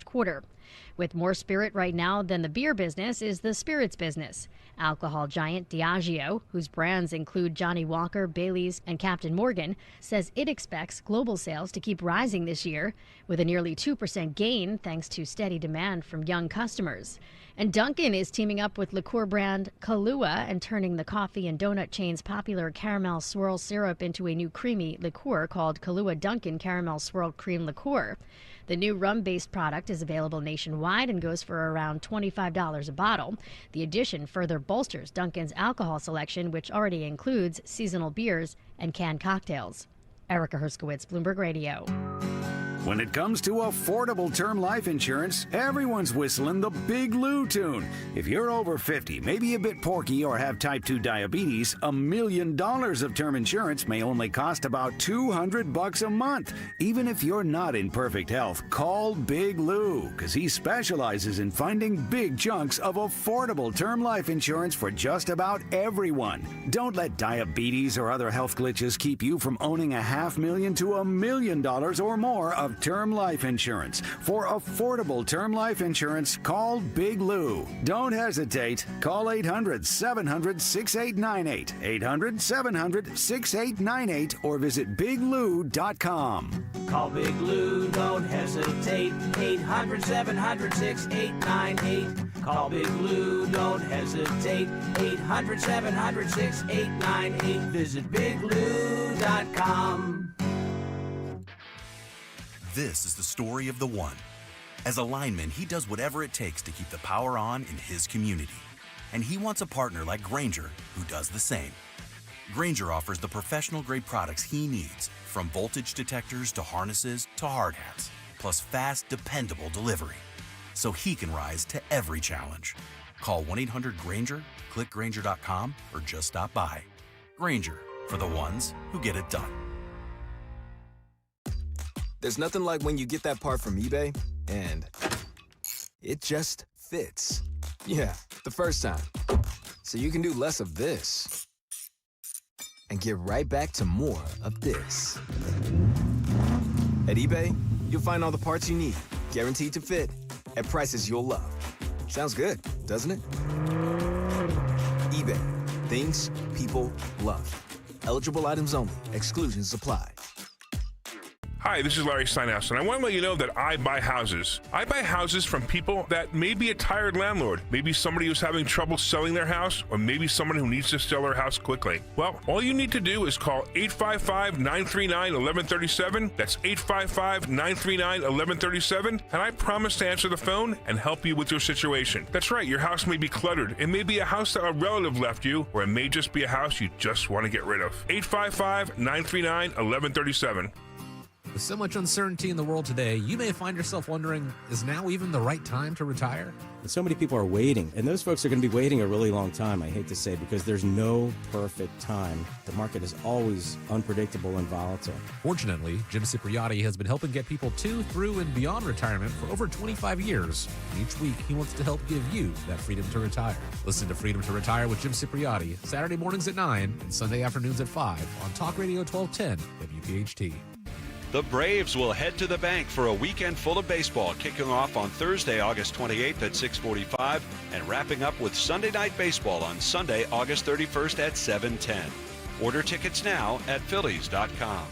quarter. With more spirit right now than the beer business is the spirits business. Alcohol giant Diageo, whose brands include Johnnie Walker, Bailey's, and Captain Morgan, says it expects global sales to keep rising this year, with a nearly 2% gain thanks to steady demand from young customers. And Dunkin' is teaming up with liqueur brand Kahlua and turning the coffee and donut chain's popular caramel swirl syrup into a new creamy liqueur called Kahlua Dunkin' Caramel Swirl Cream Liqueur. The new rum-based product is available nationwide and goes for around $25 a bottle. The addition further bolsters Dunkin's alcohol selection, which already includes seasonal beers and canned cocktails. Erica Herskowitz, Bloomberg Radio. When it comes to affordable term life insurance, everyone's whistling the Big Lou tune. If you're over 50, maybe a bit porky, or have type 2 diabetes, $1 million of term insurance may only cost about $200 a month. Even if you're not in perfect health, call Big Lou, because he specializes in finding big chunks of affordable term life insurance for just about everyone. Don't let diabetes or other health glitches keep you from owning $500,000 to $1 million or more of term life insurance. For affordable term life insurance, call Big Lou. Don't hesitate. Call 800-700-6898, 800-700-6898, or visit biglou.com. Call Big Lou, don't hesitate. 800-700-6898. Call Big Lou, don't hesitate. 800-700-6898. Visit biglou.com. This is the story of the one. As a lineman, he does whatever it takes to keep the power on in his community. And he wants a partner like Grainger who does the same. Grainger offers the professional-grade products he needs, from voltage detectors to harnesses to hard hats, plus fast, dependable delivery, so he can rise to every challenge. Call 1-800-GRAINGER, click Grainger.com, or just stop by. Grainger, for the ones who get it done. There's nothing like when you get that part from eBay and it just fits. Yeah, the first time. So you can do less of this and get right back to more of this. At eBay, you'll find all the parts you need, guaranteed to fit, at prices you'll love. Sounds good, doesn't it? eBay, things people love. Eligible items only. Exclusions apply. Hi, this is Larry Steinhaus, and I want to let you know that I buy houses. I buy houses from people that may be a tired landlord, maybe somebody who's having trouble selling their house, or maybe someone who needs to sell their house quickly. Well, all you need to do is call 855-939-1137. That's 855-939-1137, and I promise to answer the phone and help you with your situation. That's right, your house may be cluttered. It may be a house that a relative left you, or it may just be a house you just want to get rid of. 855-939-1137. With so much uncertainty in the world today, you may find yourself wondering, is now even the right time to retire? So many people are waiting, and those folks are going to be waiting a really long time, I hate to say, because there's no perfect time. The market is always unpredictable and volatile. Fortunately, Jim Cipriotti has been helping get people to, through, and beyond retirement for over 25 years. And each week, he wants to help give you that freedom to retire. Listen to Freedom to Retire with Jim Cipriotti, Saturday mornings at 9 and Sunday afternoons at 5 on Talk Radio 1210 WPHT. The Braves will head to the bank for a weekend full of baseball, kicking off on Thursday, August 28th at 6:45, and wrapping up with Sunday Night Baseball on Sunday, August 31st at 7:10. Order tickets now at Phillies.com.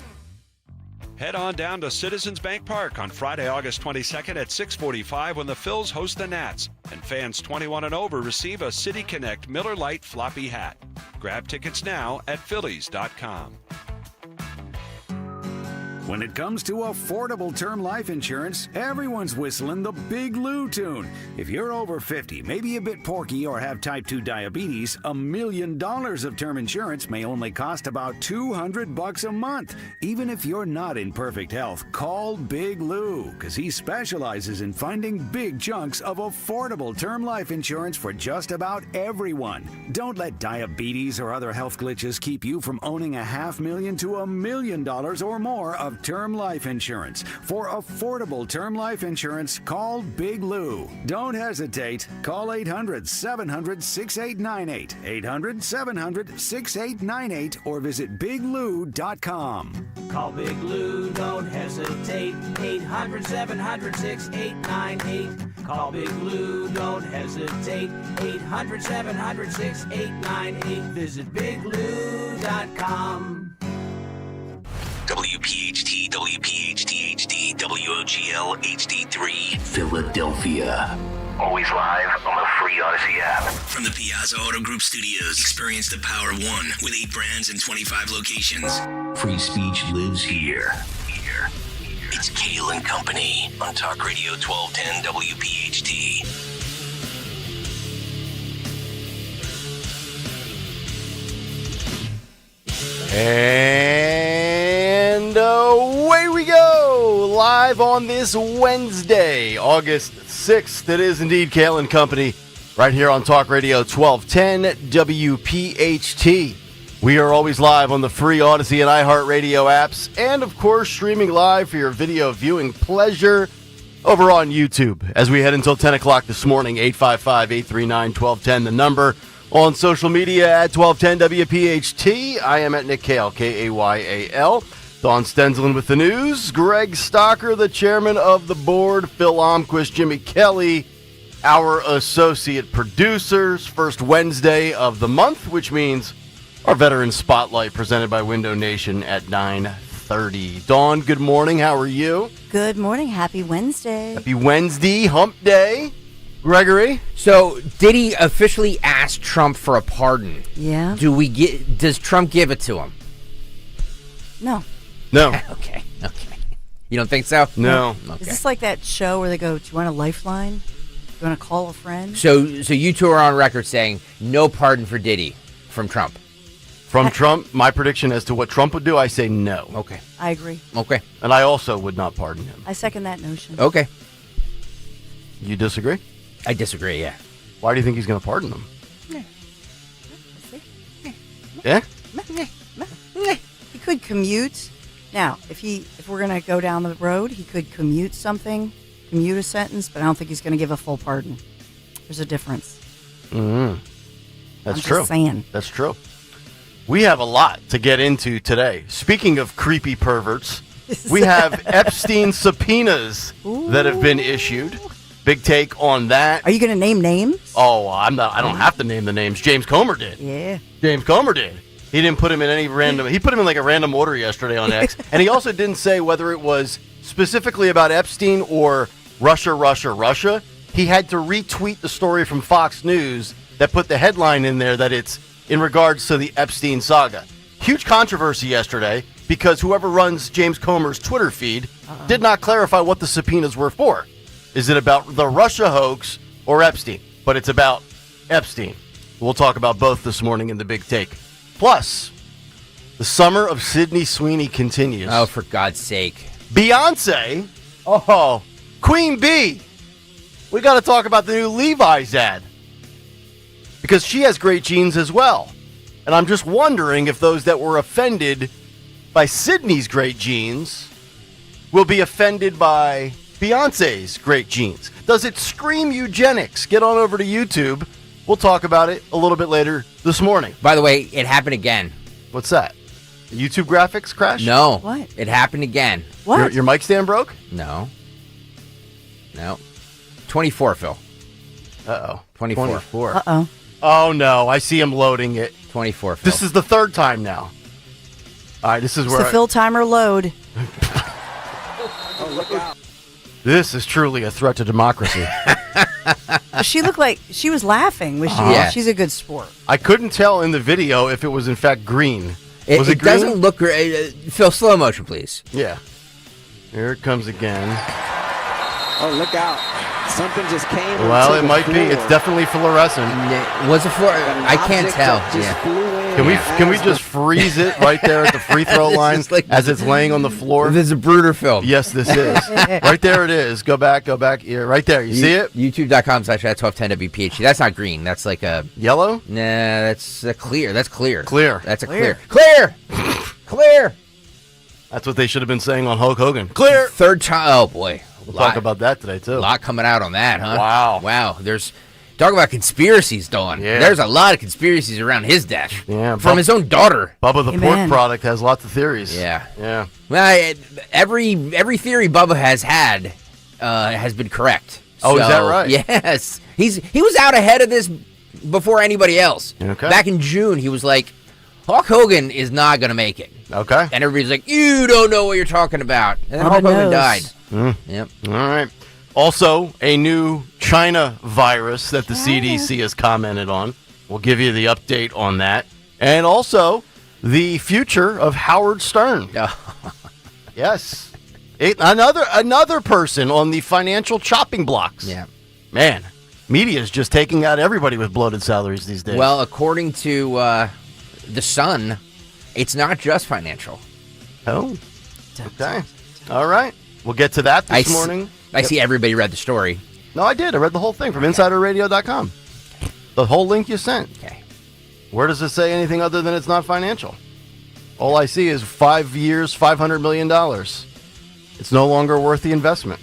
Head on down to Citizens Bank Park on Friday, August 22nd at 6:45 when the Phils host the Nats, and fans 21 and over receive a City Connect Miller Lite floppy hat. Grab tickets now at Phillies.com. When it comes to affordable term life insurance, everyone's whistling the Big Lou tune. If you're over 50, maybe a bit porky, or have type 2 diabetes, $1 million of term insurance may only cost about $200 a month. Even if you're not in perfect health, call Big Lou, because he specializes in finding big chunks of affordable term life insurance for just about everyone. Don't let diabetes or other health glitches keep you from owning $500,000 to $1 million or more of term life insurance. For affordable term life insurance, call Big Lou. Don't hesitate. Call 800-700-6898. 800-700-6898 or visit biglou.com. Call Big Lou, don't hesitate. 800-700-6898. Call Big Lou, don't hesitate. 800-700-6898. Visit biglou.com. WPHT, WPHT HD, WOGL HD3, Philadelphia. Always live on the free Odyssey app. From the Piazza Auto Group Studios, experience the power of one with 8 brands and 25 locations. Free speech lives here. It's Kayal and Company on Talk Radio 1210 WPHT. And away we go, live on this Wednesday, August 6th. It is indeed Kayal and Company, right here on Talk Radio 1210 WPHT. We are always live on the free Odyssey and iHeartRadio apps, and of course, streaming live for your video viewing pleasure over on YouTube. As we head until 10 o'clock this morning, 855-839-1210, the number. On social media at 1210 WPHT. I am at Nick Kayal, Kayal. Don Stenzelin with the news. Greg Stocker, the chairman of the board. Phil Omquist, Jimmy Kelly, our associate producers. First Wednesday of the month, which means our Veteran Spotlight presented by Window Nation at 9:30. Dawn, good morning. How are you? Good morning. Happy Wednesday. Happy Wednesday, hump day. Gregory? So, did he officially ask Trump for a pardon? Yeah. Does Trump give it to him? No. No. Okay. You don't think so? No. Okay. Is this like that show where they go, do you want a lifeline? Do you want to call a friend? So you two are on record saying no pardon for Diddy from Trump. From Trump, my prediction as to what Trump would do, I say no. Okay. I agree. Okay. And I also would not pardon him. I second that notion. Okay. You disagree? I disagree, yeah. Why do you think he's going to pardon him? Yeah? He could commute. Now, if we're going to go down the road, he could commute a sentence, but I don't think he's going to give a full pardon. There's a difference. Mm-hmm. That's I'm true. Just saying. That's true. We have a lot to get into today. Speaking of creepy perverts, we have Epstein subpoenas that have been issued. Big take on that. Are you going to name names? Oh, I'm not. I don't have to name the names. James Comer did. Yeah. James Comer did. He didn't put him in any random. He put him in like a random order yesterday on X, and he also didn't say whether it was specifically about Epstein or Russia. He had to retweet the story from Fox News that put the headline in there that it's in regards to the Epstein saga. Huge controversy yesterday because whoever runs James Comer's Twitter feed did not clarify what the subpoenas were for. Is it about the Russia hoax or Epstein? But it's about Epstein. We'll talk about both this morning in the Big Take. Plus, the summer of Sydney Sweeney continues. Oh, for God's sake. Beyonce, Queen Bee. We got to talk about the new Levi's ad. Because she has great genes as well. And I'm just wondering if those that were offended by Sydney's great genes will be offended by Beyonce's great genes. Does it scream eugenics? Get on over to YouTube. We'll talk about it a little bit later this morning. By the way, it happened again. What's that? The YouTube graphics crash? No. What? It happened again. What? Your mic stand broke? No. 24, Phil. Uh-oh. 24. Uh-oh. Oh, no. I see him loading it. 24, Phil. This is the third time now. All right, this is It's where the Phil timer load. This is truly a threat to democracy. She looked like she was laughing. Was she? Yeah. She's a good sport. I couldn't tell in the video if it was in fact green. Was it green? Doesn't look great. Phil, slow motion, please. Yeah. Here it comes again. Oh, look out. Something just came. Well, it might be. It's definitely fluorescent. Was it for? I can't tell. Yeah. Can we just freeze it right there at the free throw line as it's laying on the floor? This is a brooder film. Yes, this is. Right there it is. Go back. Yeah, right there. You see it? YouTube.com/1210WPHT. That's not green. That's like a yellow? Nah, that's clear. That's clear. Clear. That's a clear. Clear. That's what they should have been saying on Hulk Hogan. Clear. Third time. Oh, boy. We'll talk about that today, too. A lot coming out on that, huh? Wow. Wow. Talk about conspiracies, Dawn. Yeah. There's a lot of conspiracies around his death. Yeah. From his own daughter. Bubba the pork product has lots of theories. Yeah. Yeah. Well, every theory Bubba has had has been correct. Oh, is that right? Yes. He was out ahead of this before anybody else. Okay. Back in June, he was like, Hulk Hogan is not going to make it. Okay. And everybody's like, you don't know what you're talking about. And then Bubba Hulk Hogan knows. died. Yep. All right. Also, a new China virus that the CDC has commented on. We'll give you the update on that. And also, the future of Howard Stern. Yes. Another person on the financial chopping blocks. Yeah. Man, media is just taking out everybody with bloated salaries these days. Well, according to The Sun, it's not just financial. Oh. Okay. All right. We'll get to that this morning. I see everybody read the story. No, I did. I read the whole thing from InsiderRadio.com. The whole link you sent. Okay. Where does it say anything other than it's not financial? All I see is 5 years, $500 million. It's no longer worth the investment.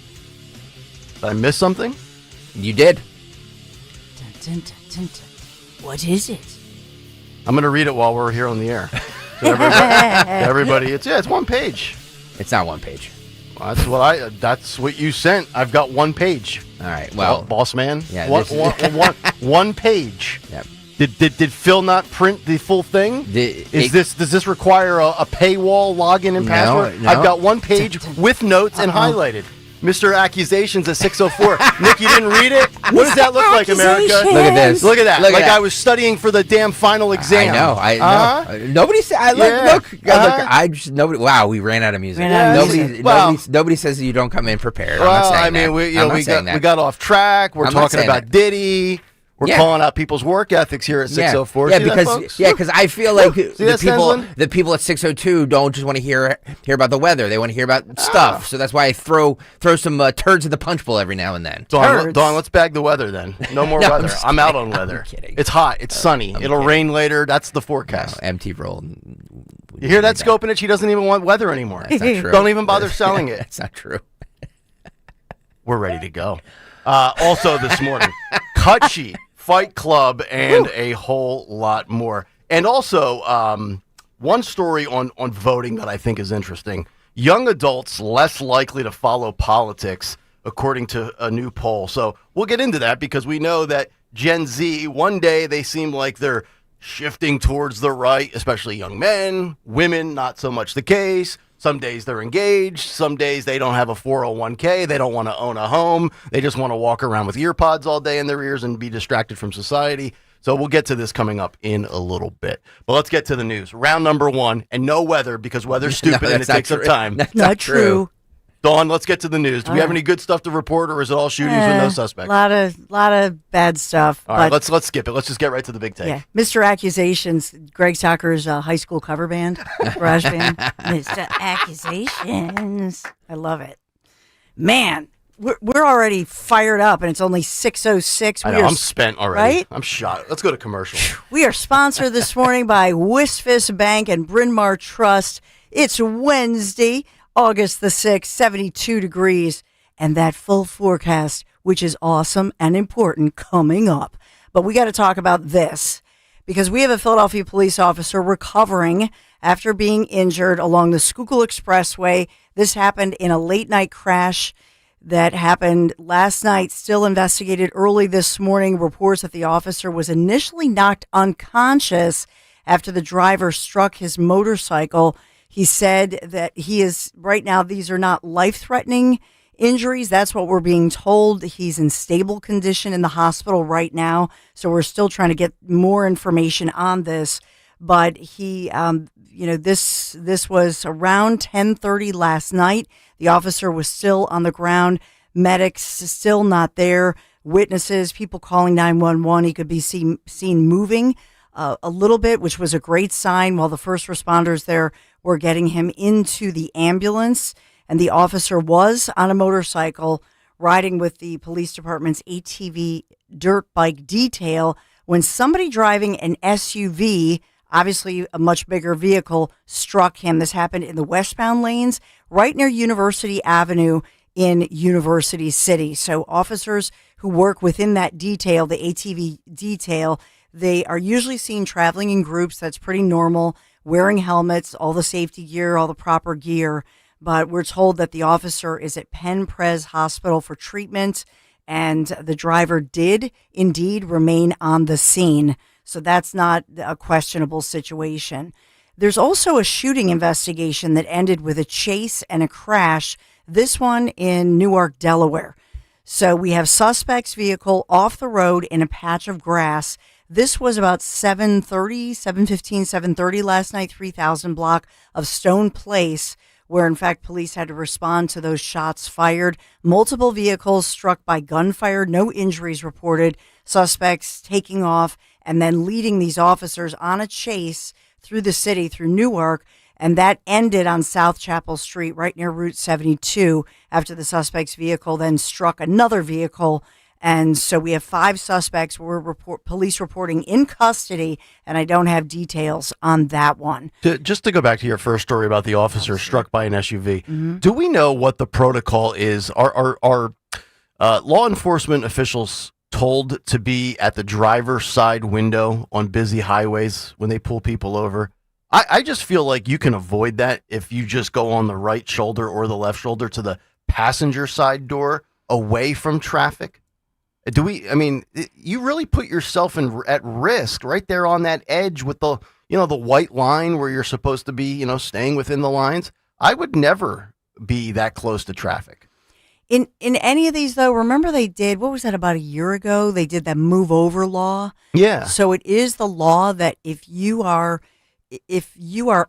Did I miss something? You did. What is it? I'm going to read it while we're here on the air. So everybody, it's one page. It's not one page. Well, that's what you sent. I've got one page. All right. Well, boss man. Yeah. One page. Yep. Did Phil not print the full thing? Does this require a paywall login and password? No. I've got one page with notes and highlighted. Mr. Accusations at 604. Nick, you didn't read it? What does that look like, America? Look at this. Look at that. Look at like that. I was studying for the damn final exam. I know. Nobody said. Nobody. Wow, we ran out of music. Nobody says you don't come in prepared. Well, I'm not saying we got off track. We're talking about Diddy. We're calling out people's work ethics here at 604. Yeah, because I feel like the people at 602 don't just want to hear about the weather. They want to hear about stuff. So that's why I throw some turds in the punch bowl every now and then. Dawn, let's bag the weather then. No more weather. I'm out on weather. I'm kidding. It's hot. It's sunny. It'll rain later. That's the forecast. No, empty roll. You hear that, Scoping It? She doesn't even want weather anymore. That's not true. Don't even bother selling it. That's not true. We're ready to go. Also this morning, Cut Sheet, Fight Club, and a whole lot more. And also, one story on voting that I think is interesting. Young adults less likely to follow politics, according to a new poll. So we'll get into that because we know that Gen Z, one day they seem like they're shifting towards the right, especially young men. Women, not so much the case. Some days they're engaged. Some days they don't have a 401k. They don't want to own a home. They just want to walk around with ear pods all day in their ears and be distracted from society. So we'll get to this coming up in a little bit. But let's get to the news. Round number one, and no weather because weather's stupid and it takes up time. That's not true. Dawn, let's get to the news. Do we have any good stuff to report, or is it all shootings with no suspects? A lot of bad stuff. All right, let's skip it. Let's just get right to the big take. Yeah, Mr. Accusations, Greg Tucker's high school cover band, garage band. Mr. Accusations, I love it. Man, we're already fired up, and it's only 6:06. I know, I'm spent already. Right? I'm shot. Let's go to commercial. We are sponsored this morning by Wisfis Bank and Bryn Mawr Trust. It's Wednesday, August the 6th, 72 degrees, and that full forecast, which is awesome and important, coming up. But we got to talk about this because we have a Philadelphia police officer recovering after being injured along the Schuylkill Expressway. This happened in a late-night crash that happened last night, still investigated early this morning. Reports that the officer was initially knocked unconscious after the driver struck his motorcycle. He said that he is, right now, these are not life-threatening injuries. That's what we're being told. He's in stable condition in the hospital right now. So we're still trying to get more information on this. But he, this was around 10:30 last night. The officer was still on the ground. Medics still not there. Witnesses, people calling 911. He could be seen moving a little bit, which was a great sign, while the first responders there were getting him into the ambulance. And the officer was on a motorcycle riding with the police department's ATV dirt bike detail when somebody driving an SUV, Obviously, a much bigger vehicle struck him. This happened in the westbound lanes right near University Avenue in University City. So officers who work within that detail, the ATV detail, they are usually seen traveling in groups. That's pretty normal, wearing helmets, all the safety gear, all the proper gear. But we're told that the officer is at Penn Pres Hospital for treatment, and the driver did indeed remain on the scene. So that's not a questionable situation. There's also a shooting investigation that ended with a chase and a crash, this one in Newark, Delaware. So we have suspect's vehicle off the road in a patch of grass. This was about 7:30 last night, 3000 block of Stone Place, where in fact police had to respond to those shots fired. Multiple vehicles struck by gunfire, no injuries reported. Suspects taking off and then leading these officers on a chase through the city, through Newark, and that ended on South Chapel Street, right near Route 72, after the suspect's vehicle then struck another vehicle. And so we have 5 suspects police reporting in custody, and I don't have details on that one. Just to go back to your first story about the officer struck by an SUV, do we know what the protocol is? Are law enforcement officials told to be at the driver's side window on busy highways when they pull people over? I just feel like you can avoid that if you just go on the right shoulder or the left shoulder to the passenger side door away from traffic. You really put yourself at risk right there on that edge with the white line where you're supposed to be, staying within the lines. I would never be that close to traffic. In any of these, though, remember they did, what was that, about a year ago? They did that move over law. Yeah. So it is the law that if you are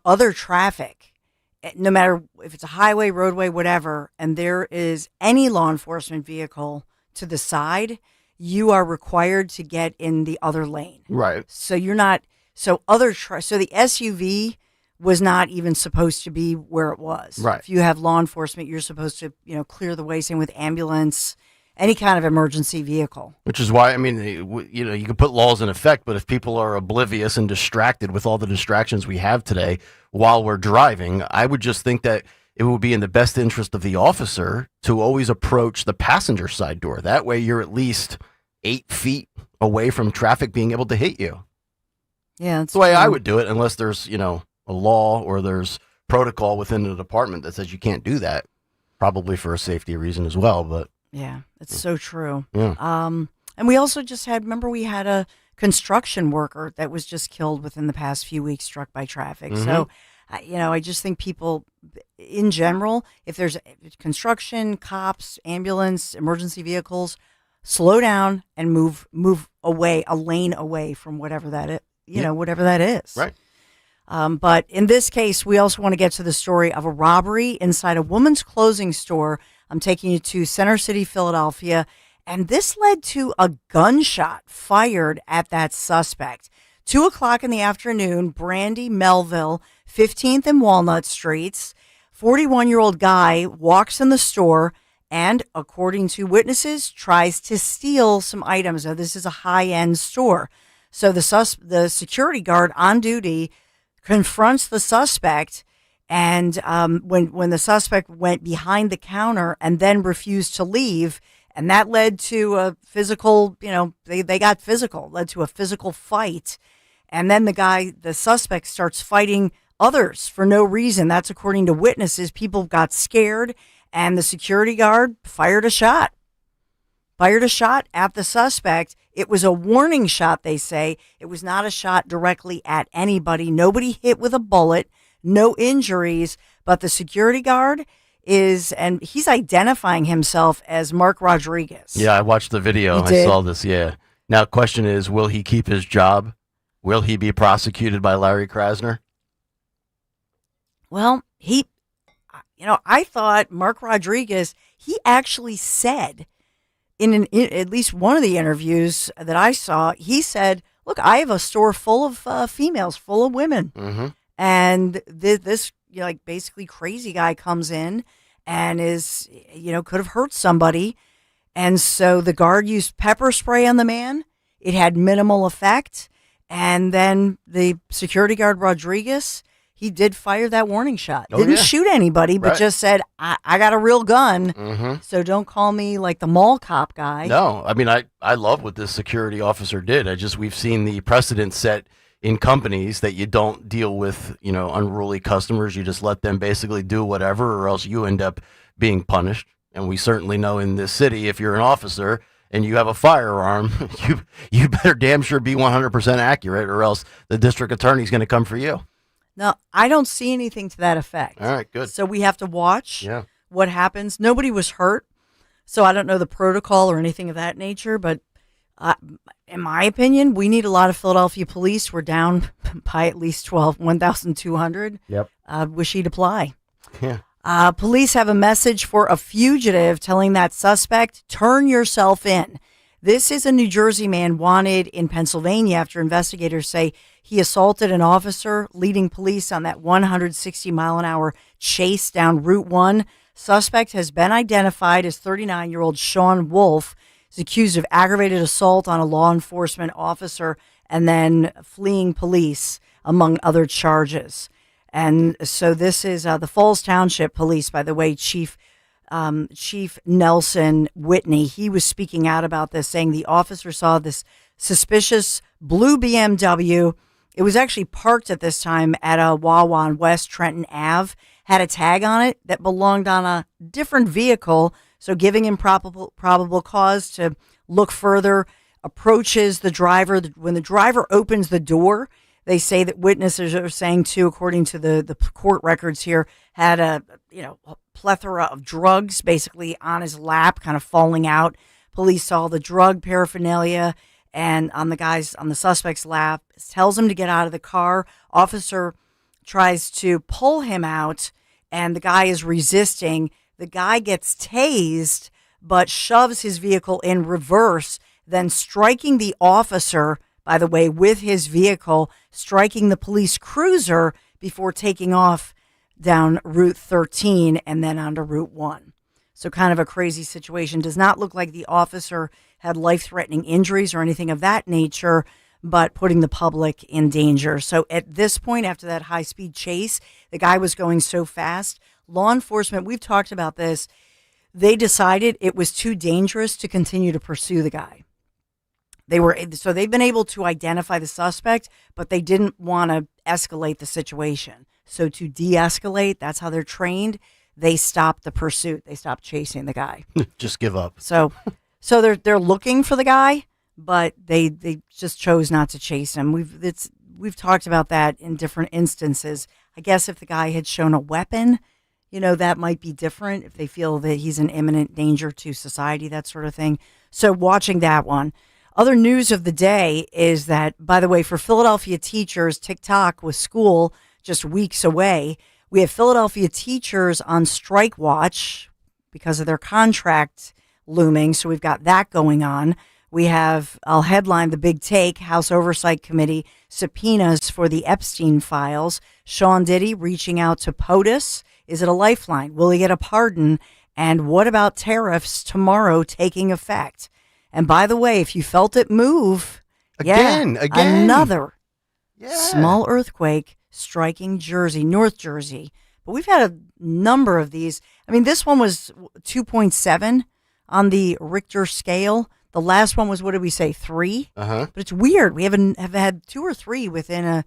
other traffic, no matter if it's a highway, roadway, whatever, and there is any law enforcement vehicle to the side, you are required to get in the other lane. Right. So you're not, so the SUV was not even supposed to be where it was. Right. If you have law enforcement, you're supposed to, clear the way, same with ambulance, any kind of emergency vehicle. Which is why, you can put laws in effect, but if people are oblivious and distracted with all the distractions we have today while we're driving, I would just think that it would be in the best interest of the officer to always approach the passenger side door. That way you're at least 8 feet away from traffic being able to hit you. Yeah, that's the way I would do it, unless there's, a law or there's protocol within the department that says you can't do that, probably for a safety reason as well. But yeah, it's so true. Yeah. And we also we had a construction worker that was just killed within the past few weeks, struck by traffic. Mm-hmm. So, I just think people in general, if there's construction, cops, ambulance, emergency vehicles, slow down and move away, a lane away from whatever that is, whatever that is. Right. But in this case, we also want to get to the story of a robbery inside a woman's clothing store. I'm taking you to Center City, Philadelphia, and this led to a gunshot fired at that suspect. 2:00 in the afternoon, Brandy Melville, 15th and Walnut Streets. 41-year-old guy walks in the store and, according to witnesses, tries to steal some items. Now, this is a high-end store. So the security guard on duty confronts the suspect, and when the suspect went behind the counter and then refused to leave, and that led to a physical, they got physical, led to a physical fight. And then the suspect starts fighting others for no reason. That's according to witnesses. People got scared, and the security guard fired a shot at the suspect. It was a warning shot, they say. It was not a shot directly at anybody. Nobody hit with a bullet, no injuries, but the security guard and he's identifying himself as Mark Rodriguez. Yeah, I watched the video. I saw this, yeah. Now, question is, will he keep his job? Will he be prosecuted by Larry Krasner? Well, I thought Mark Rodriguez, he actually said in at least one of the interviews that I saw, he said, look, I have a store full of females, full of women. Mm-hmm. And this basically crazy guy comes in and is, could have hurt somebody. And so the guard used pepper spray on the man. It had minimal effect. And then the security guard, Rodriguez, he did fire that warning shot. Didn't shoot anybody, but just said, I got a real gun, so don't call me like the mall cop guy. No, I mean, I love what this security officer did. We've seen the precedent set in companies that you don't deal with, unruly customers. You just let them basically do whatever, or else you end up being punished. And we certainly know in this city, if you're an officer and you have a firearm, you better damn sure be 100% accurate, or else the district attorney's going to come for you. No, I don't see anything to that effect. All right, good. So we have to watch what happens. Nobody was hurt, so I don't know the protocol or anything of that nature, but in my opinion, we need a lot of Philadelphia police. We're down by at least 1,200. Yep. Wish he'd apply. Yeah. Police have a message for a fugitive telling that suspect, turn yourself in. This is a New Jersey man wanted in Pennsylvania after investigators say he assaulted an officer, leading police on that 160-mile-an-hour chase down Route 1. Suspect has been identified as 39-year-old Sean Wolf. He's accused of aggravated assault on a law enforcement officer and then fleeing police, among other charges. And so this is the Falls Township Police, by the way, Chief Nelson Whitney. He was speaking out about this, saying the officer saw this suspicious blue BMW. It was actually parked at this time at a Wawa on West Trenton Ave, had a tag on it that belonged on a different vehicle, so giving him probable cause to look further, approaches the driver. When the driver opens the door, they say that witnesses are saying, too, according to the court records here, had a plethora of drugs basically on his lap, kind of falling out. Police saw the drug paraphernalia and on the suspect's lap, tells him to get out of the car. Officer tries to pull him out, and the guy is resisting. The guy gets tased, but shoves his vehicle in reverse, then striking the officer, by the way, with his vehicle, striking the police cruiser before taking off down Route 13 and then onto Route 1. So kind of a crazy situation. Does not look like the officer had life-threatening injuries or anything of that nature, but putting the public in danger. So at this point, after that high-speed chase, the guy was going so fast. Law enforcement, we've talked about this, they decided it was too dangerous to continue to pursue the guy. They've been able to identify the suspect, but they didn't want to escalate the situation. So to de-escalate, that's how they're trained. They stopped the pursuit. They stopped chasing the guy. Just give up. So they're looking for the guy, but they just chose not to chase him. We've talked about that in different instances. I guess if the guy had shown a weapon, that might be different if they feel that he's an imminent danger to society, that sort of thing. So watching that one. Other news of the day is that, by the way, for Philadelphia teachers, TikTok with school just weeks away. We have Philadelphia teachers on strike watch because of their contract looming. So we've got that going on. I'll headline the big take, House Oversight Committee subpoenas for the Epstein files. Sean Diddy reaching out to POTUS. Is it a lifeline? Will he get a pardon? And what about tariffs tomorrow taking effect? And by the way, if you felt it move, again. Another small earthquake striking North Jersey. But we've had a number of these. I mean, this one was 2.7 on the Richter scale. The last one was, what did we say, 3? But it's weird. We have had 2 or 3 within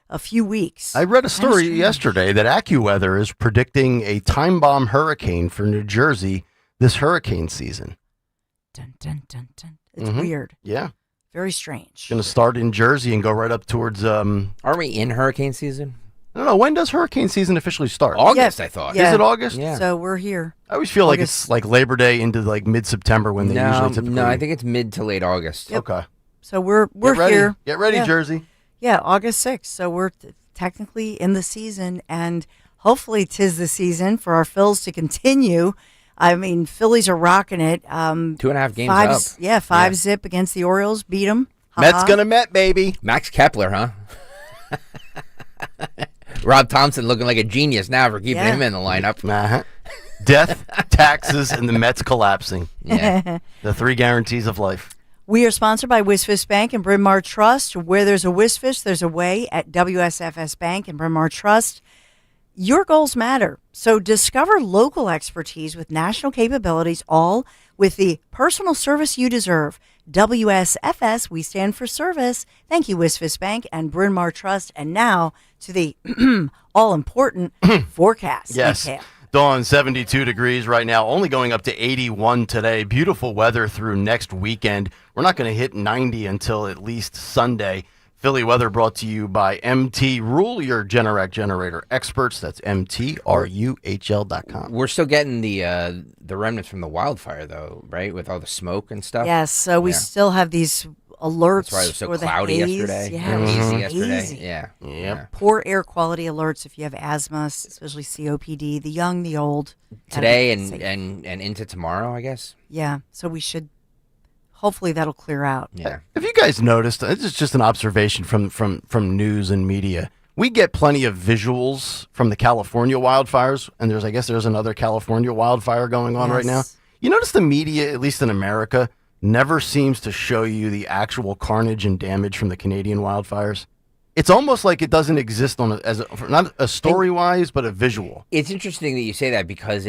a few weeks. I read a story yesterday that AccuWeather is predicting a time bomb hurricane for New Jersey this hurricane season. Dun, dun, dun, dun. It's weird. Yeah. Very strange. Going to start in Jersey and go right up towards... Aren't we in hurricane season? I don't know. When does hurricane season officially start? August, I thought. Yeah. Is it August? Yeah. So we're here. I always feel like it's like Labor Day into like mid-September when they usually typically... No, I think it's mid to late August. Yep. Okay. So we're here. Get ready, Jersey. Yeah, August 6th. So we're technically in the season, and hopefully 'tis the season for our Phils to continue. I mean, Phillies are rocking it. 2.5 games up. Yeah, 5-zip against the Orioles. Beat them. Mets gonna Met, baby. Max Kepler, huh? Rob Thompson looking like a genius now for keeping him in the lineup. Death, taxes, and the Mets collapsing. Yeah. The 3 guarantees of life. We are sponsored by Wisfish Bank and Bryn Mawr Trust. Where there's a Wisfish, there's a way at WSFS Bank and Bryn Mawr Trust. Your goals matter. So discover local expertise with national capabilities, all with the personal service you deserve. WSFS, we stand for service. Thank you, Wisfish Bank and Bryn Mawr Trust. And now to the all-important forecast. Yes. Dawn, 72 degrees right now, only going up to 81 today. Beautiful weather through next weekend. We're not going to hit 90 until at least Sunday. Philly weather brought to you by MT Rule, your Generac generator experts. That's MTRUHL.com. We're still getting the remnants from the wildfire, though, right? With all the smoke and stuff. Yes, so we still have these alerts. That's why it was so for cloudy the haze. yesterday. Yeah, Hazy yesterday. hazy. Yeah. Yep. Poor air quality alerts if you have asthma, especially COPD, the young, the old. Today and into tomorrow, I guess. Yeah, so we should, hopefully that'll clear out. Yeah. Have you guys noticed, this is just an observation from news and media, we get plenty of visuals from the California wildfires, and I guess there's another California wildfire going on right now. You notice the media, at least in America, never seems to show you the actual carnage and damage from the Canadian wildfires. It's almost like it doesn't exist not a story-wise, but a visual. It's interesting that you say that because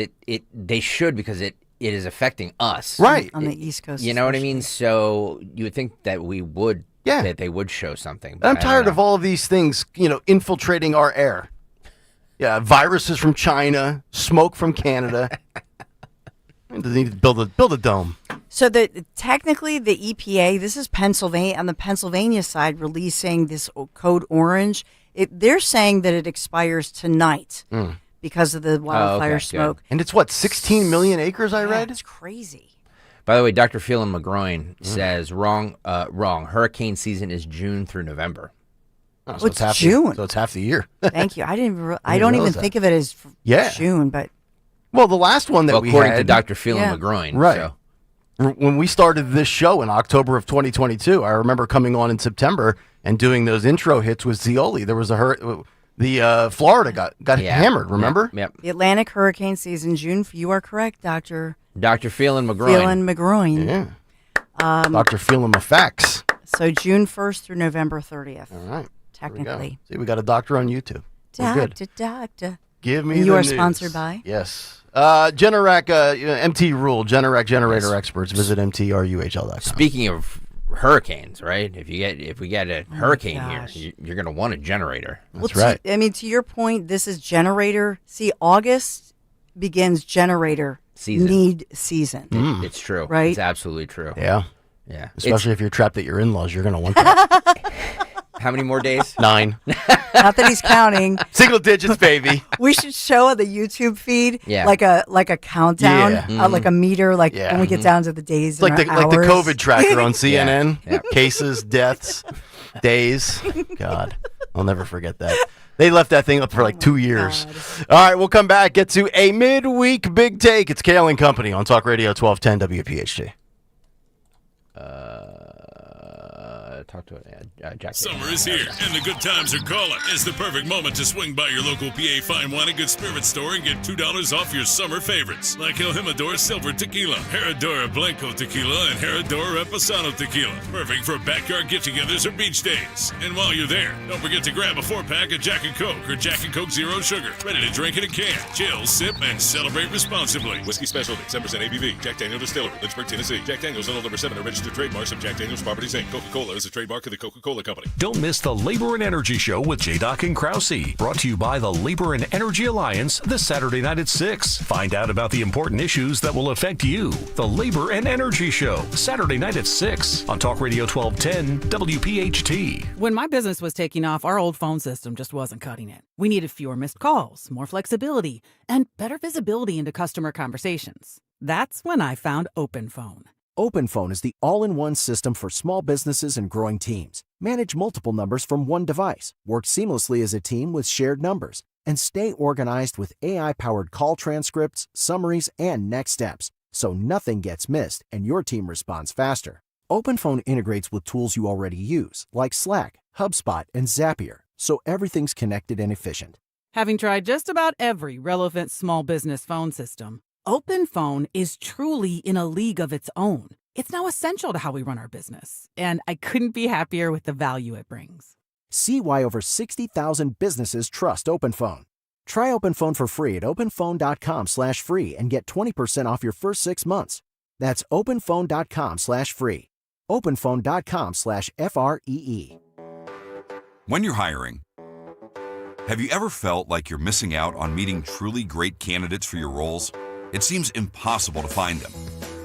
they should, because it is affecting us. Right. On the East Coast. You know what I mean? So you would think that we would, that they would show something. And I'm tired of all of these things, infiltrating our air. Yeah, viruses from China, smoke from Canada. They need to build a dome. So technically the EPA, this is Pennsylvania, on the Pennsylvania side, releasing this code orange. They're saying that it expires tonight because of the wildfire smoke. Good. And it's 16 million acres, I read? It's crazy. By the way, Dr. Phelan McGroin says wrong. Hurricane season is June through November. Oh, so it's June. So it's half the year. Thank you. I don't even think of it as June, but. Well, the last one that we had. According to Dr. Phelan McGroin. Right. So. When we started this show in October of 2022, I remember coming on in September and doing those intro hits with Zioli. There was Florida got hammered, remember? Yep. The Atlantic hurricane season, June. You are correct, Dr. Phelan McGroin. Yeah. Dr. Phelan facts. So June 1st through November 30th. All right. Technically. See, we got a doctor on YouTube. Doctor. Give me you the are news. sponsored by? Yes. Generac, MT Rule, Generac generator experts. Visit MTRUHL.com. Speaking of hurricanes, right? If we get a hurricane here, you're going to want a generator. That's right. To your point, this is generator. See, August begins generator need season. It's true. Right? It's absolutely true. Yeah. Yeah. Especially if you're trapped at your in-laws, you're going to want that. How many more days? 9. Not that he's counting. Single digits, baby. We should show on the YouTube feed like a countdown, like a meter, when we get down to the days. It's like the COVID tracker on CNN. Yeah. Cases, deaths, days. God, I'll never forget that. They left that thing up for 2 years. All right, we'll come back, get to a midweek big take. It's Kayal and Company on Talk Radio 1210 WPHT. Talk to Jack. Summer is here, and the good times are calling. It's the perfect moment to swing by your local PA Fine Wine and Good Spirit store and get $2 off your summer favorites, like El Jimador Silver Tequila, Herradura Blanco Tequila, and Herradura Reposado Tequila. Perfect for backyard get-togethers or beach days. And while you're there, don't forget to grab a 4-pack of Jack & Coke or Jack & Coke Zero Sugar. Ready to drink in a can. Chill, sip, and celebrate responsibly. Whiskey Specialty, 10% ABV. Jack Daniel Distillery, Lynchburg, Tennessee. Jack Daniel's and number 7 are registered trademarks of Jack Daniel's Properties, Inc. Coca-Cola is a trademark of the Coca-Cola Company. Don't miss the Labor and Energy Show with J-Doc and Krause. Brought to you by the Labor and Energy Alliance this Saturday night at 6. Find out about the important issues that will affect you. The Labor and Energy Show, Saturday night at 6 on Talk Radio 1210 WPHT. When my business was taking off, our old phone system just wasn't cutting it. We needed fewer missed calls, more flexibility, and better visibility into customer conversations. That's when I found OpenPhone. OpenPhone is the all-in-one system for small businesses and growing teams. Manage multiple numbers from one device, work seamlessly as a team with shared numbers, and stay organized with AI-powered call transcripts, summaries, and next steps, so nothing gets missed and your team responds faster. OpenPhone integrates with tools you already use, like Slack, HubSpot, and Zapier, so everything's connected and efficient. Having tried just about every relevant small business phone system, OpenPhone is truly in a league of its own. It's now essential to how we run our business, and I couldn't be happier with the value it brings. See why over 60,000 businesses trust OpenPhone. Try OpenPhone for free at openphone.com/free and get 20% off your first 6 months. That's openphone.com/free. openphone.com/FREE. When you're hiring, have you ever felt like you're missing out on meeting truly great candidates for your roles? It seems impossible to find them,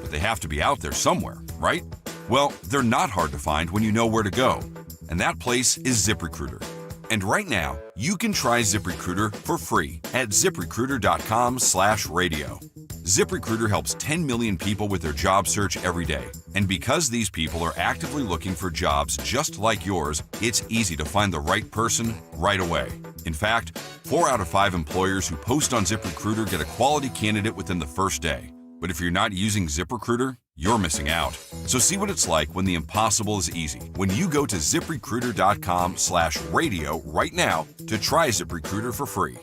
but they have to be out there somewhere, right? Well, they're not hard to find when you know where to go, and that place is ZipRecruiter. And right now, you can try ZipRecruiter for free at ZipRecruiter.com/radio. ZipRecruiter helps 10 million people with their job search every day. And because these people are actively looking for jobs just like yours, it's easy to find the right person right away. In fact, 4 out of 5 employers who post on ZipRecruiter get a quality candidate within the first day. But if you're not using ZipRecruiter, you're missing out. So see what it's like when the impossible is easy. When you go to ZipRecruiter.com/radio right now to try ZipRecruiter for free.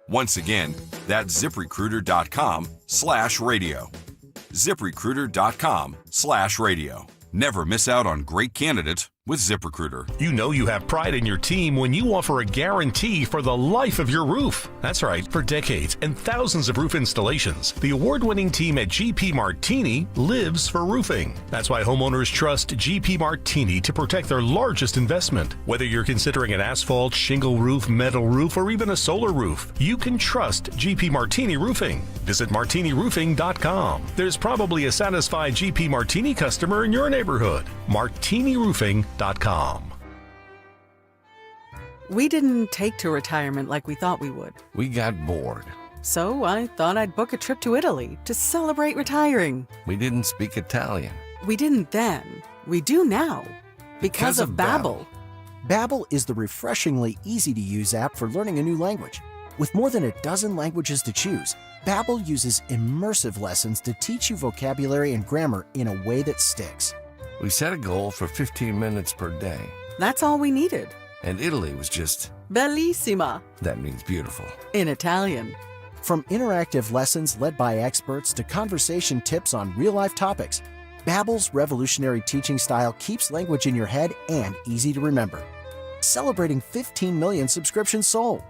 Once again, that's ZipRecruiter.com/radio. ZipRecruiter.com/radio. Never miss out on great candidates with ZipRecruiter. You know you have pride in your team when you offer a guarantee for the life of your roof. That's right, for decades and thousands of roof installations, the award-winning team at GP Martini lives for roofing. That's why homeowners trust GP Martini to protect their largest investment. Whether you're considering an asphalt, shingle roof, metal roof, or even a solar roof, you can trust GP Martini Roofing. Visit martiniroofing.com. There's probably a satisfied GP Martini customer in your neighborhood. martiniroofing.com. We didn't take to retirement like we thought we would. We got bored. So I thought I'd book a trip to Italy to celebrate retiring. We didn't speak Italian. We didn't then. We do now. Because of Babbel. Babbel is the refreshingly easy-to-use app for learning a new language. With more than a dozen languages to choose, Babbel uses immersive lessons to teach you vocabulary and grammar in a way that sticks. We set a goal for 15 minutes per day. That's all we needed. And Italy was just... Bellissima. That means beautiful. In Italian. From interactive lessons led by experts to conversation tips on real-life topics, Babbel's revolutionary teaching style keeps language in your head and easy to remember. Celebrating 15 million subscriptions sold.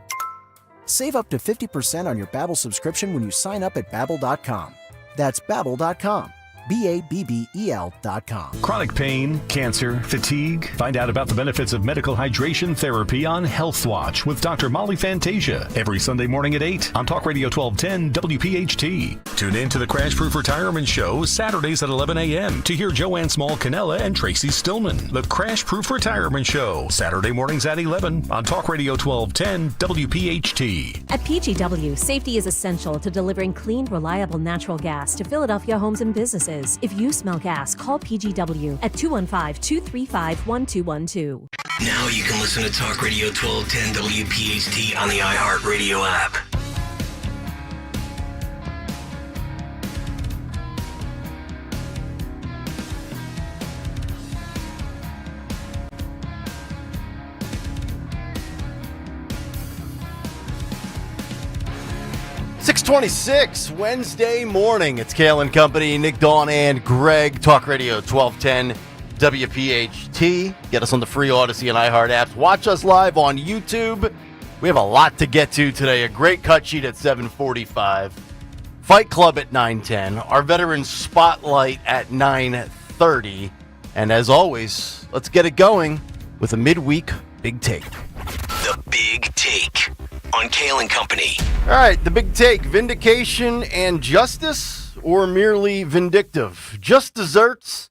Save up to 50% on your Babbel subscription when you sign up at Babbel.com. That's Babbel.com. Babbel.com. Chronic pain, cancer, fatigue. Find out about the benefits of medical hydration therapy on Health Watch with Dr. Molly Fantasia every Sunday morning at 8 on Talk Radio 1210 WPHT. Tune in to the Crash Proof Retirement Show Saturdays at 11 a.m. to hear Joanne Small-Canella and Tracy Stillman. The Crash Proof Retirement Show Saturday mornings at 11 on Talk Radio 1210 WPHT. At PGW, safety is essential to delivering clean, reliable natural gas to Philadelphia homes and businesses. If you smell gas, call PGW at 215-235-1212. Now you can listen to Talk Radio 1210 WPHT on the iHeartRadio app. .26 Wednesday morning. It's Kayal and Company, Nick, Dawn, and Greg. Talk Radio 1210 WPHT. Get us on the free Odyssey and iHeart apps. Watch us live on YouTube. We have a lot to get to today. A great cut sheet at 7:45. Fight Club at 9:10. Our Veteran Spotlight at 9:30. And as always, let's get it going with a midweek Big Take. The Big Take on Kayal and Company. All right, the Big Take. Vindication and justice, or merely vindictive? Just Desserts.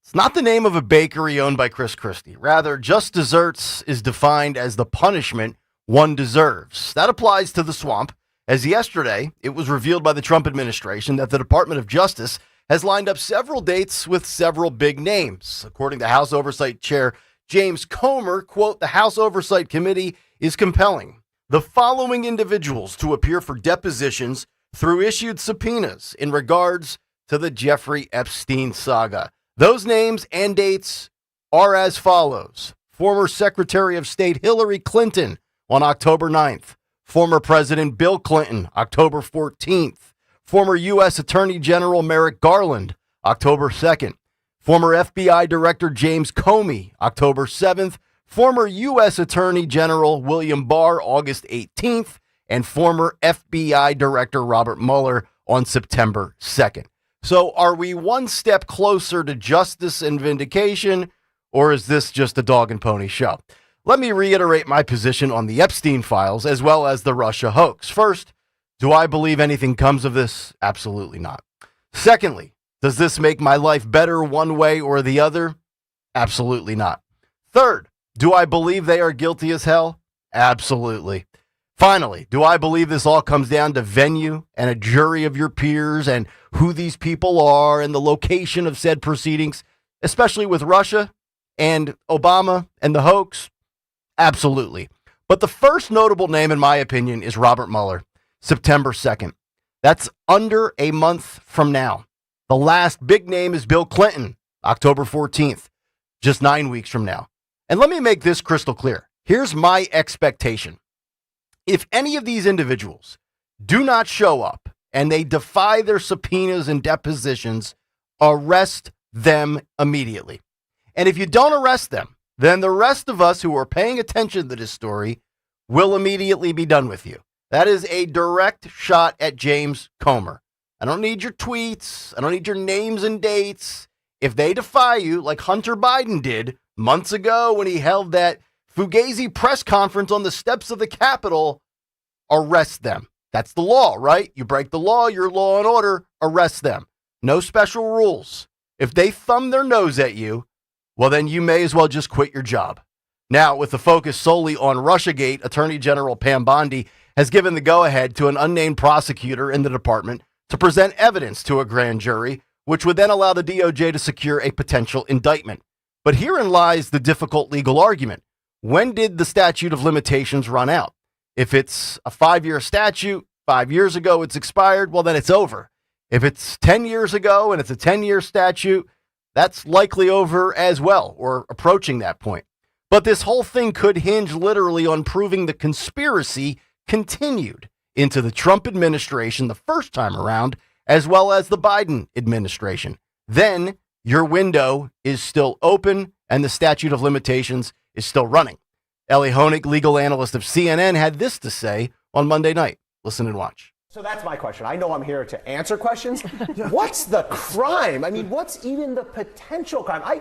It's not the name of a bakery owned by Chris Christie. Rather, Just Desserts is defined as the punishment one deserves. That applies to the swamp, as yesterday it was revealed by the Trump administration that the Department of Justice has lined up several dates with several big names. According to House Oversight Chair James Comer, quote, the House Oversight Committee is compelling the following individuals to appear for depositions through issued subpoenas in regards to the Jeffrey Epstein saga. Those names and dates are as follows. Former Secretary of State Hillary Clinton on October 9th. Former President Bill Clinton, October 14th. Former U.S. Attorney General Merrick Garland, October 2nd. Former FBI Director James Comey, October 7th. Former U.S. Attorney General William Barr, August 18th. And former FBI Director Robert Mueller on September 2nd. So are we one step closer to justice and vindication, or is this just a dog and pony show? Let me reiterate my position on the Epstein files as well as the Russia hoax. First, do I believe anything comes of this? Absolutely not. Secondly, does this make my life better one way or the other? Absolutely not. Third, do I believe they are guilty as hell? Absolutely. Finally, do I believe this all comes down to venue and a jury of your peers and who these people are and the location of said proceedings, especially with Russia and Obama and the hoax? Absolutely. But the first notable name, in my opinion, is Robert Mueller, September 2nd. That's under a month from now. The last big name is Bill Clinton, October 14th, just 9 weeks from now. And let me make this crystal clear. Here's my expectation. If any of these individuals do not show up and they defy their subpoenas and depositions, arrest them immediately. And if you don't arrest them, then the rest of us who are paying attention to this story will immediately be done with you. That is a direct shot at James Comer. I don't need your tweets. I don't need your names and dates. If they defy you, like Hunter Biden did months ago when he held that Fugazi press conference on the steps of the Capitol, arrest them. That's the law, right? You break the law, you're law and order, arrest them. No special rules. If they thumb their nose at you, well, then you may as well just quit your job. Now, with the focus solely on Russiagate, Attorney General Pam Bondi has given the go-ahead to an unnamed prosecutor in the department to present evidence to a grand jury, which would then allow the DOJ to secure a potential indictment. But herein lies the difficult legal argument. When did the statute of limitations run out? If it's a 5-year statute, 5 years ago it's expired, well, then it's over. If it's 10 years ago and it's a 10-year statute, that's likely over as well, or approaching that point. But this whole thing could hinge literally on proving the conspiracy continued into the Trump administration the first time around, as well as the Biden administration. Then your window is still open and the statute of limitations is still running. Ellie Honig, legal analyst of CNN, had this to say on Monday night. Listen and watch. So that's my question. I know I'm here to answer questions. What's the crime? I mean, what's even the potential crime?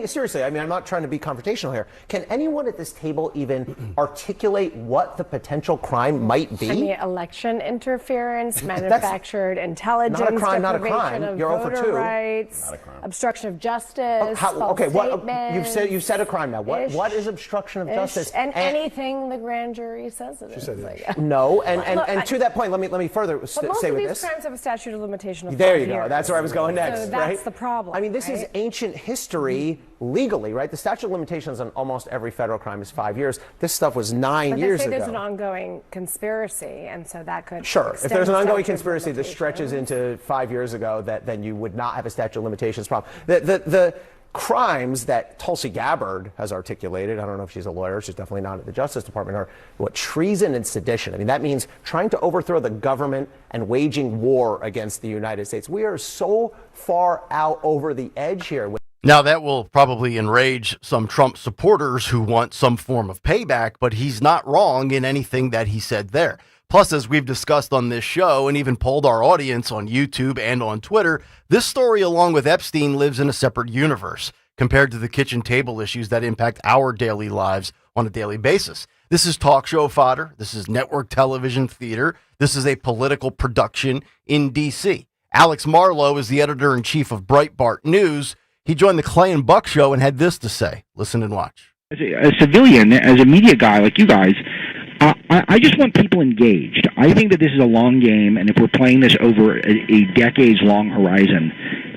Seriously, I mean, I'm not trying to be confrontational here. Can anyone at this table even articulate what the potential crime might be? I mean, election interference, manufactured intelligence, not a crime, not a deprivation crime. of You're voter 0 for 2. rights, Not a crime. obstruction of justice, Okay, false you've said a crime now. What is obstruction of justice? And anything the grand jury says it is. No, and to that point, let me further But say most with of these this. crimes have a statute of limitation of 5 There years. you go. That's where I was going next. So that's right? the problem. I mean, this is ancient history legally, right? The statute of limitations on almost every federal crime is 5 years. This stuff was 9 years ago. But there's an ongoing conspiracy, and so that could Sure. If extend there's an the ongoing statute of conspiracy that stretches limitations. into 5 years ago, then you would not have a statute of limitations problem. The crimes that Tulsi Gabbard has articulated, I don't know if she's a lawyer, she's definitely not at the Justice Department, are treason and sedition. I mean, that means trying to overthrow the government and waging war against the United States. We are so far out over the edge here. Now, that will probably enrage some Trump supporters who want some form of payback, but he's not wrong in anything that he said there. Plus, as we've discussed on this show and even polled our audience on YouTube and on Twitter, this story, along with Epstein, lives in a separate universe compared to the kitchen table issues that impact our daily lives on a daily basis. This is talk show fodder. This is network television theater. This is a political production in D.C. Alex Marlowe is the editor-in-chief of Breitbart News. He joined the Clay and Buck show and had this to say. Listen and watch. As a civilian, as a media guy like you guys, I just want people engaged. I think that this is a long game, and if we're playing this over a decades-long horizon,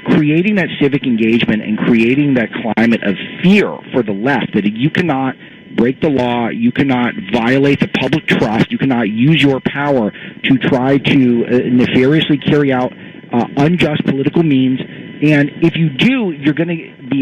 creating that civic engagement and creating that climate of fear for the left, that you cannot break the law, you cannot violate the public trust, you cannot use your power to try to nefariously carry out unjust political means. And if you do, you're going to be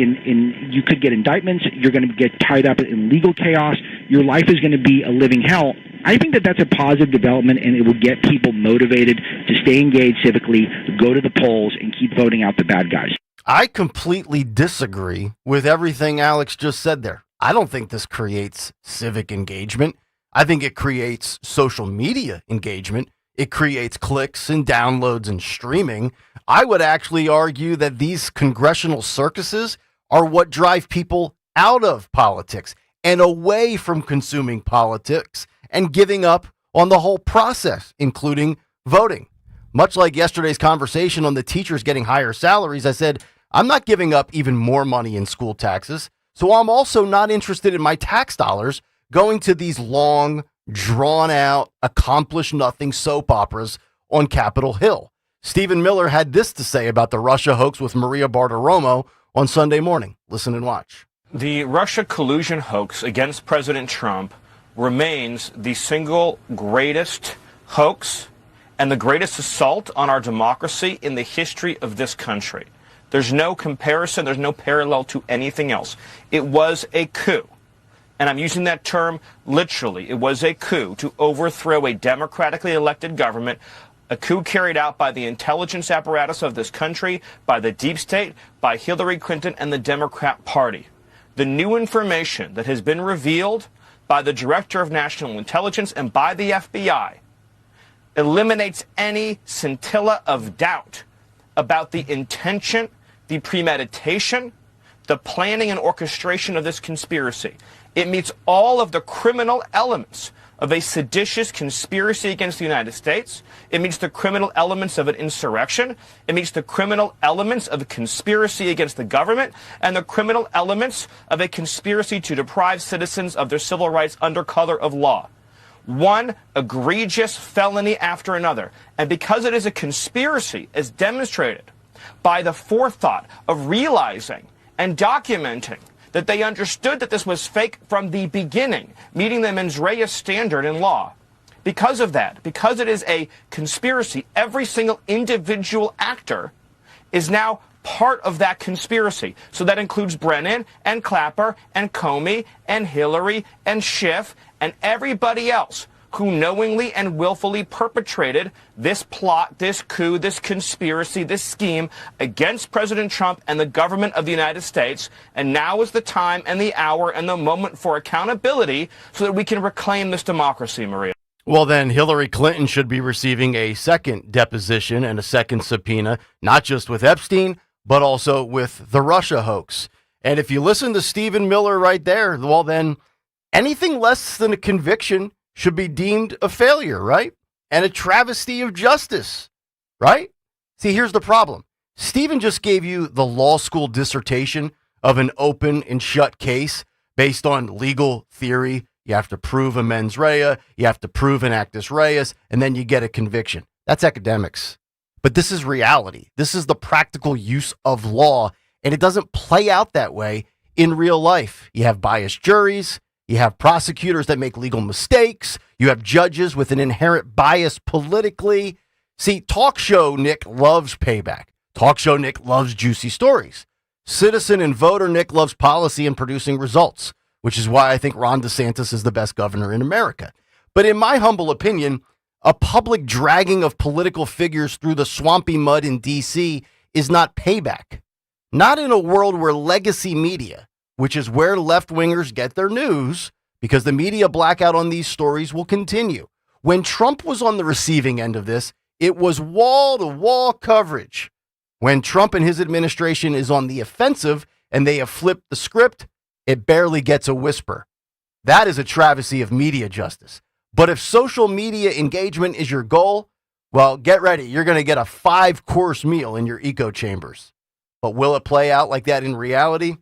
you could get indictments, you're going to get tied up in legal chaos, your life is going to be a living hell. I think that that's a positive development, and it will get people motivated to stay engaged civically, go to the polls, and keep voting out the bad guys. I completely disagree with everything Alex just said there. I don't think this creates civic engagement. I think it creates social media engagement. It creates clicks and downloads and streaming. I would actually argue that these congressional circuses are what drive people out of politics and away from consuming politics and giving up on the whole process, including voting. Much like yesterday's conversation on the teachers getting higher salaries, I said, I'm not giving up even more money in school taxes, so I'm also not interested in my tax dollars going to these long, drawn-out, accomplish-nothing soap operas on Capitol Hill. Stephen Miller had this to say about the Russia hoax with Maria Bartiromo on Sunday morning. Listen and watch. The Russia collusion hoax against President Trump remains the single greatest hoax and the greatest assault on our democracy in the history of this country. There's no comparison, there's no parallel to anything else. It was a coup. And I'm using that term literally. It was a coup to overthrow a democratically elected government, a coup carried out by the intelligence apparatus of this country, by the deep state, by Hillary Clinton and the Democrat Party. The new information that has been revealed by the Director of National Intelligence and by the FBI eliminates any scintilla of doubt about the intention, the premeditation, the planning and orchestration of this conspiracy. It meets all of the criminal elements of a seditious conspiracy against the United States. It meets the criminal elements of an insurrection. It meets the criminal elements of a conspiracy against the government and the criminal elements of a conspiracy to deprive citizens of their civil rights under color of law. One egregious felony after another. And because it is a conspiracy, as demonstrated by the forethought of realizing and documenting that they understood that this was fake from the beginning, meeting the mens rea standard in law. Because of that, because it is a conspiracy, every single individual actor is now part of that conspiracy. So that includes Brennan and Clapper and Comey and Hillary and Schiff and everybody else who knowingly and willfully perpetrated this plot, this coup, this conspiracy, this scheme against President Trump and the government of the United States. And now is the time and the hour and the moment for accountability so that we can reclaim this democracy, Maria. Well, then Hillary Clinton should be receiving a second deposition and a second subpoena, not just with Epstein, but also with the Russia hoax. And if you listen to Stephen Miller right there, well, then anything less than a conviction should be deemed a failure, right? And a travesty of justice, right? See, here's the problem. Stephen just gave you the law school dissertation of an open and shut case based on legal theory. You have to prove a mens rea, you have to prove an actus reus, and then you get a conviction. That's academics. But this is reality. This is the practical use of law, and it doesn't play out that way in real life. You have biased juries. You have prosecutors that make legal mistakes. You have judges with an inherent bias politically. See, talk show Nick loves payback. Talk show Nick loves juicy stories. Citizen and voter Nick loves policy and producing results, which is why I think Ron DeSantis is the best governor in America. But in my humble opinion, a public dragging of political figures through the swampy mud in D.C. is not payback. Not in a world where legacy media, which is where left-wingers get their news, because the media blackout on these stories will continue. When Trump was on the receiving end of this, it was wall-to-wall coverage. When Trump and his administration is on the offensive and they have flipped the script, it barely gets a whisper. That is a travesty of media justice. But if social media engagement is your goal, well, get ready. You're going to get a 5-course meal in your echo chambers. But will it play out like that in reality?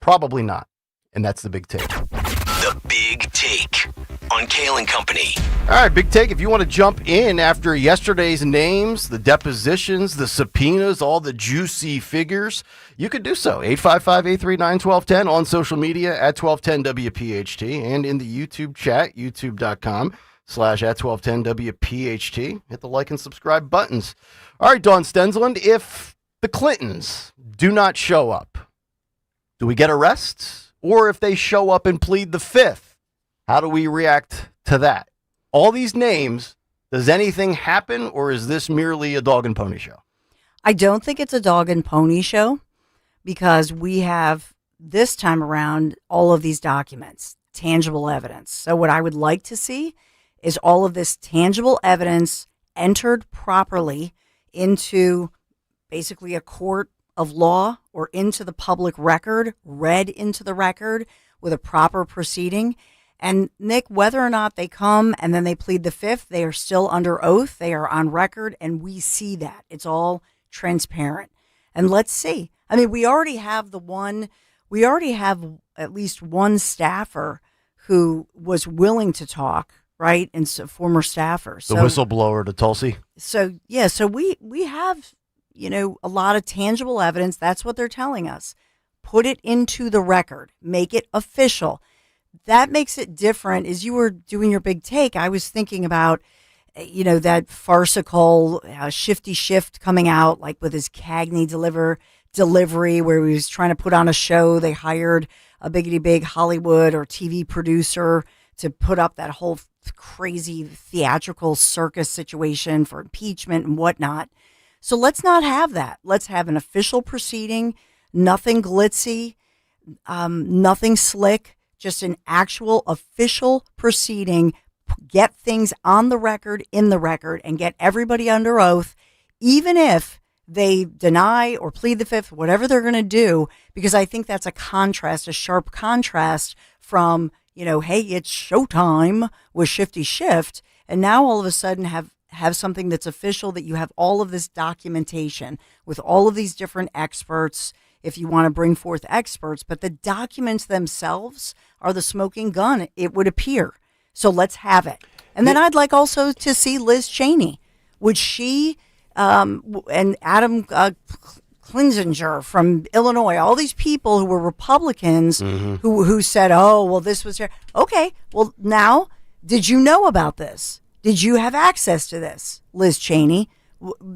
Probably not. And that's the big take. The Big Take on Kayal and Company. All right, big take. If you want to jump in after yesterday's names, the depositions, the subpoenas, all the juicy figures, you could do so. 855-839-1210 on social media at 1210WPHT and in the YouTube chat, youtube.com/@1210WPHT. Hit the like and subscribe buttons. All right, Dawn Stensland, if the Clintons do not show up, do we get arrests? Or if they show up and plead the fifth, how do we react to that? all these names, does anything happen, or is this merely a dog and pony show? I don't think it's a dog and pony show because we have this time around all of these documents, tangible evidence. So what I would like to see is all of this tangible evidence entered properly into basically a court of law or into the public record, read into the record with a proper proceeding. And Nick, whether or not they come and then they plead the fifth, they are still under oath. They are on record, and we see that. It's all transparent. And let's see. I mean, we already have at least one staffer who was willing to talk, right? And so former staffer. The whistleblower to Tulsi. So we have, a lot of tangible evidence. That's what they're telling us. Put it into the record. Make it official. That makes it different. As you were doing your big take, I was thinking about, that farcical Shifty Shift coming out, like with his Cagney delivery, where he was trying to put on a show. They hired a big Hollywood or TV producer to put up that whole crazy theatrical circus situation for impeachment and whatnot. So let's not have that. Let's have an official proceeding, nothing glitzy, nothing slick, just an actual official proceeding. Get things on the record, in the record, and get everybody under oath, even if they deny or plead the fifth, whatever they're going to do, because I think that's a sharp contrast from, hey, it's showtime with Shifty Shift, and now all of a sudden have something that's official, that you have all of this documentation with all of these different experts, if you want to bring forth experts, but the documents themselves are the smoking gun, it would appear. So let's have it. And then I'd like also to see Liz Cheney. Would she and Adam Kinzinger from Illinois, all these people who were Republicans who said, oh, well, this was here. Okay, well, now, did you know about this? Did you have access to this, Liz Cheney?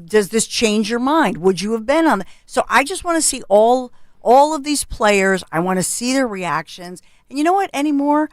Does this change your mind? Would you have been on the... So I just want to see all of these players. I want to see their reactions. And you know what? Anymore,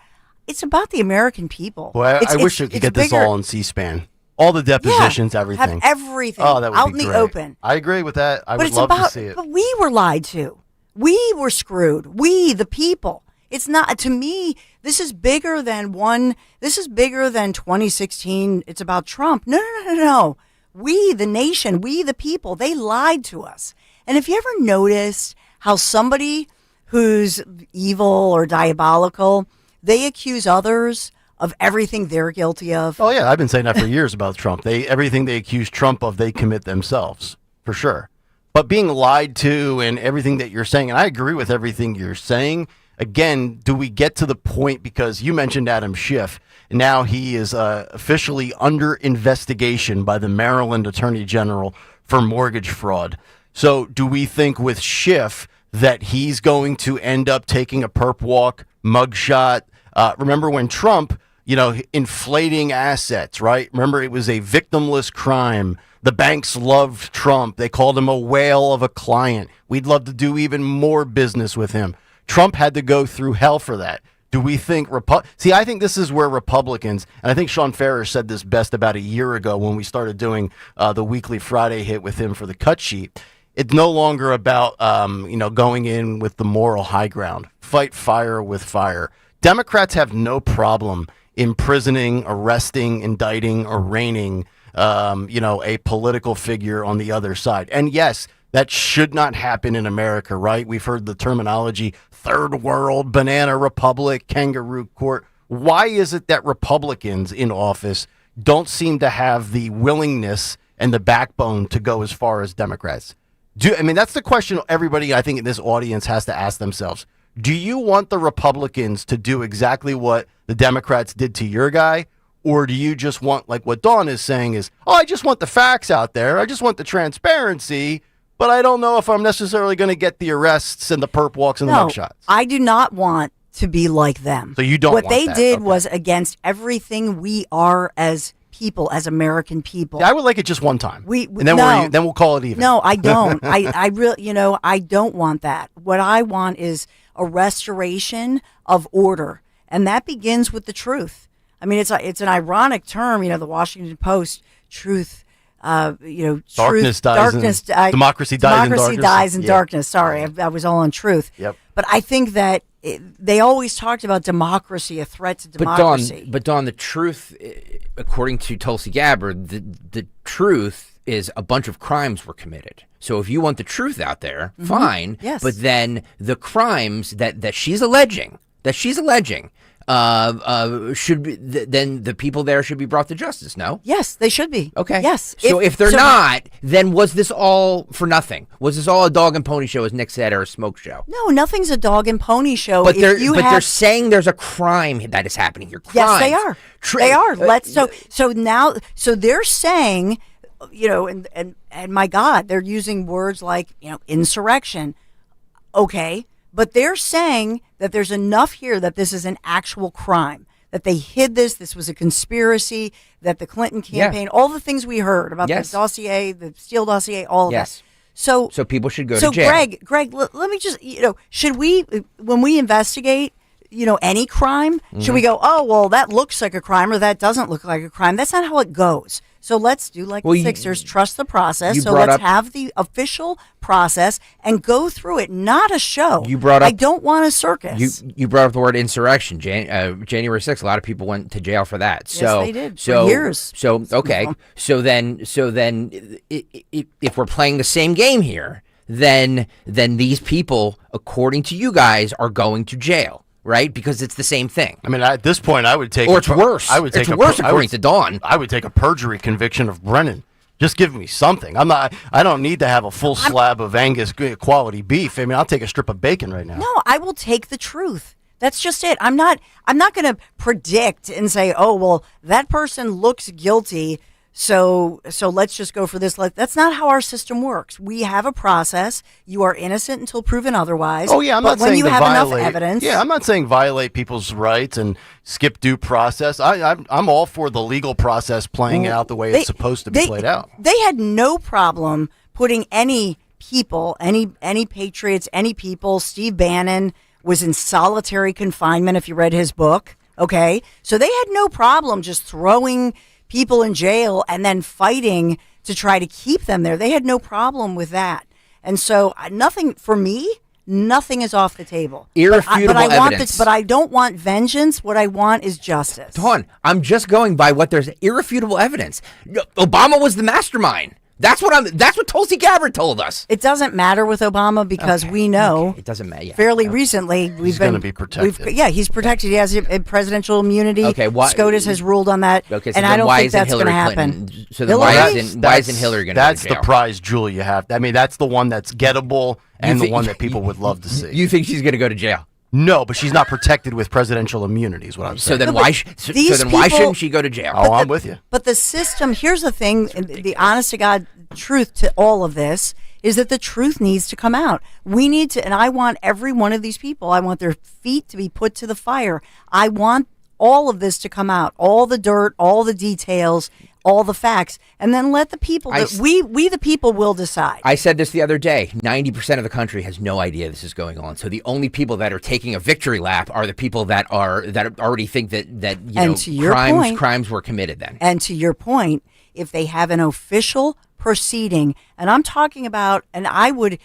it's about the American people. Well, I wish you could get this all on C-SPAN. All the depositions, everything. Have everything that would out be in the great. open. I agree with that. I would love to see it. But we were lied to. We were screwed. We, the people. It's not, to me, this is bigger than 2016. It's about Trump. No. We, the nation, we, the people, they lied to us. And if you ever noticed how somebody who's evil or diabolical, they accuse others of everything they're guilty of. Oh, yeah. I've been saying that for years about Trump. Everything they accuse Trump of, they commit themselves, for sure. But being lied to and everything that you're saying, and I agree with everything you're saying, again, do we get to the point, because you mentioned Adam Schiff, and now he is officially under investigation by the Maryland Attorney General for mortgage fraud. So do we think with Schiff that he's going to end up taking a perp walk, mugshot? Remember when Trump, inflating assets, right? Remember, it was a victimless crime. The banks loved Trump. They called him a whale of a client. We'd love to do even more business with him. Trump had to go through hell for that. Do we think I think this is where Republicans, and I think Sean Ferrer said this best about a year ago when we started doing the weekly Friday hit with him for the cut sheet. It's no longer about going in with the moral high ground. Fight fire with fire. Democrats have no problem imprisoning, arresting, indicting, arraigning a political figure on the other side. And yes, that should not happen in America, right? We've heard the terminology third world, banana republic, kangaroo court. Why is it that Republicans in office don't seem to have the willingness and the backbone to go as far as Democrats? That's the question everybody, I think, in this audience has to ask themselves. Do you want the Republicans to do exactly what the Democrats did to your guy? Or do you just want, like what Dawn is saying is, I just want the facts out there. I just want the transparency. But I don't know if I'm necessarily going to get the arrests and the perp walks and the mugshots. I do not want to be like them. So you don't want that. What they did was against everything we are as people, as American people. Yeah, I would like it just one time. And then we'll call it even. No, I don't. I really, I don't want that. What I want is a restoration of order. And that begins with the truth. I mean, it's an ironic term, the Washington Post, truth. Darkness dies. Democracy dies in darkness. Democracy dies in darkness. Sorry, I was all on truth. Yep. But I think that they always talked about democracy, a threat to democracy. But Dawn, the truth, according to Tulsi Gabbard, the truth is a bunch of crimes were committed. So if you want the truth out there, fine. Yes. But then the crimes that she's alleging, should be then the people there should be brought to justice. No. Yes, they should be. Okay. Yes. So if they're not, then was this all for nothing? Was this all a dog and pony show, as Nick said, or a smoke show? No, nothing's a dog and pony show. But they're saying there's a crime that is happening here. Crimes. Yes, they are. They are. So they're saying, and my God, they're using words like insurrection. Okay. But they're saying that there's enough here that this is an actual crime, that they hid this was a conspiracy, that the Clinton campaign, all the things we heard about the dossier, the Steele dossier, all of that. So people should go to jail. So Greg, let me just, should we, when we investigate, any crime, should we go, oh, well, that looks like a crime or that doesn't look like a crime? That's not how it goes. So let's do like the Sixers, trust the process. So let's have the official process and go through it, not a show. I don't want a circus. You brought up the word insurrection. January 6th, a lot of people went to jail for that. Yes, they did. For years. So, okay. So then if we're playing the same game here, then these people, according to you guys, are going to jail. Right, because it's the same thing. I mean, at this point, I would take. Or it's worse. It's worse according to Dawn. I would take a perjury conviction of Brennan. Just give me something. I don't need to have a full slab of Angus quality beef. I mean, I'll take a strip of bacon right now. No, I will take the truth. That's just it. I'm not going to predict and say, oh, well, that person looks guilty, so let's just go for this. That's not how our system works. We have a process. You are innocent until proven otherwise. Oh yeah, I'm not saying when you have violate, enough evidence. Yeah, I'm not saying violate people's rights and skip due process. I'm all for the legal process playing out the way it's supposed to be played out. They had no problem putting any people, any patriots, any people. Steve Bannon was in solitary confinement. If you read his book, okay, so they had no problem just throwing people in jail and then fighting to try to keep them there. They had no problem with that. And so nothing is off the table. Irrefutable evidence. But I don't want vengeance. What I want is justice. Dawn, I'm just going by what there's irrefutable evidence. Obama was the mastermind. That's what Tulsi Gabbard told us. It doesn't matter with Obama because we know it doesn't matter. Yeah. Fairly recently, he's going to be protected. He's protected. He has a presidential immunity. Okay, SCOTUS has ruled on that, okay, so and I don't think that's going to happen. So then why isn't Hillary going to? That's the prize jewel you have. I mean, that's the one that's gettable and the one that people would love to see. You think she's going to go to jail? No, but she's not protected with presidential immunity, is what I'm saying. So then why shouldn't she go to jail? I'm with you. But the system, here's the thing, the honest to God truth to all of this is that the truth needs to come out. We need to, and I want every one of these people, I want their feet to be put to the fire. I want all of this to come out, all the dirt, all the details, all the facts, and then let the people, we the people will decide. I said this the other day, 90% of the country has no idea this is going on. So the only people that are taking a victory lap are the people that already think that crimes were committed then. And to your point, if they have an official proceeding, and I'm talking about, and I would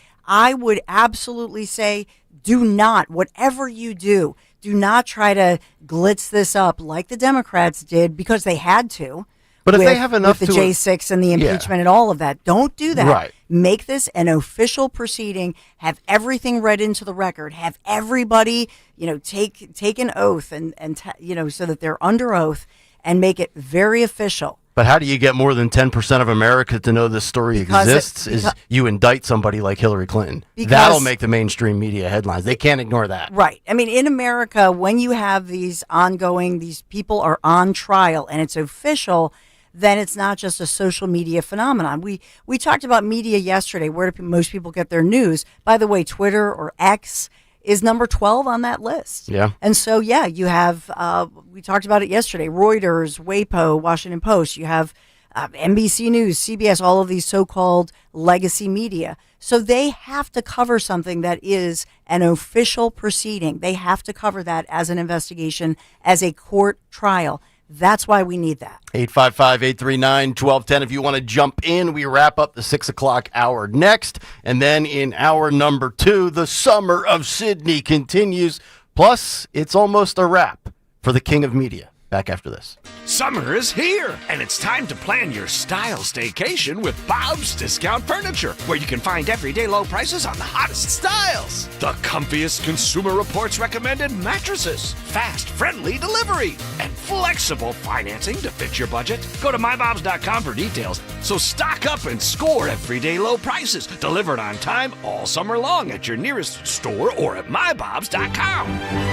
absolutely say, do not, whatever you do not try to glitz this up like the Democrats did because they had to. But if they have enough with the J6 and the impeachment and all of that, don't do that. Right. Make this an official proceeding. Have everything read into the record. Have everybody, take an oath and so that they're under oath and make it very official. But how do you get more than 10% of America to know this story exists? You indict somebody like Hillary Clinton. That'll make the mainstream media headlines. They can't ignore that. Right. I mean, in America, when you have these people are on trial and it's official, then it's not just a social media phenomenon. We talked about media yesterday. Where do most people get their news? By the way, Twitter or X is number 12 on that list. Yeah. And so, you have, we talked about it yesterday, Reuters, WAPO, Washington Post. You have NBC News, CBS, all of these so-called legacy media. So they have to cover something that is an official proceeding. They have to cover that as an investigation, as a court trial. That's why we need that. 855-839-1210 if you want to jump in. We wrap up the 6 o'clock hour next. And then in hour number 2, the Summer of Sydney continues. Plus, it's almost a wrap for the King of Media. Back after this. Summer is here, and it's time to plan your style staycation with Bob's Discount Furniture, where you can find everyday low prices on the hottest styles. The comfiest Consumer Reports recommended mattresses, fast, friendly delivery, and flexible financing to fit your budget. Go to mybobs.com for details. So stock up and score everyday low prices, delivered on time all summer long at your nearest store or at mybobs.com.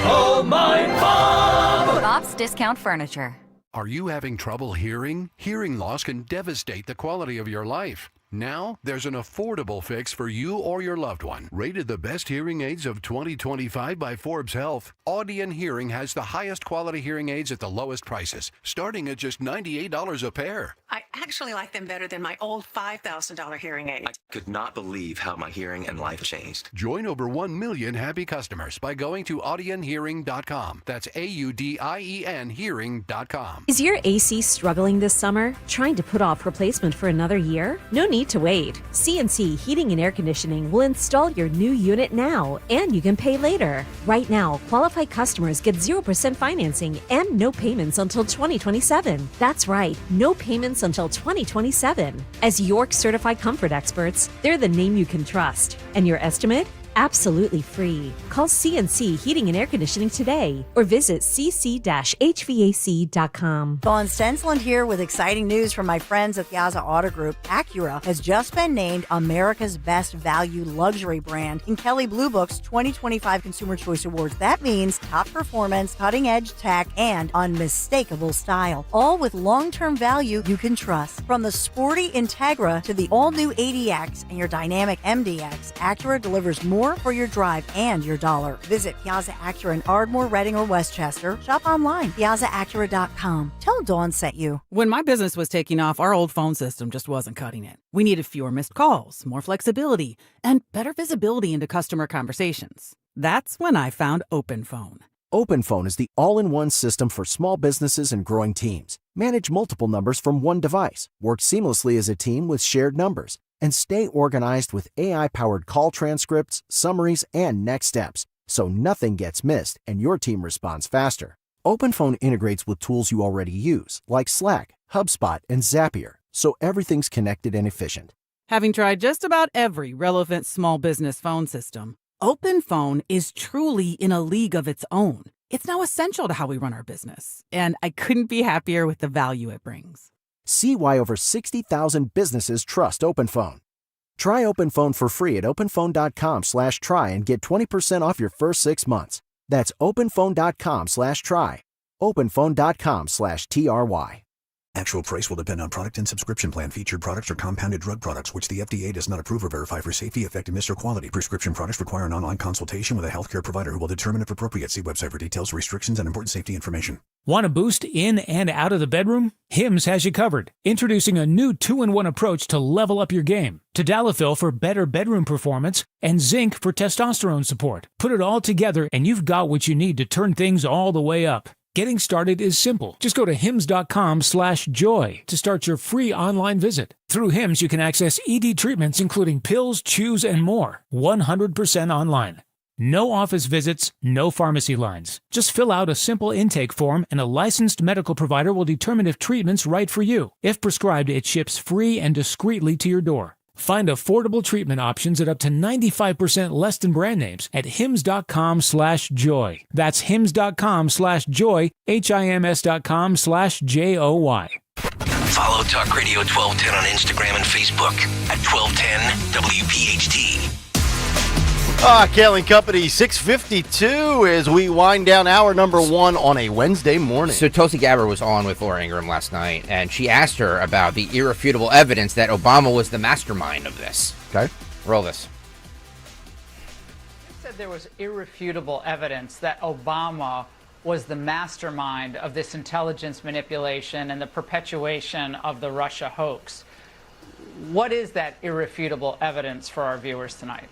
Oh, my Bob! Bob's Discount Furniture. Are you having trouble hearing? Hearing loss can devastate the quality of your life. Now, there's an affordable fix for you or your loved one. Rated the best hearing aids of 2025 by Forbes Health, Audion Hearing has the highest quality hearing aids at the lowest prices, starting at just $98 a pair. I actually like them better than my old $5,000 hearing aid. I could not believe how my hearing and life changed. Join over 1 million happy customers by going to audionhearing.com. That's AUDIEN hearing.com. Is your AC struggling this summer? Trying to put off replacement for another year? No need to wait. CNC Heating and Air Conditioning will install your new unit now, and you can pay later. Right now, qualified customers get 0% financing and no payments until 2027. That's right, no payments until 2027. As York certified comfort experts, they're the name you can trust. And your estimate? Absolutely free. Call CNC Heating and Air Conditioning today or visit cc-hvac.com. Dawn Stensland here with exciting news from my friends at Piazza Auto Group. Acura has just been named America's Best Value Luxury Brand in Kelley Blue Book's 2025 Consumer Choice Awards. That means top performance, cutting-edge tech, and unmistakable style, all with long-term value you can trust. From the sporty Integra to the all-new ADX and your dynamic MDX, Acura delivers more for your drive and your dollar. Visit Piazza Acura in Ardmore, Reading, or Westchester. Shop online, piazzaacura.com. Tell Dawn sent you. When my business was taking off, our old phone system just wasn't cutting it. We needed fewer missed calls, more flexibility, and better visibility into customer conversations. That's when I found OpenPhone. OpenPhone is the all-in-one system for small businesses and growing teams. Manage multiple numbers from one device. Work seamlessly as a team with shared numbers. And stay organized with AI-powered call transcripts, summaries, and next steps, so nothing gets missed and your team responds faster. OpenPhone integrates with tools you already use, like Slack, HubSpot, and Zapier, so everything's connected and efficient. Having tried just about every relevant small business phone system, OpenPhone is truly in a league of its own. It's now essential to how we run our business, and I couldn't be happier with the value it brings. See why over 60,000 businesses trust OpenPhone. Try OpenPhone for free at openphone.com/try and get 20% off your first 6 months. That's openphone.com/try. openphone.com/TRY. Actual price will depend on product and subscription plan. Featured products are compounded drug products, which the FDA does not approve or verify for safety, effectiveness, or quality. Prescription products require an online consultation with a healthcare provider who will determine if appropriate. See website for details, restrictions, and important safety information. Want a boost in and out of the bedroom? Hims has you covered. Introducing a new 2-in-1 approach to level up your game. Tadalafil for better bedroom performance and zinc for testosterone support. Put it all together and you've got what you need to turn things all the way up. Getting started is simple. Just go to hims.com/joy to start your free online visit. Through Hims, you can access ED treatments including pills, chews, and more. 100% online. No office visits, no pharmacy lines. Just fill out a simple intake form and a licensed medical provider will determine if treatment's right for you. If prescribed, it ships free and discreetly to your door. Find affordable treatment options at up to 95% less than brand names at hims.com/joy. That's hims.com/joy, HIMS.com/JOY. Follow Talk Radio 1210 on Instagram and Facebook at 1210 WPHT. Kayal and Company, 6:52 as we wind down hour number 1 on a Wednesday morning. So Tulsi Gabbard was on with Laura Ingraham last night, and she asked her about the irrefutable evidence that Obama was the mastermind of this. Okay. Roll this. You said there was irrefutable evidence that Obama was the mastermind of this intelligence manipulation and the perpetuation of the Russia hoax. What is that irrefutable evidence for our viewers tonight?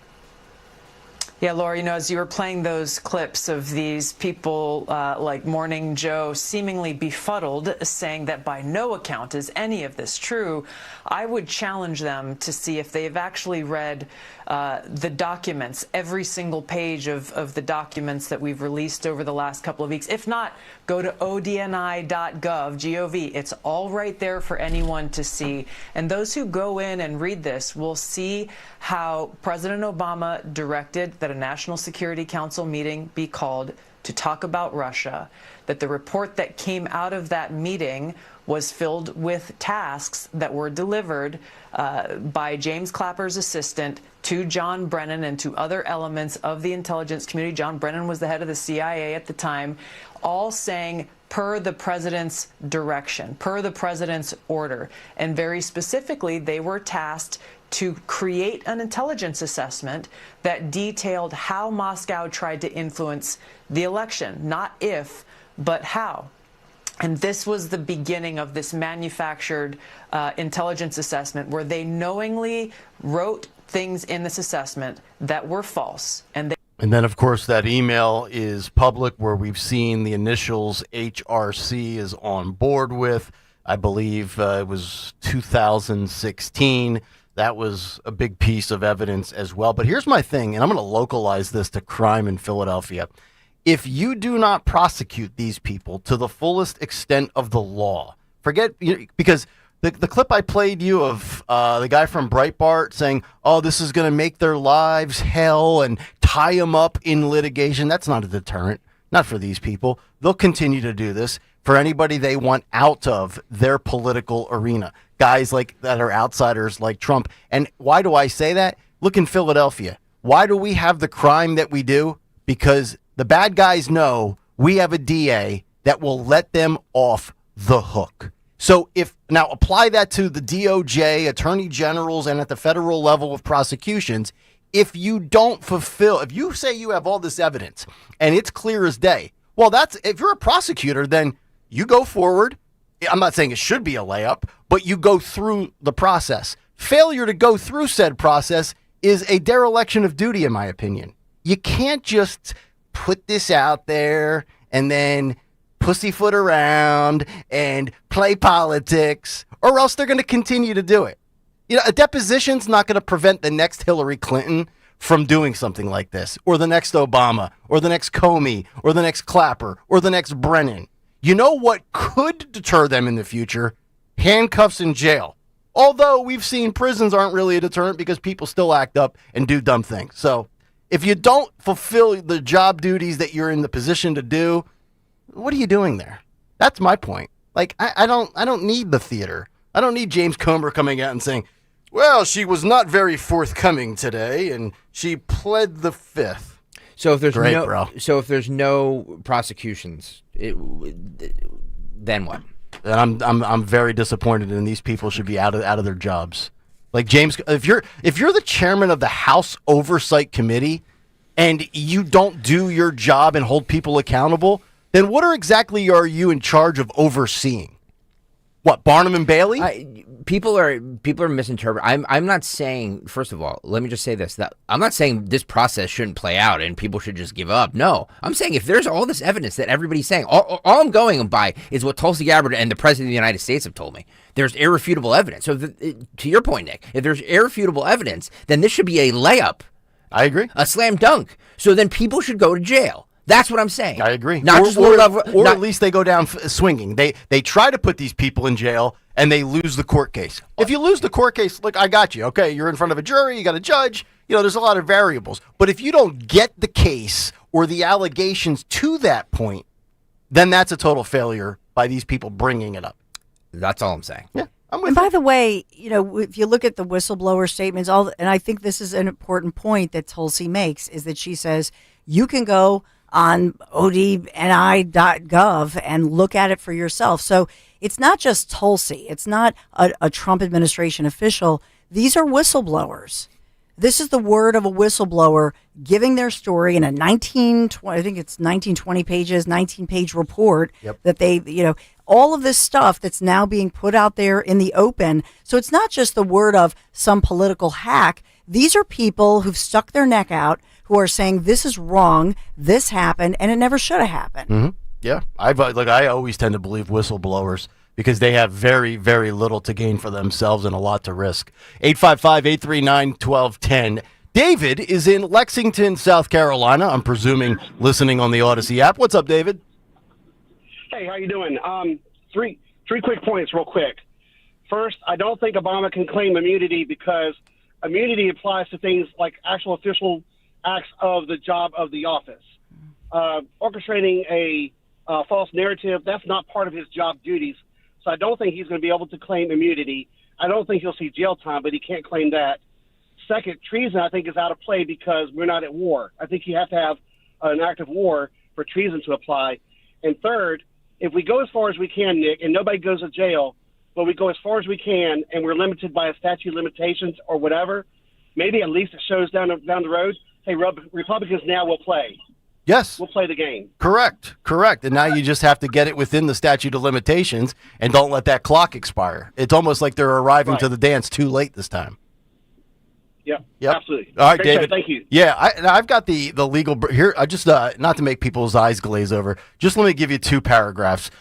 Yeah, Laura, as you were playing those clips of these people like Morning Joe seemingly befuddled, saying that by no account is any of this true, I would challenge them to see if they've actually read the documents, every single page of the documents that we've released over the last couple of weeks. If not, go to odni.gov, G-O-V. It's all right there for anyone to see. And those who go in and read this will see how President Obama directed that a National Security Council meeting be called to talk about Russia, that the report that came out of that meeting was filled with tasks that were delivered by James Clapper's assistant to John Brennan and to other elements of the intelligence community. John Brennan was the head of the CIA at the time, all saying per the president's direction, per the president's order. And very specifically, they were tasked to create an intelligence assessment that detailed how Moscow tried to influence the election, not if, but how. And this was the beginning of this manufactured intelligence assessment where they knowingly wrote things in this assessment that were false. And then, of course, that email is public where we've seen the initials HRC is on board with. I believe it was 2016. That was a big piece of evidence as well. But here's my thing, and I'm going to localize this to crime in Philadelphia. If you do not prosecute these people to the fullest extent of the law, because the clip I played you of the guy from Breitbart saying, oh, this is going to make their lives hell and tie them up in litigation, that's not a deterrent, not for these people. They'll continue to do this for anybody they want out of their political arena, guys like that are outsiders like Trump. And why do I say that? Look in Philadelphia. Why do we have the crime that we do? Because the bad guys know we have a DA that will let them off the hook. So now apply that to the DOJ, attorney generals, and at the federal level of prosecutions. If you don't if you say you have all this evidence and it's clear as day, well, if you're a prosecutor, then you go forward. I'm not saying it should be a layup, but you go through the process. Failure to go through said process is a dereliction of duty, in my opinion. You can't just put this out there and then pussyfoot around and play politics, or else they're going to continue to do it. A deposition's not going to prevent the next Hillary Clinton from doing something like this, or the next Obama, or the next Comey, or the next Clapper, or the next Brennan. You know what could deter them in the future? Handcuffs in jail. Although we've seen prisons aren't really a deterrent because people still act up and do dumb things. So if you don't fulfill the job duties that you're in the position to do, what are you doing there? That's my point. Like, I don't need the theater. I don't need James Comer coming out and saying, well, she was not very forthcoming today, and she pled the fifth. So if there's no prosecutions, then what? And I'm very disappointed, and these people should be out of their jobs. Like James, if you're the chairman of the House Oversight Committee and you don't do your job and hold people accountable, then what exactly are you in charge of overseeing? What, Barnum and Bailey? People are misinterpreting. I'm not saying, first of all, let me just say this, that I'm not saying this process shouldn't play out and people should just give up. No, I'm saying if there's all this evidence that everybody's saying, all I'm going by is what Tulsi Gabbard and the President of the United States have told me. There's irrefutable evidence. So to your point, Nick, if there's irrefutable evidence, then this should be a layup. I agree. A slam dunk. So then people should go to jail. That's what I'm saying. I agree. Or at least they go down swinging. They try to put these people in jail and they lose the court case. If you lose the court case, look, I got you. Okay, you're in front of a jury, you got a judge. There's a lot of variables. But if you don't get the case or the allegations to that point, then that's a total failure by these people bringing it up. That's all I'm saying. Yeah. And by the way, if you look at the whistleblower statements, and I think this is an important point that Tulsi makes, is that she says you can go on odni.gov and look at it for yourself. So it's not just Tulsi. It's not a Trump administration official. These are whistleblowers. This is the word of a whistleblower giving their story in a 19-20 pages, 19-page report that they, all of this stuff that's now being put out there in the open. So it's not just the word of some political hack. These are people who've stuck their neck out, who are saying this is wrong, this happened, and it never should have happened. Mm-hmm. Yeah, I always tend to believe whistleblowers because they have very, very little to gain for themselves and a lot to risk. 855-839-1210. David is in Lexington, South Carolina. I'm presuming listening on the Odyssey app. What's up, David? Hey, how you doing? Three quick points real quick. First, I don't think Obama can claim immunity because immunity applies to things like actual official acts of the job of the office. Orchestrating a false narrative, that's not part of his job duties. So I don't think he's going to be able to claim immunity. I don't think he'll see jail time, but he can't claim that. Second, treason, I think, is out of play because we're not at war. I think you have to have an act of war for treason to apply. And third, if we go as far as we can, Nick, and nobody goes to jail, but we go as far as we can and we're limited by a statute of limitations or whatever, maybe at least it shows down the road, hey, Republicans now will play. Yes. We'll play the game. Correct. And now you just have to get it within the statute of limitations and don't let that clock expire. It's almost like they're arriving to the dance too late this time. Yep. All Absolutely. right, Great David. show. Thank you. Yeah, I've got the legal here. I just not to make people's eyes glaze over. Just let me give you two paragraphs.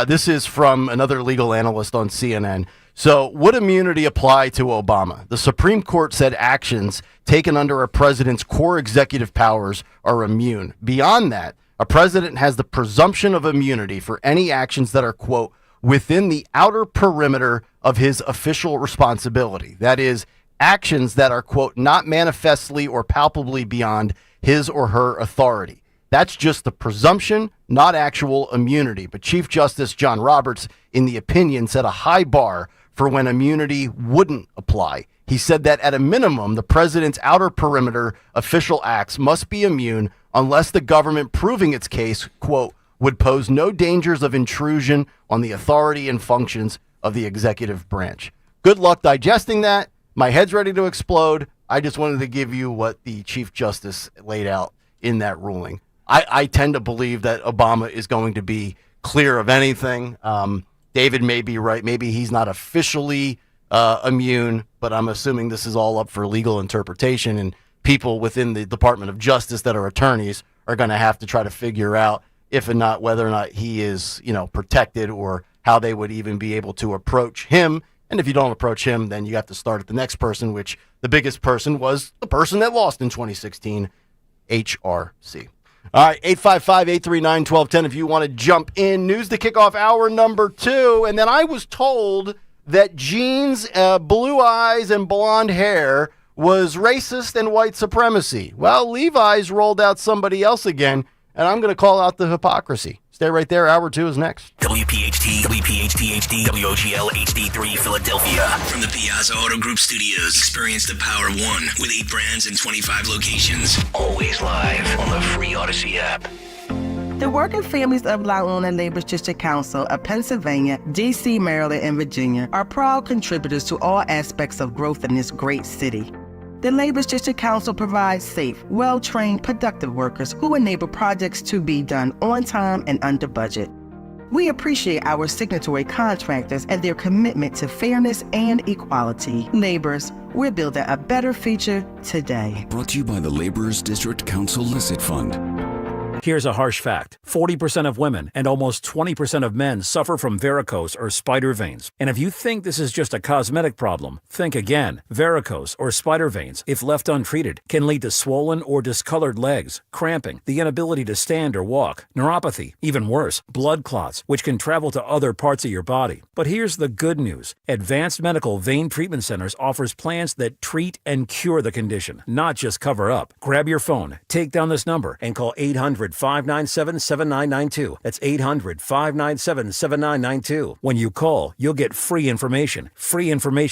This is from another legal analyst on CNN. So, would immunity apply to Obama? The Supreme Court said actions taken under a president's core executive powers are immune. Beyond that, a president has the presumption of immunity for any actions that are, quote, within the outer perimeter of his official responsibility. That is, actions that are, quote, not manifestly or palpably beyond his or her authority. That's just the presumption, not actual immunity. But Chief Justice John Roberts, in the opinion, set a high bar for when immunity wouldn't apply. He said that at a minimum, the president's outer perimeter official acts must be immune unless the government proving its case, quote, would pose no dangers of intrusion on the authority and functions of the executive branch. Good luck digesting that. My head's ready to explode. I just wanted to give you what the Chief Justice laid out in that ruling. I tend to believe that Obama is going to be clear of anything. David may be right. Maybe he's not officially immune, but I'm assuming this is all up for legal interpretation, and people within the Department of Justice that are attorneys are going to have to try to figure out if and not whether or not he is, protected, or how they would even be able to approach him. And if you don't approach him, then you have to start at the next person, which the biggest person was the person that lost in 2016, HRC. All right, 855-839-1210 if you want to jump in. News to kick off hour number 2. And then I was told that Gene's blue eyes and blonde hair was racist and white supremacy. Well, Levi's rolled out somebody else again, and I'm going to call out the hypocrisy. Stay right there. Hour 2 is next. WPHT HD, WOGL HD3 Philadelphia. From the Piazza Auto Group Studios, experience the power of one with 8 brands and 25 locations. Always live on the free Odyssey app. The working families of La Una Labor's District Council of Pennsylvania, D.C., Maryland, and Virginia are proud contributors to all aspects of growth in this great city. The Labor's District Council provides safe, well-trained, productive workers who enable projects to be done on time and under budget. We appreciate our signatory contractors and their commitment to fairness and equality. Laborers, we're building a better future today. Brought to you by the Laborers District Council Licit Fund. Here's a harsh fact. 40% of women and almost 20% of men suffer from varicose or spider veins. And if you think this is just a cosmetic problem, think again. Varicose or spider veins, if left untreated, can lead to swollen or discolored legs, cramping, the inability to stand or walk, neuropathy, even worse, blood clots, which can travel to other parts of your body. But here's the good news. Advanced Medical Vein Treatment Centers offers plans that treat and cure the condition, not just cover up. Grab your phone, take down this number, and call 800-597-7992. That's 800-597-7992. When you call, you'll get free information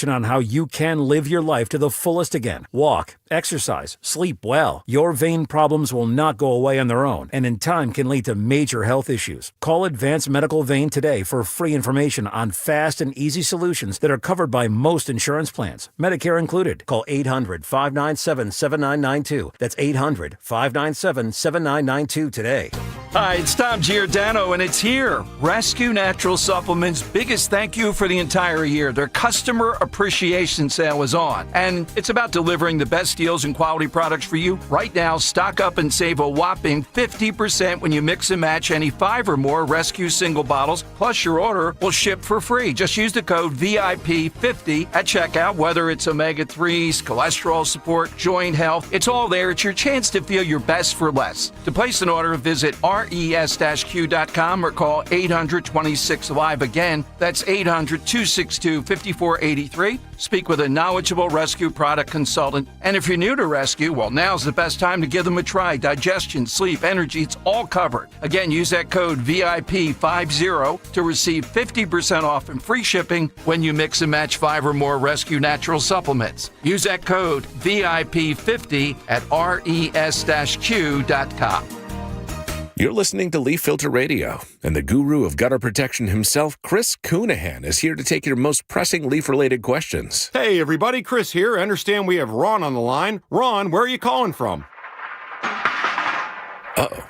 on how you can live your life to the fullest again. Walk, exercise, sleep well. Your vein problems will not go away on their own, and in time can lead to major health issues. Call Advanced Medical Vein today for free information on fast and easy solutions that are covered by most insurance plans, Medicare included. Call 800-597-7992. That's 800-597-7992 today. Hi, it's Tom Giordano, and it's here. Rescue Natural Supplements' biggest thank you for the entire year. Their customer appreciation sale is on, and it's about delivering the best deals and quality products for you. Right now, stock up and save a whopping 50% when you mix and match any 5 or more Rescue single bottles, plus your order will ship for free. Just use the code VIP50 at checkout, whether it's omega-3s, cholesterol support, joint health. It's all there. It's your chance to feel your best for less. To place an order, visit res-q.com or call 800-26-LIVE. Again, that's 800-262-5483. Speak with a knowledgeable Rescue product consultant. And if you're new to Rescue, well, now's the best time to give them a try. Digestion, sleep, energy, it's all covered. Again, use that code VIP50 to receive 50% off and free shipping when you mix and match 5 or more Rescue Natural Supplements. Use that code VIP50 at res-q.com. You're listening to Leaf Filter Radio, and the guru of gutter protection himself, Chris Coonahan, is here to take your most pressing leaf-related questions. Hey, everybody, Chris here. I understand we have Ron on the line. Ron, where are you calling from? Uh-oh.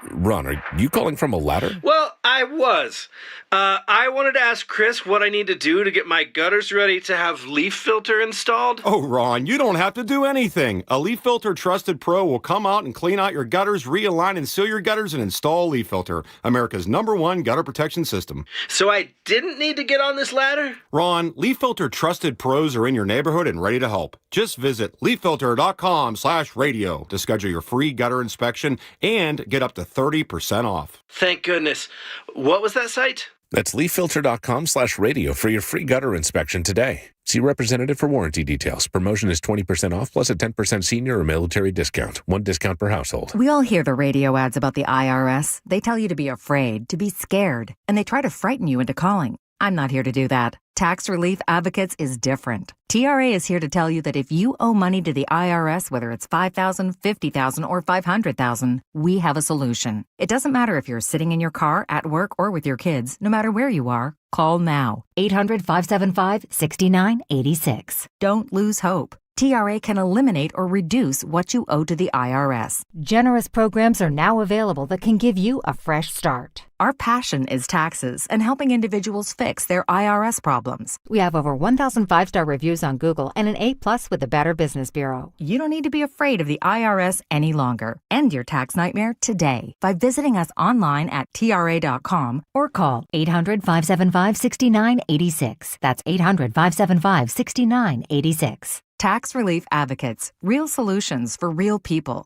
Ron, are you calling from a ladder? Well, I was. I wanted to ask Chris what I need to do to get my gutters ready to have Leaf Filter installed. Oh, Ron, you don't have to do anything. A Leaf Filter Trusted Pro will come out and clean out your gutters, realign and seal your gutters, and install Leaf Filter, America's #1 gutter protection system. So I didn't need to get on this ladder? Ron, Leaf Filter Trusted Pros are in your neighborhood and ready to help. Just visit leaffilter.com/radio to schedule your free gutter inspection and get up to 30% off. Thank goodness. What was that site? That's leaffilter.com/radio for your free gutter inspection today. See representative for warranty details. Promotion is 20% off plus a 10% senior or military discount. 1 discount per household. We all hear the radio ads about the IRS. They tell you to be afraid, to be scared, and they try to frighten you into calling. I'm not here to do that. Tax Relief Advocates is different. TRA is here to tell you that if you owe money to the IRS, whether it's $5,000, $50,000, or $500,000, we have a solution. It doesn't matter if you're sitting in your car, at work, or with your kids. No matter where you are, call now. 800-575-6986. Don't lose hope. TRA can eliminate or reduce what you owe to the IRS. Generous programs are now available that can give you a fresh start. Our passion is taxes and helping individuals fix their IRS problems. We have over 1,000 5-star reviews on Google and an A+ with the Better Business Bureau. You don't need to be afraid of the IRS any longer. End your tax nightmare today by visiting us online at TRA.com or call 800-575-6986. That's 800-575-6986. Tax Relief Advocates. Real solutions for real people.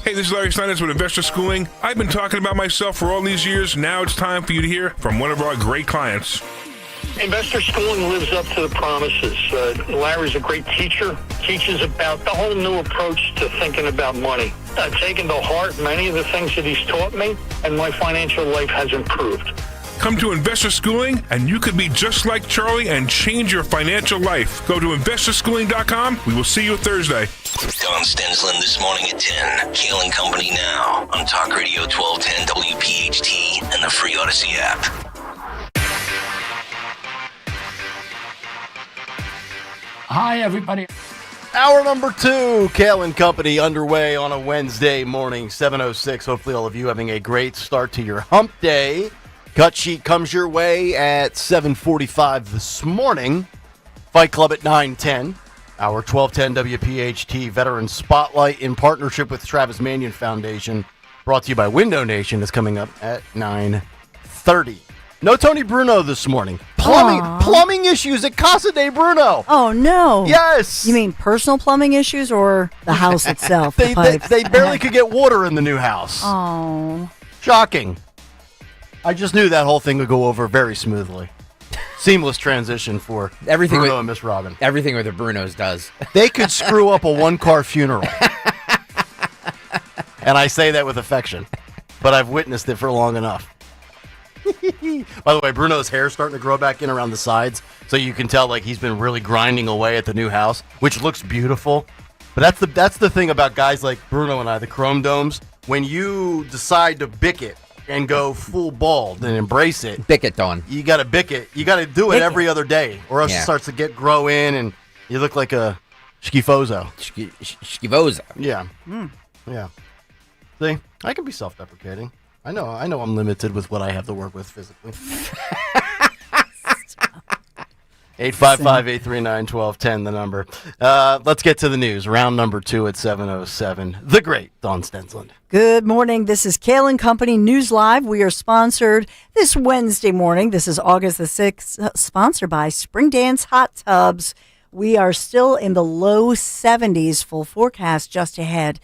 Hey, this is Larry Steinitz with Investor Schooling. I've been talking about myself for all these years. Now it's time for you to hear from one of our great clients. Investor Schooling lives up to the promises. Larry's a great teacher, teaches about the whole new approach to thinking about money. I've taken to heart many of the things that he's taught me, and my financial life has improved. Come to Investor Schooling, and you could be just like Charlie and change your financial life. Go to investorschooling.com. We will see you Thursday. Don Stensland this morning at 10. Kayal and Company now on Talk Radio 1210 WPHT and the free Odyssey app. Hi, everybody. Hour number 2, Kayal and Company underway on a Wednesday morning, 7:06. Hopefully all of you having a great start to your hump day. Cut sheet comes your way at 7:45 this morning. Fight Club at 9:10. Our 1210 WPHT Veteran Spotlight in partnership with Travis Manion Foundation, brought to you by Window Nation, is coming up at 9:30. No Tony Bruno this morning. Plumbing issues at Casa de Bruno. Oh, no. Yes. You mean personal plumbing issues or the house itself? They barely could get water in the new house. Oh. Shocking. I just knew that whole thing would go over very smoothly. Seamless transition for Bruno and Miss Robin. Everything with the Brunos does. They could screw up a one-car funeral. And I say that with affection. But I've witnessed it for long enough. By the way, Bruno's hair's starting to grow back in around the sides. So you can tell like he's been really grinding away at the new house, which looks beautiful. But that's the thing about guys like Bruno and I, the chrome domes. When you decide to bick it, and go full bald and embrace it. Bick it, Dawn. You got to bick it. You got to do it every other day, or else it starts to grow in, and you look like a schifoso. Schifoso. Yeah. Yeah. See, I can be self-deprecating. I know I'm limited with what I have to work with physically. 855-839-1210, the number. Let's get to the news. Round number 2 at 7:07. The great Dawn Stensland. Good morning. This is Kayal and Company News Live. We are sponsored this Wednesday morning. This is August the 6th, sponsored by Spring Dance Hot Tubs. We are still in the low 70s, full forecast just ahead.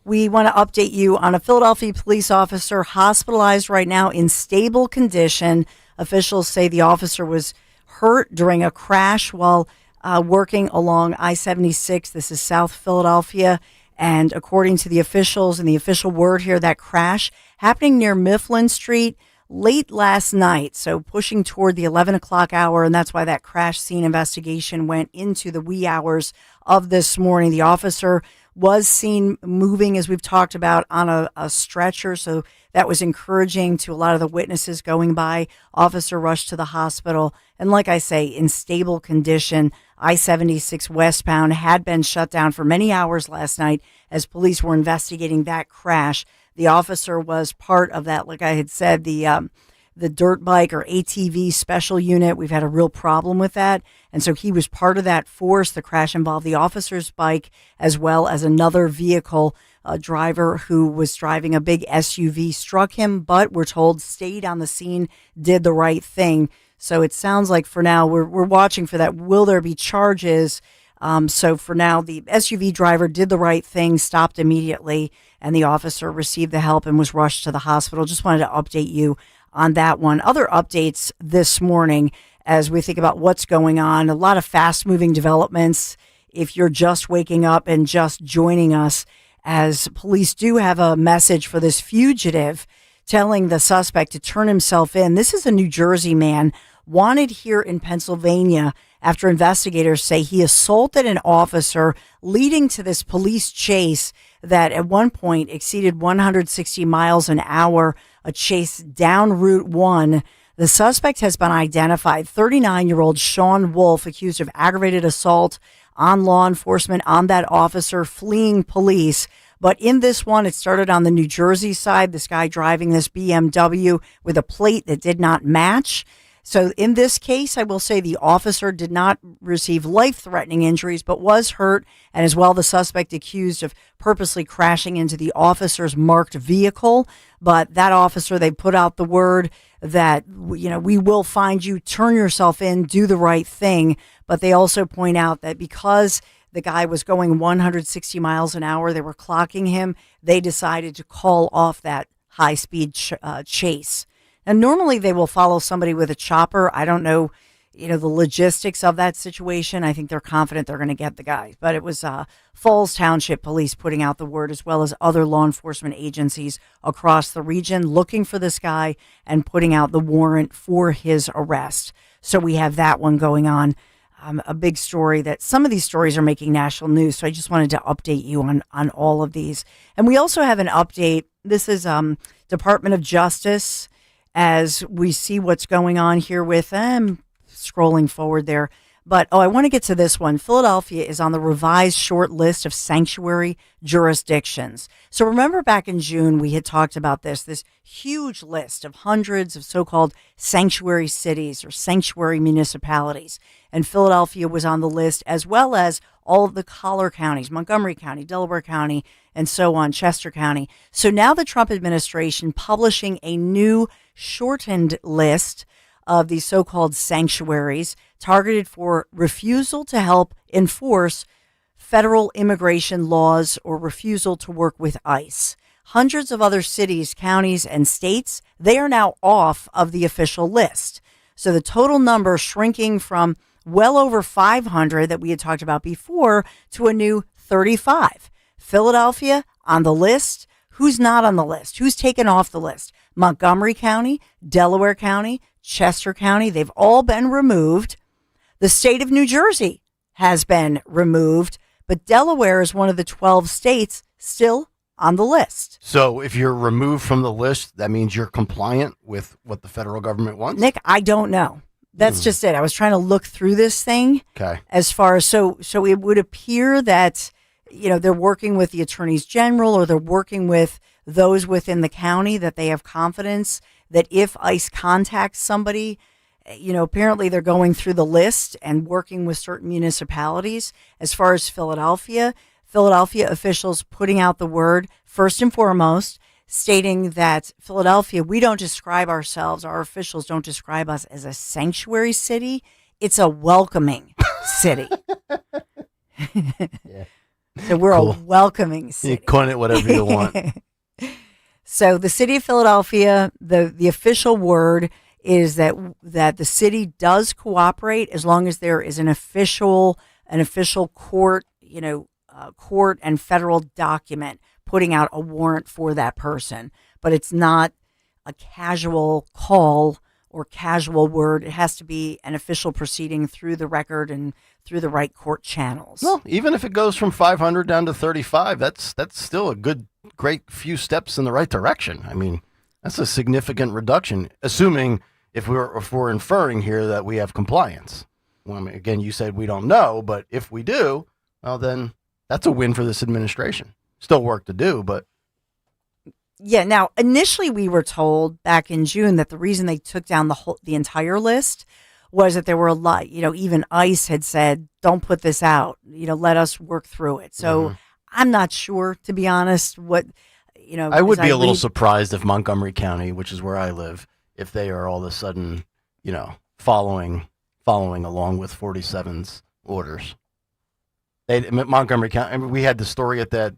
We want to update you on a Philadelphia police officer hospitalized right now in stable condition. Officials say the officer was hurt during a crash while working along I-76. This is South Philadelphia. And according to the officials and the official word here, that crash happening near Mifflin Street late last night. So pushing toward the 11 o'clock hour. And that's why that crash scene investigation went into the wee hours of this morning. The officer was seen moving, as we've talked about, on a stretcher. So that was encouraging to a lot of the witnesses going by. Officer rushed to the hospital. And like I say, in stable condition. I-76 westbound had been shut down for many hours last night as police were investigating that crash. The officer was part of that, like I had said, the dirt bike or ATV special unit. We've had a real problem with that. And so he was part of that force. The crash involved the officer's bike as well as another vehicle. A driver who was driving a big SUV struck him, but we're told stayed on the scene, did the right thing. So it sounds like for now we're watching for that. Will there be charges? So for now, the SUV driver did the right thing, stopped immediately, and the officer received the help and was rushed to the hospital. Just wanted to update you on that one. Other updates this morning as we think about what's going on. A lot of fast-moving developments. If you're just waking up and just joining us, as police do have a message for this fugitive telling the suspect to turn himself in. This is a New Jersey man wanted here in Pennsylvania after investigators say he assaulted an officer, leading to this police chase that at one point exceeded 160 miles an hour, a chase down Route 1. The suspect has been identified, 39-year-old Sean Wolf, accused of aggravated assault on law enforcement, on that officer fleeing police. But in this one, it started on the New Jersey side, this guy driving this BMW with a plate that did not match. So in this case, I will say the officer did not receive life-threatening injuries, but was hurt. And as well, the suspect accused of purposely crashing into the officer's marked vehicle. But that officer, they put out the word that, you know, we will find you, turn yourself in, do the right thing. But they also point out that because the guy was going 160 miles an hour, they were clocking him, they decided to call off that high-speed chase. And normally they will follow somebody with a chopper. I don't know, the logistics of that situation. I think they're confident they're going to get the guy. But it was Falls Township Police putting out the word, as well as other law enforcement agencies across the region looking for this guy and putting out the warrant for his arrest. So we have that one going on. A big story that some of these stories are making national news. So I just wanted to update you on all of these. And we also have an update. This is Department of Justice. As we see what's going on here with them, scrolling forward there. But, I want to get to this one. Philadelphia is on the revised short list of sanctuary jurisdictions. So remember back in June, we had talked about this huge list of hundreds of so-called sanctuary cities or sanctuary municipalities. And Philadelphia was on the list, as well as all of the collar counties, Montgomery County, Delaware County, and so on, Chester County. So now the Trump administration publishing a new shortened list of these so-called sanctuaries targeted for refusal to help enforce federal immigration laws or refusal to work with ICE. Hundreds of other cities, counties, and states, they are now off of the official list. So the total number shrinking from well over 500 that we had talked about before to a new 35. Philadelphia on the list. Who's not on the list? Who's taken off the list? Montgomery County, Delaware County, Chester County, they've all been removed. The state of New Jersey has been removed, but Delaware is one of the 12 states still on the list. So if you're removed from the list, that means you're compliant with what the federal government wants? Nick, I don't know. That's just it. I was trying to look through this thing. Okay. As far as, so it would appear that they're working with the attorneys general, or they're working with those within the county that they have confidence that if ICE contacts somebody, apparently they're going through the list and working with certain municipalities. As far as Philadelphia officials putting out the word, first and foremost, stating that Philadelphia, we don't describe ourselves, our officials don't describe us as a sanctuary city. It's a welcoming city. Yeah. So we're Cool. a welcoming city. You coin it whatever you want. So the city of Philadelphia, the official word is that the city does cooperate as long as there is an official court, court and federal document putting out a warrant for that person. But it's not a casual call or casual word. It has to be an official proceeding through the record and through the right court channels. Well, even if it goes from 500 down to 35, that's still a great few steps in the right direction. I mean, that's a significant reduction, assuming if we're inferring here that we have compliance. Well, I mean, again, you said we don't know, but if we do, well, then that's a win for this administration. Still work to do, but. Yeah. Now, initially, we were told back in June that the reason they took down the entire list was that there were a lot. Even ICE had said, "Don't put this out. Let us work through it." So I'm not sure, to be honest. What I would be a little surprised if Montgomery County, which is where I live, if they are all of a sudden, following along with 47's orders. Montgomery County. I mean, we had the story at that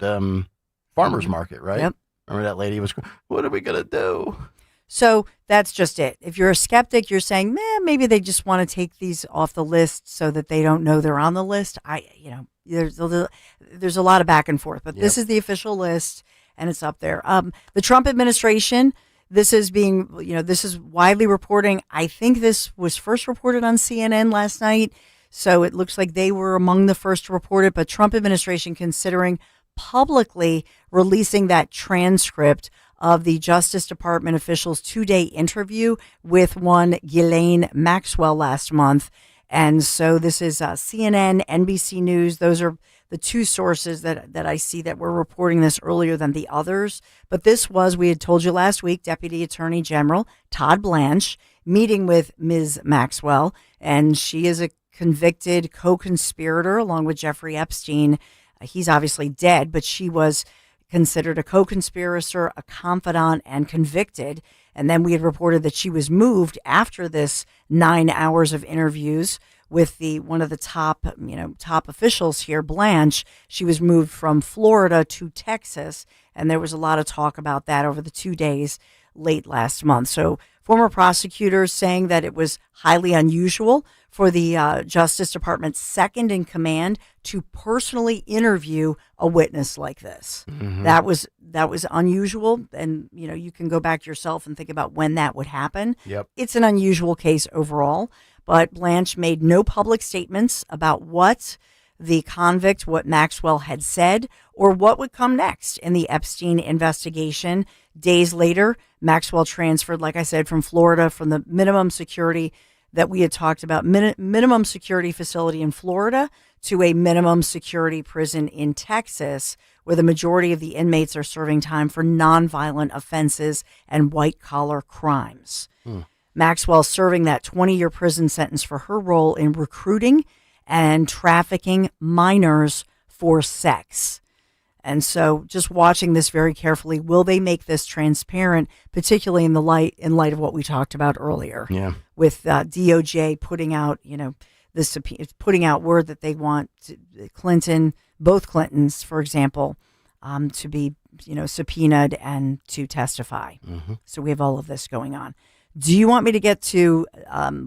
farmers market, right? Yep. Remember that lady was, what are we going to do? So that's just it. If you're a skeptic, you're saying, maybe they just want to take these off the list so that they don't know they're on the list. There's a lot of back and forth, but this is the official list and it's up there. The Trump administration, this is widely reporting. I think this was first reported on CNN last night. So it looks like they were among the first to report it, but Trump administration considering publicly releasing that transcript of the Justice Department officials' 2-day interview with one Ghislaine Maxwell last month. And so this is CNN, NBC News. Those are the two sources that I see that were reporting this earlier than the others. But this was, we had told you last week, Deputy Attorney General Todd Blanche meeting with Ms. Maxwell. And she is a convicted co-conspirator along with Jeffrey Epstein. He's obviously dead, but she was considered a co-conspirator, a confidant, and convicted. And then we had reported that she was moved after this 9 hours of interviews with one of the top officials here, Blanche. She was moved from Florida to Texas, and there was a lot of talk about that over the 2 days late last month. So former prosecutors saying that it was highly unusual for the Justice Department's second in command to personally interview a witness like this. Mm-hmm. That was unusual, and you can go back yourself and think about when that would happen. Yep. It's an unusual case overall, but Blanche made no public statements about what Maxwell had said, or what would come next in the Epstein investigation. Days later, Maxwell transferred, like I said, from Florida, from the minimum security that we had talked about, minimum security facility in Florida to a minimum security prison in Texas, where the majority of the inmates are serving time for nonviolent offenses and white-collar crimes. Maxwell serving that 20-year prison sentence for her role in recruiting and trafficking minors for sex. And so just watching this very carefully, will they make this transparent, particularly in light of what we talked about earlier? Yeah. With DOJ putting out, putting out word that they want both Clintons, for example, to be, subpoenaed and to testify. Mm-hmm. So we have all of this going on. Do you want me to get to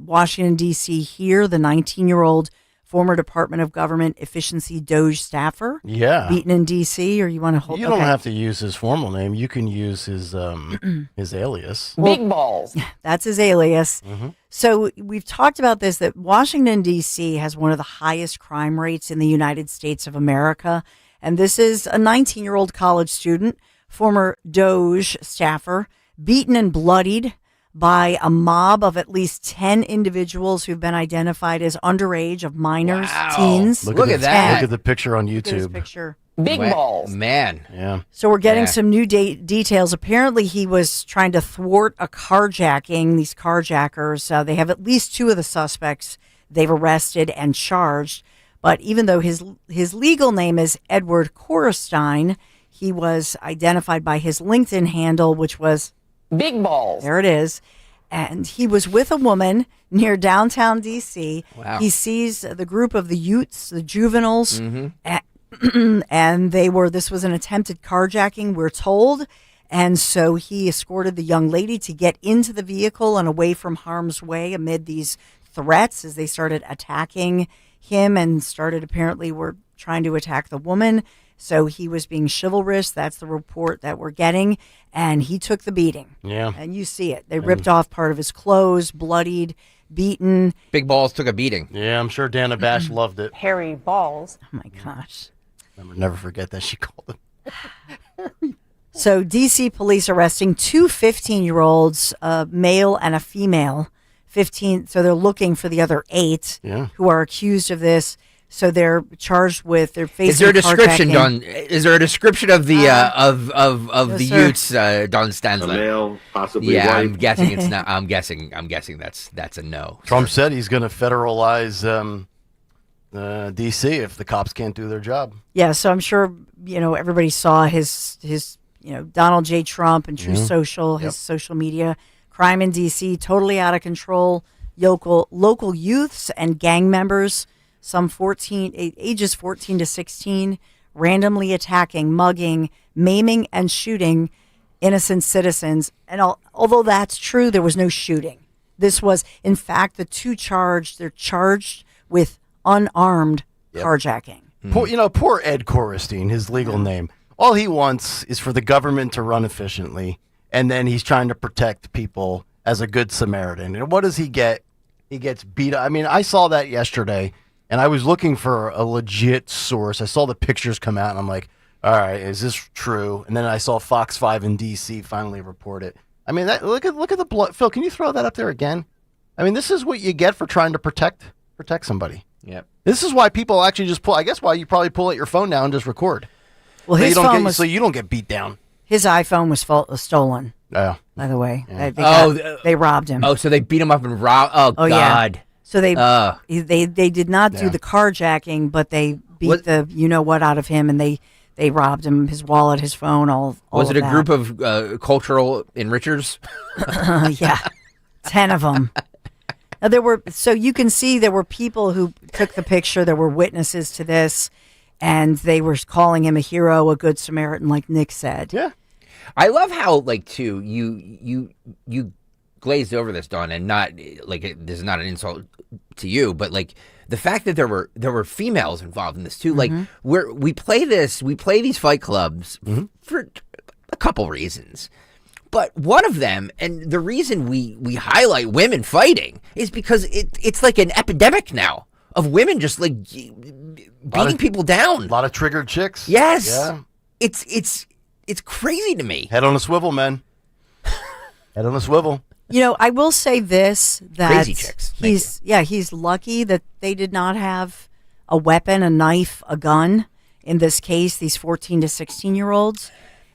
Washington, D.C. here, the 19-year-old former Department of Government Efficiency Doge staffer? Yeah. Beaten in D.C., or you want to hold? You don't have to use his formal name. You can use his alias. Big balls. That's his alias. Mm-hmm. So we've talked about this, that Washington, D.C. has one of the highest crime rates in the United States of America. And this is a 19-year-old college student, former Doge staffer, beaten and bloodied by a mob of at least 10 individuals who've been identified as underage, of minors, teens. Look at that. Look at the picture on Look at this YouTube. picture. Big balls. Man. Yeah. So we're getting some new details. Apparently, he was trying to thwart a carjacking. These carjackers, they have at least 2 of the suspects they've arrested and charged. But even though his legal name is Edward Korstein, he was identified by his LinkedIn handle, which was Big Balls. There it is. And he was with a woman near downtown D.C. Wow. He sees the group of the Utes, the juveniles, Mm-hmm. and this was an attempted carjacking, we're told. And so he escorted the young lady to get into the vehicle and away from harm's way amid these threats as they started attacking him and were trying to attack the woman. So he was being chivalrous. That's the report that we're getting. And he took the beating. Yeah. And you see it. They ripped off part of his clothes, bloodied, beaten. Big Balls took a beating. Yeah, I'm sure Dana Bash loved it. Hairy balls. Oh, my gosh. Never forget that she called him. So D.C. police arresting 2 15-year-olds, a male and a female. 15. So they're looking for the other 8 who are accused of this. So they're charged with facing. Is there a description, carjacking. Don? Is there a description of the of the sir. Utes, Don Stanley? A male, possibly Yeah, white. I'm guessing it's not. I'm guessing that's a no. Trump said he's going to federalize D.C. if the cops can't do their job. Yeah, so I'm sure everybody saw his Donald J. Trump and True Social, his social media. Crime in D.C. totally out of control. Local youths and gang members, some ages 14 to 16, randomly attacking, mugging, maiming, and shooting innocent citizens. And although that's true, there was no shooting. This was, in fact, the 2 they're charged with unarmed carjacking. Poor Ed Korstein, his legal name. All he wants is for the government to run efficiently, and then he's trying to protect people as a good Samaritan. And what does he get? He gets beat up. I mean, I saw that yesterday, and I was looking for a legit source. I saw the pictures come out, and I'm like, all right, is this true? And then I saw Fox 5 in D.C. finally report it. I mean, look at the blood. Phil, can you throw that up there again? I mean, this is what you get for trying to protect somebody. Yep. This is why people actually just pull. I guess why you probably pull out your phone now and just record. Well, so you don't get beat down. His iPhone was stolen. Yeah. By the way, Yeah. they robbed him. Oh, so they beat him up and robbed. Oh God. Yeah. So they did not do the carjacking, but they beat the what out of him, and they robbed him, his wallet, his phone, all. Was it of a that. group of cultural enrichers? Yeah, 10 of them. Now, you can see there were people who took the picture. There were witnesses to this, and they were calling him a hero, a good Samaritan, like Nick said. Yeah. I love how you glazed over this, Dawn, and not this is not an insult to you, but the fact that there were females involved in this too. We play these fight clubs for a couple reasons. But one of them, and the reason we highlight women fighting, is because it's like an epidemic now of women just beating people down. A lot of triggered chicks. Yes. Yeah. It's crazy to me. Head on a swivel, man. Head on a swivel. I will say this, that Crazy chicks. he's lucky that they did not have a weapon, a knife, a gun. In this case, these 14 to 16-year-olds.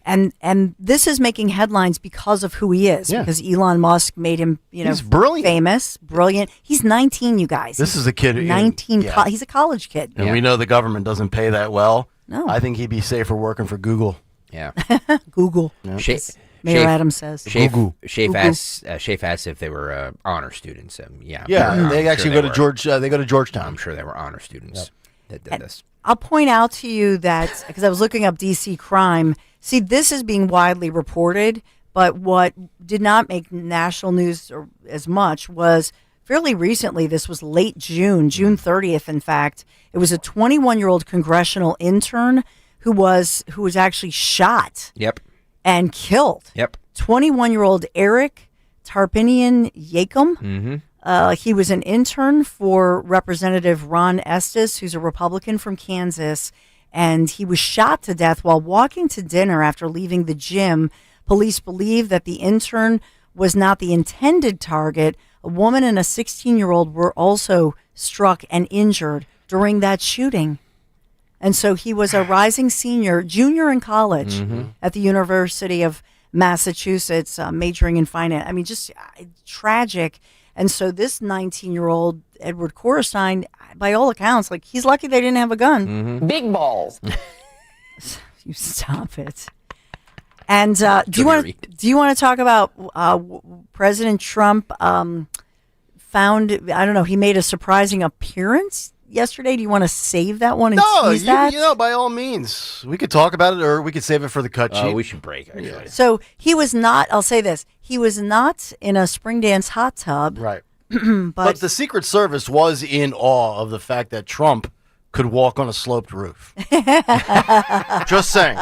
And this is making headlines because of who he is, because Elon Musk made him, he's brilliant. Famous, brilliant. He's 19, you guys. This is a kid. 19. He's a college kid. And we know the government doesn't pay that well. No. I think he'd be safer working for Google. Yeah. Google. Yeah. Mayor Adams says. Shafe asked if they were honor students. Yeah, they actually go to Georgetown. I'm sure they were honor students that did this. I'll point out to you that, because I was looking up DC crime, see, this is being widely reported, but what did not make national news as much was fairly recently, this was late June 30th, in fact, it was a 21-year-old congressional intern who was actually shot. Yep. And killed. Yep. 21-year-old Eric Tarpinian Yakum. Mm-hmm. He was an intern for Representative Ron Estes, who's a Republican from Kansas, and he was shot to death while walking to dinner after leaving the gym. Police believe that the intern was not the intended target. A woman and a 16-year-old were also struck and injured during that shooting. And so he was a rising junior in college at the University of Massachusetts, majoring in finance. I mean, just tragic. And so this 19-year-old Edward Korestein, by all accounts, like, he's lucky they didn't have a gun. Big balls. You stop it. And do you want to talk about President Trump found, I don't know, he made a surprising appearance yesterday? Do you want to save that one and tease that? You know, by all means. We could talk about it, or we could save it for the cut sheet. We should break, actually. Yeah. So he was not, I'll say this, he was not in a spring dance hot tub. Right. but the Secret Service was in awe of the fact that Trump could walk on a sloped roof. Just saying.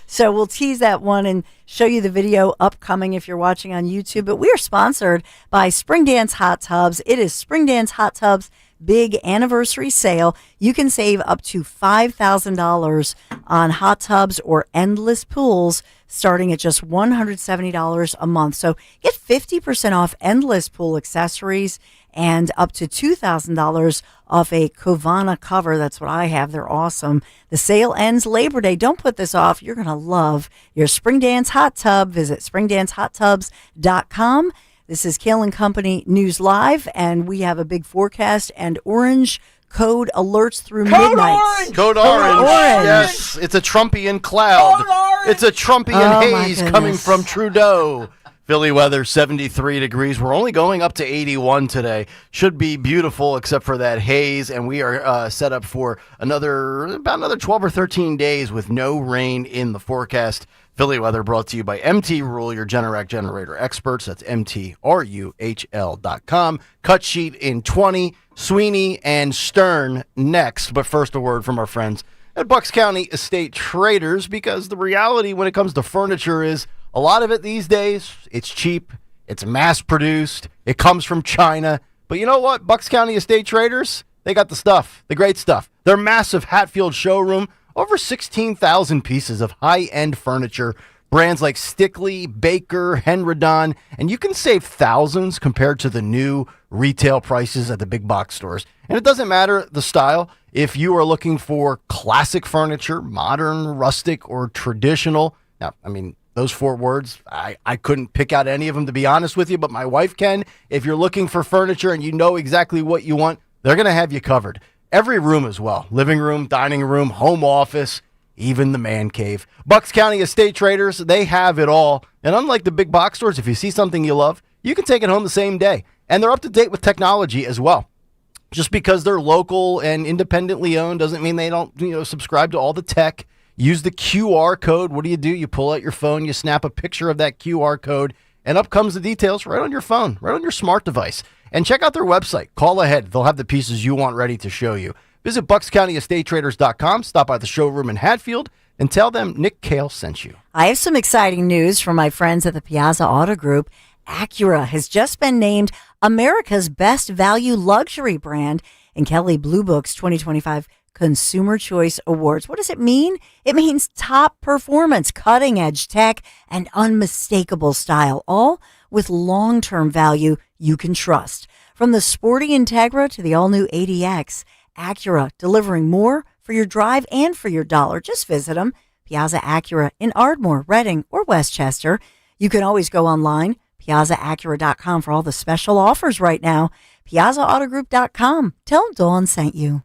So we'll tease that one and show you the video upcoming if you're watching on YouTube. But we are sponsored by Spring Dance Hot Tubs. It is Spring Dance Hot Tubs' big anniversary sale. You can save up to $5,000 on hot tubs or endless pools starting at just $170 a month. So get 50% off endless pool accessories and up to $2,000 off a Covana cover. That's what I have. They're awesome. The sale ends Labor Day. Don't put this off. You're going to love your Spring Dance Hot Tub. Visit springdancehottubs.com. This is Kayal and Company News Live, and we have a big forecast and orange code alerts through midnight. Code orange. Yes, it's a Trumpian cloud. It's a Trumpian haze coming from Trudeau. Philly weather, 73 degrees. We're only going up to 81 today. Should be beautiful except for that haze, and we are set up for about another 12 or 13 days with no rain in the forecast. Philly weather brought to you by MT Rule, your Generac generator experts. That's MTRUHL.com. Cut sheet in 20. Sweeney and Stern next. But first, a word from our friends at Bucks County Estate Traders, because the reality when it comes to furniture is a lot of it these days, it's cheap, it's mass-produced, it comes from China. But you know what? Bucks County Estate Traders, they got the stuff, the great stuff. Their massive Hatfield showroom, over 16,000 pieces of high-end furniture, brands like Stickley, Baker, Henredon, and you can save thousands compared to the new retail prices at the big box stores. And it doesn't matter the style. If you are looking for classic furniture, modern, rustic, or traditional, now, I mean, those 4 words, I couldn't pick out any of them, to be honest with you, but my wife can. If you're looking for furniture and you know exactly what you want, they're going to have you covered. Every room as well. Living room, dining room, home office, even the man cave. Bucks County Estate Traders, they have it all. And unlike the big box stores, if you see something you love, you can take it home the same day. And they're up to date with technology as well. Just because they're local and independently owned doesn't mean they don't, subscribe to all the tech. Use the QR code. What do? You pull out your phone, you snap a picture of that QR code, and up comes the details right on your phone, right on your smart device. And check out their website. Call ahead. They'll have the pieces you want ready to show you. Visit BucksCountyEstateTraders.com. Stop by the showroom in Hatfield and tell them Nick Kayal sent you. I have some exciting news from my friends at the Piazza Auto Group. Acura has just been named America's Best Value Luxury Brand in Kelley Blue Book's 2025 Consumer Choice Awards. What does it mean? It means top performance, cutting-edge tech, and unmistakable style, all with long-term value you can trust. From the sporty Integra to the all-new ADX, Acura, delivering more for your drive and for your dollar. Just visit them, Piazza Acura in Ardmore, Reading, or Westchester. You can always go online, PiazzaAcura.com, for all the special offers right now. PiazzaAutogroup.com. Tell them Dawn sent you.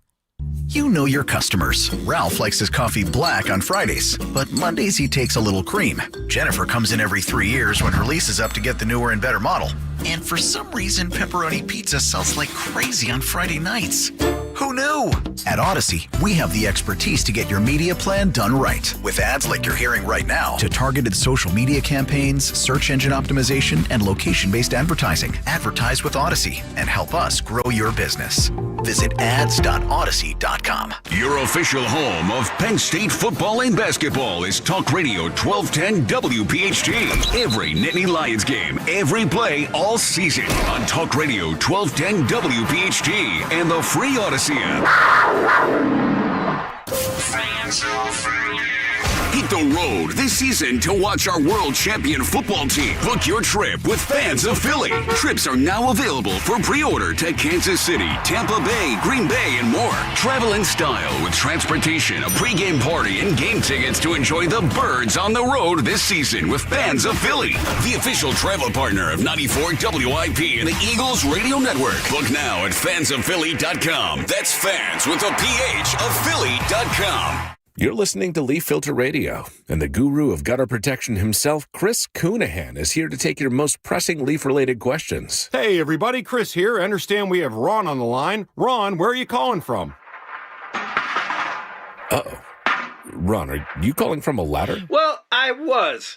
You know your customers. Ralph likes his coffee black on Fridays, but Mondays he takes a little cream. Jennifer comes in every 3 years when her lease is up to get the newer and better model. And for some reason, pepperoni pizza sells like crazy on Friday nights. Who knew? At Odyssey, we have the expertise to get your media plan done right. With ads like you're hearing right now, to targeted social media campaigns, search engine optimization, and location-based advertising. Advertise with Odyssey and help us grow your business. Visit ads.odyssey.com. Your official home of Penn State football and basketball is Talk Radio 1210 WPHT. Every Nittany Lions game, every play, all season on Talk Radio 1210 WPHT and the free Odyssey app. Hit the road this season to watch our world champion football team. Book your trip with Fans of Philly. Trips are now available for pre-order to Kansas City, Tampa Bay, Green Bay, and more. Travel in style with transportation, a pregame party, and game tickets to enjoy the Birds on the road this season with Fans of Philly, the official travel partner of 94 WIP and the Eagles Radio Network. Book now at fansofphilly.com. That's fans with a PH of Philly.com. You're listening to Leaf Filter Radio, and the guru of gutter protection himself, Chris Coonahan, is here to take your most pressing leaf-related questions. Hey, everybody, Chris here. I understand we have Ron on the line. Ron, where are you calling from? Uh-oh. Ron, are you calling from a ladder? Well, I was.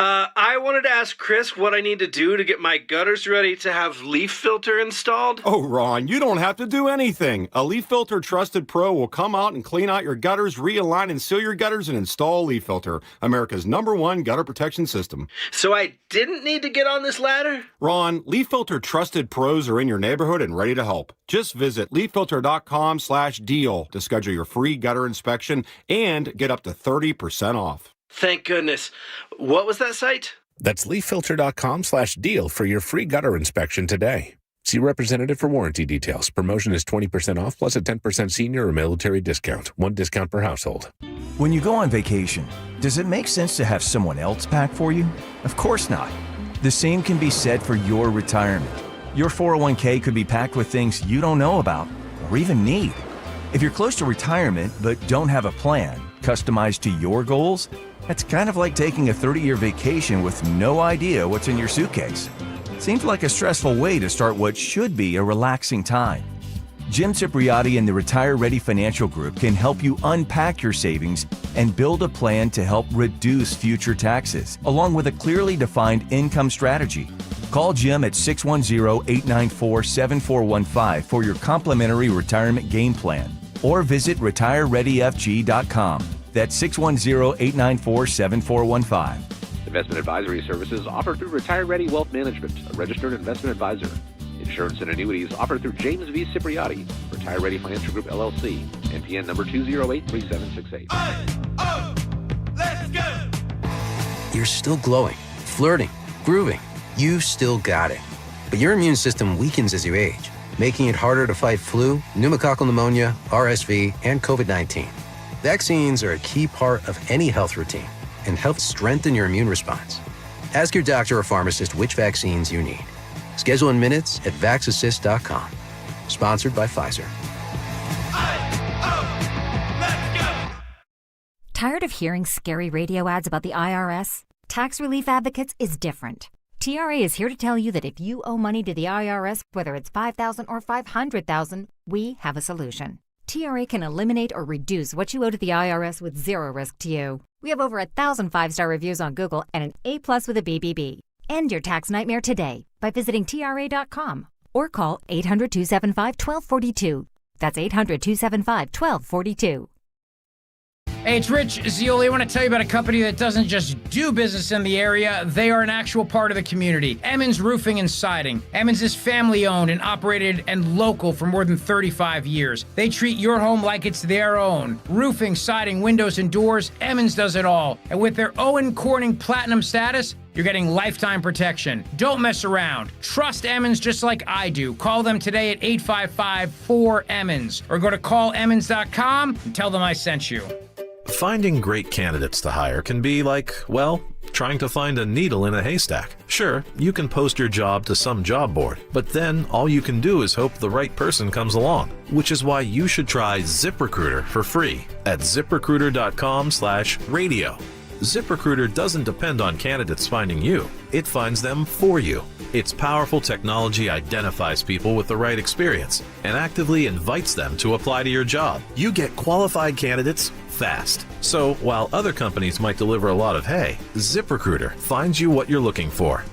I wanted to ask Chris what I need to do to get my gutters ready to have leaf filter installed. Oh, Ron, you don't have to do anything. A Leaf Filter Trusted Pro will come out and clean out your gutters, realign and seal your gutters, and install Leaf Filter, America's #1 gutter protection system. So I didn't need to get on this ladder? Ron, Leaf Filter Trusted Pros are in your neighborhood and ready to help. Just visit leaffilter.com/deal to schedule your free gutter inspection and get up to 30% off. Thank goodness. What was that site? That's leaffilter.com/deal for your free gutter inspection today. See representative for warranty details. Promotion is 20% off plus a 10% senior or military discount. One discount per household. When you go on vacation, does it make sense to have someone else pack for you? Of course not. The same can be said for your retirement. Your 401k could be packed with things you don't know about or even need. If you're close to retirement but don't have a plan customized to your goals, that's kind of like taking a 30-year vacation with no idea what's in your suitcase. Seems like a stressful way to start what should be a relaxing time. Jim Cipriotti and the Retire Ready Financial Group can help you unpack your savings and build a plan to help reduce future taxes, along with a clearly defined income strategy. Call Jim at 610-894-7415 for your complimentary retirement game plan, or visit retirereadyfg.com. That's 610-894-7415. Investment advisory services offered through Retire Ready Wealth Management, a registered investment advisor. Insurance and annuities offered through James V. Cipriotti, Retire Ready Financial Group, LLC, NPN number 2083768. Let's go! You're still glowing, flirting, grooving. You've still got it. But your immune system weakens as you age, making it harder to fight flu, pneumococcal pneumonia, RSV, and COVID-19. Vaccines are a key part of any health routine and help strengthen your immune response. Ask your doctor or pharmacist which vaccines you need. Schedule in minutes at vaxassist.com. Sponsored by Pfizer. Tired of hearing scary radio ads about the IRS? Tax Relief Advocates is different. TRA is here to tell you that if you owe money to the IRS, whether it's $5,000 or $500,000, we have a solution. TRA can eliminate or reduce what you owe to the IRS with zero risk to you. We have over 1,000 5-star reviews on Google and an A+ with a BBB. End your tax nightmare today by visiting TRA.com or call 800-275-1242. That's 800-275-1242. Hey, it's Rich Zeoli. I want to tell you about a company that doesn't just do business in the area, they are an actual part of the community. Emmons Roofing and Siding. Emmons is family-owned and operated and local for more than 35 years. They treat your home like it's their own. Roofing, siding, windows, and doors, Emmons does it all. And with their Owen Corning Platinum status, you're getting lifetime protection. Don't mess around. Trust Emmons just like I do. Call them today at 855-4-EMMONS or go to callemmons.com and tell them I sent you. Finding great candidates to hire can be like, well, trying to find a needle in a haystack. Sure, you can post your job to some job board, but then all you can do is hope the right person comes along, which is why you should try ZipRecruiter for free at ziprecruiter.com/radio. ZipRecruiter doesn't depend on candidates finding you. It finds them for you. Its powerful technology identifies people with the right experience and actively invites them to apply to your job. You get qualified candidates fast. So while other companies might deliver a lot of hay, ZipRecruiter finds you what you're looking for.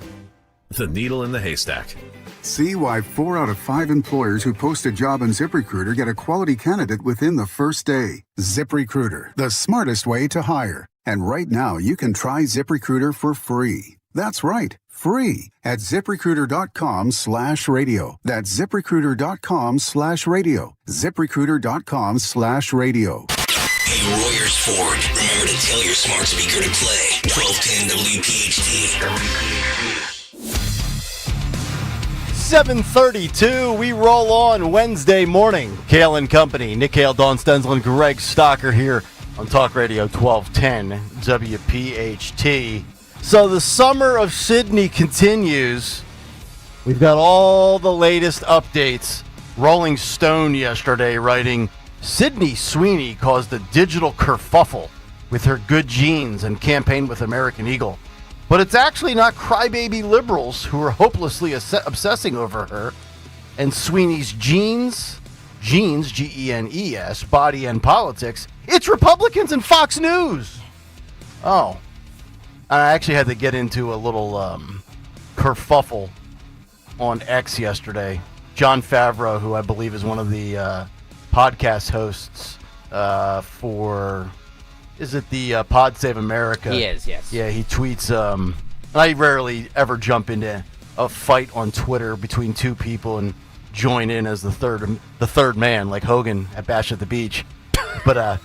The needle in the haystack. See why 4 out of 5 employers who post a job on ZipRecruiter get a quality candidate within the first day. ZipRecruiter, the smartest way to hire. And right now, you can try ZipRecruiter for free. That's right, free at ZipRecruiter.com/radio. That's ZipRecruiter.com/radio. ZipRecruiter.com/radio. play Royers Ford. Remember to tell your smart speaker to play 1210 WPHT. 7:32. We roll on Wednesday morning. Kayal and Company. Nick Kayal, Dawn Stensland, Greg Stocker here on Talk Radio 1210 WPHT. So the summer of Sydney continues. We've got all the latest updates. Rolling Stone yesterday writing, Sydney Sweeney caused a digital kerfuffle with her good genes and campaigned with American Eagle. But it's actually not crybaby liberals who are hopelessly obsessing over her and Sweeney's genes, G-E-N-E-S, body and politics. It's Republicans and Fox News. Oh. I actually had to get into a little kerfuffle on X yesterday. John Favreau, who I believe is one of the podcast hosts for... Is it the Pod Save America? He is, yes. Yeah, he tweets. I rarely ever jump into a fight on Twitter between two people and join in as the third man, like Hogan at Bash at the Beach. But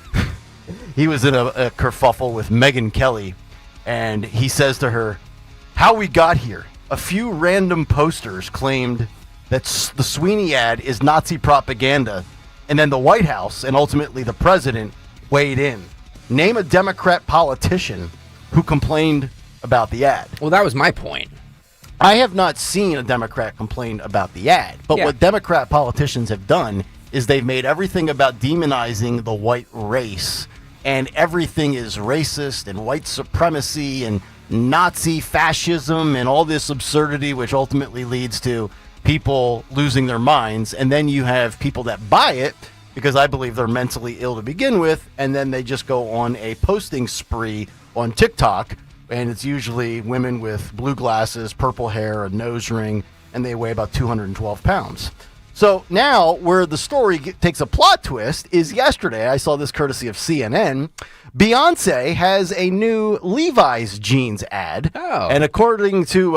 he was in a kerfuffle with Megyn Kelly, and he says to her, "How we got here? A few random posters claimed that the Sweeney ad is Nazi propaganda, and then the White House and ultimately the president weighed in. Name a Democrat politician who complained about the ad." Well, that was my point. I have not seen a Democrat complain about the ad, but what Democrat politicians have done is they've made everything about demonizing the white race, and everything is racist and white supremacy and Nazi fascism and all this absurdity, which ultimately leads to people losing their minds. And then you have people that buy it because I believe they're mentally ill to begin with, and then they just go on a posting spree on TikTok, and it's usually women with blue glasses, purple hair, a nose ring, and they weigh about 212 pounds. So now where the story takes a plot twist is yesterday, I saw this courtesy of CNN, Beyonce has a new Levi's jeans ad. Oh. And according to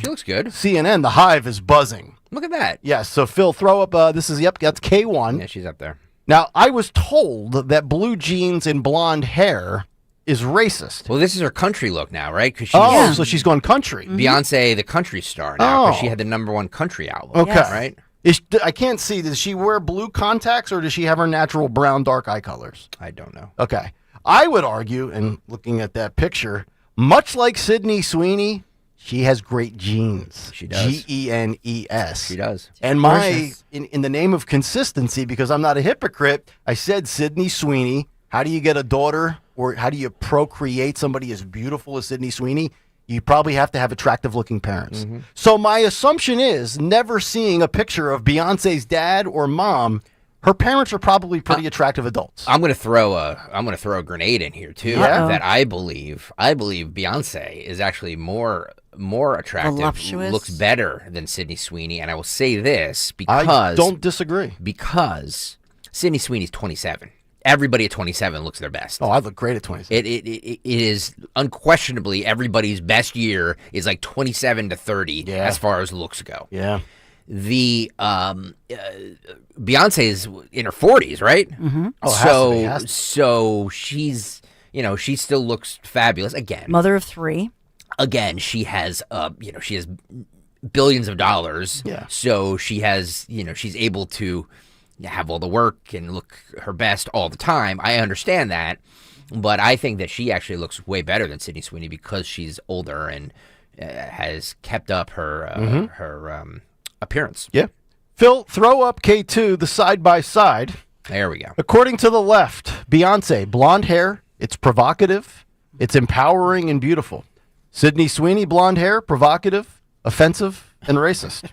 she looks good. CNN, the Hive is buzzing. Look at that. Yes, so Phil, throw up, that's K1. Yeah, she's up there. Now, I was told that blue jeans and blonde hair is racist. Well, this is her country look now, right? So she's gone country. Beyonce, the country star now, because she had the #1 country album. Okay. Yes. Right? I can't see. Does she wear blue contacts or does she have her natural brown, dark eye colors? I don't know. Okay. I would argue, and looking at that picture, much like Sydney Sweeney, she has great genes. She does. Genes. She does. And in the name of consistency, because I'm not a hypocrite, I said Sydney Sweeney. How do you get a daughter, or how do you procreate somebody as beautiful as Sydney Sweeney? You probably have to have attractive-looking parents. Mm-hmm. So my assumption is, never seeing a picture of Beyonce's dad or mom, her parents are probably pretty attractive adults. I'm going to throw a grenade in here too. Yeah. That I believe Beyonce is actually more attractive, voluptuous, looks better than Sydney Sweeney, and I will say this I don't disagree. Because Sydney Sweeney's 27. Everybody at 27 looks their best. Oh, I look great at 27. It is unquestionably everybody's best year is like 27 to 30 as far as looks go. Yeah. The Beyonce is in her 40s, right? Mm-hmm. Oh, so she's, she still looks fabulous. Again, mother of 3. Again, she has she has billions of dollars. Yeah. So she has, she's able to have all the work and look her best all the time. I understand that, but I think that she actually looks way better than Sydney Sweeney because she's older and has kept up her appearance. Yeah. Phil, throw up K2, the side-by-side. There we go. According to the left, Beyonce, blonde hair, it's provocative, it's empowering and beautiful. Sydney Sweeney, blonde hair, provocative, offensive, and racist.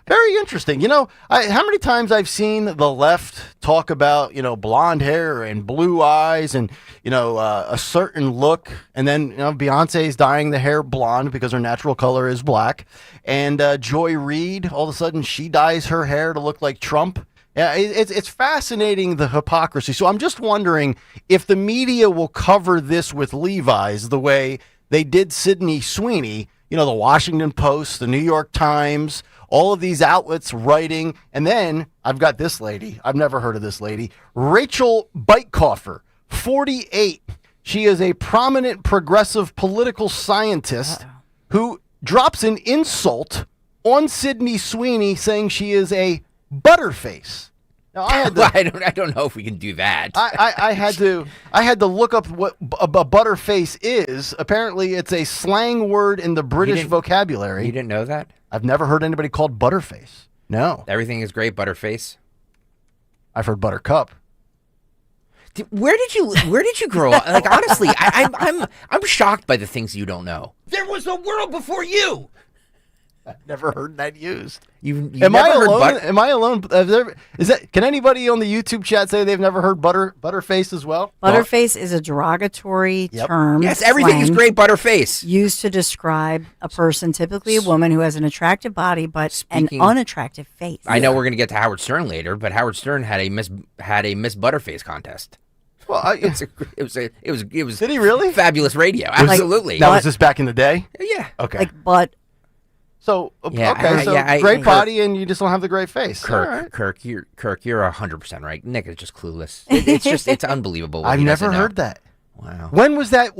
Very interesting. How many times I've seen the left talk about, blonde hair and blue eyes and, a certain look. And then, Beyonce's dyeing the hair blonde because her natural color is black. And Joy Reid, all of a sudden, she dyes her hair to look like Trump. Yeah, it's fascinating, the hypocrisy. So I'm just wondering if the media will cover this with Levi's the way they did Sydney Sweeney, the Washington Post, the New York Times, all of these outlets writing. And then I've got this lady. I've never heard of this lady. Rachel Bitecofer, 48. She is a prominent progressive political scientist who drops an insult on Sydney Sweeney, saying she is a butterface. Now, I don't know if we can do that. I had to look up what a butterface is. Apparently, it's a slang word in the British vocabulary. You didn't know that? I've never heard anybody called butterface. No. Everything is great, butterface. I've heard buttercup. Where did you grow up? Like, honestly, I'm shocked by the things you don't know. There was a world before you. I've never heard that used. You've Am never I heard alone? Am I alone? Can anybody on the YouTube chat say they've never heard butterface as well? Butterface is a derogatory term. Yes, everything is great, butterface. Used to describe a person, typically a woman, who has an attractive body but an unattractive face. I know we're going to get to Howard Stern later, but Howard Stern had a Miss Butterface contest. Well, it was. Did he really? Fabulous radio. Absolutely. Now, was this back in the day? Yeah. Okay. Like butt. So Yeah, great body, and you just don't have the great face. Kirk, you're 100% right. Nick is just clueless. It's unbelievable. I've never heard that. Wow. When was that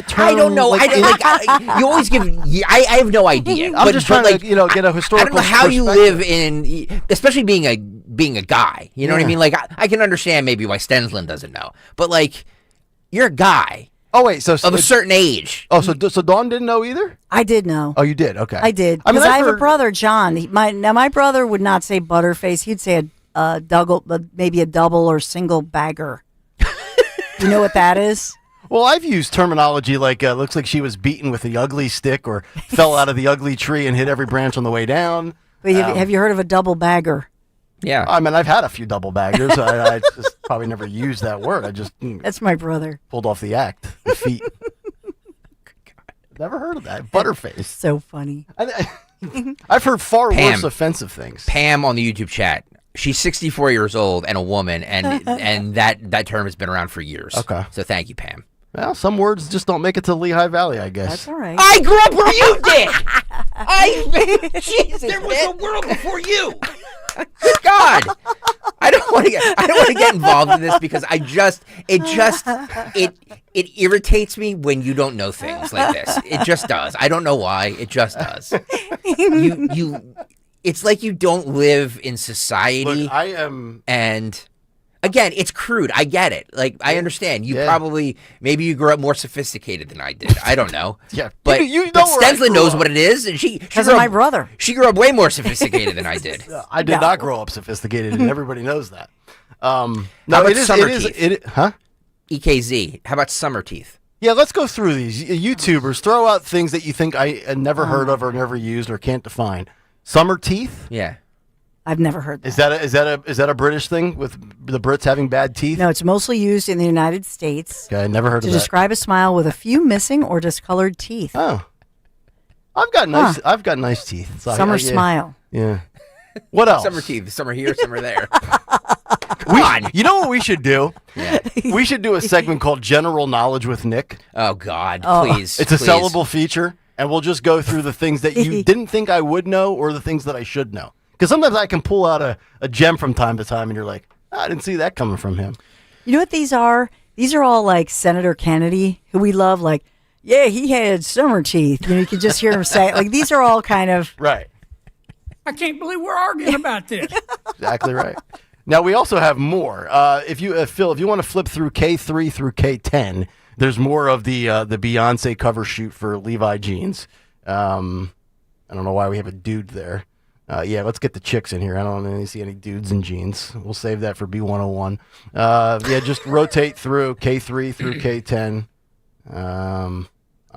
term? I don't know. You always give. I have no idea. I'm just trying to get a historical. I don't know how you live in, especially being a guy. You know what I mean? Like I can understand maybe why Stensland doesn't know, but like you're a guy. Oh wait, so of a certain age. Oh, so Dawn didn't know either? I did know. Oh, you did? Okay. I did. I mean, Because I have a brother, John. My brother would not say butterface. He'd say maybe a double or single bagger. You know what that is? Well, I've used terminology like looks like she was beaten with the ugly stick or fell out of the ugly tree and hit every branch on the way down. But have you heard of a double bagger? Yeah. I mean, I've had a few double baggers. I just probably never used that word. I just That's my brother. Pulled off the act. The feet. Never heard of that. Butterface. So funny. I've heard far worse offensive things. Pam on the YouTube chat. She's 64 years old and a woman, and that term has been around for years. Okay. So thank you, Pam. Well, some words just don't make it to Lehigh Valley, I guess. That's all right. I grew up where you did. Jesus, there was a world before you. God, I don't want to get involved in this because it irritates me when you don't know things like this. It just does. I don't know why. It just does. It's like you don't live in society. Look, I am, and again, it's crude. I get it. Like I understand. Maybe you grew up more sophisticated than I did. I don't know. Yeah, but Stensland knows what it is, and she because of my brother. She grew up way more sophisticated than I did. I did not grow up sophisticated, and everybody knows that. No, it is summer teeth. Huh? EKZ. How about summer teeth? Yeah, let's go through these. YouTubers, throw out things that you think I never heard of or never used or can't define. Summer teeth? Yeah. I've never heard that. Is that a British thing with the Brits having bad teeth? No, it's mostly used in the United States. Okay, I never heard of that. To describe a smile with a few missing or discolored teeth. Oh. I've got nice teeth. So Summer smile. Yeah. What else? Summer teeth. Some are here, some are there. You know what we should do? Yeah. We should do a segment called General Knowledge with Nick. Oh, God. Please. It's a sellable feature, and we'll just go through the things that you didn't think I would know or the things that I should know. Because sometimes I can pull out a gem from time to time, and you're like, I didn't see that coming from him. You know what these are? These are all like Senator Kennedy, who we love, like, yeah, he had summer teeth. You can just hear him say it. Like, these are all kind of... Right. I can't believe we're arguing about this. Exactly right. Now, we also have more. If you Phil, if you want to flip through K3 through K10, there's more of the Beyonce cover shoot for Levi jeans. I don't know why we have a dude there. Yeah, let's get the chicks in here. I don't really see any dudes in jeans. We'll save that for B101. Yeah, just rotate through K3 through K10.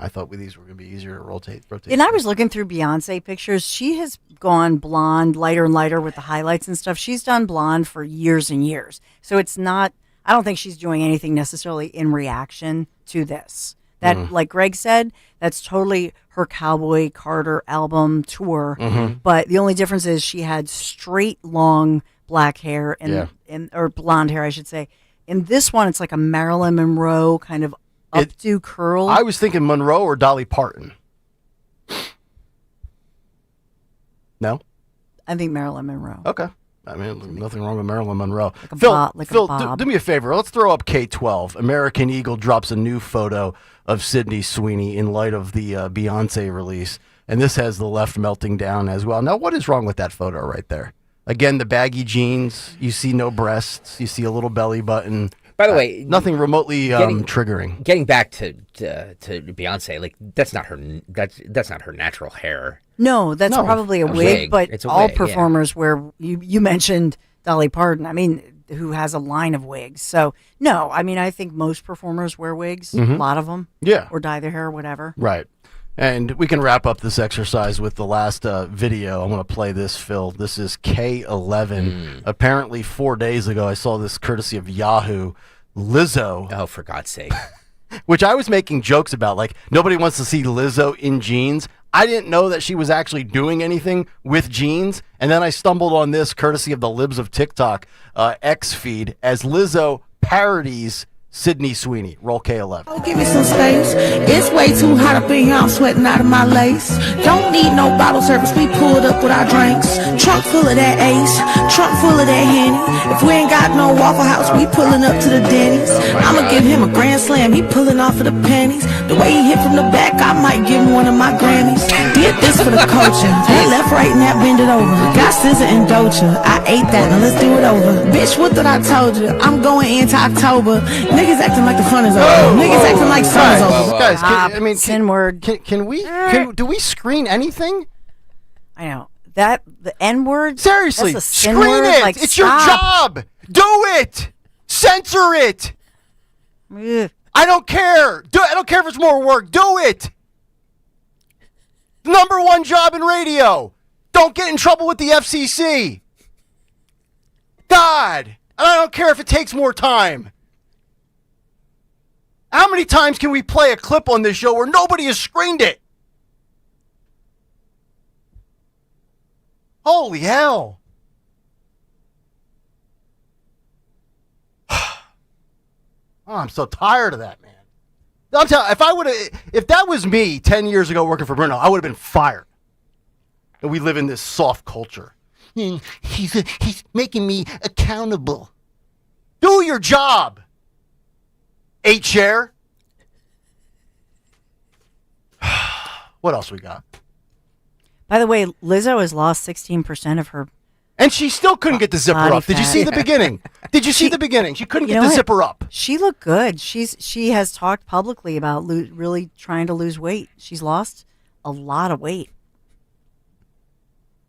I thought these were going to be easier to rotate. And I was looking through Beyonce pictures. She has gone blonde, lighter and lighter with the highlights and stuff. She's done blonde for years and years. So it's not, I don't think she's doing anything necessarily in reaction to this. That, like Greg said, that's totally her Cowboy Carter album tour. But the only difference is she had straight, long black hair or blonde hair, I should say. In this one, it's like a Marilyn Monroe kind of updo curl. I was thinking Monroe or Dolly Parton. No? I think Marilyn Monroe. Okay. I mean, nothing wrong with Marilyn Monroe. Phil, do me a favor. Let's throw up K12. American Eagle drops a new photo of Sydney Sweeney in light of the Beyonce release. And this has the left melting down as well. Now, what is wrong with that photo right there? Again, the baggy jeans. You see no breasts. You see a little belly button. By the way, nothing remotely triggering. Getting back to Beyonce, like that's not her natural hair. No, that's probably a wig, but it's a all wig, performers wear. You mentioned Dolly Parton. I mean, who has a line of wigs? So no, I mean, I think most performers wear wigs. A lot of them, or dye their hair, or whatever. Right. And we can wrap up this exercise with the last video. I'm going to play this, Phil. This is K11. Apparently 4 days ago, I saw this courtesy of Yahoo. Lizzo. Oh, for God's sake. Which I was making jokes about. Like, nobody wants to see Lizzo in jeans. I didn't know that she was actually doing anything with jeans. And then I stumbled on this courtesy of the Libs of TikTok X feed as Lizzo parodies Sydney Sweeney. Roll K11. Oh, give me some space. It's way too hot up in here. I'm sweating out of my lace. Don't need no bottle service. We pulled up with our drinks. Trunk full of that Ace. Trunk full of that Henny. If we ain't got no Waffle House, we pulling up to the Denny's. I'ma give him a grand slam. He pulling off of the pennies. The way he hit from the back, I might give him one of my Grammys. Did this for the culture. That left, right, and that bend it over. Got scissor and Doja. I ate that. Now let's do it over. Bitch, what did I told you? I'm going into October. Niggas acting like the fun is over. Niggas acting like summer's over. Guys, do we screen anything? I know. That, the N-word? Seriously, that's a sin screen word? it. Like, it's your job. Do it. Censor it. Ugh. I don't care. I don't care if it's more work. Do it. Number one job in radio. Don't get in trouble with the FCC. God. And I don't care if it takes more time. How many times can we play a clip on this show where nobody has screened it? Holy hell. Oh, I'm so tired of that, man. I'm telling you, if that was me 10 years ago working for Bruno, I would have been fired. And we live in this soft culture. He's making me accountable. Do your job. 8-share. What else we got? By the way, Lizzo has lost 16% of her. And she still couldn't get the zipper up. Did you see the beginning? Did you see the beginning? She couldn't get the zipper up. She looked good. She has talked publicly about really trying to lose weight. She's lost a lot of weight.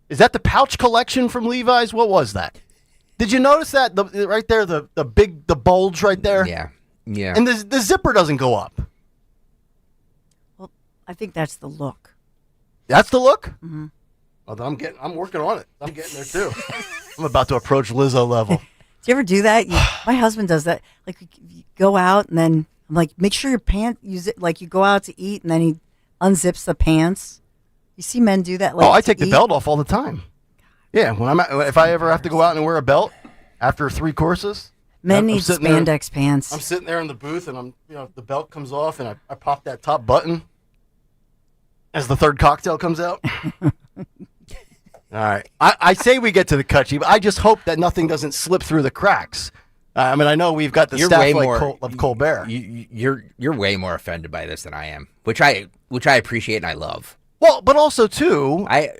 Is that the pouch collection from Levi's? What was that? Did you notice that right there, the bulge right there? Yeah. Yeah. And the zipper doesn't go up. Well, I think that's the look. That's the look? Mm-hmm. Well, I'm working on it. I'm getting there too. I'm about to approach Lizzo level. Do you ever do that? My husband does that. Like, you go out and then I'm like, make sure your pants, like you go out to eat and then he unzips the pants. You see men do that? Like, I take the belt off all the time. Yeah, if I ever have to go out and wear a belt after 3 courses. Men need spandex pants. I'm sitting there in the booth and the belt comes off and I pop that top button as the third cocktail comes out. All right. I say we get to the cut sheet, but I just hope that nothing doesn't slip through the cracks. I mean, I know we've got the staff of Colbert. You're way more offended by this than I am, which I appreciate and I love. Well, but also too, I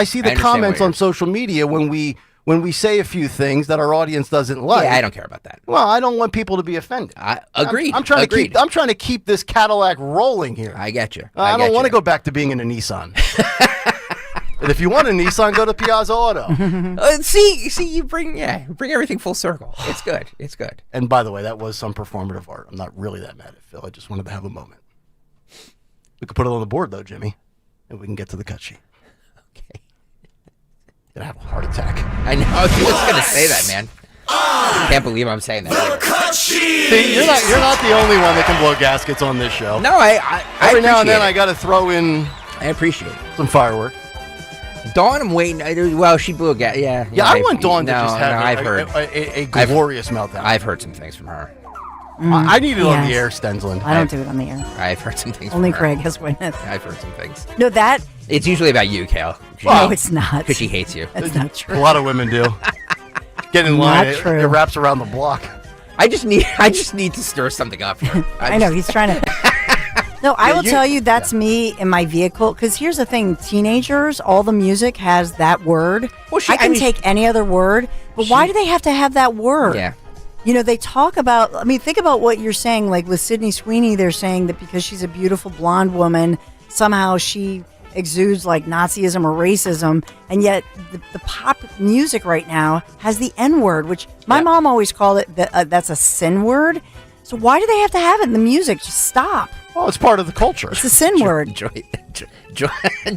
see the comments on social media when we say a few things that our audience doesn't like. Yeah, I don't care about that. Well, I don't want people to be offended. Agreed. I'm trying to keep this Cadillac rolling here. I get you. I don't want to go back to being in a Nissan. And if you want a Nissan, go to Piazza Auto. See, you bring everything full circle. It's good. It's good. And by the way, that was some performative art. I'm not really that mad at Phil. I just wanted to have a moment. We could put it on the board though, Jimmy, and we can get to the cut sheet. Okay. Gonna have a heart attack. I know. I was just gonna say that, man. I can't believe I'm saying that. Cut sheet. See, you're not the only one that can blow gaskets on this show. No, every now and then I got to throw in. I appreciate it. Some fireworks. Dawn, I'm waiting. Well, she blew a gas. Yeah. I want Dawn to just have I've heard a glorious meltdown. I've heard some things from her. I need it on the air, Stensland. I don't do it on the air. I've heard some things. Only from her. Craig has witnessed. I've heard some things. No, that. It's usually about you, Kayal. No, it's not. Because she hates you. That's not true. A lot of women do. Get in line. Not true. It wraps around the block. I just need to stir something up here. I know he's trying to. No, I will tell you that's me in my vehicle. Because here's the thing: teenagers, all the music has that word. Well, I can take any other word, but why do they have to have that word? Yeah. You know, they talk about. I mean, think about what you're saying. Like with Sydney Sweeney, they're saying that because she's a beautiful blonde woman, somehow she exudes like Nazism or racism, and yet the pop music right now has the N word, which my mom always called it. That's a sin word. So why do they have to have it in the music? Just stop. Well, it's part of the culture. It's a sin word. Joyce on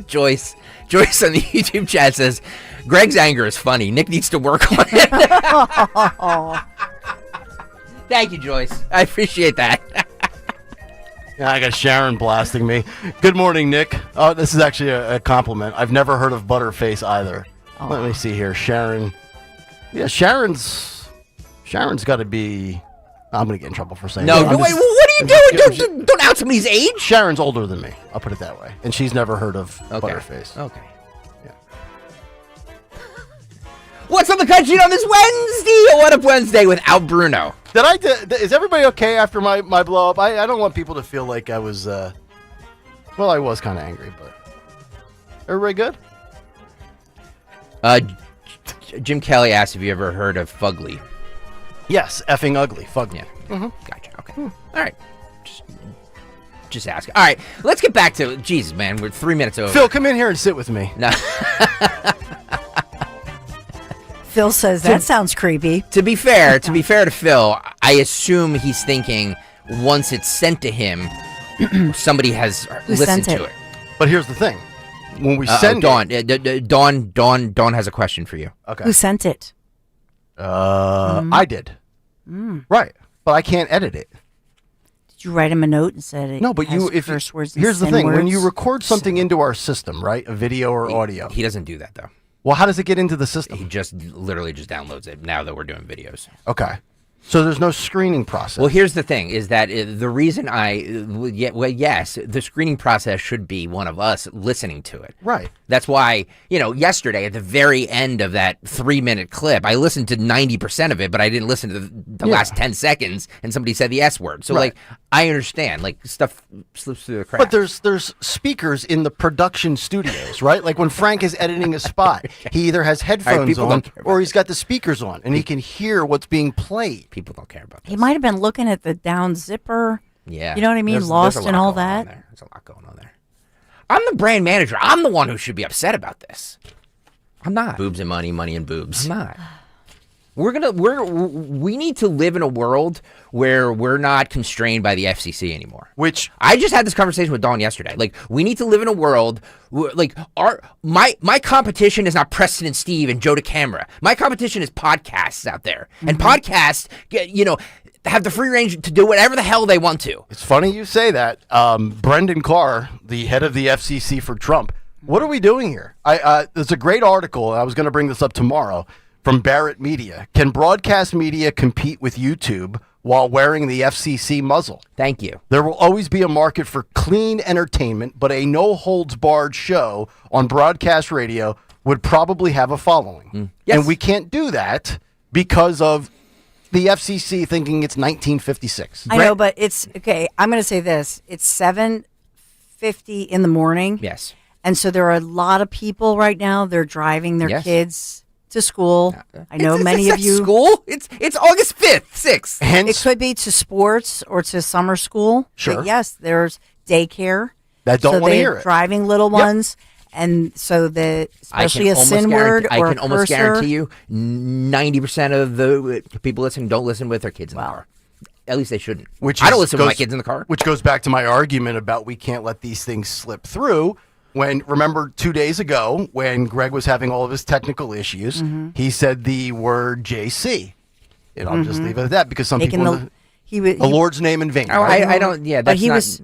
the YouTube chat says, Greg's anger is funny. Nick needs to work on it. Thank you, Joyce. I appreciate that. Yeah, I got Sharon blasting me. Good morning, Nick. Oh, this is actually a compliment. I've never heard of Butterface either. Let me see here. Sharon. Yeah, Sharon's got to be... I'm going to get in trouble for saying No, that. wait, what are you doing? Don't out somebody's age. Sharon's older than me. I'll put it that way. And she's never heard of Butterface. Okay. Yeah. What's on the country on this Wednesday? What Up Wednesday without Bruno? Is everybody okay after my blow up? I don't want people to feel like I was, I was kind of angry, but everybody good? Jim Kelly asked if you ever heard of Fugly. Yes, effing ugly. Fugly. Yeah. Gotcha. Okay. All right. Just ask. All right. Let's get back to Jesus, man. We're 3 minutes over. Phil, come in here and sit with me. No. Phil says that sounds creepy. To be fair to Phil, I assume he's thinking once it's sent to him, somebody has listened to it. But here's the thing: when we send Dawn has a question for you. Okay. Who sent it? I did. Right, but I can't edit it. Did you write him a note and said it? No, but curse words and here's the sin thing: words? when you record something into our system, right, a video or audio, He doesn't do that though. Well, how does it get into the system? He just literally just downloads it now that we're doing videos. Okay. So there's no screening process. Well, here's the thing: is that the reason yes, the screening process should be one of us listening to it. Right. That's why yesterday at the very end of that 3-minute clip, I listened to 90% of it, but I didn't listen to the last 10 seconds, and somebody said the S word. So I understand, stuff slips through the cracks. But there's speakers in the production studios, right? Like when Frank is editing a spot, he either has headphones on or he's got the speakers on, and he can hear what's being played. People don't care about that. He might have been looking at the down zipper. Yeah. You know what I mean? Lost in all that. There's a lot going on there. I'm the brand manager. I'm the one who should be upset about this. I'm not. Boobs and money, money and boobs. I'm not. We need to live in a world where we're not constrained by the FCC anymore. Which I just had this conversation with Dawn yesterday. We need to live in a world where, my competition is not Preston and Steve and Joe DeCamera. My competition is podcasts out there, and podcasts have the free range to do whatever the hell they want to. It's funny you say that. Brendan Carr, the head of the FCC for Trump. What are we doing here? There's a great article. I was going to bring this up tomorrow. From Barrett Media. Can broadcast media compete with YouTube while wearing the FCC muzzle? Thank you. There will always be a market for clean entertainment, but a no-holds-barred show on broadcast radio would probably have a following. Yes. And we can't do that because of the FCC thinking it's 1956. I know, but it's, okay, I'm going to say this. It's 7:50 in the morning. Yes. And so there are a lot of people right now, they're driving their kids to school. I know many of you. School? It's August 5th, 6th. Hence, it could be to sports or to summer school. Sure. But yes, there's daycare. That don't want to hear it. Driving little ones. And so especially a sin word or I can almost guarantee you 90% of the people listening don't listen with their kids in the car. At least they shouldn't. I don't listen with my kids in the car. Which goes back to my argument about we can't let these things slip through. Remember 2 days ago when Greg was having all of his technical issues, he said the word JC. And I'll just leave it at that because some people the Lord's name in vain. Oh, right? I don't. Yeah, that's it was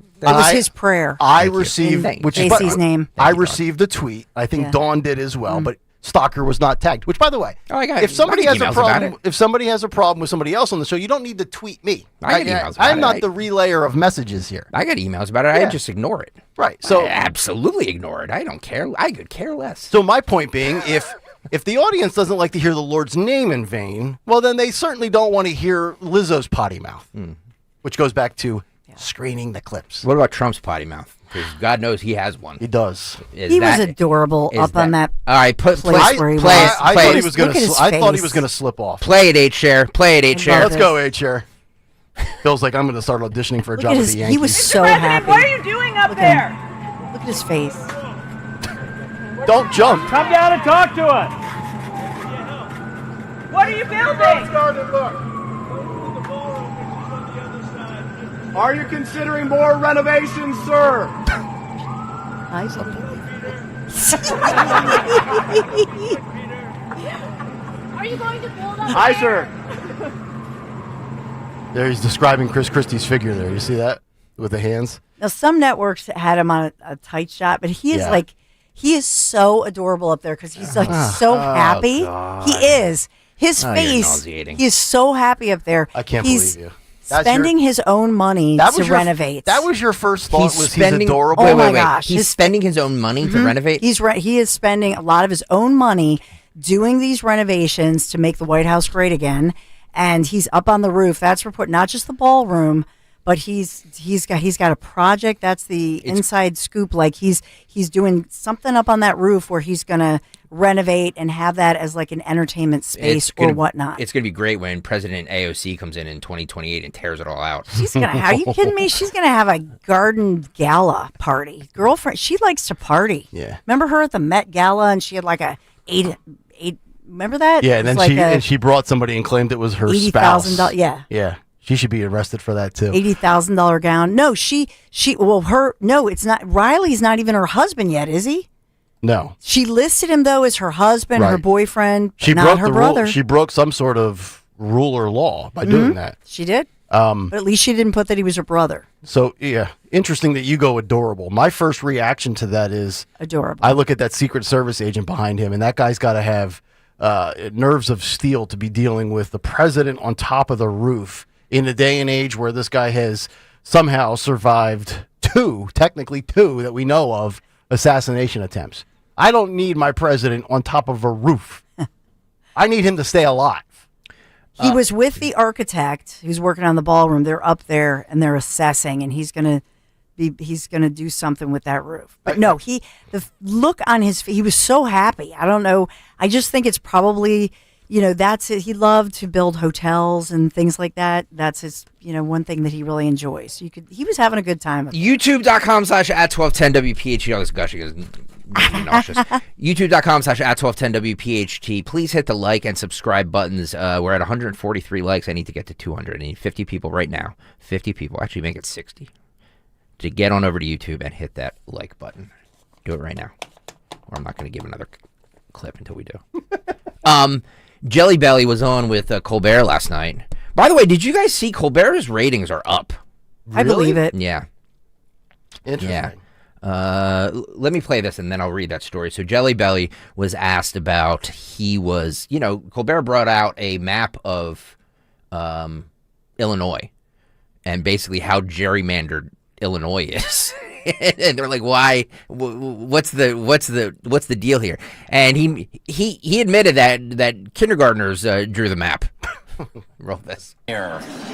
his prayer. I received JC's name. I received the tweet. I think Dawn did as well. But stalker was not tagged. Which, by the way, if somebody has a problem, if somebody has a problem with somebody else on the show, you don't need to tweet me. I get emails about I'm not the relayer of messages here. I get emails about it. Yeah. I just ignore it. Right. So I absolutely ignore it. I don't care. I could care less. So my point being, if the audience doesn't like to hear the Lord's name in vain, well, then they certainly don't want to hear Lizzo's potty mouth, which goes back to screening the clips. What about Trump's potty mouth? Because God knows he has one. He does. He was adorable up on that. All right, play I thought he was going to slip off. Play it, H-Share. Play it, H-Share. Let's go, H-Share. Feels like I'm going to start auditioning for a job with the Yankees. He was so happy. What are you doing up there? Look at his face. Don't jump. Come down and talk to us. What are you building? Are you considering more renovations, sir? Are you going to build up Hi, there? sir. There he's describing Chris Christie's figure there. You see that? With the hands? Now, some networks had him on a tight shot, but he is he is so adorable up there because he's like so happy. God. He is. His you're face, nauseating. he is so happy up there. I can't he's believe you. Spending his own money to renovate. That was your first thought, he's he's adorable? Oh my gosh. He's spending his own money to renovate? He is spending a lot of his own money doing these renovations to make the White House great again. And he's up on the roof. That's report, not just the ballroom, but he's got a project. That's the inside scoop. Like he's doing something up on that roof where he's gonna renovate and have that as like an entertainment space or whatnot. It's gonna be great when President AOC comes in 2028 and tears it all out. She's gonna. Are you kidding me? She's gonna have a garden gala party. Girlfriend, she likes to party. Yeah. Remember her at the Met Gala and she had like a eight. Remember that? Yeah, and then she brought somebody and claimed it was her spouse. $80,000. Yeah. Yeah. She should be arrested for that too. $80,000 gown. No, it's not. Riley's not even her husband yet, is he? No. She listed him though as her husband, her boyfriend, She not broke her the brother. rule. She broke some sort of rule or law by doing that. She did. But at least she didn't put that he was her brother. So yeah, interesting that you go adorable. My first reaction to that is adorable. I look at that Secret Service agent behind him, and that guy's got to have nerves of steel to be dealing with the president on top of the roof in a day and age where this guy has somehow survived technically two that we know of, assassination attempts. I don't need my president on top of a roof. I need him to stay alive. He was with the architect who's working on the ballroom. They're up there and they're assessing, and he's gonna do something with that roof. But no, the look on his face, he was so happy. I don't know. I just think it's probably, that's it. He loved to build hotels and things like that. That's his, one thing that he really enjoys. He was having a good time. YouTube.com/@1210WPHT. All this gushing is nauseous. YouTube.com/@1210WPHT. Please hit the like and subscribe buttons. We're at 143 likes. I need to get to 200. I need 50 people right now. 50 people. Actually, make it 60. To get on over to YouTube and hit that like button. Do it right now. Or I'm not going to give another clip until we do. Jelly Belly was on with Colbert last night. By the way, did you guys see Colbert's ratings are up? I believe it. Yeah. Interesting. Yeah. Let me play this and then I'll read that story. So Jelly Belly was asked about, Colbert brought out a map of Illinois and basically how gerrymandered Illinois is. And they're like, why? What's the deal here? And he admitted that kindergartners drew the map. Roll this.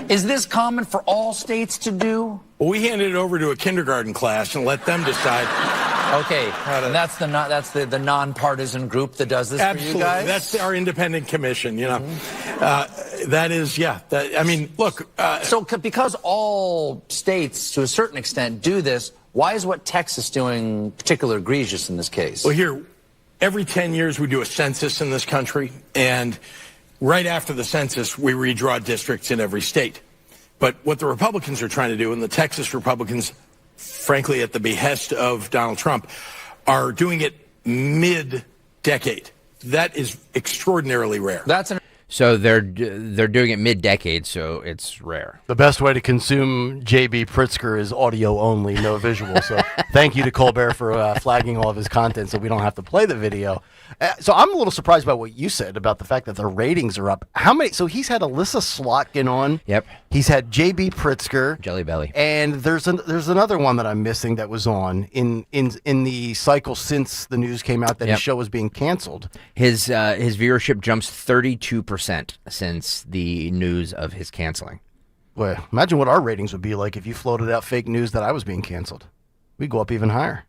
Is this common for all states to do? Well, we handed it over to a kindergarten class and let them decide. Okay, and that's the nonpartisan group that does this Absolutely. for you guys? That's our independent commission, That is, look. So because all states, to a certain extent, do this, why is what Texas doing particularly egregious in this case? Well, here, every 10 years we do a census in this country, and right after the census, we redraw districts in every state. But what the Republicans are trying to do, and the Texas Republicans, frankly, at the behest of Donald Trump, are doing it mid-decade. That is extraordinarily rare. So they're doing it mid-decade, so it's rare. The best way to consume J.B. Pritzker is audio only, no visual. So thank you to Colbert for flagging all of his content so we don't have to play the video. So I'm a little surprised by what you said about the fact that the ratings are up. How many? So he's had Alyssa Slotkin on. Yep. He's had J.B. Pritzker. Jelly Belly. And there's another one that I'm missing that was on in the cycle since the news came out that his show was being canceled. His viewership jumps 32% since the news of his canceling. Well, imagine what our ratings would be like if you floated out fake news that I was being canceled. We'd go up even higher.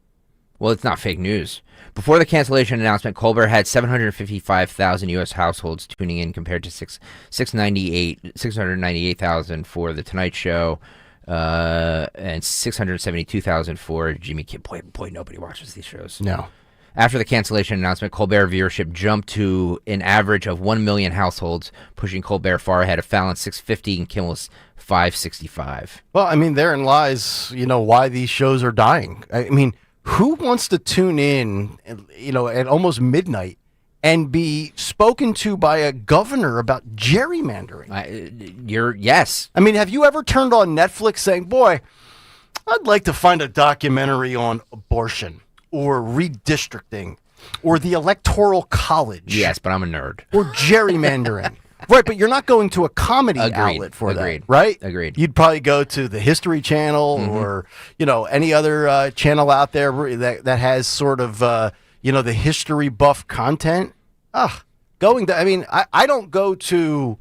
Well, it's not fake news. Before the cancellation announcement, Colbert had 755,000 U.S. households tuning in compared to 698,000 for The Tonight Show and 672,000 for Jimmy Kimmel. Boy, nobody watches these shows. No. After the cancellation announcement, Colbert viewership jumped to an average of 1 million households, pushing Colbert far ahead of Fallon's 650 and Kimmel's 565. Well, I mean, therein lies, why these shows are dying. I mean, who wants to tune in, at almost midnight and be spoken to by a governor about gerrymandering? Yes. I mean, have you ever turned on Netflix saying, boy, I'd like to find a documentary on abortion or redistricting or the Electoral College? Yes, but I'm a nerd. Or gerrymandering. Right, but you're not going to a comedy outlet for that, right? Agreed. You'd probably go to the History Channel or, any other channel out there that has sort of, the history buff content. I don't go to,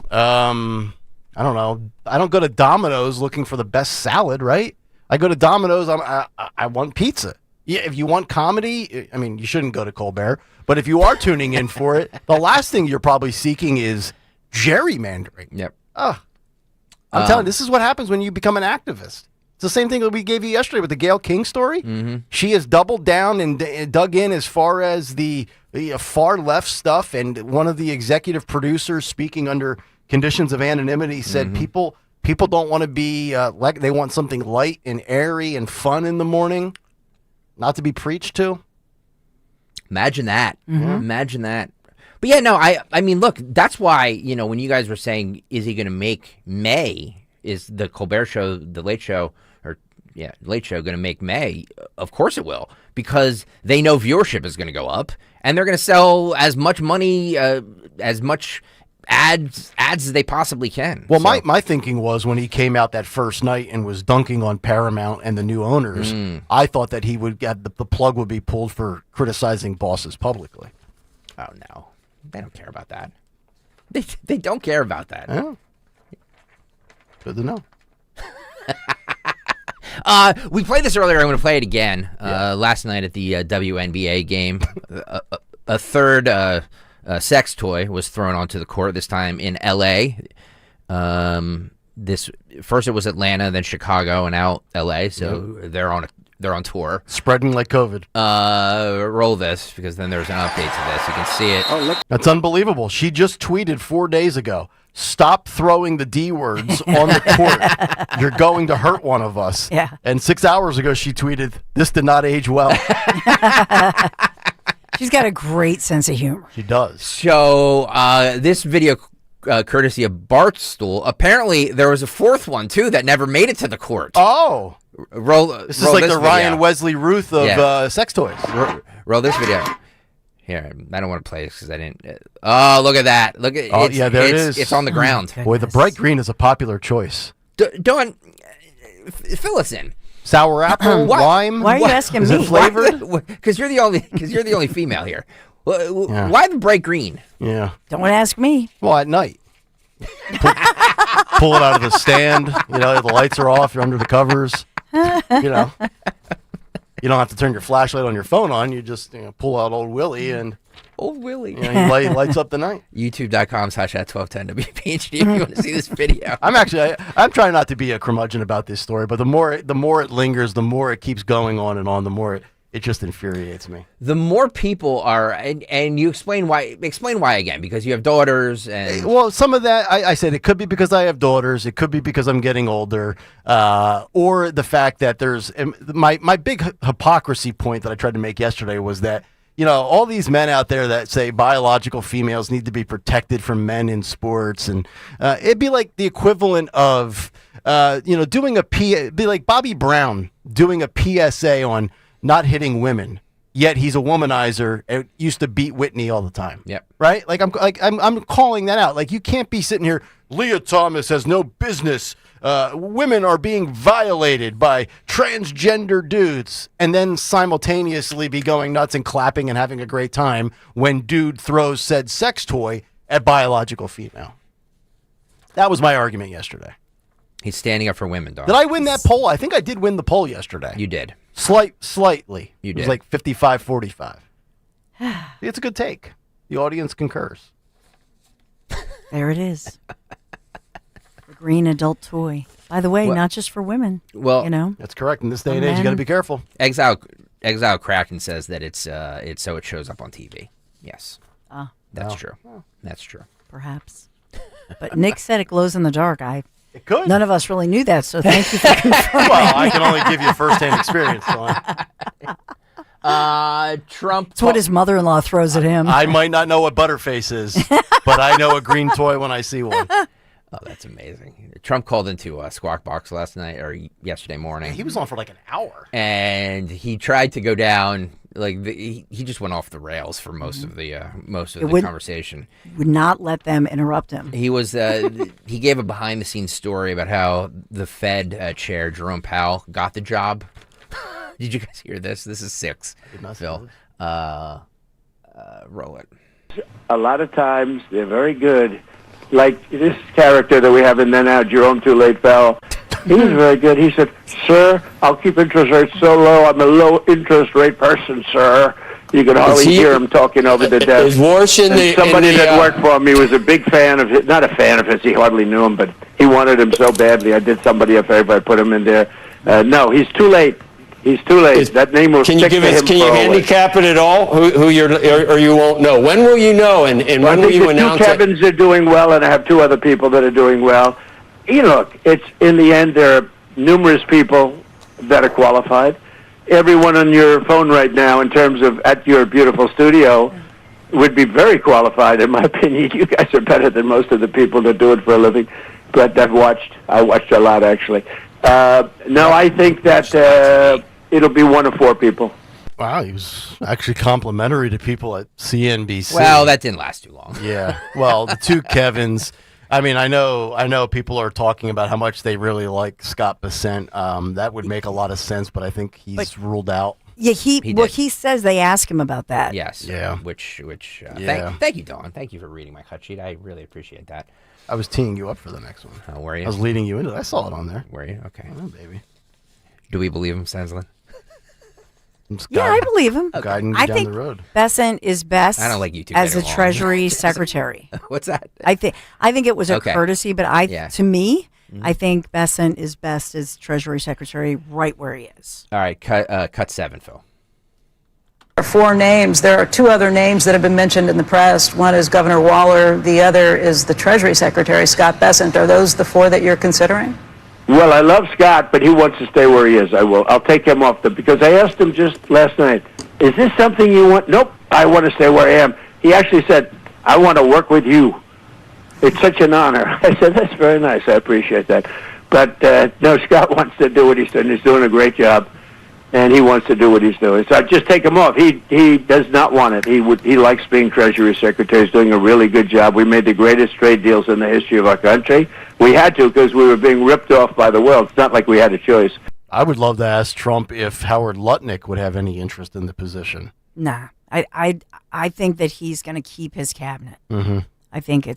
I don't go to Domino's looking for the best salad, right? I go to Domino's, I want pizza. Yeah, if you want comedy, I mean, you shouldn't go to Colbert. But if you are tuning in for it, the last thing you're probably seeking is gerrymandering. Yep. I'm telling you, this is what happens when you become an activist. It's the same thing that we gave you yesterday with the Gayle King story. Mm-hmm. She has doubled down and dug in as far as the far left stuff. And one of the executive producers, speaking under conditions of anonymity, said people don't want to be they want something light and airy and fun in the morning. Not to be preached to. Imagine that. Imagine that. But yeah, no, I mean, look, that's why, when you guys were saying, is he going to make May? Is the Colbert Show, the Late Show, Late Show going to make May? Of course it will, because they know viewership is going to go up, and they're going to sell as much money, as much ads as they possibly can. Well, my thinking was when he came out that first night and was dunking on Paramount and the new owners, I thought that he would get the plug would be pulled for criticizing bosses publicly. Oh no, they don't care about that. They don't care about that. Yeah. Good to know. We played this earlier. I'm going to play it again. Last night at the WNBA game, a third sex toy was thrown onto the court. This time in L.A. First it was Atlanta, then Chicago, and now L.A. So they're on tour, spreading like COVID. Roll this because then there's an update to this. You can see it. Oh, look. That's unbelievable. She just tweeted 4 days ago. Stop throwing the D words on the court. You're going to hurt one of us. Yeah. And 6 hours ago, she tweeted, "This did not age well." She's got a great sense of humor. She does. So this video, courtesy of Barstool, apparently there was a fourth one too that never made it to the court. Oh, this is like the video. Ryan Wesley Ruth of sex toys. Roll this video. Here, I don't want to play this because I didn't. Oh, look at that! Look at. Oh, yeah, there it is. It's on the ground. Boy, the bright green is a popular choice. Dawn, fill us in. Sour apple, lime. Why are you asking is me? Is it flavored? Because you're the only female here. Why the bright green? Yeah. Don't ask me. Well, at night. Pull it out of the stand. The lights are off. You're under the covers. You don't have to turn your flashlight on your phone on. You just pull out Old Willie and Old Willie. He lights up the night. YouTube.com/@1210WPHT if you want to see this video. I'm trying not to be a curmudgeon about this story, but the more it lingers, the more it keeps going on and on, the more it just infuriates me. The more people are, and you explain why again, because you have daughters and... Well, some of that, I said it could be because I have daughters, it could be because I'm getting older, or the fact that there's, my big hypocrisy point that I tried to make yesterday was that, all these men out there that say biological females need to be protected from men in sports, and it'd be like the equivalent of, doing it'd be like Bobby Brown doing a PSA on not hitting women. Yet he's a womanizer and used to beat Whitney all the time. Yep. Right? I'm calling that out. Like, you can't be sitting here, Leah Thomas has no business. Women are being violated by transgender dudes, and then simultaneously be going nuts and clapping and having a great time when dude throws said sex toy at biological female. That was my argument yesterday. He's standing up for women, dog. Did I win that poll? I think I did win the poll yesterday. You did. Slightly. You did. It was did. like 55-45. It's a good take. The audience concurs. There it is. The green adult toy. By the way, Well- not just for women. Well, That's correct. In this day and age, you got to be careful. Exile Kraken says that it's so it shows up on TV. Yes. That's true. That's true. Perhaps. But Nick said it glows in the dark. It could. None of us really knew that, so thank you for confirming. Well, I can only give you firsthand experience. Trump. That's what his mother-in-law throws at him. I might not know what Butterface is, but I know a green toy when I see one. Oh, that's amazing. Trump called into Squawk Box last night or yesterday morning. He was on for like an hour. And he tried to go down, he just went off the rails for most of the conversation. Would not let them interrupt him. He was he gave a behind-the-scenes story about how the Fed chair, Jerome Powell, got the job. Did you guys hear this? This is 6. Phil, roll it. A lot of times they're very good. Like this character that we have in there now, Jerome Too Late Powell. He was very good. He said, "Sir, I'll keep interest rates so low. I'm a low interest rate person, sir." You could hardly hear him talking over the desk. Is worse in the somebody that worked for me was a big fan of his. Not a fan of his. He hardly knew him, but he wanted him so badly. I did somebody a favor. I put him in there. No, he's too late. He's too late. That name will Can stick you give to us? him Can you for always. handicap it at all? Who you're or you won't know? When will you know? And when will you announce two it? Kevins are doing well, and I have 2 other people that are doing well. Look, it's in the end there are numerous people that are qualified. Everyone on your phone right now, in terms of at your beautiful studio, would be very qualified, in my opinion. You guys are better than most of the people that do it for a living. But I watched a lot actually. No, I think that it'll be 1 of 4 people. Wow, he was actually complimentary to people at CNBC. Well, that didn't last too long. Yeah. Well, the 2 Kevins. I mean, I know people are talking about how much they really like Scott Bessent. That would make a lot of sense, but I think he's ruled out. Yeah, he says they ask him about that. Yes. Yeah. Which Yeah. thank you, Dawn. Thank you for reading my cut sheet. I really appreciate that. I was teeing you up for the next one. Oh, were you? I was leading you into it. I saw it on there. Were you? Okay. Oh, baby. Do we believe him, Senslin? Yeah, I believe him. Guiding you I down think the road. Bessent is best. I don't like you two as a getting along. Treasury Secretary. What's that? I think it was a Okay. courtesy, but Yeah. to me, I think Bessent is best as Treasury Secretary right where he is. All right, cut 7, Phil. 4 names. There are 2 other names that have been mentioned in the press. One is Governor Waller. The other is the Treasury Secretary, Scott Bessent. Are those the 4 that you're considering? Well, I love Scott, but he wants to stay where he is. I'll take him off because I asked him just last night, is this something you want? Nope, I want to stay where I am. He actually said, I want to work with you. It's such an honor. I said, that's very nice. I appreciate that. But, no, Scott wants to do what he's doing. He's doing a great job, and he wants to do what he's doing. So I just take him off. He does not want it. He likes being Treasury Secretary. He's doing a really good job. We made the greatest trade deals in the history of our country. We had to because we were being ripped off by the world. It's not like we had a choice. I would love to ask Trump if Howard Lutnick would have any interest in the position. Nah, I think that he's going to keep his cabinet. Mm-hmm. I think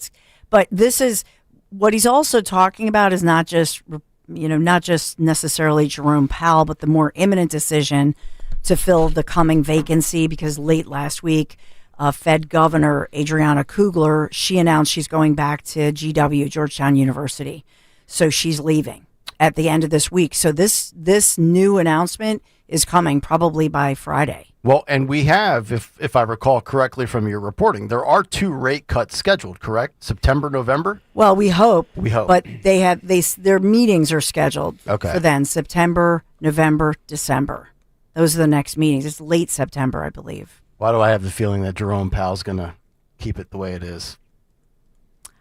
but this is what he's also talking about is not just necessarily Jerome Powell, but the more imminent decision to fill the coming vacancy because late last week, Fed Governor Adriana Kugler, she announced she's going back to GW, Georgetown University. So she's leaving at the end of this week. So this new announcement is coming probably by Friday. Well, and we have, if I recall correctly from your reporting, there are 2 rate cuts scheduled, correct? September, November? Well, we hope. We hope. But their meetings are scheduled Okay. for then, September, November, December. Those are the next meetings. It's late September, I believe. Why do I have the feeling that Jerome Powell's going to keep it the way it is?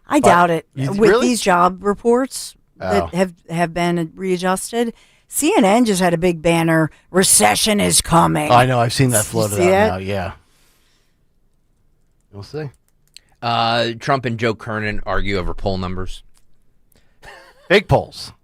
I doubt it. With really? these job reports that have been readjusted, CNN just had a big banner, recession is coming. I know. I've seen that floated out now. Yeah. We'll see. Trump and Joe Kernan argue over poll numbers. Fake polls.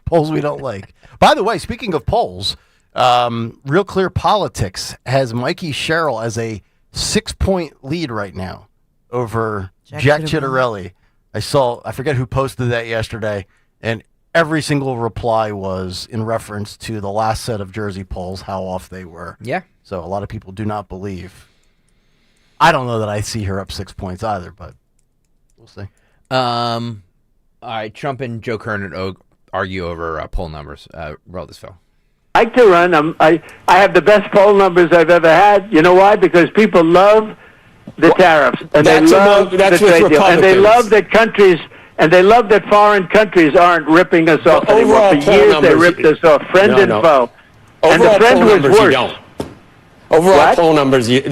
Polls we don't like. By the way, speaking of polls, Real Clear Politics has Mikey Sherrill as a 6-point lead right now over Jack Chittarelli. I forget who posted that yesterday, and every single reply was in reference to the last set of Jersey polls, how off they were. Yeah. So a lot of people do not believe. I don't know that I see her up 6 points either, but we'll see. All right, Trump and Joe Kernan argue over poll numbers. Roll this, Phil. I like to run. I have the best poll numbers I've ever had. You know why? Because people love the tariffs, and they love the trade deal, and they love that countries, and they love that foreign countries aren't ripping us off anymore. For years, they ripped us off, friend and foe. And the friend was worse. Overall poll numbers, you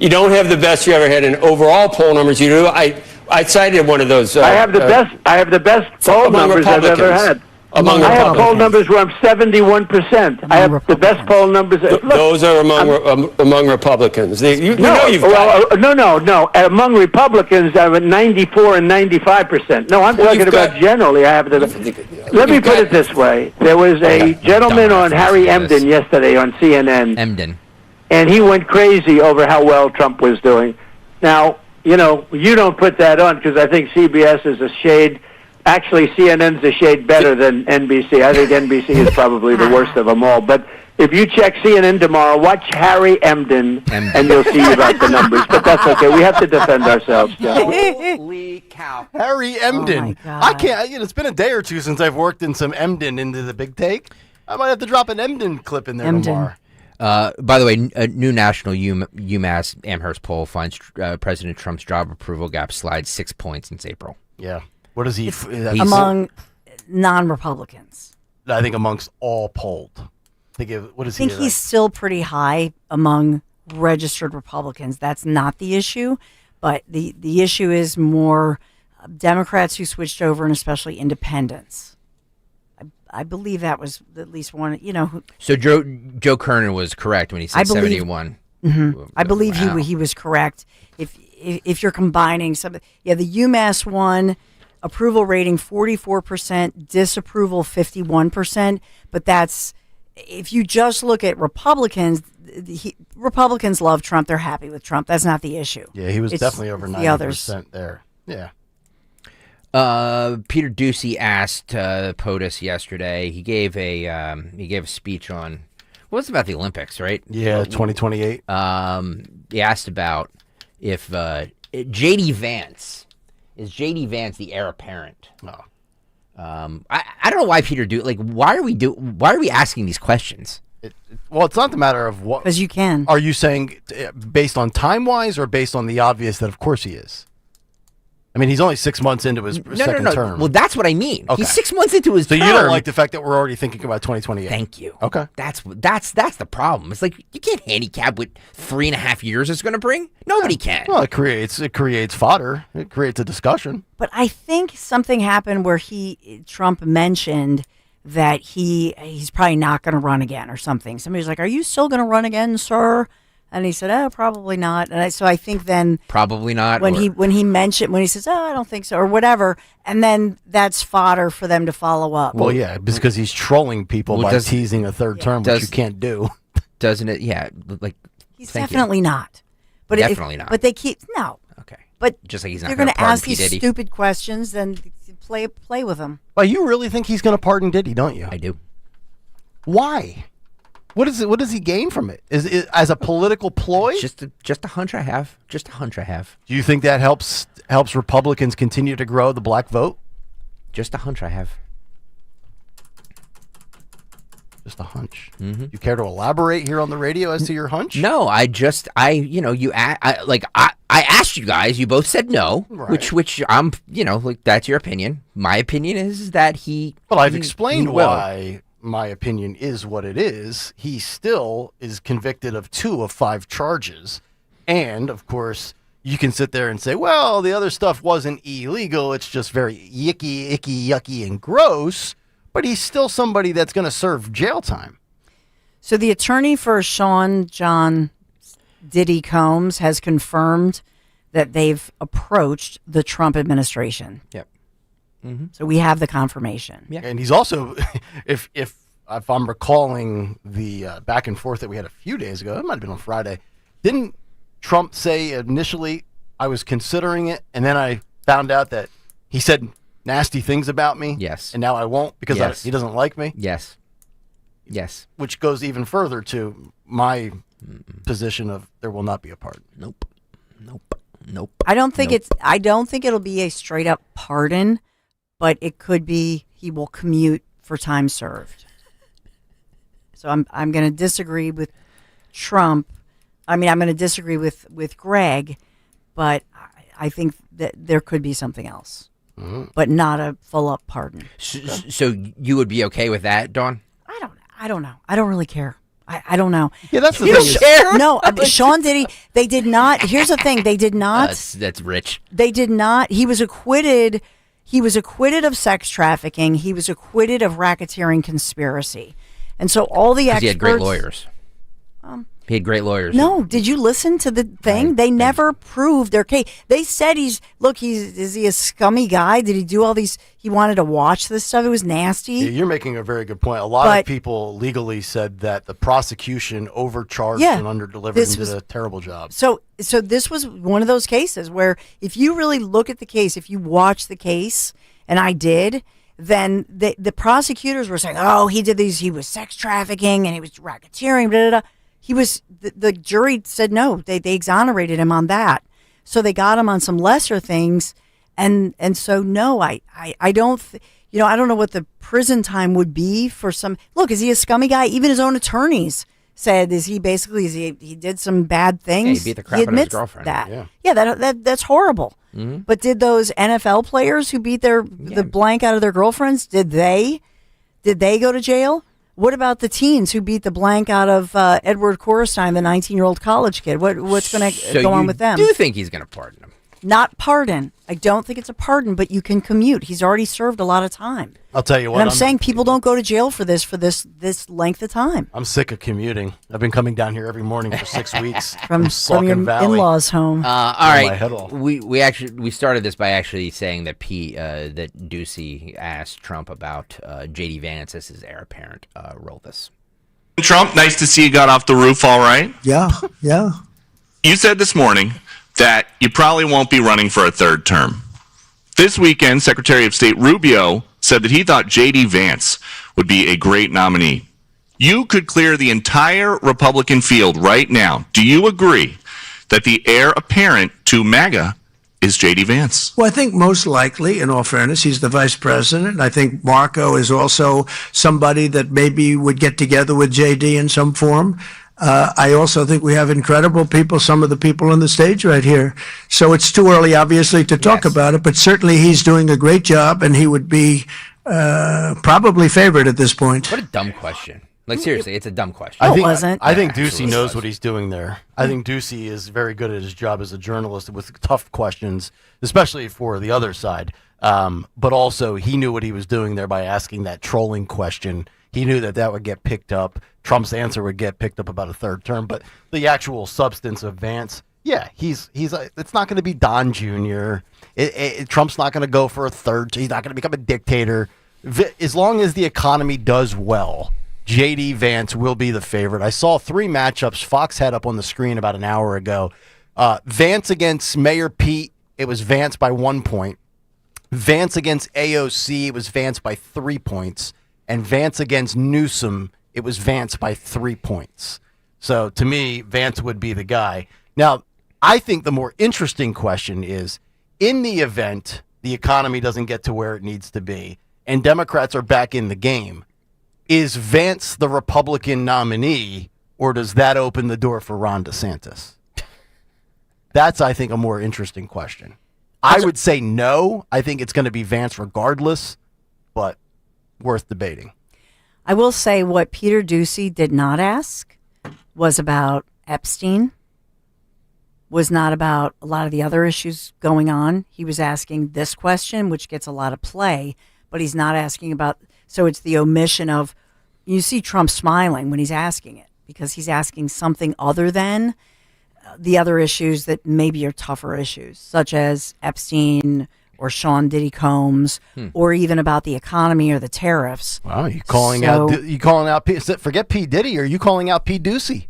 don't have the best you ever had in overall poll numbers. You do. I cited one of those. I have the best. I have the best poll numbers I've ever had. I have poll numbers where I'm 71%. I have the best poll numbers. Look, those are among Republicans. No. Among Republicans, I'm at 94 and 95%. No, I'm talking about generally. I have the. Let me put it this way: there was a gentleman on Harry Emden yesterday on CNN. Emden. And he went crazy over how well Trump was doing. Now, you don't put that on because I think CBS is a shade. Actually, CNN's a shade better than NBC. I think NBC is probably the worst of them all. But if you check CNN tomorrow, watch Harry Emden, and you'll see about the numbers. But that's okay. We have to defend ourselves. Holy cow. Harry Emden. I can't. It's been a day or two since I've worked in some Emden into the big take. I might have to drop an Emden clip in there tomorrow. By the way, a new national UMass Amherst poll finds President Trump's job approval gap slides 6 points since April. Yeah. What is he? Among non-Republicans. I think amongst all polled. What is he? I think he's still pretty high among registered Republicans. That's not the issue. But the issue is more Democrats who switched over, and especially independents. I believe that was at least one, So Joe Kernan was correct when he said 71. Mm-hmm. I believe he was correct. If you're combining the UMass one, approval rating 44%, disapproval 51%, but that's, if you just look at Republicans, Republicans love Trump, they're happy with Trump. That's not the issue. Yeah, he was definitely over 90% there. Yeah. Peter Doocy asked POTUS yesterday. He gave a speech on about the Olympics, right? Yeah, 2028. He asked about if JD Vance is the heir apparent. Oh. I don't know why Peter why are we asking these questions? Well, it's not the matter of what, because you can. Are you saying based on time wise or based on the obvious that of course he is? I mean, he's only 6 months into his second term. Well, that's what I mean. Okay. He's 6 months into his term. So you don't like the fact that we're already thinking about 2028? Thank you. Okay. That's the problem. It's like you can't handicap what 3.5 years is going to bring. Nobody can. Well, it creates fodder. It creates a discussion. But I think something happened where Trump mentioned that he's probably not going to run again or something. Somebody's like, "Are you still going to run again, sir?" And he said, "Oh, probably not." And so I think then probably not. When he says, "Oh, I don't think so," or whatever, and then that's fodder for them to follow up. Well, yeah, because he's trolling people by teasing a third term, which you can't do. Doesn't it? Yeah, he's definitely not. But definitely not. But they keep Okay. But just like he's not. They're going to ask these stupid questions, then play with them. Well, you really think he's going to pardon Diddy, don't you? I do. Why? What does he gain from it? Is it as a political ploy? Just a hunch I have. Just a hunch I have. Do you think that helps Republicans continue to grow the black vote? Just a hunch I have. Just a hunch. Mm-hmm. You care to elaborate here on the radio as to your hunch? No, I asked you guys. You both said no, right. which I'm, that's your opinion. My opinion is that he. Well, I've explained why my opinion is what it is, he still is convicted of 2 of 5 charges. And, of course, you can sit there and say, well, the other stuff wasn't illegal. It's just very icky, yucky, and gross. But he's still somebody that's going to serve jail time. So the attorney for Sean John Diddy Combs has confirmed that they've approached the Trump administration. Yep. So we have the confirmation. Yeah. And he's also, if I'm recalling the back and forth that we had a few days ago, it might have been on Friday, didn't Trump say initially, I was considering it, and then I found out that he said nasty things about me? Yes. And now I won't because he doesn't like me? Yes. Yes. Which goes even further to my position of there will not be a pardon. Nope. I don't think it'll be a straight up pardon, but it could be he will commute for time served. So I'm going to disagree with Trump. I mean, I'm going to disagree with Greg, but I think that there could be something else, but not a full up pardon. So you would be okay with that, Dawn? I don't know. I don't really care. I don't know. Yeah, that's the you thing. Care? No, Sean Diddy. They did not. Here's the thing. They did not. That's rich. They did not. He was acquitted. He was acquitted of sex trafficking. He was acquitted of racketeering conspiracy. And so all the experts. He had great lawyers. He had great lawyers. No, did you listen to the thing? They never proved their case. They said is he a scummy guy? Did he do all these? He wanted to watch this stuff. It was nasty. Yeah, you're making a very good point. A lot of people legally said that the prosecution overcharged and underdelivered and did a terrible job. So this was one of those cases where if you really look at the case, if you watch the case, and I did, then the prosecutors were saying, oh, he did these, he was sex trafficking and he was racketeering, blah, blah, blah. He was, the jury said no, they exonerated him on that. So they got him on some lesser things. And so, no, I don't, I don't know what the prison time would be for some, look, is he a scummy guy? Even his own attorneys said, he did some bad things. Yeah, he beat the crap out of his girlfriend. That's horrible. Mm-hmm. But did those NFL players who beat the blank out of their girlfriends, did they go to jail? What about the teens who beat the blank out of Edward Korestein, the 19-year-old college kid? What's going to go on with them? Do you think he's going to pardon him? Not pardon. I don't think it's a pardon, but you can commute. He's already served a lot of time. I'll tell you what. And I'm saying people don't go to jail for this length of time. I'm sick of commuting. I've been coming down here every morning for 6 weeks from your in-laws' home. All right, we started this by actually saying that that Ducey asked Trump about J.D. Vance as his heir apparent. Roll this. Trump, nice to see you got off the roof all right. Yeah. You said this morning that you probably won't be running for a third term. This weekend, Secretary of State Rubio said that he thought J.D. Vance would be a great nominee. You could clear the entire Republican field right now. Do you agree that the heir apparent to MAGA is J.D. Vance? Well, I think most likely, in all fairness, he's the vice president. I think Marco is also somebody that maybe would get together with J.D. in some form. I also think we have incredible people, some of the people on the stage right here. So it's too early, obviously, to talk about it, but certainly he's doing a great job, and he would be probably favored at this point. What a dumb question. Like, seriously, it's a dumb question. I think Ducey knows what he's doing there. I think Ducey is very good at his job as a journalist with tough questions, especially for the other side. But also, he knew what he was doing there by asking that trolling question. He knew that would get picked up. Trump's answer would get picked up about a third term. But the actual substance of Vance, it's not going to be Don Jr. Trump's not going to go for a third. He's not going to become a dictator. As long as the economy does well, J.D. Vance will be the favorite. I saw 3 matchups Fox had up on the screen about an hour ago. Vance against Mayor Pete, it was Vance by 1 point. Vance against AOC, it was Vance by 3 points. And Vance against Newsom, it was Vance by 3 points. So to me, Vance would be the guy. Now, I think the more interesting question is, in the event the economy doesn't get to where it needs to be and Democrats are back in the game, is Vance the Republican nominee, or does that open the door for Ron DeSantis? That's, I think, a more interesting question. I would say no. I think it's going to be Vance regardless, but worth debating. I will say what Peter Doocy did not ask was about Epstein, was not about a lot of the other issues going on. He was asking this question, which gets a lot of play, but he's not asking about, so it's the omission of, you see Trump smiling when he's asking it, because he's asking something other than the other issues that maybe are tougher issues, such as Epstein or Sean Diddy Combs, or even about the economy or the tariffs. Wow, you calling out? Forget P. Diddy. Are you calling out P. Doocy?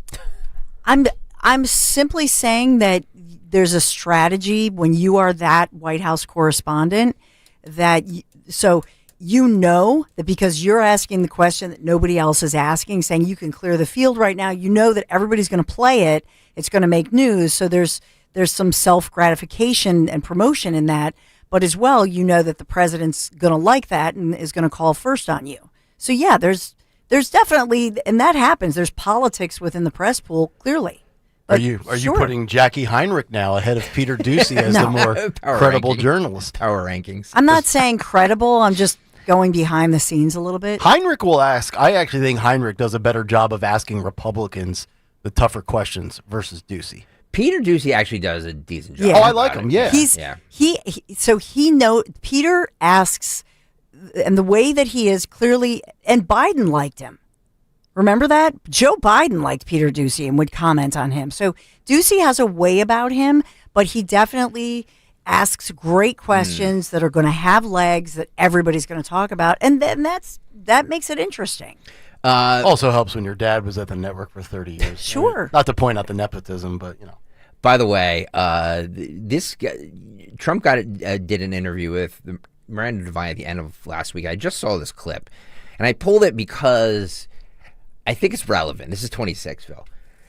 I'm simply saying that there's a strategy when you are that White House correspondent that so you know that because you're asking the question that nobody else is asking, saying you can clear the field right now. You know that everybody's going to play it. It's going to make news. So there's some self-gratification and promotion in that. But as well, you know that the president's going to like that and is going to call first on you. So yeah, there's definitely, and that happens. There's politics within the press pool, clearly. But are you putting Jackie Heinrich now ahead of Peter Doocy as the more credible journalist? Power rankings. I'm not saying credible. I'm just going behind the scenes a little bit. Heinrich will ask. I actually think Heinrich does a better job of asking Republicans the tougher questions versus Doocy. Peter Doocy actually does a decent job. Yeah. Oh, I like him. Yeah. Peter asks, and the way that he is clearly, and Biden liked him. Remember that? Joe Biden liked Peter Doocy and would comment on him. So Doocy has a way about him, but he definitely asks great questions that are going to have legs that everybody's going to talk about, and then that makes it interesting. Also helps when your dad was at the network for 30 years. Sure. Not to point out the nepotism, but you know. By the way, Trump did an interview with Miranda Devine at the end of last week. I just saw this clip, and I pulled it because I think it's relevant. This is 26, Phil.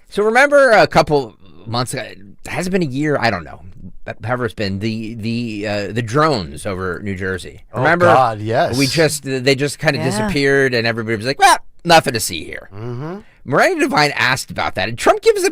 So remember a couple months ago, it hasn't been a year, I don't know, however it's been, the drones over New Jersey. Remember? Oh, God, yes. They just kind of disappeared, and everybody was like, well, nothing to see here. Mm-hmm. Miranda Devine asked about that, and Trump gives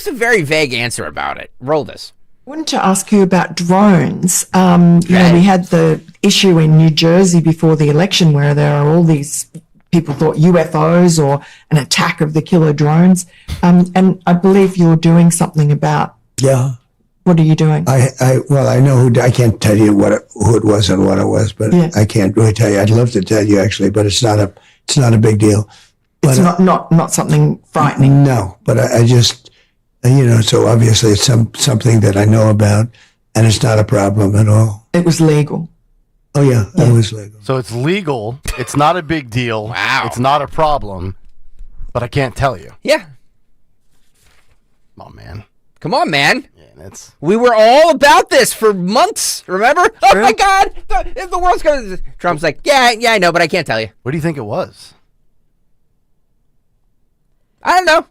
a very vague answer about it. Roll this. I wanted to ask you about drones. You know, we had the issue in New Jersey before the election where there are all these people thought UFOs or an attack of the killer drones. And I believe you're doing something about. Yeah. What are you doing? I know I can't tell you who it was and what it was, but I can't really tell you. I'd love to tell you actually, but it's not a big deal. It's not something frightening. No, but I just, so obviously it's something that I know about, and it's not a problem at all. It was legal. Oh yeah, it was legal. So it's legal. It's not a big deal. Wow. It's not a problem, but I can't tell you. Yeah. Come on, man. Come on, man. Yeah, we were all about this for months. Remember? True. Oh my God! If the world's going, Trump's like, yeah, I know, but I can't tell you. What do you think it was? I don't know.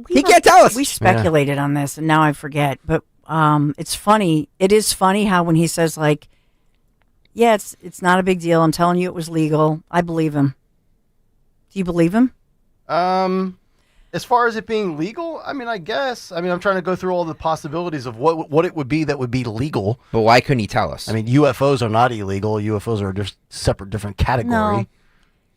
He can't tell us. We speculated on this, and now I forget. But it's funny. It is funny how when he says like, "Yeah, it's not a big deal. I'm telling you, it was legal." I believe him. Do you believe him? As far as it being legal, I mean, I guess. I mean, I'm trying to go through all the possibilities of what it would be that would be legal. But why couldn't he tell us? I mean, UFOs are not illegal. UFOs are just separate, different category. No,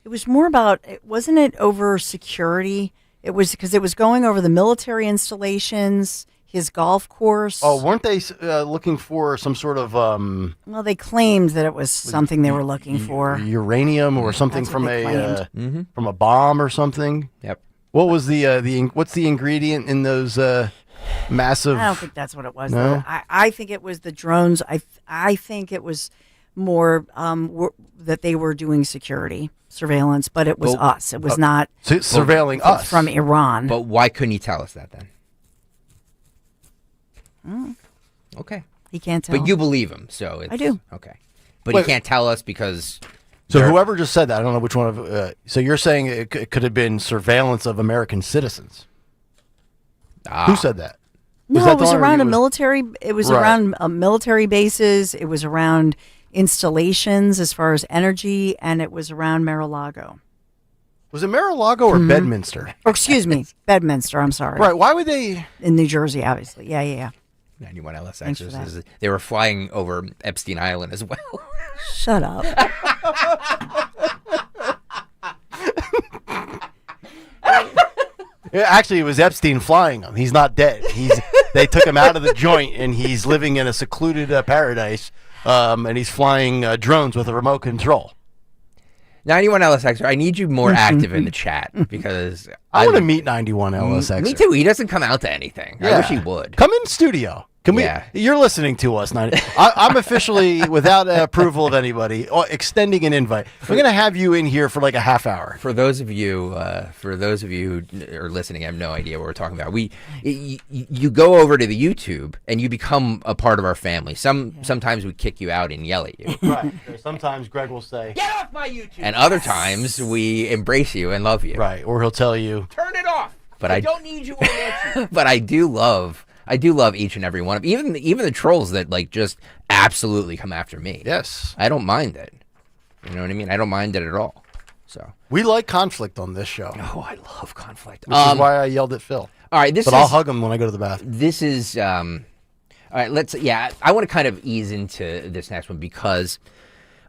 it was more about. Wasn't it over security? It was because it was going over the military installations, his golf course. Oh, weren't they looking for some sort of... well, they claimed that it was something they were looking for. Uranium or something from a bomb or something? Yep. What was what's the ingredient in those massive... I don't think that's what it was. No? I think it was the drones. I think it was more that they were doing security surveillance, but it was us. It was not surveilling us from Iran. But why couldn't he tell us that then? Okay. He can't tell. But you believe him, so I do. Okay. But he can't tell us because... So whoever just said that, I don't know which one of... so you're saying it could have been surveillance of American citizens. Who said that? No, it was around a military... It was around military bases. It was around installations as far as energy, and it was around Mar-a-Lago. Was it Mar-a-Lago or Bedminster? Or excuse me, Bedminster, I'm sorry. Right, why would they... In New Jersey, obviously. Yeah. 91 LSX. They were flying over Epstein Island as well. Shut up. Actually, it was Epstein flying him. He's not dead. They took him out of the joint, and he's living in a secluded paradise, and he's flying drones with a remote control. 91 LSX, I need you more active in the chat because I want to meet 91 LSX. Me too. He doesn't come out to anything. I wish he would. Come in studio. Can we? You're listening to us. I'm officially, without approval of anybody, extending an invite. We're going to have you in here for like a half hour. For those of you who are listening, I have no idea what we're talking about. You go over to the YouTube and you become a part of our family. Sometimes we kick you out and yell at you. Right. Sometimes Greg will say, "Get off my YouTube," and other times we embrace you and love you. Right. Or he'll tell you, "Turn it off." But I don't need you on YouTube. But I do love each and every one of even the trolls that like just absolutely come after me. Yes. I don't mind it. You know what I mean? I don't mind it at all. So we like conflict on this show. Oh, I love conflict. Which is why I yelled at Phil. All right, I'll hug him when I go to the bathroom. This is all right, I want to kind of ease into this next one because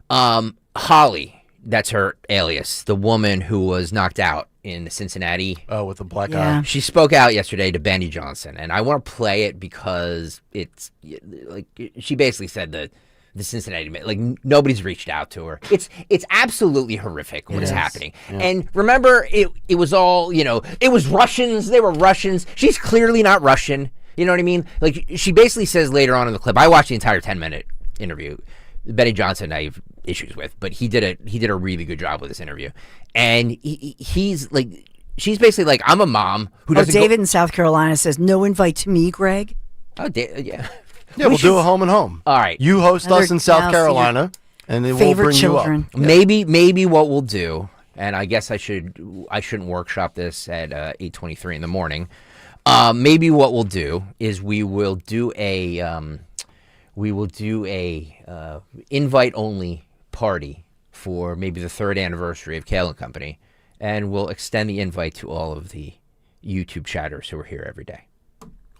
Holly, that's her alias, the woman who was knocked out in Cincinnati. Oh, with the black eye. She spoke out yesterday to Benny Johnson, and I want to play it because it's like she basically said that the Cincinnati, like nobody's reached out to her. It's absolutely horrific what is happening. Yeah. And remember, it was all, it was Russians. They were Russians. She's clearly not Russian. You know what I mean? Like she basically says later on in the clip. I watched the entire 10-minute interview. Benny Johnson, I have issues with, but he did a really good job with this interview. And he's like, she's basically like, I'm a mom who doesn't. David in South Carolina says, "No invite to me, Greg." Oh, yeah. Yeah, we'll do a home and home. All right, you host us in South Carolina, and then we'll bring children. you up. Maybe what we'll do, and I guess I shouldn't workshop this at 8:23 in the morning. Maybe what we'll do is we will do a invite only party for maybe the 3rd anniversary of Kayal and Company, and we'll extend the invite to all of the YouTube chatters who are here every day.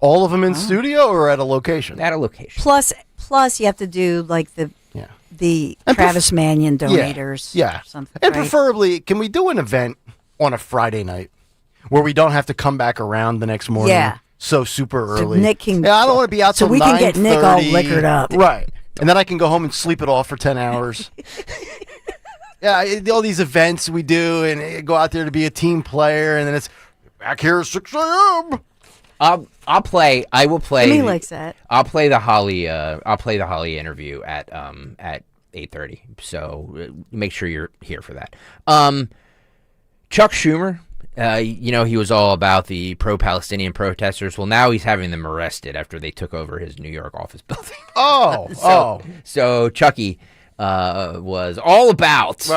All of them in studio or at a location? At a location. Plus you have to do like the Travis Mannion donators. Yeah. Or something, and right? preferably, can we do an event on a Friday night where we don't have to come back around the next morning? Yeah. So super early. So Nick can, I don't want to be out till 9:30. So we can get Nick all liquored up. Right. And then I can go home and sleep it off for 10 hours. All these events we do and go out there to be a team player, and then it's back here at 6 a.m. I will play. He likes that. I'll play the Holly interview at 8:30. So make sure you're here for that. Chuck Schumer, he was all about the pro-Palestinian protesters. Well, now he's having them arrested after they took over his New York office building. So Chucky was all about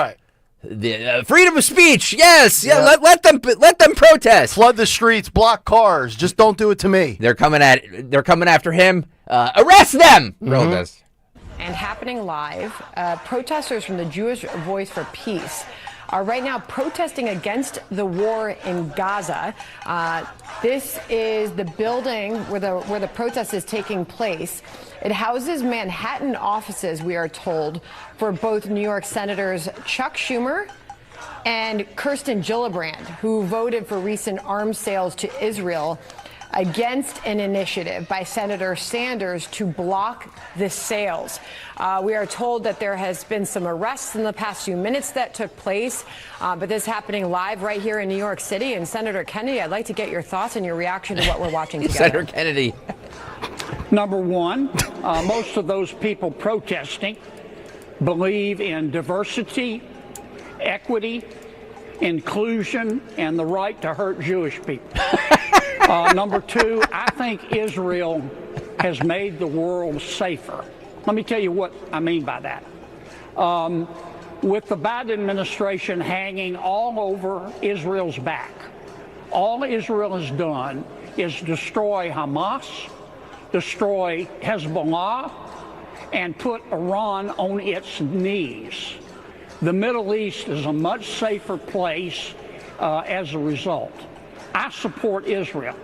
the freedom of speech. Yes, let them protest. Flood the streets, block cars. Just don't do it to me. They're coming after him. Arrest them. Roll this. And happening live, protesters from the Jewish Voice for Peace are right now protesting against the war in Gaza. This is the building where the protest is taking place. It houses Manhattan offices, we are told, for both New York Senators Chuck Schumer and Kirsten Gillibrand, who voted for recent arms sales to Israel against an initiative by Senator Sanders to block the sales. We are told that there has been some arrests in the past few minutes that took place, but this is happening live right here in New York City. And Senator Kennedy, I'd like to get your thoughts and your reaction to what we're watching together. Senator Kennedy. Number one, most of those people protesting believe in diversity, equity, inclusion, and the right to hurt Jewish people. Number two, I think Israel has made the world safer. Let me tell you what I mean by that. With the Biden administration hanging all over Israel's back, all Israel has done is destroy Hamas, destroy Hezbollah, and put Iran on its knees. The Middle East is a much safer place as a result. I support Israel.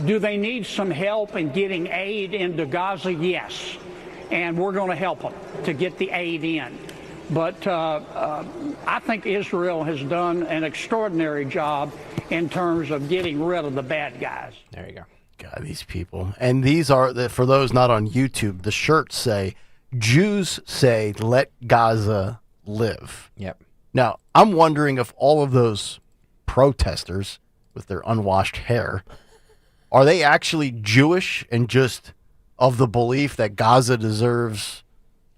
Do they need some help in getting aid into Gaza? Yes. And we're going to help them to get the aid in. But I think Israel has done an extraordinary job in terms of getting rid of the bad guys. There you go. God, these people. And these are, for those not on YouTube, the shirts say, Jews say, let Gaza live. Yep. Now, I'm wondering if all of those protesters with their unwashed hair, are they actually Jewish and just of the belief that Gaza deserves,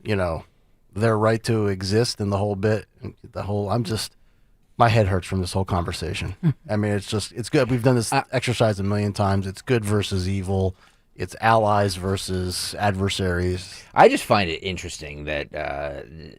their right to exist and the whole bit? My head hurts from this whole conversation. I mean, it's good. We've done this exercise a million times. It's good versus evil. It's allies versus adversaries. I just find it interesting that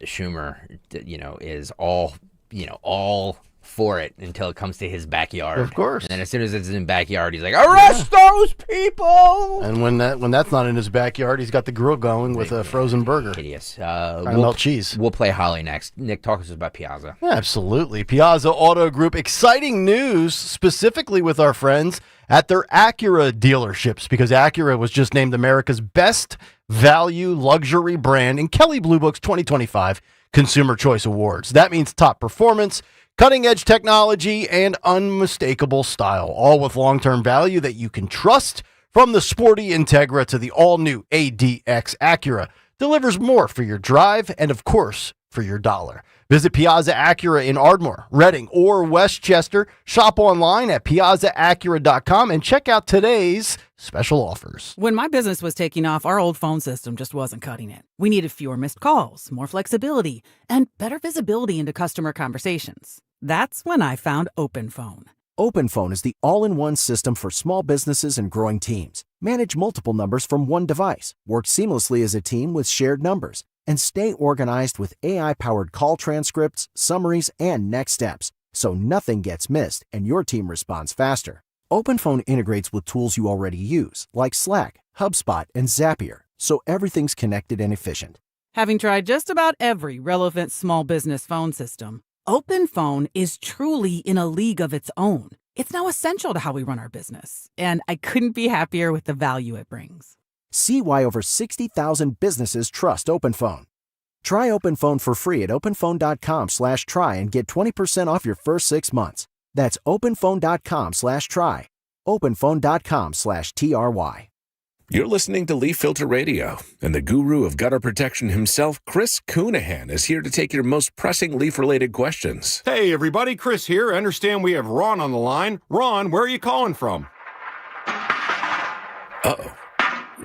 Schumer, is all for it until it comes to his backyard. Of course. And then as soon as it's in his backyard, he's like, arrest those people! And when that's not in his backyard, he's got the grill going with a frozen burger. Hideous. Melt cheese. We'll play Holly next. Nick, talk to us about Piazza. Yeah, absolutely. Piazza Auto Group. Exciting news, specifically with our friends at their Acura dealerships, because Acura was just named America's best value luxury brand in Kelley Blue Book's 2025 Consumer Choice Awards. That means top performance, cutting-edge technology, and unmistakable style, all with long-term value that you can trust. From the sporty Integra to the all-new ADX, Acura delivers more for your drive and, of course, for your dollar. Visit Piazza Acura in Ardmore, Reading, or Westchester. Shop online at piazzaacura.com and check out today's special offers. When my business was taking off, our old phone system just wasn't cutting it. We needed fewer missed calls, more flexibility, and better visibility into customer conversations. That's when I found OpenPhone. OpenPhone is the all-in-one system for small businesses and growing teams. Manage multiple numbers from one device, work seamlessly as a team with shared numbers, and stay organized with AI-powered call transcripts, summaries, and next steps, so nothing gets missed and your team responds faster. OpenPhone integrates with tools you already use, like Slack, HubSpot, and Zapier, so everything's connected and efficient. Having tried just about every relevant small business phone system, OpenPhone is truly in a league of its own. It's now essential to how we run our business, and I couldn't be happier with the value it brings. See why over 60,000 businesses trust OpenPhone. Try OpenPhone for free at openphone.com/try and get 20% off your first 6 months. That's openphone.com/try. openphone.com/TRY. You're listening to Leaf Filter Radio, and the guru of gutter protection himself, Chris Coonahan, is here to take your most pressing leaf-related questions. Hey, everybody, Chris here. I understand we have Ron on the line. Ron, where are you calling from? Uh-oh.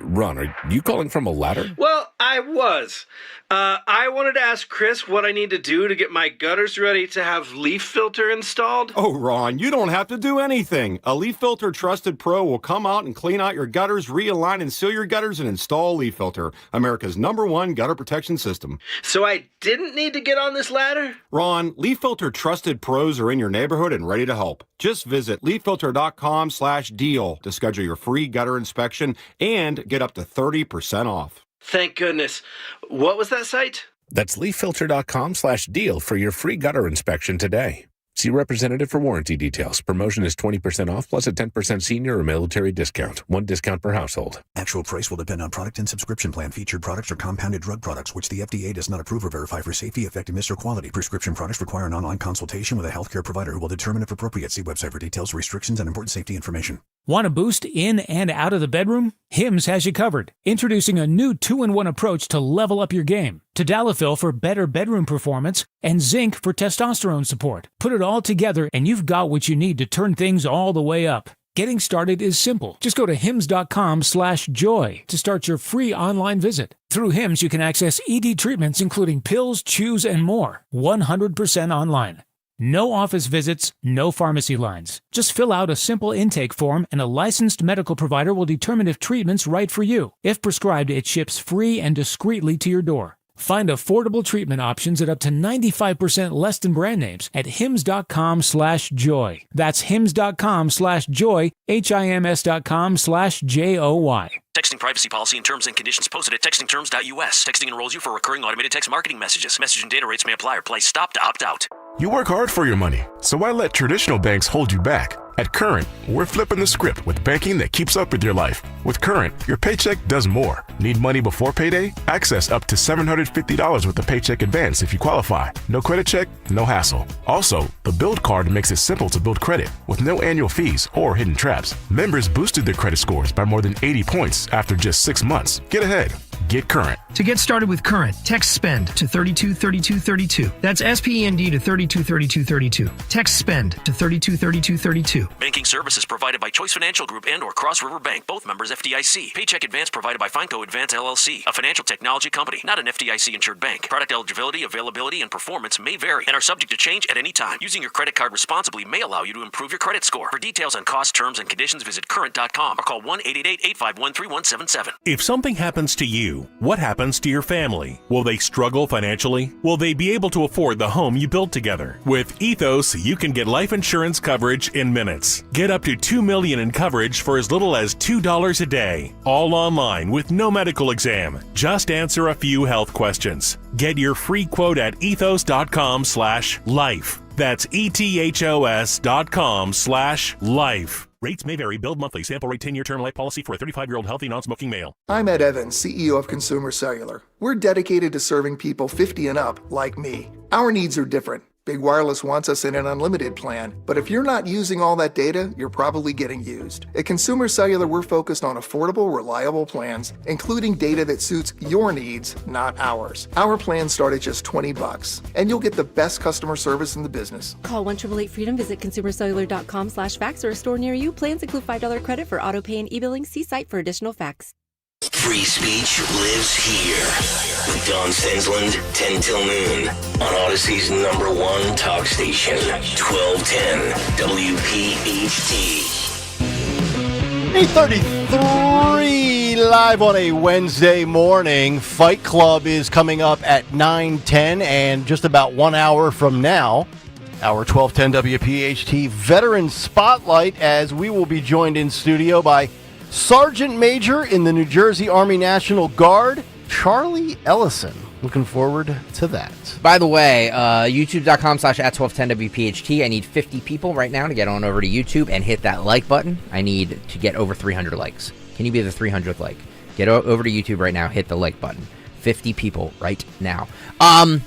Ron, are you calling from a ladder? Well, I was. I wanted to ask Chris what I need to do to get my gutters ready to have leaf filter installed. Oh, Ron, you don't have to do anything. A Leaf Filter Trusted Pro will come out and clean out your gutters, realign and seal your gutters, and install Leaf Filter, America's #1 gutter protection system. So I didn't need to get on this ladder? Ron, Leaf Filter Trusted Pros are in your neighborhood and ready to help. Just visit leaffilter.com/deal to schedule your free gutter inspection and get up to 30% off. Thank goodness. What was that site? That's leaffilter.com/deal for your free gutter inspection today. See representative for warranty details. Promotion is 20% off plus a 10% senior or military discount. One discount per household. Actual price will depend on product and subscription plan. Featured products are compounded drug products, which the FDA does not approve or verify for safety, effectiveness, or quality. Prescription products require an online consultation with a healthcare provider who will determine if appropriate. See website for details, restrictions, and important safety information. Want a boost in and out of the bedroom? Hims has you covered. Introducing a new 2-in-1 approach to level up your game. Tadalafil for better bedroom performance and zinc for testosterone support. Put it all together and you've got what you need to turn things all the way up. Getting started is simple. Just go to hims.com/joy to start your free online visit. Through Hims, you can access ED treatments including pills, chews, and more. 100% online. No office visits, no pharmacy lines. Just fill out a simple intake form and a licensed medical provider will determine if treatment's right for you. If prescribed, it ships free and discreetly to your door. Find affordable treatment options at up to 95% less than brand names at hims.com/joy. That's hims.com/joy, hims.com/joy. Texting privacy policy and terms and conditions posted at textingterms.us. Texting enrolls you for recurring automated text marketing messages. Message and data rates may apply or price stop to opt out. You work hard for your money, so why let traditional banks hold you back? At Current, we're flipping the script with banking that keeps up with your life. With Current, your paycheck does more. Need money before payday? Access up to $750 with the paycheck advance if you qualify. No credit check, no hassle. Also, the Build Card makes it simple to build credit with no annual fees or hidden traps. Members boosted their credit scores by more than 80 points after just 6 months. Get ahead. Get Current. To get started with Current, text SPEND to 323232. That's SPEND to 323232. Text SPEND to 323232. Banking services provided by Choice Financial Group and or Cross River Bank, both members FDIC. Paycheck advance provided by Fineco Advance LLC, a financial technology company, not an FDIC insured bank. Product eligibility, availability, and performance may vary and are subject to change at any time. Using your credit card responsibly may allow you to improve your credit score. For details on cost, terms, and conditions, visit current.com or call 1-888-851-3177. If something happens to you, what happens to your family? Will they struggle financially? Will they be able to afford the home you built together? With Ethos, you can get life insurance coverage in minutes. Get up to $2 million in coverage for as little as $2 a day. All online with no medical exam. Just answer a few health questions. Get your free quote at ethos.com/life. That's ethos.com/life. Rates may vary. Billed monthly. Sample rate 10-year term life policy for a 35-year-old healthy non-smoking male. I'm Ed Evans, CEO of Consumer Cellular. We're dedicated to serving people 50 and up like me. Our needs are different. Big Wireless wants us in an unlimited plan, but if you're not using all that data, you're probably getting used. At Consumer Cellular, we're focused on affordable, reliable plans, including data that suits your needs, not ours. Our plans start at just $20, and you'll get the best customer service in the business. Call 1-888-FREEDOM, visit consumercellular.com/facts or a store near you. Plans include $5 credit for auto pay and e-billing. See site for additional facts. Free speech lives here with Don Stensland, 10 till noon on Odyssey's #1 talk station, 1210 WPHT. 8:33 live on a Wednesday morning. Fight Club is coming up at 9:10, and just about 1 hour from now, our 1210 WPHT Veteran Spotlight, as we will be joined in studio by Sergeant Major in the New Jersey Army National Guard, Charlie Ellison. Looking forward to that. By the way, youtube.com/@1210WPHT. I need 50 people right now to get on over to YouTube and hit that like button. I need to get over 300 likes. Can you be the 300th like? Get over to YouTube right now, hit the like button. 50 people right now. The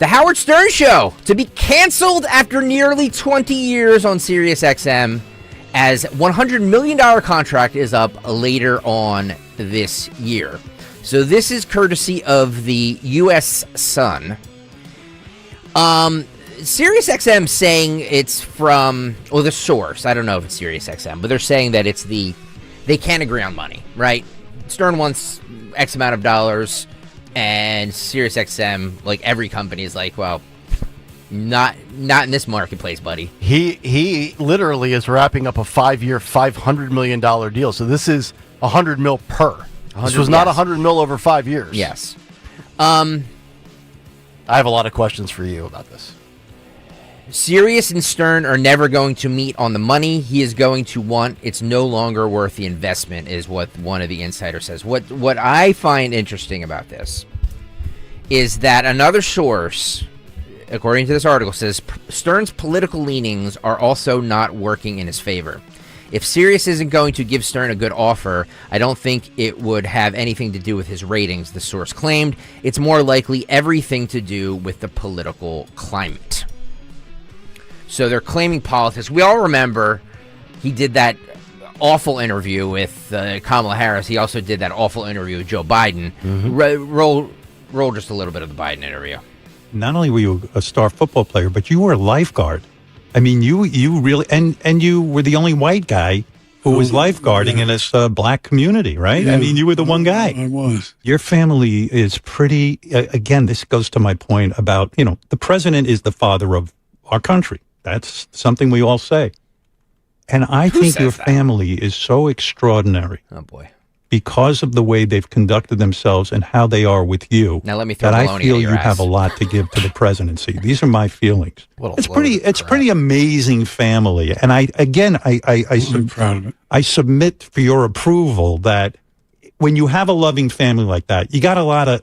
Howard Stern Show to be canceled after nearly 20 years on SiriusXM, as $100 million contract is up later on this year. So this is courtesy of the U.S. Sun. SiriusXM saying it's from, well, the source, I don't know if it's SiriusXM, but they're saying that it's they can't agree on money, right? Stern wants X amount of dollars, and SiriusXM, like every company, is like, well, Not in this marketplace, buddy. He literally is wrapping up a 5-year, $500 million deal. So this is $100 mil per. This was not $100 mil over 5 years. Yes. I have a lot of questions for you about this. Sirius and Stern are never going to meet on the money he is going to want. It's no longer worth the investment, is what one of the insiders says. What I find interesting about this is that another source, according to this article, says Stern's political leanings are also not working in his favor. If Sirius isn't going to give Stern a good offer, I don't think it would have anything to do with his ratings, the source claimed. It's more likely everything to do with the political climate. So they're claiming politics. We all remember he did that awful interview with Kamala Harris. He also did that awful interview with Joe Biden. Roll just a little bit of the Biden interview. Not only were you a star football player, but you were a lifeguard. I mean, you really, and you were the only white guy who was lifeguarding in this black community, right? Yeah, I mean, you were the one guy. I was. Your family is pretty, again, this goes to my point about, the president is the father of our country. That's something we all say. And I think your family is so extraordinary. Oh, boy. Because of the way they've conducted themselves and how they are with you, now let me throw that I baloney feel at you your have a lot to give to the presidency. These are my feelings. It's pretty amazing family, and I'm proud of it. I submit for your approval that when you have a loving family like that, you got a lot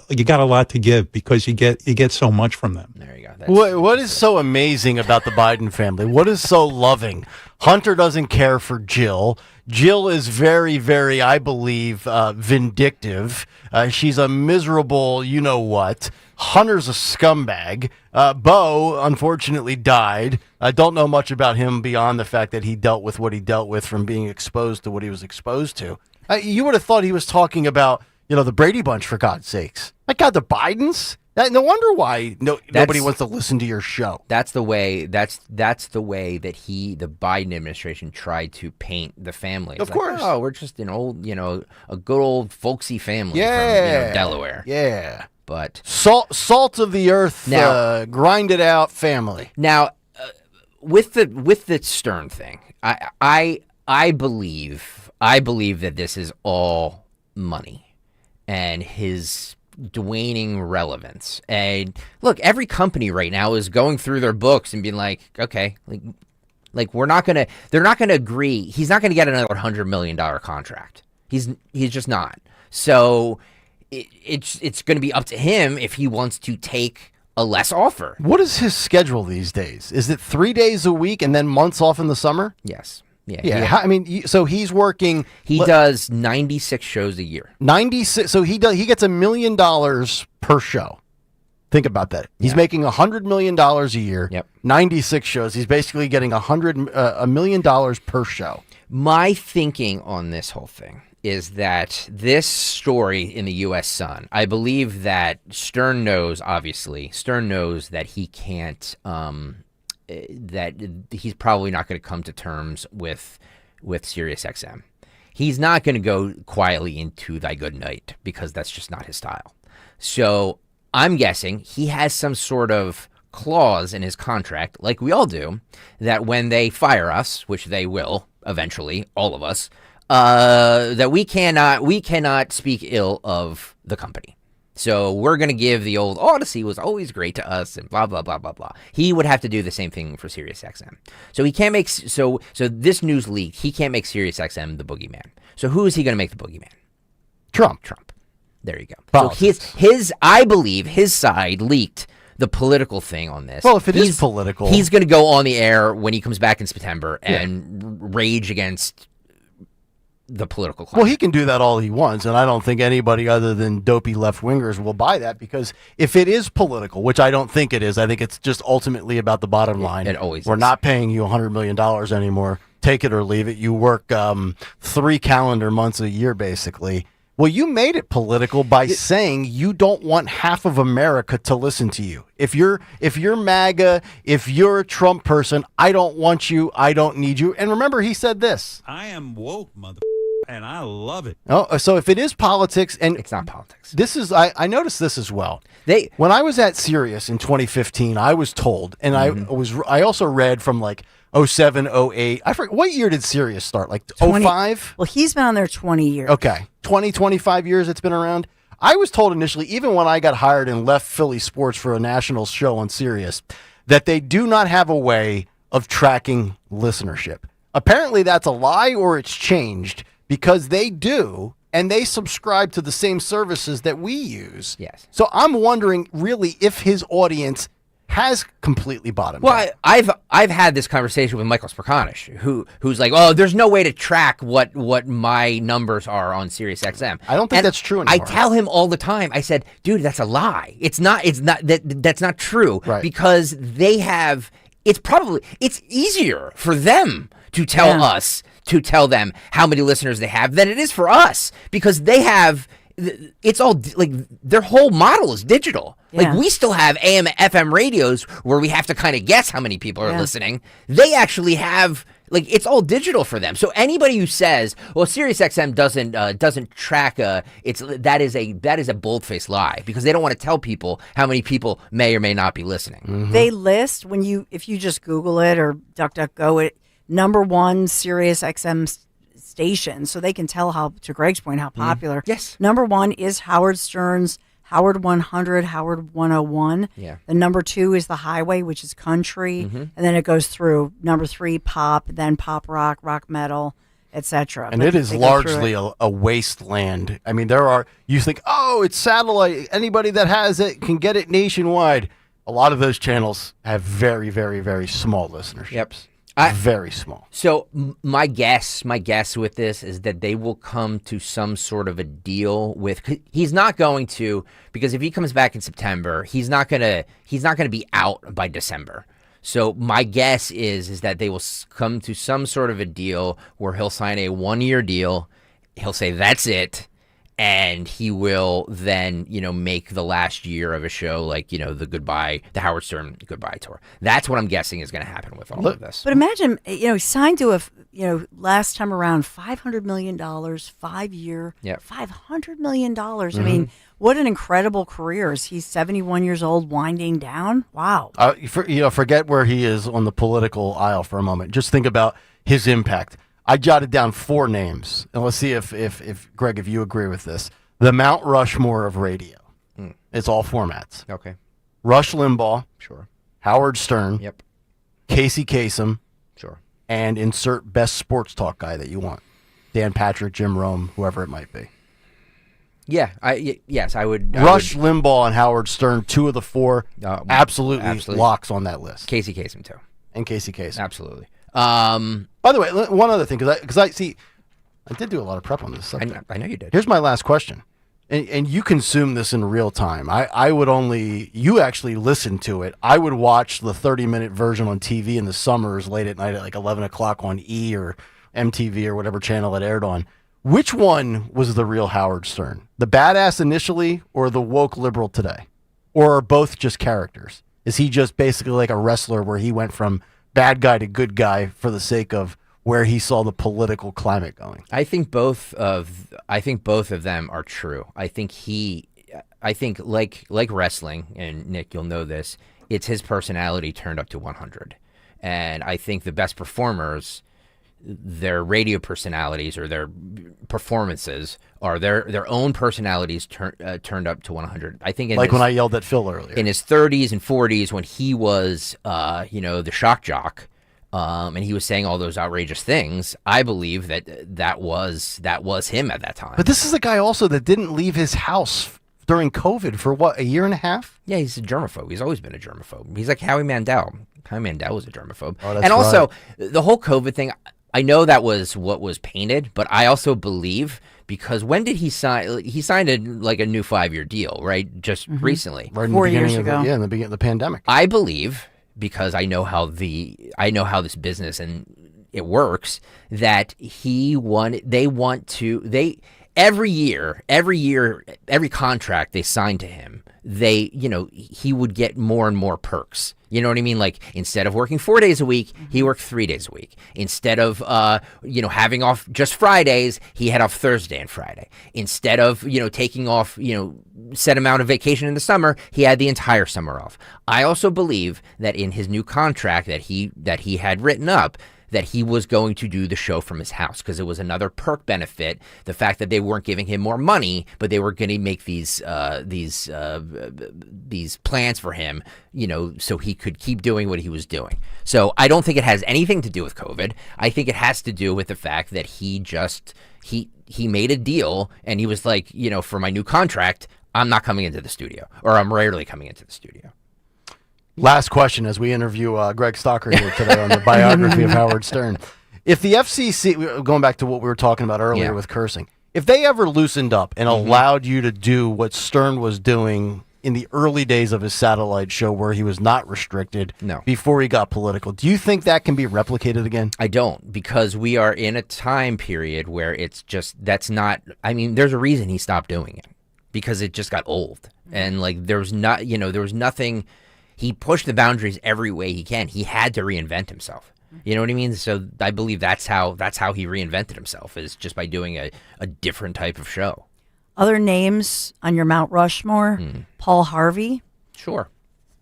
to give, because you get so much from them. There you go. What is so amazing about the Biden family? What is so loving? Hunter doesn't care for Jill. Jill is very, very, I believe, vindictive. She's a miserable you-know-what. Hunter's a scumbag. Bo, unfortunately, died. I don't know much about him beyond the fact that he dealt with what he dealt with from being exposed to what he was exposed to. You would have thought he was talking about, the Brady Bunch, for God's sakes. My God, the Bidens? No wonder why nobody wants to listen to your show. That's the way. That's the way that the Biden administration tried to paint the family. Of course. Oh, we're just an old, a good old folksy family from Delaware. Yeah. But salt of the earth, now, grind it out family. Now, with the Stern thing, I believe that this is all money and his waning relevance. And look, every company right now is going through their books and being like, okay, like they're not gonna agree. He's not gonna get another $100 million contract. He's just not. So it's going to be up to him if he wants to take a less offer. What is his schedule these days? Is it 3 days a week and then months off in the summer? Yes. Yeah. I mean, so he's working. He does 96 shows a year. 96. So he gets $1 million per show. Think about that. He's making $100 million a year. Yep. 96 shows. He's basically getting $1 million per show. My thinking on this whole thing is that this story in the U.S. Sun, I believe that Stern knows that he can't, that he's probably not going to come to terms with SiriusXM. He's not going to go quietly into Thy Good Night because that's just not his style. So I'm guessing he has some sort of clause in his contract, like we all do, that when they fire us, which they will eventually, all of us, that we cannot speak ill of the company. So we're going to give the old Odyssey was always great to us and blah, blah, blah, blah, blah. He would have to do the same thing for SiriusXM. So he can't make, so this news leak, he can't make SiriusXM the boogeyman. So who is he going to make the boogeyman? Trump. There you go. Politics. So I believe his side leaked the political thing on this. Well, if it is political, he's going to go on the air when he comes back in September and rage against the political climate. Well, he can do that all he wants, and I don't think anybody other than dopey left-wingers will buy that, because if it is political, which I don't think it is, I think it's just ultimately about the bottom line. It always We're is. not paying you $100 million anymore. Take it or leave it. You work 3 calendar months a year, basically. Well, you made it political by saying you don't want half of America to listen to you. If you're MAGA, if you're a Trump person, I don't want you, I don't need you. And remember, he said this. I am woke, and I love it. Oh, so if it is politics, and it's not politics. This is I noticed this as well. When I was at Sirius in 2015, I was told, and I also read from like 07, 08. I forget, what year did Sirius start? Like 05? Well, he's been on there 20 years. Okay. 20, 25 years it's been around. I was told initially, even when I got hired and left Philly sports for a national show on Sirius, that they do not have a way of tracking listenership. Apparently that's a lie, or it's changed, because they do, and they subscribe to the same services that we use. Yes. So I'm wondering really if his audience has completely bottomed out. Well, I've had this conversation with Michael Sperkanish, who's like, oh, there's no way to track what my numbers are on SiriusXM. I don't think that's true anymore. I tell him all the time, I said, dude, that's a lie. That's not true. Right. Because they have, it's easier for them to tell us, to tell them how many listeners they have than it is for us, because they have, it's all like their whole model is digital. Like we still have AM, FM radios where we have to kind of guess how many people are listening. They actually have, like, it's all digital for them. So anybody who says, well, SiriusXM doesn't track that is a bold-faced lie, because they don't want to tell people how many people may or may not be listening. Mm-hmm. They list if you just Google it or DuckDuckGo it, #1 SiriusXM station, so they can tell how, to Greg's point, how popular. Yes. #1 is Howard Stern's Howard 100, Howard 101. Yeah. The #2 is The Highway, which is country, and then it goes through #3 pop, then pop rock, rock metal, etc. And it is largely a wasteland. I mean, you think, oh, it's satellite. Anybody that has it can get it nationwide. A lot of those channels have very, very, very small listenerships. Yep. Very small. So my guess with this is that they will come to some sort of a deal with. He's not going to, because if he comes back in September, he's not gonna be out by December. So my guess is that they will come to some sort of a deal where he'll sign a 1-year deal. He'll say that's it. And he will then, make the last year of a show like, the Howard Stern goodbye tour. That's what I'm guessing is going to happen with all of this. But imagine, he signed to last time around $500 million, 5-year, Yep. $500 million. I mean, what an incredible career. He's 71 years old, winding down. Wow. Forget where he is on the political aisle for a moment. Just think about his impact. I jotted down 4 names, and let's see if Greg, if you agree with this. The Mount Rushmore of radio. It's all formats. Okay. Rush Limbaugh. Sure. Howard Stern. Yep. Casey Kasem. Sure. And insert best sports talk guy that you want. Dan Patrick, Jim Rome, whoever it might be. Yeah. I would. Rush Limbaugh and Howard Stern, 2 of the 4, absolutely locks on that list. Casey Kasem too. And Casey Kasem. Absolutely. By the way, one other thing, because I did do a lot of prep on this subject. I know you did. Here's my last question, and you consume this in real time. You actually listen to it. I would watch the 30-minute version on TV in the summers late at night at like 11 o'clock on E or MTV or whatever channel it aired on. Which one was the real Howard Stern? The badass initially or the woke liberal today? Or are both just characters? Is he just basically like a wrestler where he went from bad guy to good guy for the sake of where he saw the political climate going? I think both of them are true. I think like wrestling, and Nick, you'll know this, it's his personality turned up to 100. And I think the best performers, their radio personalities or their performances are their own personalities turned up to 100. I think when I yelled at Phil earlier. In his 30s and 40s when he was the shock jock, and he was saying all those outrageous things, I believe that was him at that time. But this is a guy also that didn't leave his house during COVID for what, a year and a half? Yeah, he's a germaphobe. He's always been a germaphobe. He's like Howie Mandel. Howie Mandel was a germaphobe. Oh, that's and also, right. The whole COVID thing, I know that was what was painted, but I also believe, because when did he sign? He signed a new 5-year deal, right? Just recently. Right in 4 the beginning years ago. in the beginning of the pandemic. I believe, because I know how this business and it works, that every year, every contract they signed to him, he would get more and more perks. You know what I mean? Like, instead of working 4 days a week, he worked 3 days a week. Instead of, having off just Fridays, he had off Thursday and Friday. Instead of, taking off, set amount of vacation in the summer, he had the entire summer off. I also believe that in his new contract that he had written up, that he was going to do the show from his house, because it was another perk benefit. The fact that they weren't giving him more money, but they were going to make these plans for him, so he could keep doing what he was doing. So I don't think it has anything to do with COVID. I think it has to do with the fact that he made a deal, and he was like, for my new contract, I'm not coming into the studio, or I'm rarely coming into the studio. Last question as we interview Greg Stocker here today on the biography of Howard Stern. If the FCC, going back to what we were talking about earlier with cursing, if they ever loosened up and allowed you to do what Stern was doing in the early days of his satellite show where he was not restricted before he got political, do you think that can be replicated again? I don't, because we are in a time period where it's just, there's a reason he stopped doing it, because it just got old. And there was nothing. He pushed the boundaries every way he can. He had to reinvent himself. You know what I mean? So I believe that's how he reinvented himself, is just by doing a different type of show. Other names on your Mount Rushmore: Paul Harvey. Sure.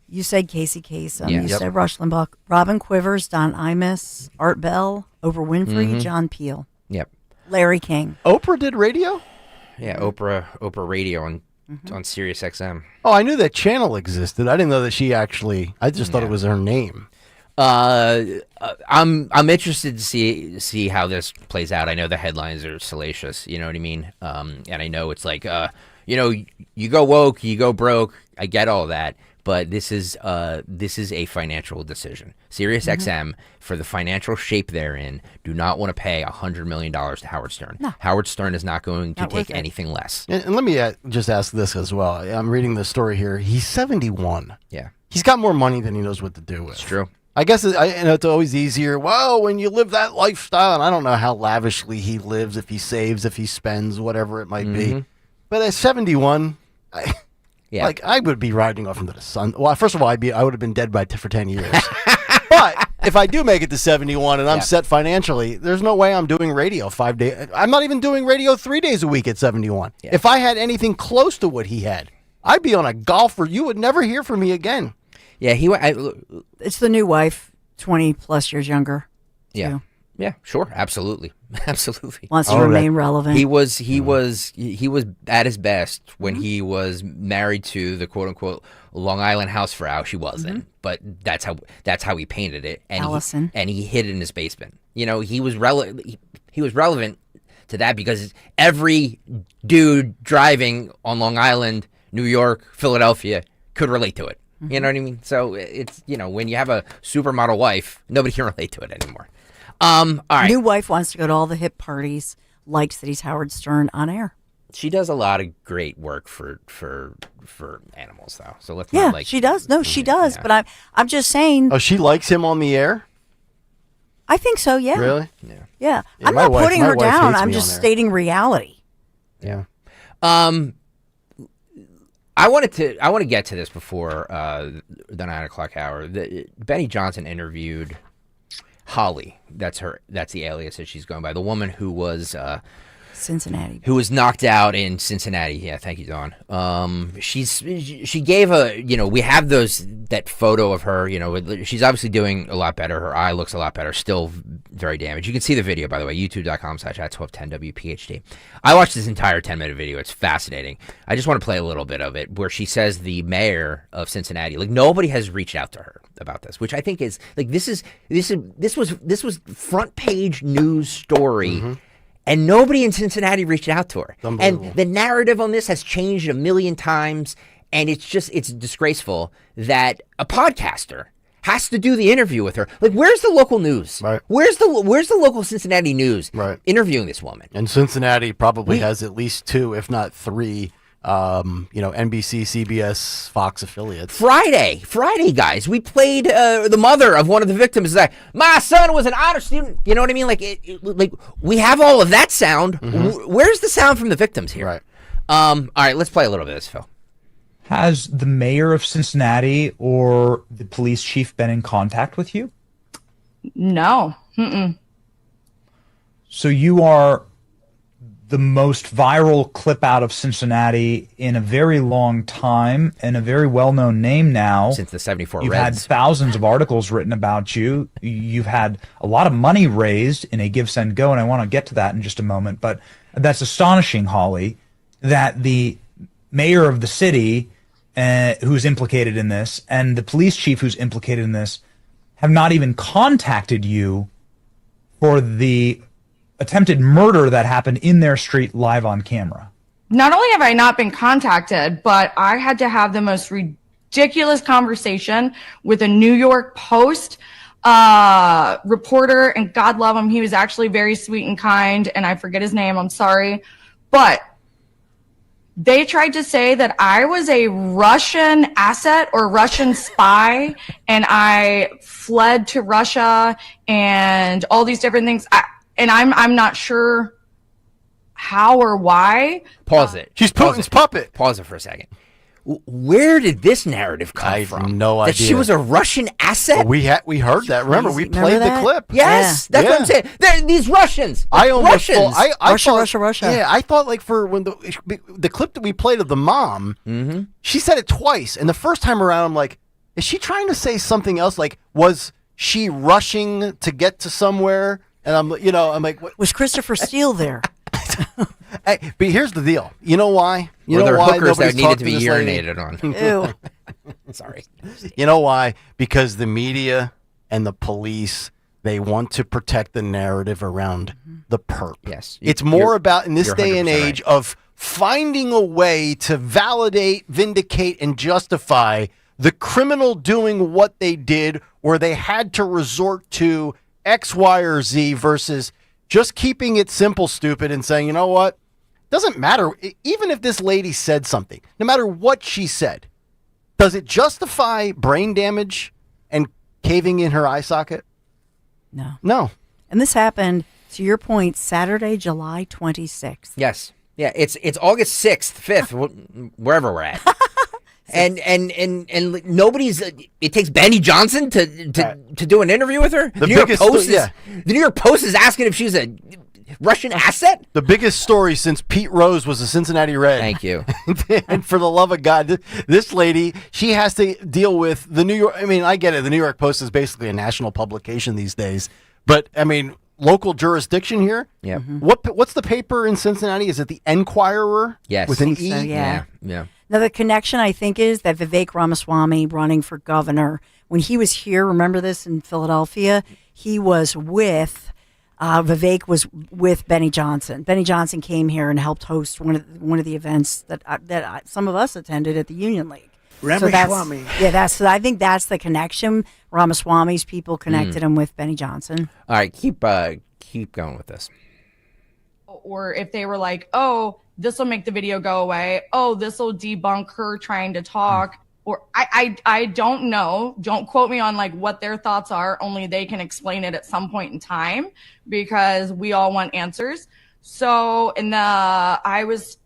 You said Casey Kasem. Yeah. You said Rush Limbaugh, Robin Quivers, Don Imus, Art Bell, Oprah Winfrey, John Peel. Yep. Larry King. Oprah did radio? Yeah, Oprah radio on Sirius XM. Oh, I knew that channel existed. I didn't know that she actually. I just thought it was her name. I'm interested to see how this plays out. I know the headlines are salacious. You know what I mean? And I know it's like you go woke, you go broke. I get all that, but this is a financial decision. Sirius XM, for the financial shape they're in, do not want to pay $100 million to Howard Stern. No. Howard Stern is not going to Not worth take it. anything less. And let me just ask this as well. I'm reading the story here. He's 71. Yeah. He's got more money than he knows what to do with. It's true. I guess it's always easier. Well, when you live that lifestyle, and I don't know how lavishly he lives, if he saves, if he spends, whatever it might be. But at 71, I would be riding off into the sun. Well, first of all, I would have been dead for 10 years. But if I do make it to 71 and I'm set financially, there's no way I'm doing radio 5 days. I'm not even doing radio 3 days a week at 71. Yeah. If I had anything close to what he had, I'd be on a golfer. You would never hear from me again. Yeah, it's the new wife, 20 plus years younger. Yeah. too. Yeah, sure, absolutely. Absolutely. Wants to remain relevant. He was at his best when he was married to the quote unquote Long Island housefrau. She wasn't, but that's how he painted it. And Allison. He hid it in his basement. You know, he was relevant to that because every dude driving on Long Island, New York, Philadelphia could relate to it. You know what I mean? So it's, when you have a supermodel wife, nobody can relate to it anymore. All right. New wife wants to go to all the hip parties, likes that he's Howard Stern on air. She does a lot of great work for animals, though. So let's not she does. No, she does. Yeah. But I'm just saying. Oh, she likes him on the air? I think so. Yeah. Really? Yeah. I'm not putting her down. I'm just stating reality. Yeah. I want to get to this before the 9 o'clock hour. Benny Johnson interviewed Holly. That's the alias that she's going by. The woman who was Cincinnati. Who was knocked out in Cincinnati. Yeah, thank you, Dawn. She gave we have that photo of her. She's obviously doing a lot better. Her eye looks a lot better. Still very damaged. You can see the video, by the way, youtube.com/@1210 WPHT. I watched this entire 10-minute video. It's fascinating. I just want to play a little bit of it where she says the mayor of Cincinnati, nobody has reached out to her about this, which I think is this was front page news story. And nobody in Cincinnati reached out to her. And the narrative on this has changed a million times. And it's disgraceful that a podcaster has to do the interview with her. Where's the local news? Right. Where's the local Cincinnati news interviewing this woman? And Cincinnati probably has at least 2, if not 3, NBC, CBS, Fox affiliates. Friday, guys, we played the mother of one of the victims. Like, my son was an honor student. You know what I mean? We have all of that sound. Where's the sound from the victims here? Right. All right, let's play a little bit of this, Phil. Has the mayor of Cincinnati or the police chief been in contact with you? No. Mm-mm. So you are the most viral clip out of Cincinnati in a very long time and a very well-known name now. Since the 74 You've Reds. had thousands of articles written about you. You've had a lot of money raised in a Give, Send, Go, and I want to get to that in just a moment. But that's astonishing, Holly, that the mayor of the city who's implicated in this and the police chief who's implicated in this have not even contacted you for the attempted murder that happened in their street live on camera. Not only have I not been contacted, but I had to have the most ridiculous conversation with a New York Post reporter, and God love him, he was actually very sweet and kind, and I forget his name, I'm sorry. But they tried to say that I was a Russian asset or Russian spy, and I fled to Russia and all these different things. And I'm not sure how or why. Pause it. She's Putin's puppet. Pause it for a second. Where did this narrative come from? I have no idea. That she was a Russian asset? We heard that. Remember, we played the clip. Yes, that's what I'm saying. These Russians. I own Russians. Russia. Yeah, I thought for when the clip that we played of the mom, she said it twice, and the first time around, I'm like, is she trying to say something else? Was she rushing to get to somewhere? And I'm like, what? Was Christopher Steele there? Hey, but here's the deal. You know why? Or there are hookers that needed to be urinated on. Ew. Sorry. You know why? Because the media and the police, they want to protect the narrative around the perp. Yes. It's more about, in this day and age, of finding a way to validate, vindicate, and justify the criminal doing what they did where they had to resort to X, Y, or Z versus just keeping it simple, stupid, and saying, you know what? Doesn't matter. Even if this lady said something, no matter what she said, does it justify brain damage and caving in her eye socket? No. No. And this happened, to your point, Saturday, July 26th. Yes. Yeah, it's August 6th, 5th, wherever we're at. And nobody's. It takes Benny Johnson to do an interview with her. The New York Post is asking if she's a Russian asset. The biggest story since Pete Rose was a Cincinnati Red. Thank you. And for the love of God, this lady, she has to deal with the New York. I mean, I get it. The New York Post is basically a national publication these days, but I mean, local jurisdiction here. Yeah. What's the paper in Cincinnati? Is it the Enquirer? Yes. With an So, E. yeah. Yeah. Now, the connection, I think, is that Vivek Ramaswamy running for governor, when he was here, remember this, in Philadelphia, he was with, Vivek was with Benny Johnson. Benny Johnson came here and helped host one of the events that some of us attended at the Union League. Ramaswamy. I think that's the connection. Ramaswamy's people connected him with Benny Johnson. All right, keep going with this. Or if they were like, oh, this will make the video go away. Oh, this will debunk her trying to talk. Or I don't know. Don't quote me on like what their thoughts are. Only they can explain it at some point in time because we all want answers. So I was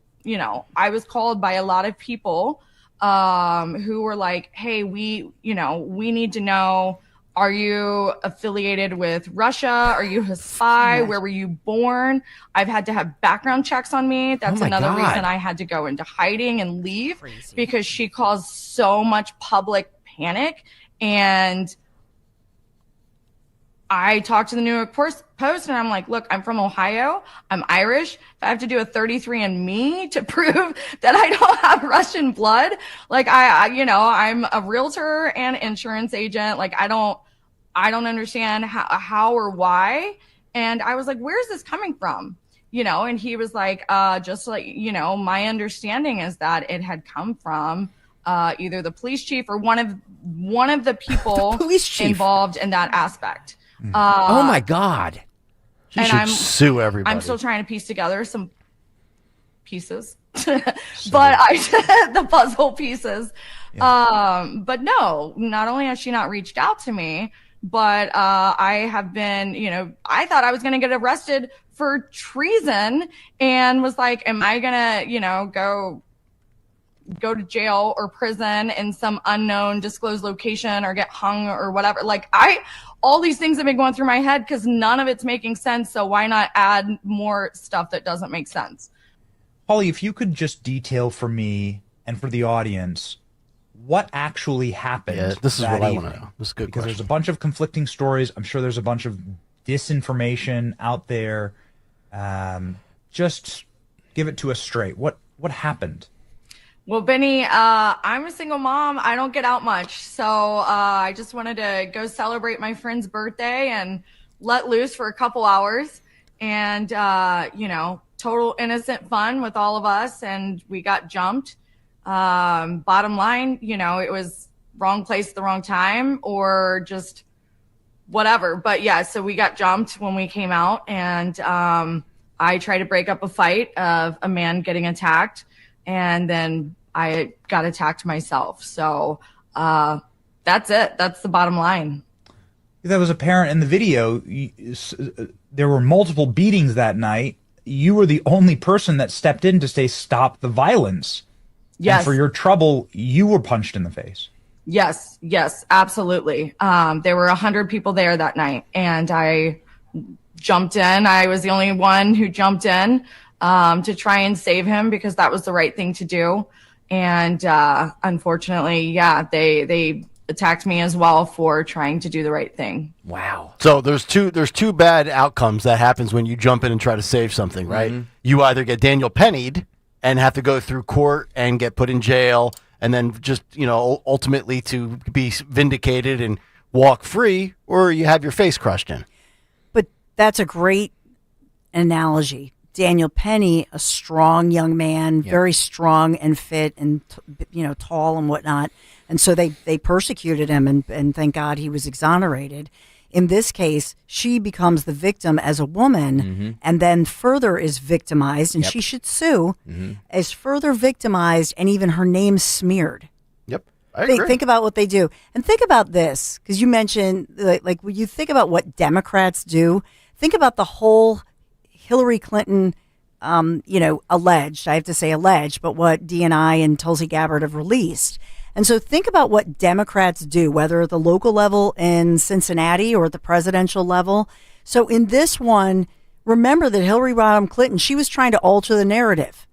called by a lot of people who were like, hey, we need to know, are you affiliated with Russia? Are you a spy? Where were you born? I've had to have background checks on me. That's another reason I had to go into hiding and leave because she caused so much public panic. And I talked to the New York Post and I'm like, look, I'm from Ohio. I'm Irish. If I have to do a 33andMe to prove that I don't have Russian blood, like I'm a realtor and insurance agent. Like I don't understand how or why. And I was like, where's this coming from? And he was like, just like, my understanding is that it had come from either the police chief or one of the people involved in that aspect. Oh my God. She should sue everybody. I'm still trying to piece together some pieces, but the puzzle pieces. Yeah. But no, not only has she not reached out to me, but I have been, I thought I was going to get arrested for treason and was like, am I going to, go to jail or prison in some unknown disclosed location or get hung or whatever. Like all these things have been going through my head because none of it's making sense. So why not add more stuff that doesn't make sense? Holly, if you could just detail for me and for the audience what actually happened. Yeah, this is that what I evening. want to know. This is a good because question. there's a bunch of conflicting stories. I'm sure there's a bunch of disinformation out there. Just give it to us straight. What happened? Well, Benny, I'm a single mom. I don't get out much. So I just wanted to go celebrate my friend's birthday and let loose for a couple hours. And, total innocent fun with all of us. And we got jumped. Bottom line, it was wrong place at the wrong time or just whatever. But yeah, so we got jumped when we came out. And I tried to break up a fight of a man getting attacked. And then I got attacked myself. So that's it. That's the bottom line. That was apparent in the video. There were multiple beatings that night. You were the only person that stepped in to say, stop the violence. Yes. And for your trouble, you were punched in the face. Yes, absolutely. There were 100 people there that night. And I jumped in. I was the only one who jumped in. To try and save him because that was the right thing to do. And unfortunately, they attacked me as well for trying to do the right thing. Wow. So there's two bad outcomes that happens when you jump in and try to save something, right? Mm-hmm. You either get Daniel Pennied and have to go through court and get put in jail and then just, ultimately to be vindicated and walk free, or you have your face crushed in. But that's a great analogy. Daniel Penny, a strong young man, very strong and fit and, tall and whatnot. And so they persecuted him and thank God he was exonerated. In this case, she becomes the victim as a woman and then further is victimized, and she should sue, is further victimized and even her name smeared. Yep. I agree. Think about what they do. And think about this, because you mentioned, like when you think about what Democrats do, think about the whole Hillary Clinton, alleged, I have to say alleged, but what DNI and Tulsi Gabbard have released. And so think about what Democrats do, whether at the local level in Cincinnati or at the presidential level. So in this one, remember that Hillary Rodham Clinton, she was trying to alter the narrative.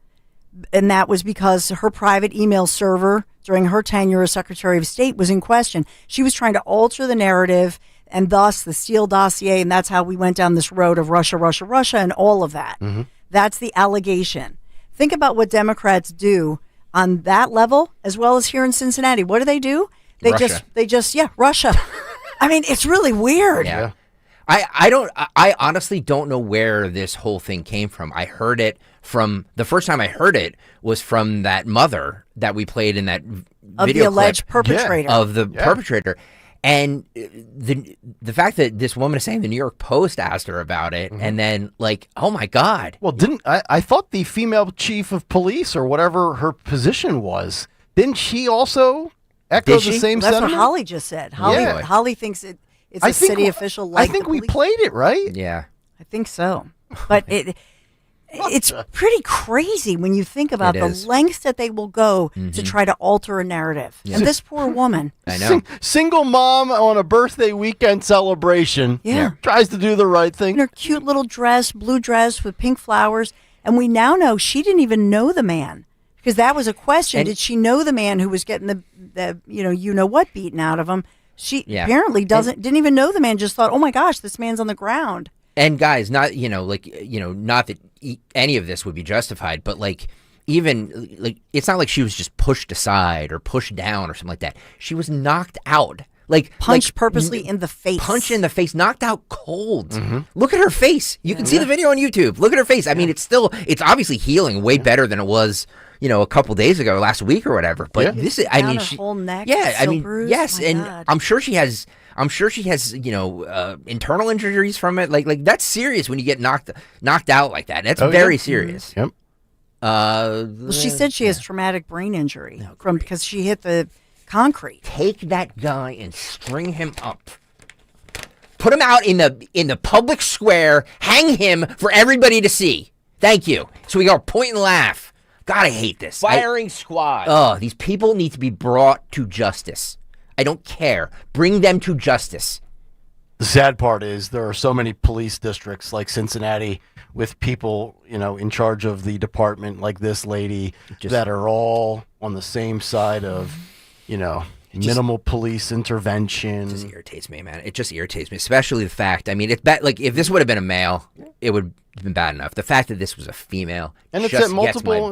And that was because her private email server during her tenure as Secretary of State was in question. She was trying to alter the narrative and thus the Steele dossier. And that's how we went down this road of Russia, Russia, Russia, and all of that. That's the allegation. Think about what Democrats do on that level, as well as here in Cincinnati. What do? They just Russia. I mean, it's really weird. Yeah. I honestly don't know where this whole thing came from. I heard it from, the first time I heard it was from that mother that we played in that of video the alleged clip perpetrator. Of the perpetrator. And the fact that this woman is saying the New York Post asked her about it, and then oh my God. Well, I thought the female chief of police or whatever her position was, didn't she also echo the same That's sentiment? what Holly just said. Holly thinks it's a city official. I think we played it, right? Yeah. I think so. But it's pretty crazy when you think about the lengths that they will go to try to alter a narrative. And this poor woman. I know. Single mom on a birthday weekend celebration. Yeah. Tries to do the right thing. In her cute little dress, blue dress with pink flowers. And we now know she didn't even know the man. Because that was a question. Did she know the man who was getting the what beaten out of him? She apparently didn't even know the man, just thought, oh my gosh, this man's on the ground. And guys, not not that any of this would be justified, but even it's not like she was just pushed aside or pushed down or something like that. She was knocked out, punched purposely in the face. Punched in the face, knocked out cold. Look at her face. You can see the video on YouTube. Look at her face. I mean, it's obviously healing way better than it was, a couple days ago, last week or whatever. But this is, I mean, her whole neck. bruised. Yes, my and God. I'm sure she has internal injuries from it. Like that's serious when you get knocked out like that. That's very serious. Yep. Well, she said she has traumatic brain injury because she hit the concrete. Take that guy and string him up. Put him out in the public square. Hang him for everybody to see. Thank you. So we go point and laugh. God, I hate this. Firing squad. Oh, these people need to be brought to justice. I don't care. Bring them to justice. The sad part is there are so many police districts like Cincinnati with people, in charge of the department like this lady that are all on the same side of, minimal police intervention. It just irritates me, man. It just irritates me, especially the fact, I mean, if this would have been a male, it would have been bad enough. The fact that this was a female, and it's at multiple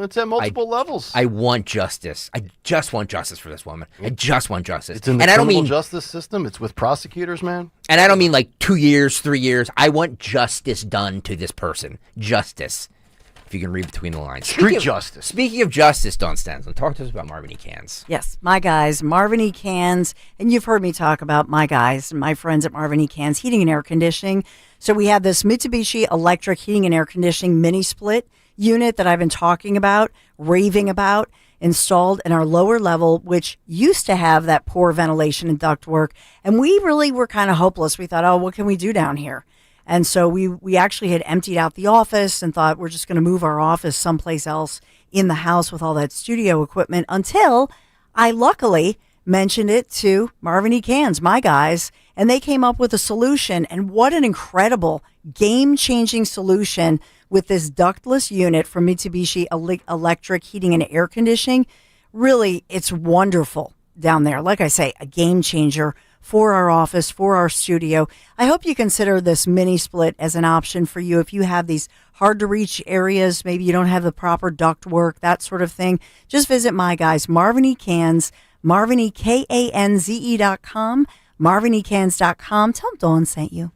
levels. I want justice. I just want justice for this woman. I just want justice. It's in the criminal justice system. It's with prosecutors, man. And I don't mean 2 years, 3 years. I want justice done to this person. Justice. If you can read between the lines. Street justice. Speaking of justice, Dawn Stanton, talk to us about Marvin E. Cans. Yes, my guys, Marvin E. Cans. And you've heard me talk about my guys, my friends at Marvin E. Cans Heating and Air Conditioning. So we have this Mitsubishi electric heating and air conditioning mini split unit that I've been talking about, raving about, installed in our lower level, which used to have that poor ventilation and ductwork. And we really were kind of hopeless. We thought, oh, what can we do down here? And so we actually had emptied out the office and thought we're just going to move our office someplace else in the house with all that studio equipment until I luckily mentioned it to Marvin E. Cans, my guys, and they came up with a solution. And what an incredible game-changing solution with this ductless unit from Mitsubishi Electric Heating and Air Conditioning. Really, it's wonderful down there. Like I say, a game changer for our office, for our studio. I hope you consider this mini split as an option for you if you have these hard to reach areas. Maybe you don't have the proper duct work, that sort of thing. Just visit my guys, Marvin E. Cans, MarvinEKanze.com, MarvinEKans.com. Tell them Dawn sent you.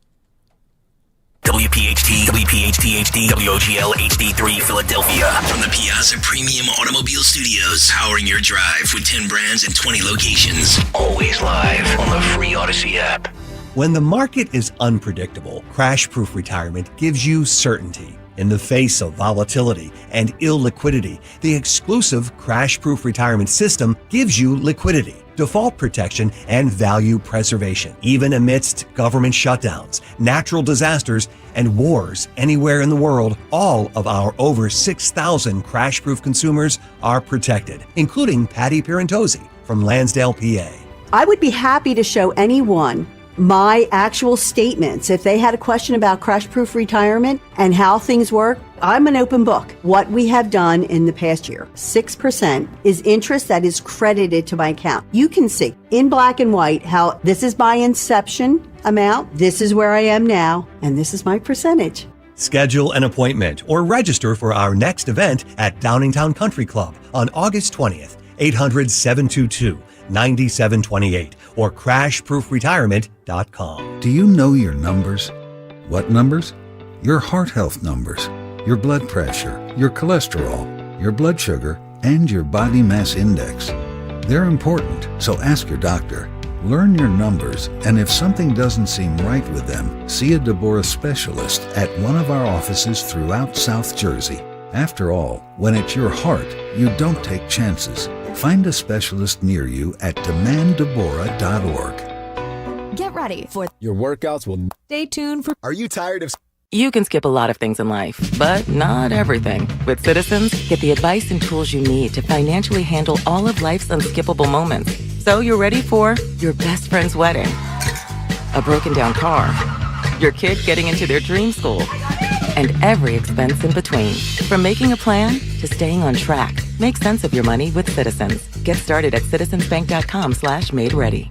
WPHT, WPHT HD, WOGL HD3 Philadelphia. From the Piazza Premium Automobile Studios, powering your drive with 10 brands and 20 locations. Always live on the free Odyssey app. When the market is unpredictable, Crash-Proof Retirement gives you certainty. In the face of volatility and illiquidity, the exclusive Crash-Proof Retirement System gives you liquidity, default protection, and value preservation, even amidst government shutdowns, natural disasters, and wars anywhere in the world. All of our over 6,000 Crash-Proof consumers are protected, including Patty Pirantozzi from Lansdale, PA. I would be happy to show anyone my actual statements. If they had a question about crash-proof retirement and how things work, I'm an open book. What we have done in the past year, 6% is interest that is credited to my account. You can see in black and white how this is my inception amount, this is where I am now, and this is my percentage. Schedule an appointment or register for our next event at Downingtown Country Club on August 20th, 800-722-9728 or crashproofretirement.com. Do you know your numbers? What numbers? Your heart health numbers, your blood pressure, your cholesterol, your blood sugar, and your body mass index. They're important, so ask your doctor. Learn your numbers, and if something doesn't seem right with them, see a Deborah specialist at one of our offices throughout South Jersey. After all, when it's your heart, you don't take chances. Find a specialist near you at demanddeborah.org. Get ready for your workouts will. Stay tuned for. Are you tired of? You can skip a lot of things in life, but not everything. With Citizens, get the advice and tools you need to financially handle all of life's unskippable moments. So you're ready for your best friend's wedding, a broken down car, your kid getting into their dream school, and every expense in between. From making a plan to staying on track, make sense of your money with Citizens. Get started at citizensbank.com/made-ready.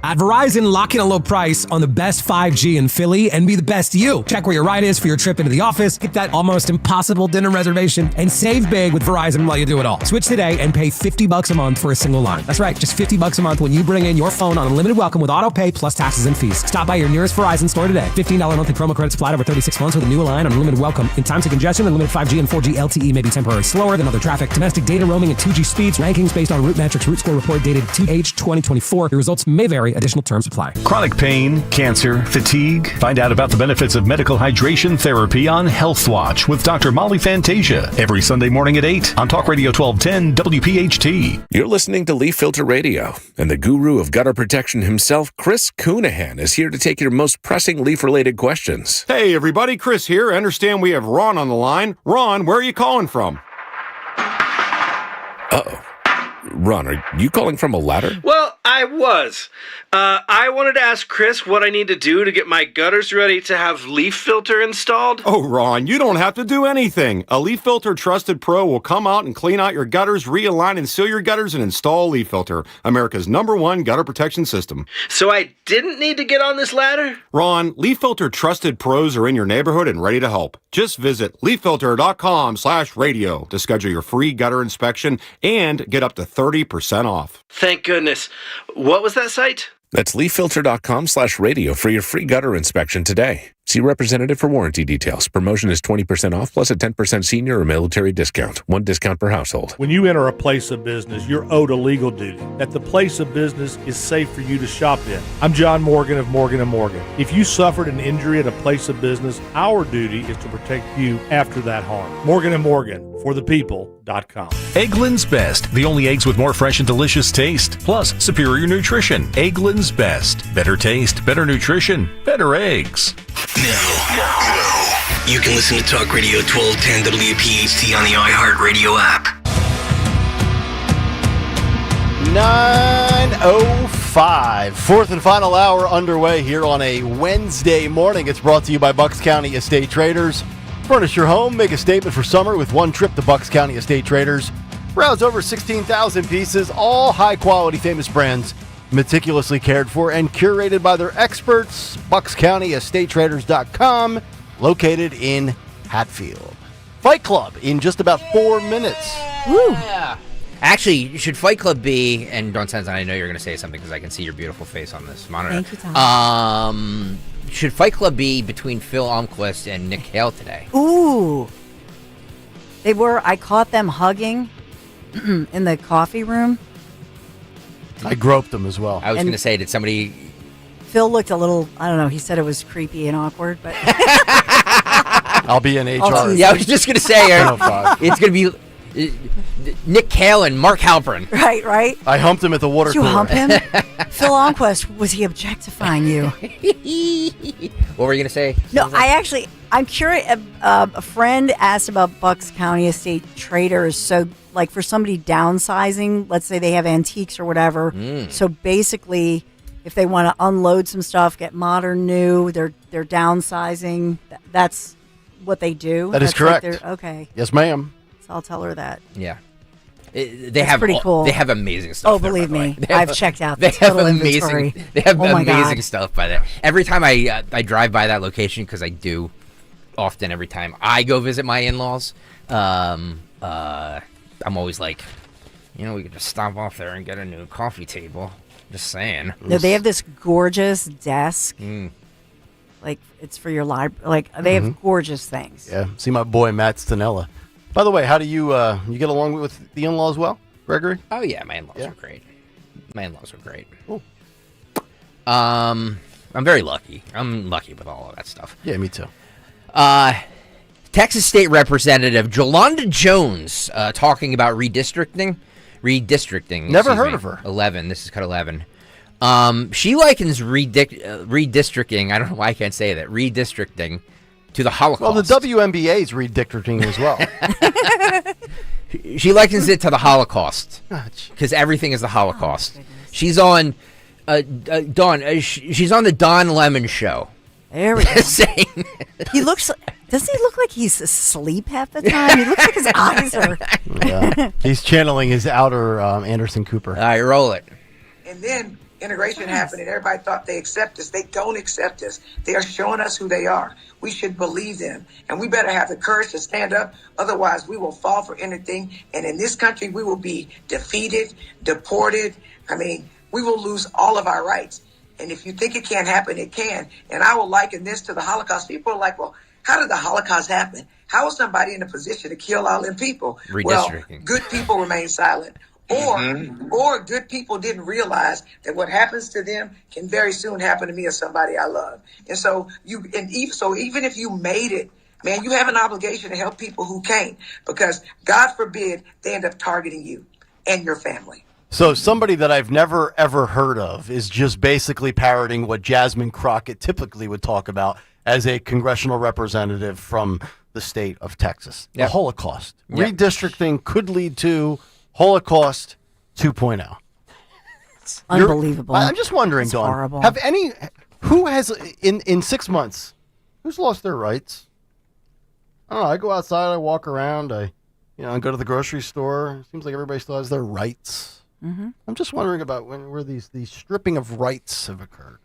At Verizon, lock in a low price on the best 5G in Philly and be the best you. Check where your ride is for your trip into the office, get that almost impossible dinner reservation, and save big with Verizon while you do it all. Switch today and pay $50 a month for a single line. That's right, just $50 a month when you bring in your phone on unlimited welcome with auto pay plus taxes and fees. Stop by your nearest Verizon store today. $15 monthly promo credits applied over 36 months with a new line on unlimited welcome. In times of congestion, unlimited 5G and 4G LTE may be temporarily slower than other traffic. Domestic data roaming and 2G speeds. Rankings based on Root Metrics Root Score report dated 2H2024. Your results may vary. Additional terms apply. Chronic pain, cancer, fatigue. Find out about the benefits of medical hydration therapy on Health Watch with Dr. Molly Fantasia every Sunday morning at 8 on Talk Radio 1210 WPHT. You're listening to Leaf Filter Radio, and the guru of gutter protection himself, Chris Coonahan, is here to take your most pressing leaf-related questions. Hey, everybody, Chris here. I understand we have Ron on the line. Ron, where are you calling from? Uh-oh. Ron, are you calling from a ladder? Well, I was. I wanted to ask Chris what I need to do to get my gutters ready to have leaf filter installed. Oh, Ron, you don't have to do anything. A Leaf Filter Trusted Pro will come out and clean out your gutters, realign and seal your gutters, and install Leaf Filter, America's #1 gutter protection system. So I didn't need to get on this ladder? Ron, Leaf Filter Trusted Pros are in your neighborhood and ready to help. Just visit leaffilter.com/radio to schedule your free gutter inspection and get up to 30% off. Thank goodness. What was that site? That's leaffilter.com/radio for your free gutter inspection today. See representative for warranty details. Promotion is 20% off plus a 10% senior or military discount. One discount per household. When you enter a place of business, you're owed a legal duty that the place of business is safe for you to shop in. I'm John Morgan of Morgan & Morgan. If you suffered an injury at a place of business, our duty is to protect you after that harm. Morgan & Morgan, for the people.com. Eggland's Best, the only eggs with more fresh and delicious taste, plus superior nutrition. Eggland's Best. Better taste, better nutrition, better eggs. Now, you can listen to Talk Radio 1210 WPHT on the iHeartRadio app. 9:05. Fourth and final hour underway here on a Wednesday morning. It's brought to you by Bucks County Estate Traders. Furnish your home, make a statement for summer with one trip to Bucks County Estate Traders. Browse over 16,000 pieces, all high-quality famous brands, meticulously cared for and curated by their experts. BucksCountyEstateTraders.com, located in Hatfield. Fight Club in just about 4 minutes. Woo! Yeah. Actually, should Fight Club be, and don't sense, I know you're going to say something because I can see your beautiful face on this monitor. Thank you, Tom. Should Fight Club be between Phil Almquist and Nick Kayal today? Ooh. They were. I caught them hugging in the coffee room. I groped them as well. I was going to say, did somebody... Phil looked a little, I don't know, he said it was creepy and awkward, but... I'll be in HR. Yeah, I was just going to say, it's going to be Nick Kayal and Mark Halperin. Right. I humped him at the water Did you cooler. hump him? Phil Almquist, was he objectifying you? What were you going to say? No, I'm curious. A friend asked about Bucks County estate traders. So, like for somebody downsizing, let's say they have antiques or whatever. So basically, if they want to unload some stuff, get modern, new, they're downsizing. That's what they do. That is That's correct. Like okay. Yes, ma'am. So I'll tell her that. Yeah. That's pretty cool. They have amazing stuff. Oh, believe me, I've checked out. They The have total amazing. inventory. They have Oh my amazing God. stuff by there. Every time I drive by that location, because I do often. Every time I go visit my in-laws, I'm always like, we could just stop off there and get a new coffee table. Just saying. No, they have this gorgeous desk. Like it's for your library. Like they have gorgeous things. Yeah. See my boy Matt Stanella. By the way, how do you get along with the in-laws well, Gregory? Oh yeah, my in-laws are great. Cool. I'm very lucky. I'm lucky with all of that stuff. Yeah, me too. Texas State Representative Jolanda Jones talking about redistricting. Never heard of her. 11. This is cut 11. She likens redistricting. I don't know why I can't say that. Redistricting to the Holocaust. Well, the WNBA is redistricting as well. She likens it to the Holocaust because everything is the Holocaust. She's on Dawn. She's on the Don Lemon show. There we go. He looks. Doesn't he look like he's asleep half the time? He looks like his eyes are. Yeah. He's channeling his outer Anderson Cooper. All right, roll it. And then integration happened, and everybody thought they accept us. They don't accept us. They are showing us who they are. We should believe them, and we better have the courage to stand up. Otherwise, we will fall for anything, and in this country, we will be defeated, deported. I mean, we will lose all of our rights. And if you think it can't happen, it can. And I will liken this to the Holocaust. People are like, well, how did the Holocaust happen? How was somebody in a position to kill all them people? Well, good people remain silent. Or good people didn't realize that what happens to them can very soon happen to me or somebody I love. And so even if you made it, man, you have an obligation to help people who can't, because God forbid they end up targeting you and your family. So somebody that I've never, ever heard of is just basically parroting what Jasmine Crockett typically would talk about as a congressional representative from the state of Texas. The Holocaust. Yep. Redistricting could lead to Holocaust 2.0. It's unbelievable. I'm just wondering, It's Dawn, horrible. who has, in 6 months, who's lost their rights? I don't know. I go outside, I walk around, I go to the grocery store. It seems like everybody still has their rights. I'm just wondering about where these stripping of rights have occurred.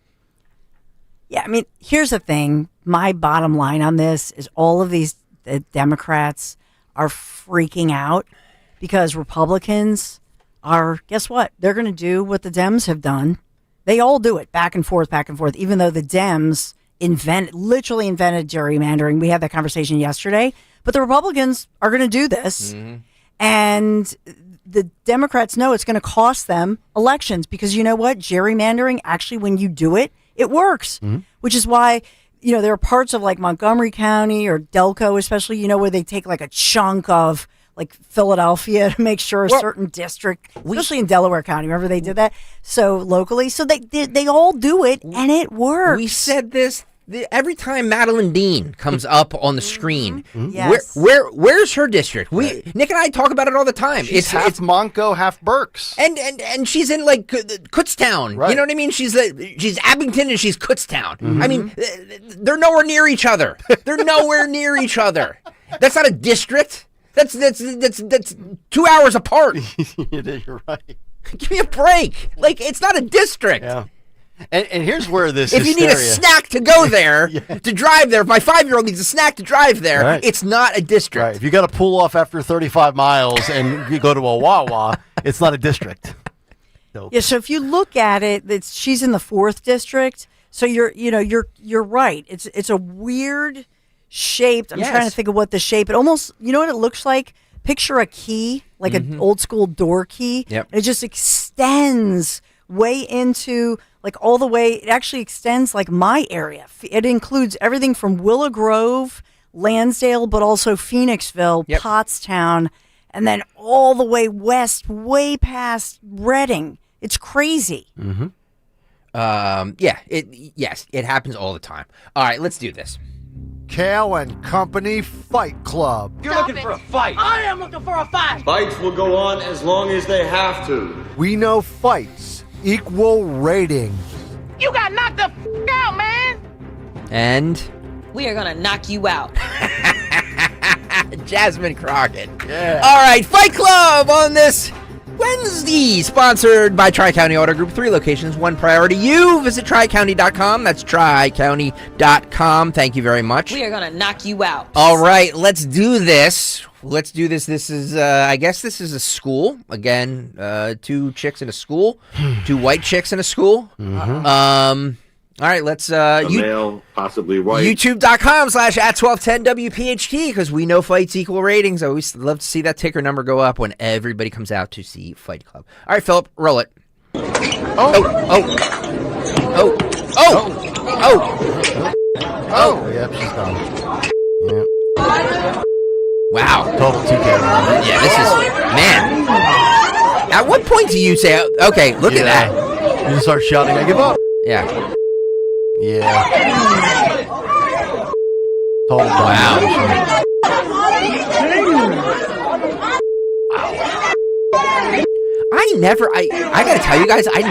Yeah, I mean, here's the thing. My bottom line on this is all of these Democrats are freaking out because Republicans are, guess what? They're going to do what the Dems have done. They all do it back and forth, even though the Dems literally invented gerrymandering. We had that conversation yesterday. But the Republicans are going to do this. And the Democrats know it's going to cost them elections because you know what? Gerrymandering, actually, when you do it, it works, which is why, there are parts of like Montgomery County or Delco, especially, where they take like a chunk of like Philadelphia to make sure a certain district, especially in Delaware County. Remember they did that? So locally, so they all do it and it works. We said this every time Madeline Dean comes up on the screen. Yes. Where's her district? Nick and I talk about it all the time. It's half Monco, half Berks, and she's in like Kutztown. Right. You know what I mean? She's Abington and she's Kutztown. I mean, they're nowhere near each other. They're nowhere near each other. That's not a district. That's 2 hours apart. You're right. Give me a break. Like, it's not a district. Yeah. And here's where this if you need a snack to go there, to drive there, if my 5-year-old needs a snack to drive there, right. It's not a district. Right. If you got to pull off after 35 miles and you go to a Wawa, it's not a district. Nope. Yeah, so if you look at it, she's in the 4th district. So you're right. It's a weird shaped. I'm trying to think of what the shape. It almost, you know what it looks like? Picture a key, like an old school door key. Yep. It just extends way into like all the way. It actually extends like my area. It includes everything from Willow Grove, Lansdale, but also Phoenixville, Pottstown, and then all the way west, way past Reading. It's crazy. Mm-hmm. Yes, it happens all the time. All right, let's do this. Kayal and Company Fight Club. You're looking for a fight. I am looking for a fight. Fights will go on as long as they have to. We know fights equal ratings. You got knocked the out, man. And we are gonna knock you out. Jasmine Crockett. Yeah. All right, Fight Club on this Wednesday, sponsored by Tri-County Auto Group. 3 locations, 1 priority. You visit tricounty.com. That's tricounty.com. Thank you very much. We are going to knock you out. All right, let's do this. This is, I guess this is a school. Again, 2 chicks in a school. 2 white chicks in a school. Mm-hmm. All right, let's male, possibly white. YouTube.com/@1210WPHT, because we know fights equal ratings. I always love to see that ticker number go up when everybody comes out to see Fight Club. All right, Philip, roll it. Oh, yep, she's gone. Yep. Wow. Total TK. Yeah, this is, man. At what point do you say, okay, look at that? You just start shouting, I give up. Yeah. Yeah. Total wow. I gotta tell you guys, I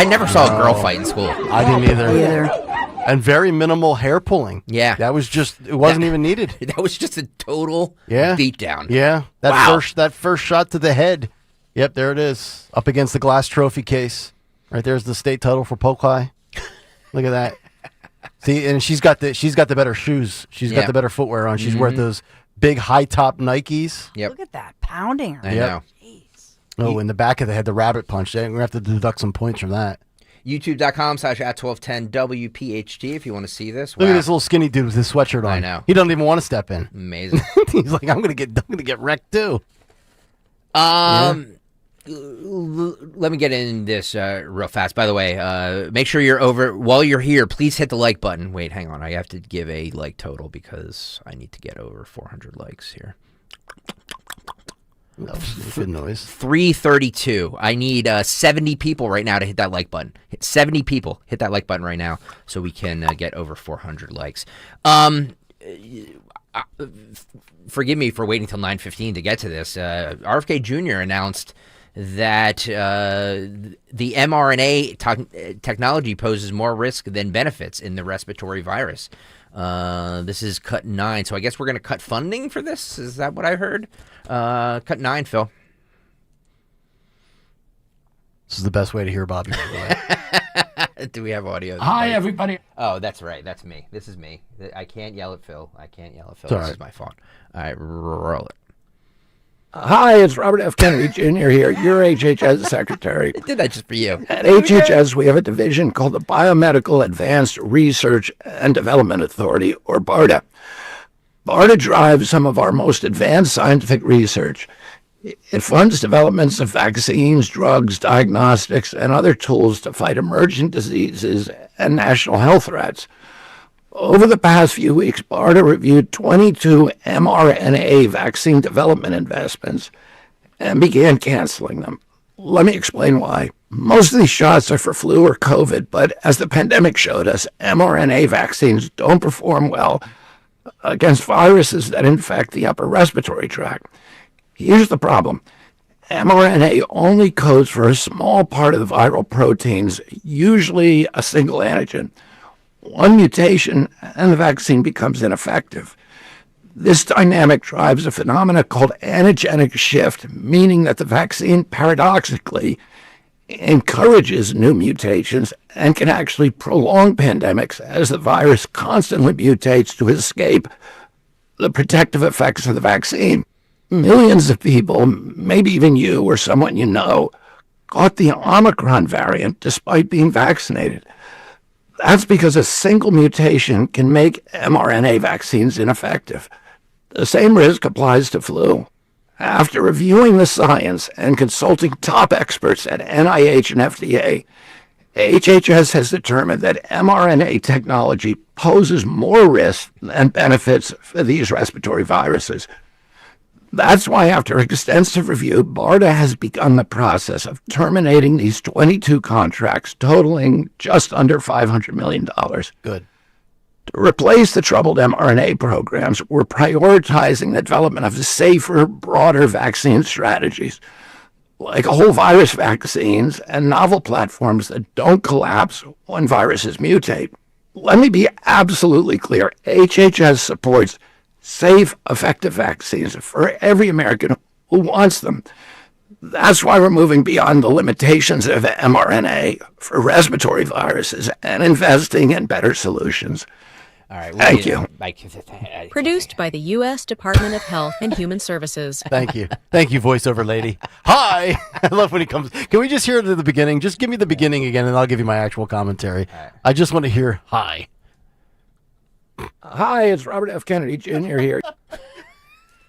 never saw a girl fight in school. I didn't either. And very minimal hair pulling. Yeah. That was just, it wasn't even needed. That was just a total beatdown. Yeah. That first shot to the head. Yep, there it is. Up against the glass trophy case. Right there's the state title for Pokai. Look at that. See, and she's got the better shoes. She's got the better footwear on. She's wearing those big high top Nikes. Yep. Look at that, pounding her. I know. Oh, in the back of the head, the rabbit punch. We're going to have to deduct some points from that. YouTube.com/@1210WPHT if you want to see this. Look at this little skinny dude with his sweatshirt on. I know. He doesn't even want to step in. Amazing. He's like, I'm gonna get wrecked too. Let me get in this real fast. By the way, make sure while you're here, please hit the like button. Wait, hang on. I have to give a like total because I need to get over 400 likes here. Good noise. 332. I need 70 people right now to hit that like button. 70 people hit that like button right now so we can get over 400 likes. Forgive me for waiting till 9:15 to get to this. RFK Jr. announced that the mRNA technology poses more risk than benefits in the respiratory virus. This is cut 9, so I guess we're going to cut funding for this? Is that what I heard? Cut 9, Phil. This is the best way to hear Bobby. Do we have audio? Hi, everybody. Oh, that's right. That's me. This is me. I can't yell at Phil. This right. is my phone. All right, roll it. Hi, it's Robert F. Kennedy Jr. here, your HHS secretary. I did that just for you. At HHS, we have a division called the Biomedical Advanced Research and Development Authority, or BARDA. BARDA drives some of our most advanced scientific research. It funds developments of vaccines, drugs, diagnostics, and other tools to fight emerging diseases and national health threats. Over the past few weeks, BARDA reviewed 22 mRNA vaccine development investments and began canceling them. Let me explain why. Most of these shots are for flu or COVID, but as the pandemic showed us, mRNA vaccines don't perform well against viruses that infect the upper respiratory tract. Here's the problem. mRNA only codes for a small part of the viral proteins, usually a single antigen. One mutation and the vaccine becomes ineffective. This dynamic drives a phenomenon called antigenic shift, meaning that the vaccine paradoxically encourages new mutations and can actually prolong pandemics as the virus constantly mutates to escape the protective effects of the vaccine. Millions of people, maybe even you or someone you know, caught the Omicron variant despite being vaccinated. That's because a single mutation can make mRNA vaccines ineffective. The same risk applies to flu. After reviewing the science and consulting top experts at NIH and FDA, HHS has determined that mRNA technology poses more risk than benefits for these respiratory viruses. That's why, after extensive review, BARDA has begun the process of terminating these 22 contracts totaling just under $500 million. Good. To replace the troubled mRNA programs, we're prioritizing the development of safer, broader vaccine strategies, like whole virus vaccines and novel platforms that don't collapse when viruses mutate. Let me be absolutely clear. HHS supports safe, effective vaccines for every American who wants them. That's why we're moving beyond the limitations of mRNA for respiratory viruses and investing in better solutions. All right. Thank you. Produced by the U.S. Department of Health and Human Services. Thank you. Thank you, voiceover lady. Hi. I love when he comes. Can we just hear it at the beginning? Just give me the beginning again, and I'll give you my actual commentary. Right. I just want to hear hi. Hi, it's Robert F. Kennedy Jr. here.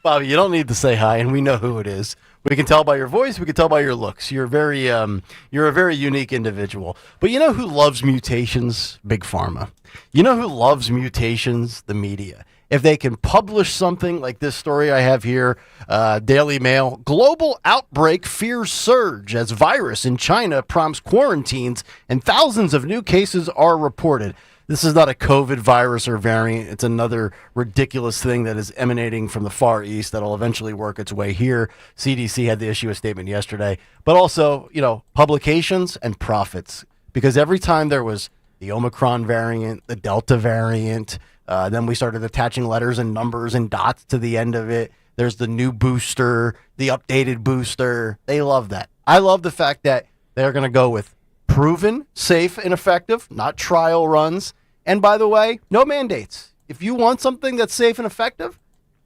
Bobby, you don't need to say hi, and we know who it is. We can tell by your voice. We can tell by your looks. You're a very unique individual. But you know who loves mutations? Big Pharma. You know who loves mutations? The media. If they can publish something like this story I have here, Daily Mail, global outbreak fears surge as virus in China prompts quarantines and thousands of new cases are reported. This is not a COVID virus or variant. It's another ridiculous thing that is emanating from the Far East that will eventually work its way here. CDC had to issue a statement yesterday. But also, publications and profits. Because every time there was the Omicron variant, the Delta variant, then we started attaching letters and numbers and dots to the end of it. There's the new booster, the updated booster. They love that. I love the fact that they're going to go with proven, safe, and effective, not trial runs. And by the way, no mandates. If you want something that's safe and effective,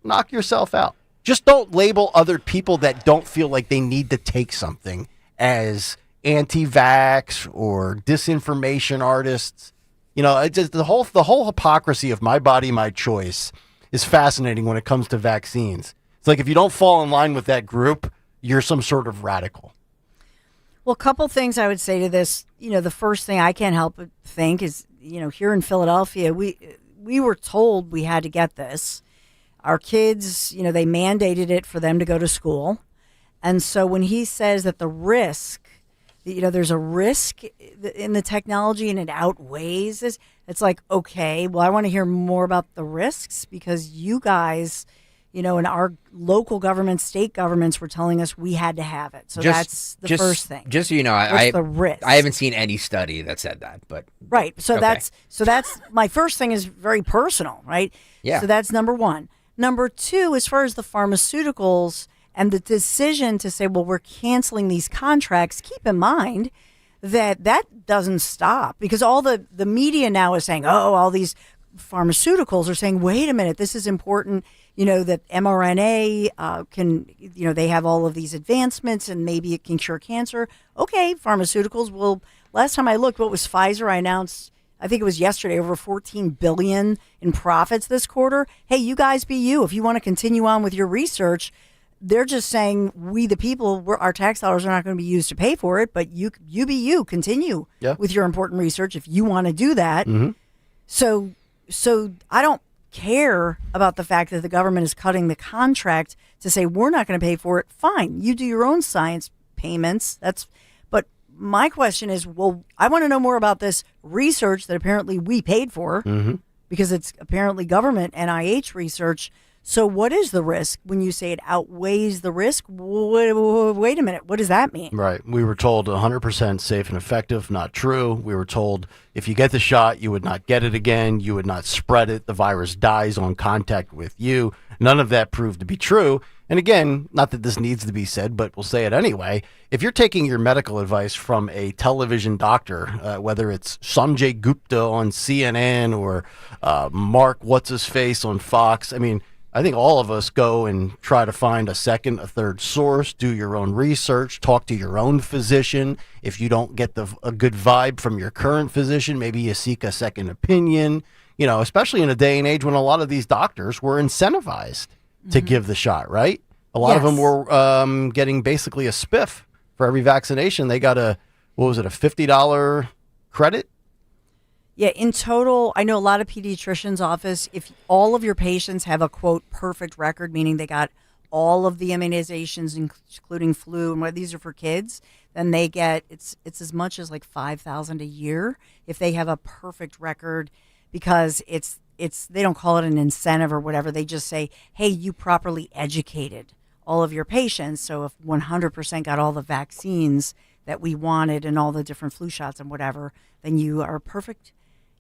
knock yourself out. Just don't label other people that don't feel like they need to take something as anti-vax or disinformation artists. It's just the whole hypocrisy of my body, my choice is fascinating when it comes to vaccines. It's like if you don't fall in line with that group, you're some sort of radical. Well, a couple things I would say to this. The first thing I can't help but think is, here in Philadelphia, we were told we had to get this. Our kids, they mandated it for them to go to school. And so when he says that the risk, there's a risk in the technology and it outweighs this, it's like, okay, well, I want to hear more about the risks because you guys, in our local governments, state governments were telling us we had to have it. So that's the first thing. Just so you know, the risk? I haven't seen any study that said that, but right. So okay. that's my first thing is very personal, right? Yeah. So that's number one. Number two, as far as the pharmaceuticals and the decision to say, well, we're canceling these contracts, keep in mind that doesn't stop because all the media now is saying, all these pharmaceuticals are saying, wait a minute, this is important. That mRNA can, they have all of these advancements and maybe it can cure cancer. Okay, pharmaceuticals will. Last time I looked, what was Pfizer? I announced, I think it was yesterday, over $14 billion in profits this quarter. Hey, you guys be you. If you want to continue on with your research, they're just saying we, the people, our tax dollars are not going to be used to pay for it, but you be you. Continue with your important research if you want to do that. Mm-hmm. So I don't care about the fact that the government is cutting the contract to say we're not going to pay for it. Fine, you do your own science payments. But my question is, well, I want to know more about this research that apparently we paid for because it's apparently government NIH research. So what is the risk when you say it outweighs the risk? Wait a minute. What does that mean? Right. We were told 100% safe and effective. Not true. We were told if you get the shot, you would not get it again. You would not spread it. The virus dies on contact with you. None of that proved to be true. And again, not that this needs to be said, but we'll say it anyway. If you're taking your medical advice from a television doctor, whether it's Sanjay Gupta on CNN or Mark What's-His-Face on Fox, I mean, I think all of us go and try to find a second, a third source, do your own research, talk to your own physician. If you don't get a good vibe from your current physician, maybe you seek a second opinion, you know, especially in a day and age when a lot of these doctors were incentivized to give the shot, right? A lot of them were getting basically a spiff for every vaccination. They got a $50 credit? Yeah, in total, I know a lot of pediatricians' office, if all of your patients have a, quote, perfect record, meaning they got all of the immunizations, including flu, and what these are for kids, then they get, it's as much as like $5,000 a year if they have a perfect record, because it's they don't call it an incentive or whatever. They just say, hey, you properly educated all of your patients. So if 100% got all the vaccines that we wanted and all the different flu shots and whatever, then you are a perfect,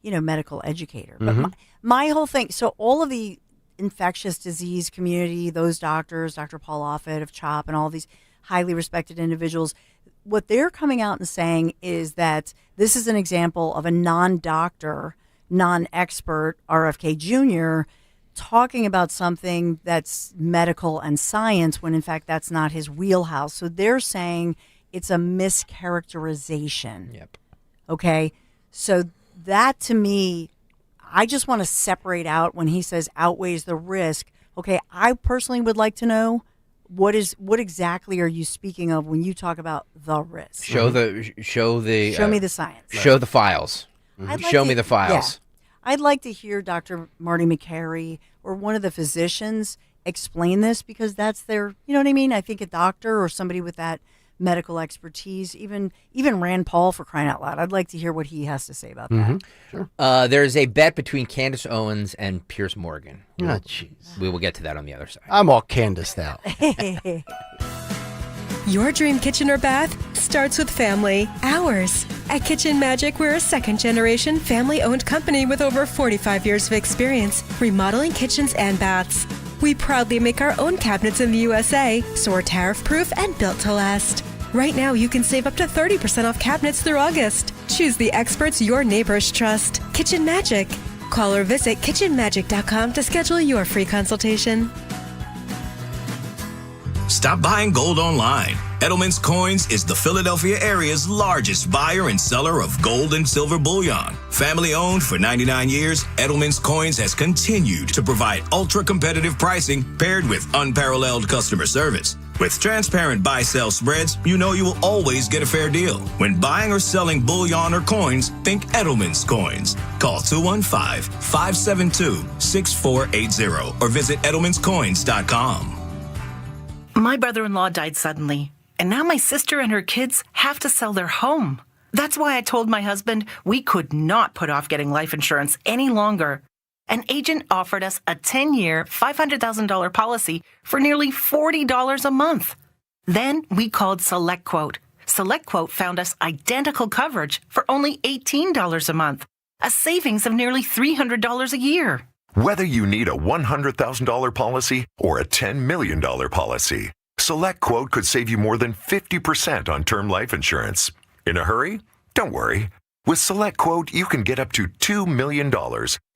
medical educator. But my whole thing, so all of the infectious disease community, those doctors, Dr. Paul Offit of CHOP and all these highly respected individuals, what they're coming out and saying is that this is an example of a non-doctor, non-expert RFK Jr. talking about something that's medical and science when in fact that's not his wheelhouse. So they're saying it's a mischaracterization. Yep. Okay. So that to me, I just want to separate out when he says outweighs the risk. Okay, I personally would like to know what exactly are you speaking of when you talk about the risk? Show me the science. Show the files. Show me the files. Yeah. I'd like to hear Dr. Marty McCary or one of the physicians explain this, because that's their, you know what I mean? I think a doctor or somebody with that medical expertise, even Rand Paul, for crying out loud. I'd like to hear what he has to say about that. Sure. There's a bet between Candace Owens and Piers Morgan. Oh, jeez. We will get to that on the other side. I'm all Candace now. Your dream kitchen or bath starts with family. Ours. At Kitchen Magic, we're a second-generation, family-owned company with over 45 years of experience remodeling kitchens and baths. We proudly make our own cabinets in the USA, so we're tariff-proof and built to last. Right now, you can save up to 30% off cabinets through August. Choose the experts your neighbors trust. Kitchen Magic. Call or visit kitchenmagic.com to schedule your free consultation. Stop buying gold online. Edelman's Coins is the Philadelphia area's largest buyer and seller of gold and silver bullion. Family owned for 99 years, Edelman's Coins has continued to provide ultra-competitive pricing paired with unparalleled customer service. With transparent buy-sell spreads, you know you will always get a fair deal. When buying or selling bullion or coins, think Edelman's Coins. Call 215-572-6480 or visit edelmanscoins.com. My brother-in-law died suddenly, and now my sister and her kids have to sell their home. That's why I told my husband we could not put off getting life insurance any longer. An agent offered us a 10-year, $500,000 policy for nearly $40 a month. Then we called SelectQuote. SelectQuote found us identical coverage for only $18 a month, a savings of nearly $300 a year. Whether you need a $100,000 policy or a $10 million policy, SelectQuote could save you more than 50% on term life insurance. In a hurry? Don't worry. With SelectQuote, you can get up to $2 million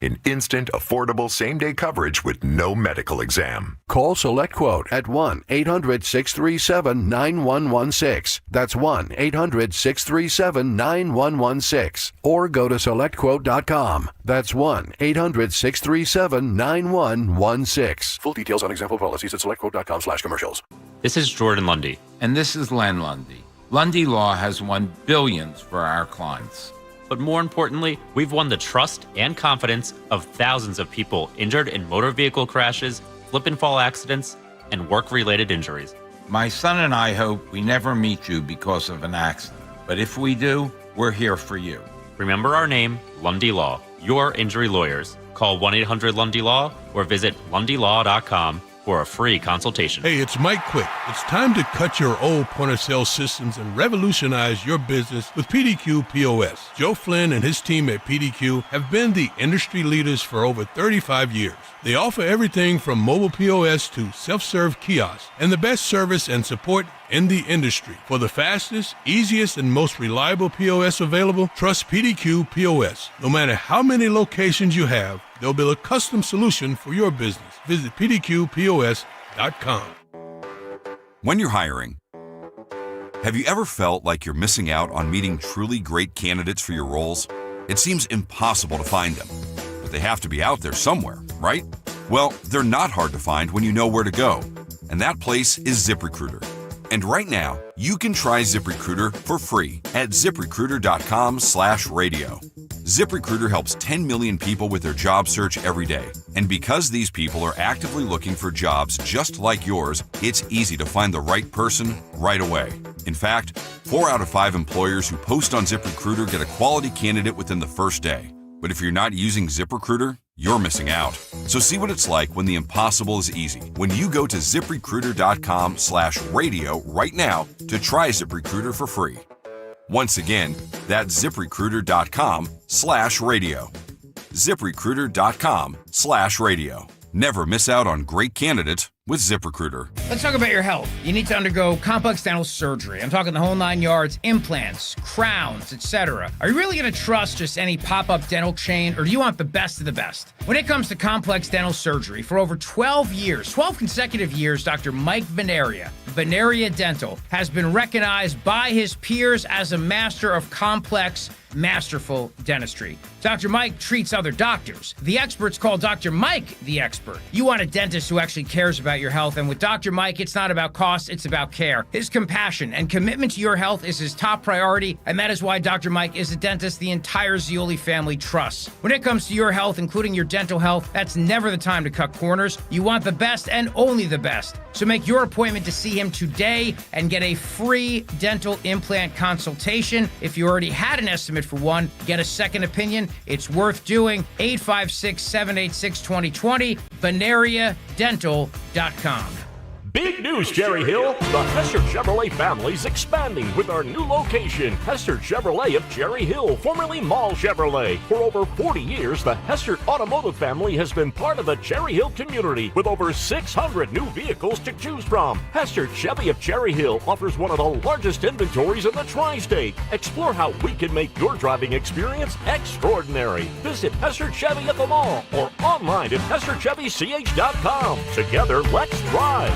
in instant, affordable same-day coverage with no medical exam. Call SelectQuote at 1-800-637-9116. That's 1-800-637-9116. Or go to SelectQuote.com. That's 1-800-637-9116. Full details on example policies at SelectQuote.com/commercials. This is Jordan Lundy. And this is Len Lundy. Lundy Law has won billions for our clients. But more importantly, we've won the trust and confidence of thousands of people injured in motor vehicle crashes, slip and fall accidents, and work-related injuries. My son and I hope we never meet you because of an accident. But if we do, we're here for you. Remember our name, Lundy Law, your injury lawyers. Call 1-800-LUNDY-LAW or visit lundylaw.com for a free consultation. Hey, it's Mike Quick. It's time to cut your old point-of-sale systems and revolutionize your business with PDQ POS. Joe Flynn and his team at PDQ have been the industry leaders for over 35 years. They offer everything from mobile POS to self-serve kiosks and the best service and support in the industry. For the fastest, easiest, and most reliable POS available, trust PDQ POS. No matter how many locations you have, they'll build a custom solution for your business. Visit pdqpos.com. When you're hiring, have you ever felt like you're missing out on meeting truly great candidates for your roles? It seems impossible to find them, but they have to be out there somewhere, right? Well, they're not hard to find when you know where to go, and that place is ZipRecruiter. And right now, you can try ZipRecruiter for free at ZipRecruiter.com/radio. ZipRecruiter helps 10 million people with their job search every day. And because these people are actively looking for jobs just like yours, it's easy to find the right person right away. In fact, 4 out of 5 employers who post on ZipRecruiter get a quality candidate within the first day. But if you're not using ZipRecruiter, you're missing out. So see what it's like when the impossible is easy. When you go to ZipRecruiter.com/radio right now to try ZipRecruiter for free. Once again, that's ZipRecruiter.com/radio. ZipRecruiter.com/radio. Never miss out on great candidates with ZipRecruiter. Let's talk about your health. You need to undergo complex dental surgery. I'm talking the whole 9 yards, implants, crowns, etc. Are you really going to trust just any pop-up dental chain, or do you want the best of the best? When it comes to complex dental surgery, for over 12 consecutive years, Dr. Mike Veneria Dental, has been recognized by his peers as a master of complex, masterful dentistry. Dr. Mike treats other doctors. The experts call Dr. Mike the expert. You want a dentist who actually cares about your health, and with Dr. Mike, it's not about cost, it's about care. His compassion and commitment to your health is his top priority, and that is why Dr. Mike is a dentist the entire Zioli family trusts. When it comes to your health, including your dental health, that's never the time to cut corners. You want the best and only the best. So make your appointment to see him today and get a free dental implant consultation. If you already had an estimate for one, get a second opinion. It's worth doing. 856-786-2020, VeneriaDental.com. Big news, Cherry Hill! The Hester Chevrolet family's expanding with our new location, Hester Chevrolet of Cherry Hill, formerly Mall Chevrolet. For over 40 years, the Hester Automotive family has been part of the Cherry Hill community with over 600 new vehicles to choose from. Hester Chevy of Cherry Hill offers one of the largest inventories in the tri-state. Explore how we can make your driving experience extraordinary. Visit Hester Chevy at the mall or online at HesterChevyCH.com. Together, let's drive!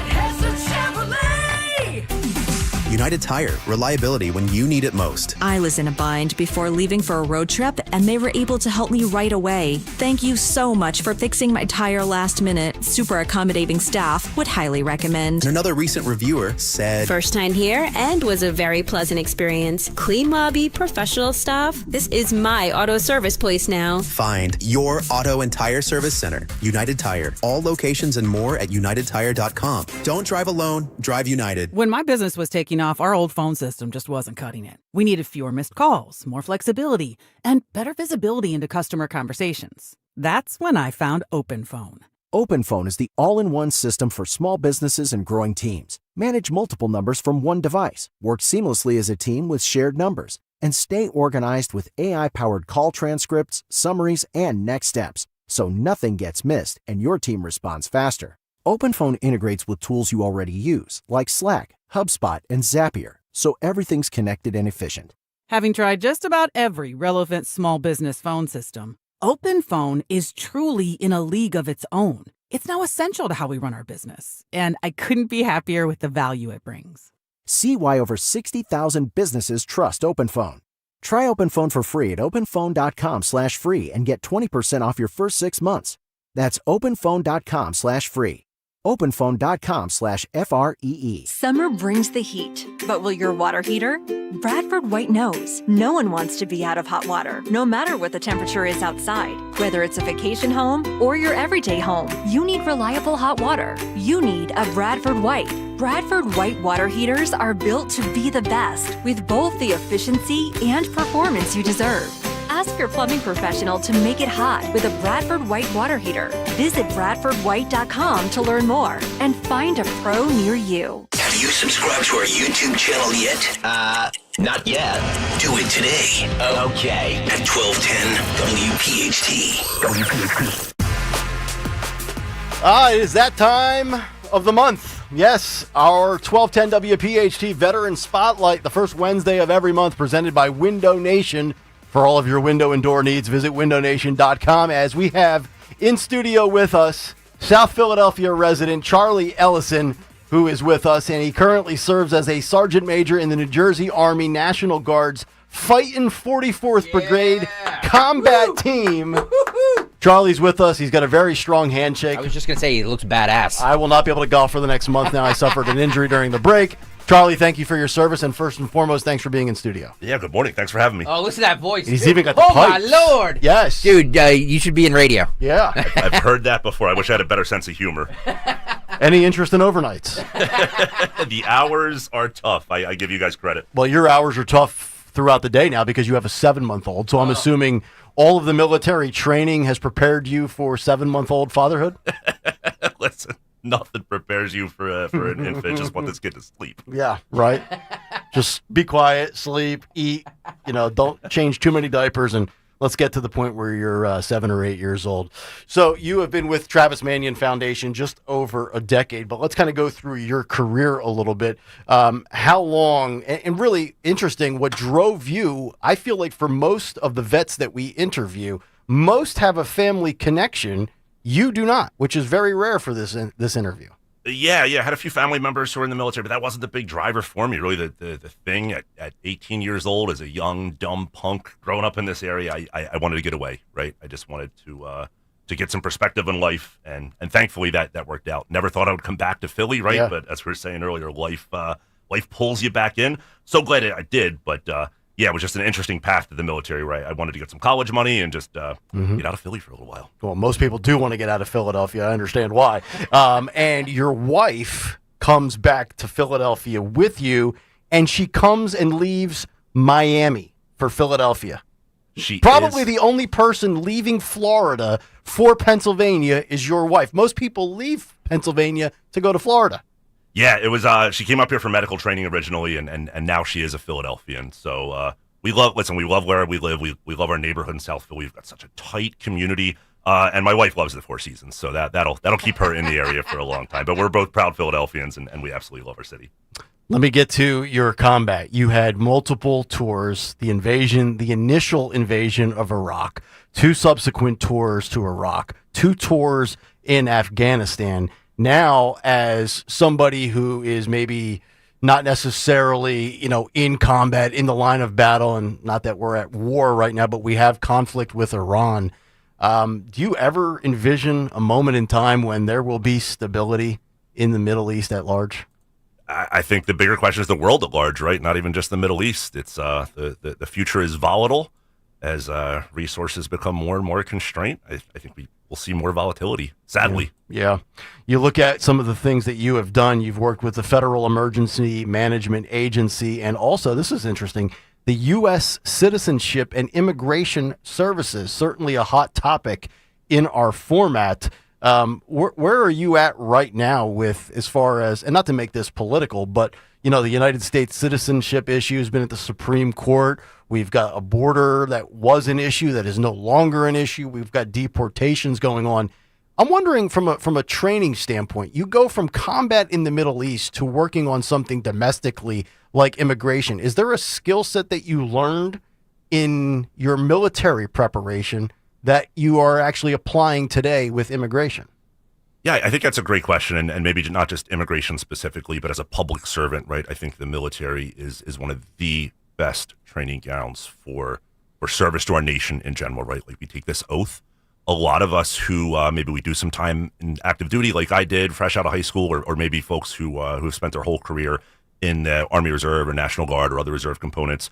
United Tire, reliability when you need it most. I was in a bind before leaving for a road trip, and they were able to help me right away. Thank you so much for fixing my tire last minute. Super accommodating staff, would highly recommend. And another recent reviewer said, first time here and was a very pleasant experience. Clean lobby, professional staff. This is my auto service place now. Find your auto and tire service center. United Tire. All locations and more at unitedtire.com. Don't drive alone, drive United. When my business was taking off, our old phone system just wasn't cutting it. We needed fewer missed calls, more flexibility, and better visibility into customer conversations. That's when I found OpenPhone. OpenPhone is the all-in-one system for small businesses and growing teams. Manage multiple numbers from one device, work seamlessly as a team with shared numbers, and stay organized with AI-powered call transcripts, summaries, and next steps, so nothing gets missed and your team responds faster. OpenPhone integrates with tools you already use, like Slack, HubSpot, and Zapier, so everything's connected and efficient. Having tried just about every relevant small business phone system, OpenPhone is truly in a league of its own. It's now essential to how we run our business, and I couldn't be happier with the value it brings. See why over 60,000 businesses trust OpenPhone. Try OpenPhone for free at openphone.com/free and get 20% off your first 6 months. That's openphone.com/free. openphone.com/FREE. Summer brings the heat, but will your water heater? Bradford White knows no one wants to be out of hot water, no matter what the temperature is outside. Whether it's a vacation home or your everyday home, you need reliable hot water. You need a Bradford White. Bradford White water heaters are built to be the best, with both the efficiency and performance you deserve. Ask your plumbing professional to make it hot with a Bradford White water heater. Visit BradfordWhite.com to learn more and find a pro near you. Have you subscribed to our YouTube channel yet? Not yet. Do it today. Okay. At 1210 WPHT. It is that time of the month. Yes, our 1210 WPHT Veteran Spotlight, the first Wednesday of every month, presented by Window Nation. For all of your window and door needs, visit windownation.com. As we have in studio with us, South Philadelphia resident Charlie Ellison, who is with us, and he currently serves as a sergeant major in the New Jersey Army National Guard's Fightin' 44th Brigade Combat Team. Charlie's with us. He's got a very strong handshake. I was just going to say, he looks badass. I will not be able to golf for the next month now. I suffered an injury during the break. Charlie, thank you for your service, and first and foremost, thanks for being in studio. Yeah, good morning. Thanks for having me. Oh, listen to that voice. He's even got the pipes. my Lord. Yes. Dude, you should be in radio. Yeah. I've heard that before. I wish I had a better sense of humor. Any interest in overnights? The hours are tough. I give you guys credit. Well, your hours are tough throughout the day now because you have a 7-month-old, so I'm assuming all of the military training has prepared you for 7-month-old fatherhood? Listen, nothing prepares you for an infant. Just want this kid to sleep. Yeah, right. Just be quiet, sleep, eat. Don't change too many diapers, and let's get to the point where you're 7 or 8 years old. So you have been with Travis Manion Foundation just over a decade, but let's kind of go through your career a little bit. How long, and really interesting, what drove you, I feel like for most of the vets that we interview, most have a family connection. You do not, which is very rare for this interview. Yeah. I had a few family members who were in the military, but that wasn't the big driver for me. Really, the thing at 18 years old, as a young, dumb punk growing up in this area, I wanted to get away, right? I just wanted to get some perspective on life, and thankfully that worked out. Never thought I would come back to Philly, right? Yeah. But as we were saying earlier, life pulls you back in. So glad I did, but yeah, it was just an interesting path to the military, right? I wanted to get some college money and just get out of Philly for a little while. Well, most people do want to get out of Philadelphia. I understand why. And your wife comes back to Philadelphia with you, and she comes and leaves Miami for Philadelphia. She probably the only person leaving Florida for Pennsylvania is your wife. Most people leave Pennsylvania to go to Florida. Yeah, it was. She came up here for medical training originally, and now she is a Philadelphian. So we love where we live. We love our neighborhood in South Philly. We've got such a tight community, and my wife loves the Four Seasons, so that'll keep her in the area for a long time. But we're both proud Philadelphians, and we absolutely love our city. Let me get to your combat. You had multiple tours: the initial invasion of Iraq, 2 subsequent tours to Iraq, 2 tours in Afghanistan. Now, as somebody who is maybe not necessarily, in combat, in the line of battle, and not that we're at war right now, but we have conflict with Iran. Do you ever envision a moment in time when there will be stability in the Middle East at large? I think the bigger question is the world at large, right? Not even just the Middle East. It's the future is volatile as resources become more and more constrained. I think we'll see more volatility, sadly. Yeah. You look at some of the things that you have done. You've worked with the Federal Emergency Management Agency, and also, this is interesting, the U.S. Citizenship and Immigration Services, certainly a hot topic in our format. Where are you at right now with, as far as, and not to make this political, but, the United States citizenship issue has been at the Supreme Court. We've got a border that was an issue that is no longer an issue. We've got deportations going on. I'm wondering from a training standpoint, you go from combat in the Middle East to working on something domestically like immigration. Is there a skill set that you learned in your military preparation that you are actually applying today with immigration? Yeah, I think that's a great question, and maybe not just immigration specifically, but as a public servant, right? I think the military is one of the best training grounds for service to our nation in general, right? Like, we take this oath. A lot of us who maybe we do some time in active duty, like I did, fresh out of high school, or maybe folks who have spent their whole career in the Army Reserve or National Guard or other reserve components,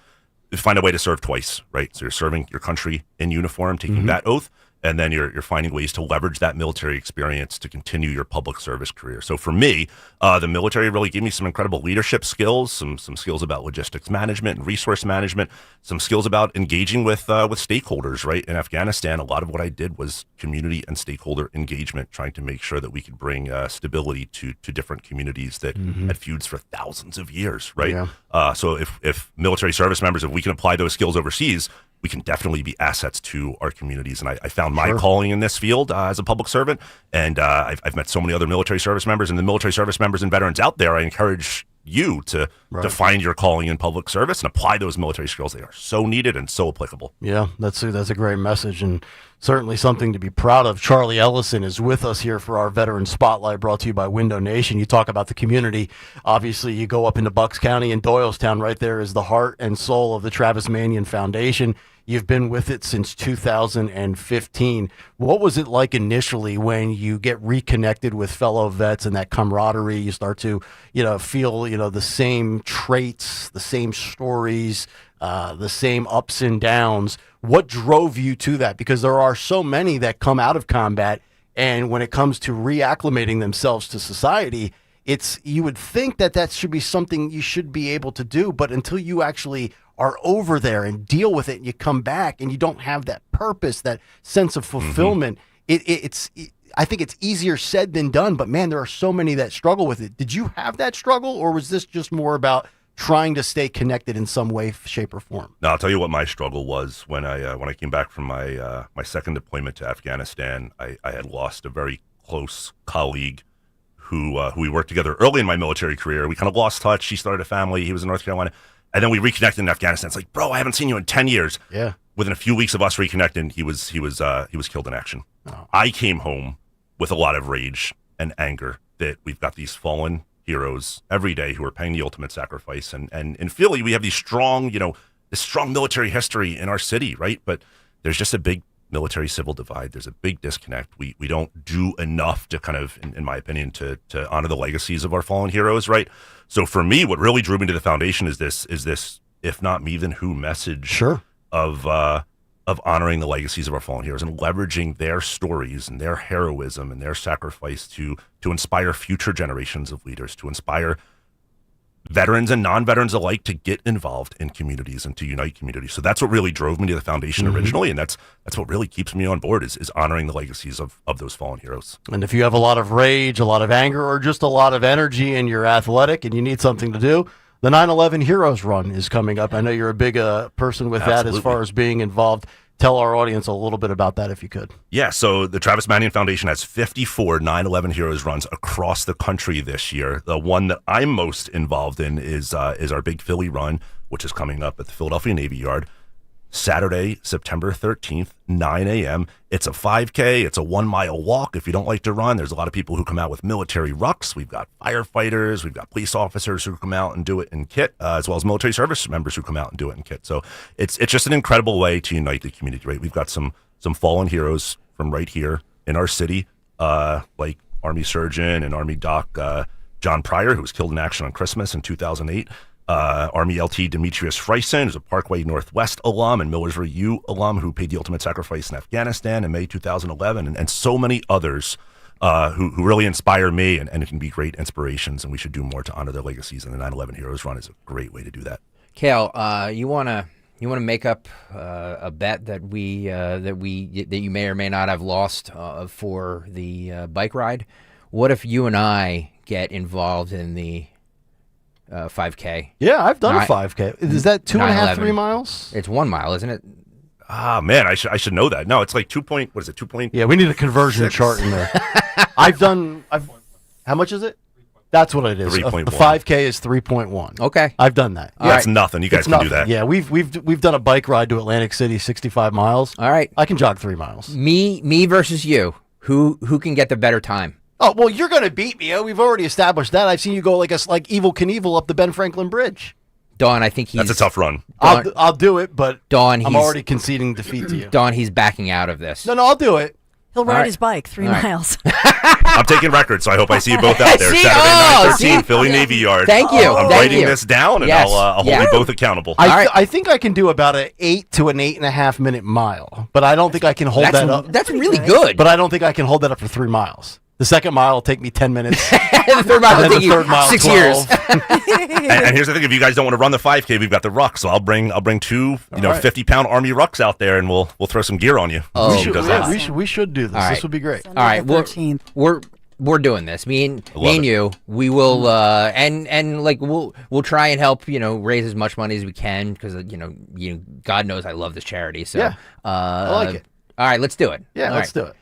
find a way to serve twice, right? So you're serving your country in uniform, taking that oath, and then you're finding ways to leverage that military experience to continue your public service career. So for me, the military really gave me some incredible leadership skills, some skills about logistics management and resource management, some skills about engaging with stakeholders. Right, in Afghanistan, a lot of what I did was community and stakeholder engagement, trying to make sure that we could bring stability to different communities that had feuds for thousands of years. Right, so if military service members, if we can apply those skills overseas, we can definitely be assets to our communities. And I found my calling in this field as a public servant. And I've met so many other military service members, and the military service members and veterans out there. I encourage you to find your calling in public service and apply those military skills. They are so needed and so applicable. Yeah, that's a great message, and certainly something to be proud of. Charlie Ellison is with us here for our Veteran Spotlight, brought to you by Window Nation. You talk about the community. Obviously, you go up into Bucks County and Doylestown. Right there is the heart and soul of the Travis Manion Foundation. You've been with it since 2015. What was it like initially when you get reconnected with fellow vets and that camaraderie? You start to, feel, the same traits, the same stories, the same ups and downs. What drove you to that? Because there are so many that come out of combat, and when it comes to reacclimating themselves to society, you would think that should be something you should be able to do, but until you actually are over there and deal with it, and you come back and you don't have that purpose, that sense of fulfillment, I think it's easier said than done, but man, there are so many that struggle with it. Did you have that struggle, or was this just more about trying to stay connected in some way, shape, or form? No, I'll tell you what my struggle was when I came back from my second deployment to Afghanistan. I had lost a very close colleague who we worked together early in my military career. We kind of lost touch. She started a family. He was in North Carolina. And then we reconnected in Afghanistan. It's like, bro, I haven't seen you in 10 years. Yeah. Within a few weeks of us reconnecting, he was killed in action. Oh. I came home with a lot of rage and anger that we've got these fallen heroes every day who are paying the ultimate sacrifice. And in Philly, we have these strong, this strong military history in our city, right? But there's just a big military civil divide. There's a big disconnect. We don't do enough to kind of, in my opinion, to honor the legacies of our fallen heroes, right? So for me, what really drew me to the foundation is this, if not me, then who message of honoring the legacies of our fallen heroes and leveraging their stories and their heroism and their sacrifice to inspire future generations of leaders, to inspire veterans and non-veterans alike to get involved in communities and to unite communities. So that's what really drove me to the foundation originally, and that's what really keeps me on board is honoring the legacies of those fallen heroes. And if you have a lot of rage, a lot of anger, or just a lot of energy and you're athletic and you need something to do, the 9/11 Heroes Run is coming up. I know you're a big person with that as far as being involved. Tell our audience a little bit about that if you could. Yeah, so the Travis Manion Foundation has 54 9/11 Heroes runs across the country this year. The one that I'm most involved in is our Big Philly Run, which is coming up at the Philadelphia Navy Yard, Saturday, September 13th, 9 a.m. It's a 5K. It's a 1-mile walk. If you don't like to run, there's a lot of people who come out with military rucks. We've got firefighters. We've got police officers who come out and do it in kit, as well as military service members who come out and do it in kit. So it's just an incredible way to unite the community, right? We've got some fallen heroes from right here in our city, like Army Surgeon and Army Doc John Pryor, who was killed in action on Christmas in 2008. Army LT Demetrius Freisen, who's a Parkway Northwest alum and Millersville U alum who paid the ultimate sacrifice in Afghanistan in May 2011, and so many others who really inspire me and can be great inspirations, and we should do more to honor their legacies, and the 9/11 Heroes Run is a great way to do that. Kayal, you wanna make up a bet that you may or may not have lost for the bike ride? What if you and I get involved in the 5K? Yeah, I've done a 5K. Is that 2.5, 3 miles? It's 1 mile, isn't it? Ah, man, I should know that. No, it's like 2 point. What is it? 2 point? Yeah, we need a conversion chart in there. How much is it? That's what it is. 3.1. The 5K is 3.1. Okay, I've done that. Yeah, that's nothing. You guys can do that. Yeah, we've done a bike ride to Atlantic City, 65 miles. All right, I can jog 3 miles. Me versus you. Who can get the better time? Oh, well, you're going to beat me. We've already established that. I've seen you go like Evel Knievel up the Ben Franklin Bridge. Dawn, I think that's a tough run. I'll do it, but Dawn, I'm already conceding defeat to you. Dawn, he's backing out of this. No, I'll do it. He'll ride his bike 3 miles. I'm taking records, so I hope I see you both out there. Saturday, 9:13, Philly Navy Yard. Thank you. I'm writing this down, and I'll hold you both accountable. I think I can do about an 8 to an 8.5 minute mile, but I don't think I can hold that up. That's really good. But I don't think I can hold that up for 3 miles. The second mile will take me 10 minutes. The third mile will take you 6 years. And here's the thing: if you guys don't want to run the 5K, we've got the rucks. So I'll bring 2 50-pound Army rucks out there, and we'll throw some gear on you. We should do this. All right. This would be great. All right, we're doing this. Me and you. We will and like we'll try and help raise as much money as we can because God knows I love this charity. So I like it. All right, let's do it. Yeah, let's do it.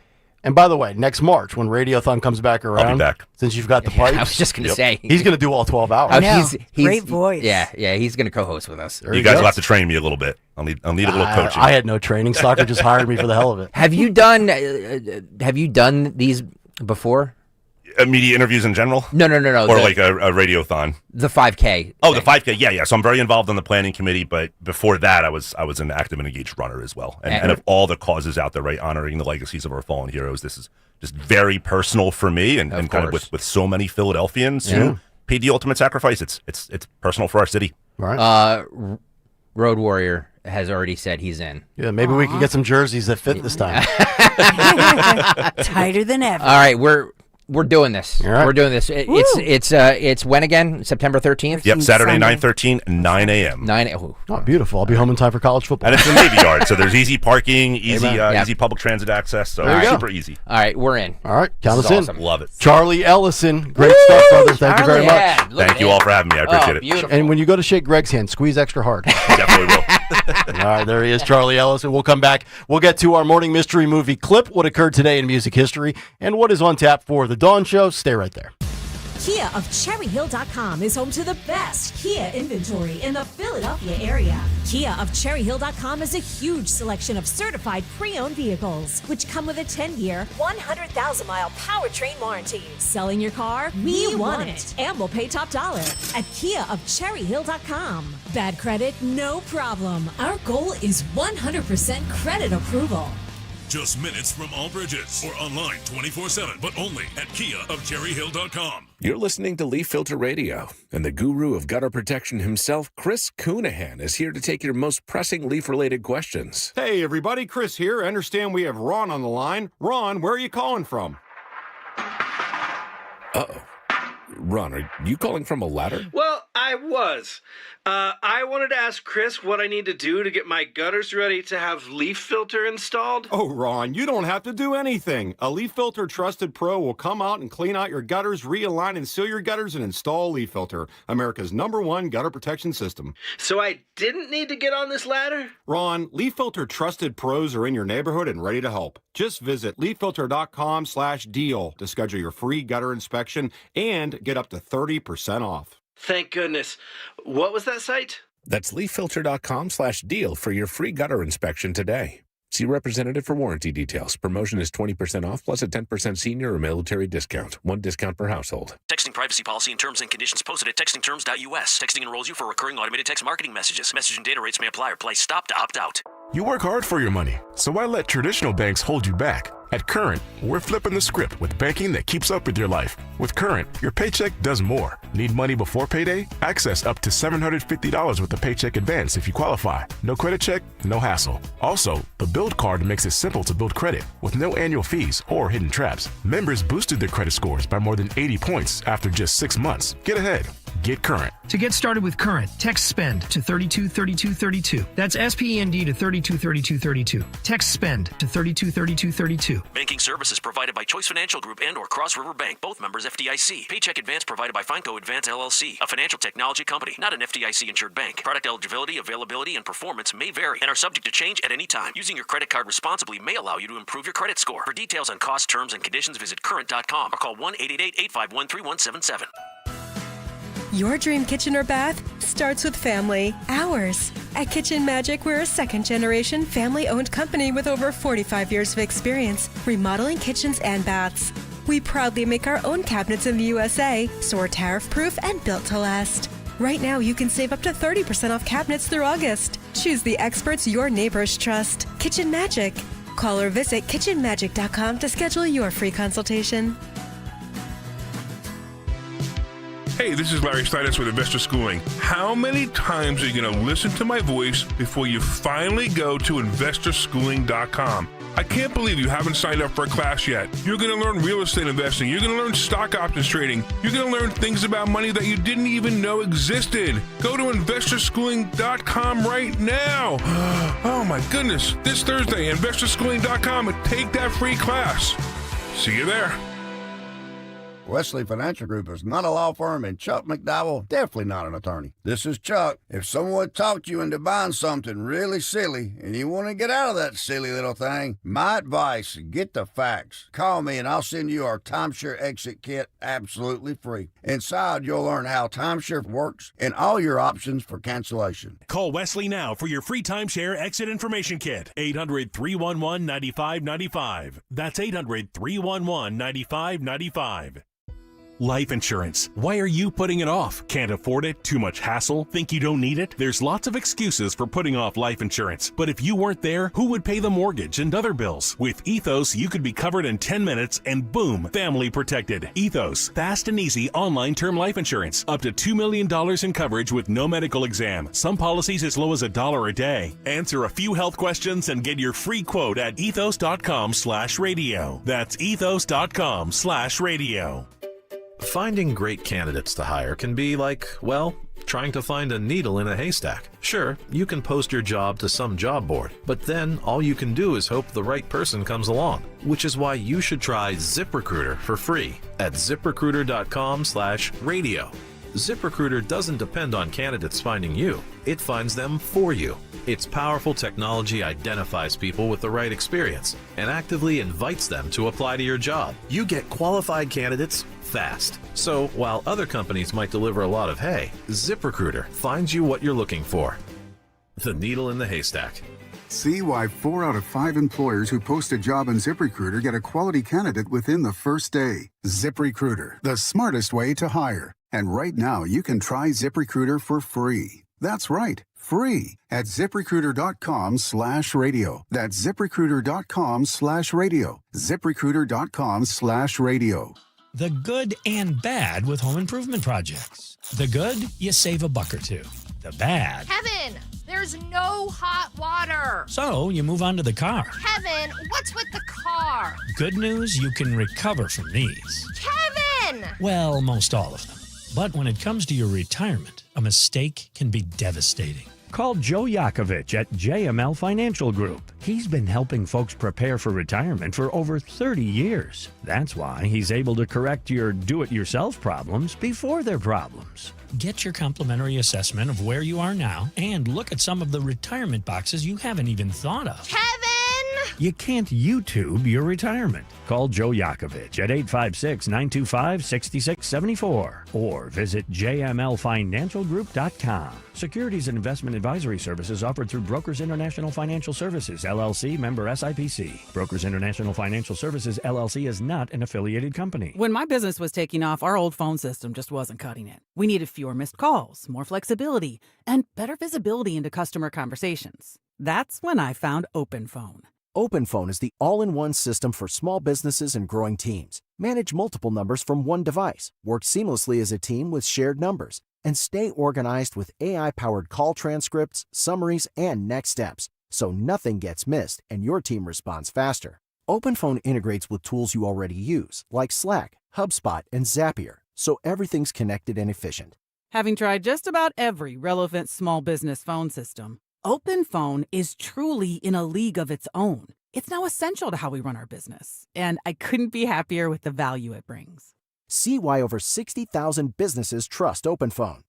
And by the way, next March when Radiothon comes back around, I'll be back. Since you've got the pipes, I was just going to say he's going to do all 12 hours. I know. Great voice. Yeah, he's going to co-host with us. You guys will have to train me a little bit. I'll need a little coaching. I had no training. Soccer just hired me for the hell of it. Have you done these before? Media interviews in general? No. Or like a radiothon? The 5K. Oh, the 5K. Yeah. So I'm very involved on the planning committee, but before that, I was an active and engaged runner as well. And of all the causes out there, right, honoring the legacies of our fallen heroes, this is just very personal for me, and kind of with so many Philadelphians who paid the ultimate sacrifice. It's personal for our city. Right. Road Warrior has already said he's in. Yeah, maybe we can get some jerseys that fit this time. Tighter than ever. All right, we're doing this. All right. We're doing this. It's when again? September 13th? Yep, Saturday, 9:13, 9 a.m. 9 Oh, beautiful. I'll be home in time for college football. And it's the Navy Yard, so there's easy parking, easy public transit access, so super easy. All right, we're in. All right, count us awesome. in. Love it. Charlie Ellison, great stuff, brother. Thank you very much. Thank you all for having me. I appreciate it. Beautiful. And when you go to shake Greg's hand, squeeze extra hard. Definitely will. All right, there he is, Charlie Ellison. We'll come back. We'll get to our morning mystery movie clip, what occurred today in music history, and what is on tap for the Dawn Show. Stay right there. Kia of CherryHill.com is home to the best Kia inventory in the Philadelphia area. Kia of CherryHill.com is a huge selection of certified pre-owned vehicles, which come with a 10-year, 100,000-mile powertrain warranty. Selling your car? We want it. And we'll pay top dollar at Kia of CherryHill.com. Bad credit? No problem. Our goal is 100% credit approval. Just minutes from all bridges or online 24/7, but only at Kia of CherryHill.com. You're listening to Leaf Filter Radio, and the guru of gutter protection himself, Chris Coonahan, is here to take your most pressing leaf-related questions. Hey, everybody, Chris here. I understand we have Ron on the line. Ron, where are you calling from? Uh-oh. Ron, are you calling from a ladder? Well, I was. I wanted to ask Chris what I need to do to get my gutters ready to have leaf filter installed. Oh, Ron, you don't have to do anything. A Leaf Filter Trusted Pro will come out and clean out your gutters, realign and seal your gutters, and install Leaf Filter, America's #1 gutter protection system. So I didn't need to get on this ladder? Ron, Leaf Filter Trusted Pros are in your neighborhood and ready to help. Just visit leaffilter.com/deal to schedule your free gutter inspection and get up to 30% off. Thank goodness. What was that site? That's leaffilter.com/deal for your free gutter inspection today. See representative for warranty details. Promotion is 20% off plus a 10% senior or military discount. One discount per household. Texting privacy policy and terms and conditions posted at textingterms.us. Texting enrolls you for recurring automated text marketing messages. Message and data rates may apply or price stop to opt out. You work hard for your money, so why let traditional banks hold you back? At Current, we're flipping the script with banking that keeps up with your life. With Current, your paycheck does more. Need money before payday? Access up to $750 with a paycheck advance if you qualify. No credit check, no hassle. Also, the Build Card makes it simple to build credit with no annual fees or hidden traps. Members boosted their credit scores by more than 80 points after just 6 months. Get ahead. Get Current. To get started with Current, text SPEND to 323232. That's SPEND to 323232. Text SPEND to 323232. Banking services provided by Choice Financial Group and or Cross River Bank, both members FDIC. Paycheck advance provided by Fineco Advance LLC, a financial technology company, not an FDIC-insured bank. Product eligibility, availability, and performance may vary and are subject to change at any time. Using your credit card responsibly may allow you to improve your credit score. For details on cost, terms, and conditions, visit current.com or call 1-888-851-3177. Your dream kitchen or bath starts with family. Ours. At Kitchen Magic, we're a second-generation, family-owned company with over 45 years of experience remodeling kitchens and baths. We proudly make our own cabinets in the USA, so we're tariff-proof and built to last. Right now, you can save up to 30% off cabinets through August. Choose the experts your neighbors trust. Kitchen Magic. Call or visit kitchenmagic.com to schedule your free consultation. Hey, this is Larry Steinitz with Investor Schooling. How many times are you going to listen to my voice before you finally go to investorschooling.com? I can't believe you haven't signed up for a class yet. You're going to learn real estate investing. You're going to learn stock options trading. You're going to learn things about money that you didn't even know existed. Go to investorschooling.com right now. Oh my goodness. This Thursday, investorschooling.com, and take that free class. See you there. Wesley Financial Group is not a law firm, and Chuck McDowell definitely not an attorney. This is Chuck. If someone talked you into buying something really silly and you want to get out of that silly little thing, my advice, get the facts. Call me and I'll send you our timeshare exit kit absolutely free. Inside, you'll learn how timeshare works and all your options for cancellation. Call Wesley now for your free timeshare exit information kit. 800-311-9595. That's 800-311-9595. Life insurance. Why are you putting it off? Can't afford it? Too much hassle? Think you don't need it? There's lots of excuses for putting off life insurance. But if you weren't there, who would pay the mortgage and other bills? With Ethos, you could be covered in 10 minutes and boom, family protected. Ethos, fast and easy online term life insurance. Up to $2 million in coverage with no medical exam. Some policies as low as $1 a day. Answer a few health questions and get your free quote at ethos.com/radio. That's ethos.com/radio. Finding great candidates to hire can be like, well, trying to find a needle in a haystack. Sure, you can post your job to some job board, but then all you can do is hope the right person comes along, which is why you should try ZipRecruiter for free at ZipRecruiter.com/radio. ZipRecruiter doesn't depend on candidates finding you. It finds them for you. Its powerful technology identifies people with the right experience and actively invites them to apply to your job. You get qualified candidates fast. So while other companies might deliver a lot of hay, ZipRecruiter finds you what you're looking for. The needle in the haystack. See why 4 out of 5 employers who post a job on ZipRecruiter get a quality candidate within the first day. ZipRecruiter, the smartest way to hire. And right now, you can try ZipRecruiter for free. That's right, free at ZipRecruiter.com/radio. That's ZipRecruiter.com/radio. ZipRecruiter.com/radio. The good and bad with home improvement projects. The good, you save a buck or two. The bad, Kevin, there's no hot water. so you move on to the car. Kevin, what's with the car? Good news, you can recover from these. Kevin! Well, most all of them. But when it comes to your retirement, a mistake can be devastating. Call Joe Yakovich at JML Financial Group. He's been helping folks prepare for retirement for over 30 years. That's why he's able to correct your do-it-yourself problems before they're problems. Get your complimentary assessment of where you are now and look at some of the retirement boxes you haven't even thought of. Kevin! You can't YouTube your retirement. Call Joe Yakovich at 856-925-6674 or visit jmlfinancialgroup.com. Securities and investment advisory services offered through Brokers International Financial Services, LLC, member SIPC. Brokers International Financial Services, LLC is not an affiliated company. When my business was taking off, our old phone system just wasn't cutting it. We needed fewer missed calls, more flexibility, and better visibility into customer conversations. That's when I found OpenPhone. OpenPhone is the all-in-one system for small businesses and growing teams. Manage multiple numbers from one device, work seamlessly as a team with shared numbers, and stay organized with AI-powered call transcripts, summaries, and next steps, so nothing gets missed and your team responds faster. OpenPhone integrates with tools you already use, like Slack, HubSpot, and Zapier, so everything's connected and efficient. Having tried just about every relevant small business phone system, OpenPhone is truly in a league of its own. It's now essential to how we run our business, and I couldn't be happier with the value it brings. See why over 60,000 businesses trust OpenPhone.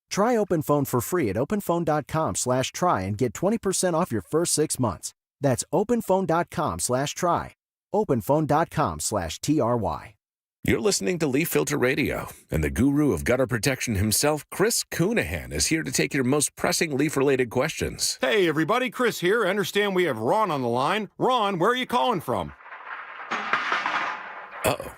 Try OpenPhone for free at openphone.com/try and get 20% off your first 6 months. That's openphone.com/try. openphone.com/TRY. You're listening to Leaf Filter Radio, and the guru of gutter protection himself, Chris Cunahan, is here to take your most pressing leaf-related questions. Hey, everybody, Chris here. I understand we have Ron on the line. Ron, where are you calling from? Uh-oh.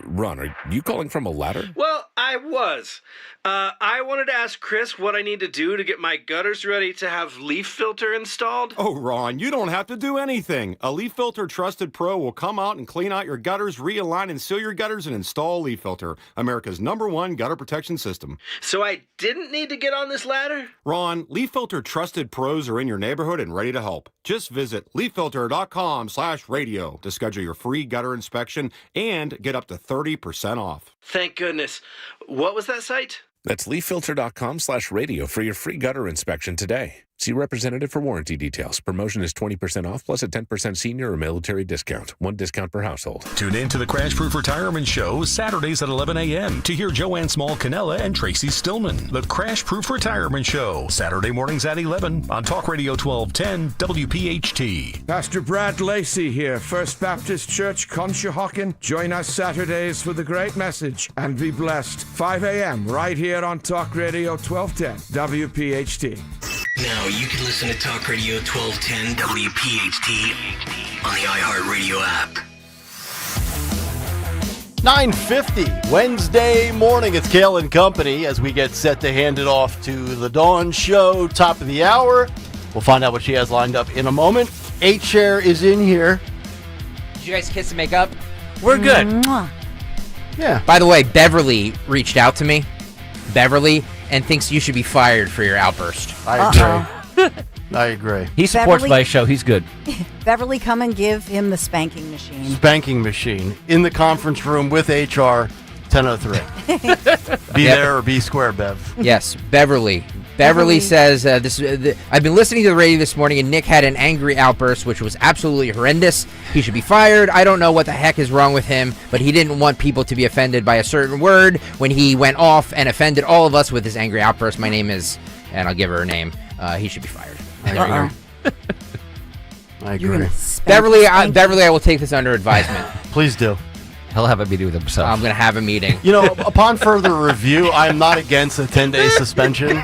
Ron, are you calling from a ladder? Well, I was. I wanted to ask Chris what I need to do to get my gutters ready to have leaf filter installed. Oh, Ron, you don't have to do anything. A Leaf Filter Trusted Pro will come out and clean out your gutters, realign and seal your gutters, and install a Leaf Filter, America's #1 gutter protection system. So I didn't need to get on this ladder? Ron, Leaf Filter Trusted Pros are in your neighborhood and ready to help. Just visit leaffilter.com/radio to schedule your free gutter inspection and get up to 30% off. Thank goodness. What was that site? That's leaffilter.com/radio for your free gutter inspection today. See representative for warranty details. Promotion is 20% off plus a 10% senior or military discount. One discount per household. Tune in to the Crash Proof Retirement Show Saturdays at 11 a.m. to hear Joanne Small-Canella and Tracy Stillman. The Crash Proof Retirement Show, Saturday mornings at 11 on Talk Radio 1210 WPHT. Pastor Brad Lacey here, First Baptist Church, Conshohocken. Join us Saturdays for the great message and be blessed. 5 a.m. right here on Talk Radio 1210 WPHT. Now you can listen to Talk Radio 1210 WPHT on the iHeartRadio app. 9:50 Wednesday morning. It's Kayal and Company as we get set to hand it off to the Dawn Show, top of the hour. We'll find out what she has lined up in a moment. H-Chair is in here. Did you guys kiss and make up? We're good. Yeah. By the way, Beverly reached out to me. Beverly, and thinks you should be fired for your outburst. I agree. I agree. He supports Beverly- my show. He's good. Beverly, come and give him the spanking machine. Spanking machine in the conference room with HR, 10:03. Be there or be square, Bev. Yes, Beverly. Beverly says, I've been listening to the radio this morning and Nick had an angry outburst, which was absolutely horrendous. He should be fired. I don't know what the heck is wrong with him, but he didn't want people to be offended by a certain word when he went off and offended all of us with his angry outburst. My name is, and I'll give her a name, he should be fired. There you go. I agree. Beverly, I will take this under advisement. Please do. He'll have a meeting with himself. I'm going to have a meeting. You know, upon further review, I am not against a 10-day suspension.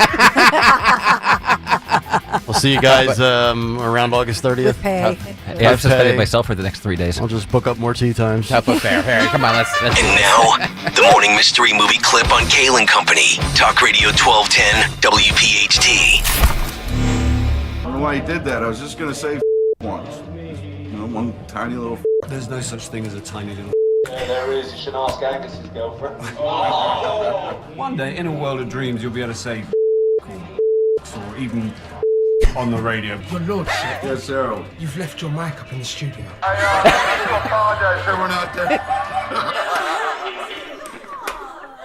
We'll see you guys around August 30th. With pay. Yeah, I've suspended myself for the next 3 days. I'll just book up more tea times. Fair. Come on, let's And now, the morning mystery movie clip on Kayal and Company. Talk Radio 1210 WPHT. I don't know why he did that. I was just going to say once. You know, one tiny little. There's no such thing as a tiny little. Yeah, there is. You should ask Angus's girlfriend. One day, in a world of dreams, you'll be able to say or even on the radio. Your lordship. Yes, sir. You've left your mic up in the studio. I apologize to everyone out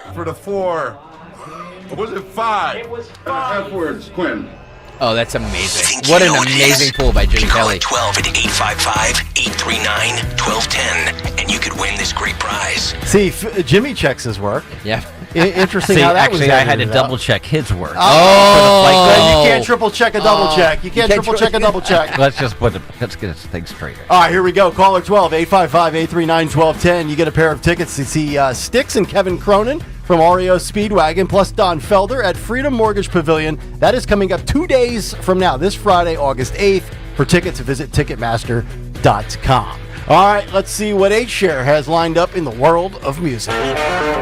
there. For the 4. Or was it 5? It was 5. F words, Quinn. Oh, that's amazing. What an amazing pull by Jimmy Kelly. 12 at 855-839-1210, and you could win this great prize. See, Jimmy checks his work. Yeah. Interesting See, how that actually, was I had to edited double out. check his work. Oh, you can't triple check a double check. You can't triple check a double check. Let's get this thing straight. All right, here we go. Caller 12, 855-839-1210. You get a pair of tickets to see Styx and Kevin Cronin from REO Speedwagon, plus Don Felder at Freedom Mortgage Pavilion. That is coming up 2 days from now, this Friday, August 8th. For tickets, visit Ticketmaster.com. All right, let's see what H-Share has lined up in the world of music. What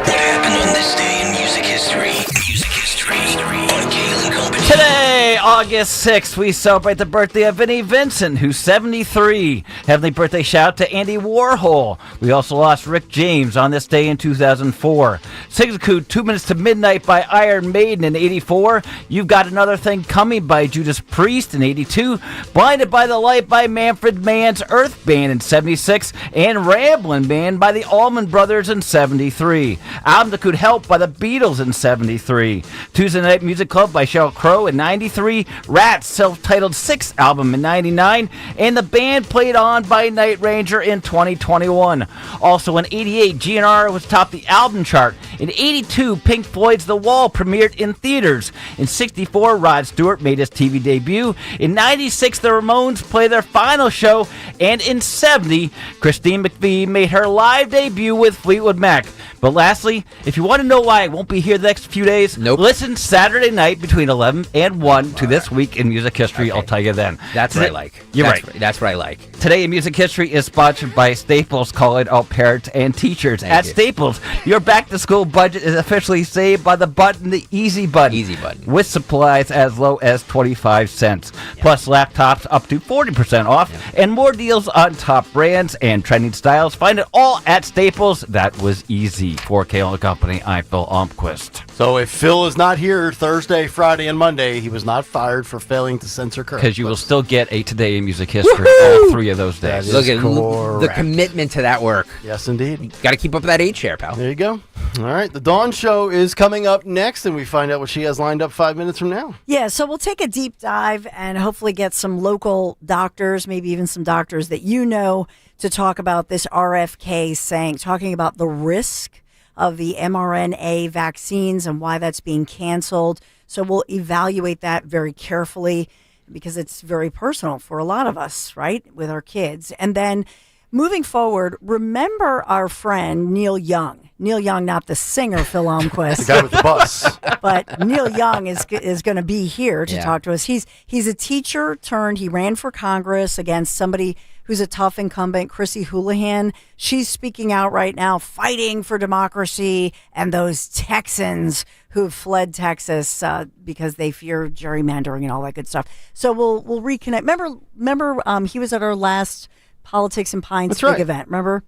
happened on this day in music history? Music history on Kayal and Company. Today, August 6th, we celebrate the birthday of Vinnie Vincent, who's 73. Heavenly birthday shout out to Andy Warhol. We also lost Rick James on this day in 2004. Signature 2 Minutes to Midnight by Iron Maiden in 84. You've Got Another Thing Coming by Judas Priest in 82. Blinded by the Light by Manfred Mann's Earth Band in 76. And Ramblin' Man by the Allman Brothers in 73. Album That Could Help by the Beatles in 73. Tuesday Night Music Club by Sheryl Crow in 93. Rat's self-titled 6th album in 99. And the band Played On by Night Ranger in 2021. Also in 88, GNR was topped the album chart. In 82, Pink Floyd's The Wall premiered in theaters. In 64, Rod Stewart made his TV debut. In 96, the Ramones played their final show. And in 70, Christine McVie made her live debut with Fleetwood Mac. But lastly, if you want to know why I won't be here the next few days, listen Saturday night between 11 and 1 to This Week in Music History. I'll tell you then. That's what I like. You're right. That's what I like. Today in Music History is sponsored by Staples, calling out parents and teachers. At Staples, your back-to-school budget is officially saved by the button, the Easy Button. Easy Button. With supplies as low as 25 cents. Plus laptops up to 40% off. And more deals on top brands and trending styles. Find it all at Staples. That was easy. For Kayal Company, I'm Phil Almquist. So if Phil is not here Thursday, Friday, and Monday, he was not fired for failing to censor current. Because you will still get a Today in Music History all 3 of those days. Look at the commitment to that work. Yes, indeed. Got to keep up that 8-share, pal. There you go. All right, the Dawn Show is coming up next, and we find out what she has lined up 5 minutes from now. Yeah, so we'll take a deep dive and hopefully get some local doctors, maybe even some doctors that you know, to talk about this RFK saying, talking about the risk of the mRNA vaccines and why that's being canceled. So we'll evaluate that very carefully because it's very personal for a lot of us, right, with our kids. And then moving forward, remember our friend Neil Young. Neil Young, not the singer Phil Almquist. The guy with the bus. But Neil Young is going to be here to Yeah. talk to us. He's a teacher turned, he ran for Congress against somebody who's a tough incumbent, Chrissy Houlihan. She's speaking out right now, fighting for democracy and those Texans who've fled Texas because they fear gerrymandering and all that good stuff. So we'll reconnect. Remember, he was at our last Politics and Pines big event. Remember?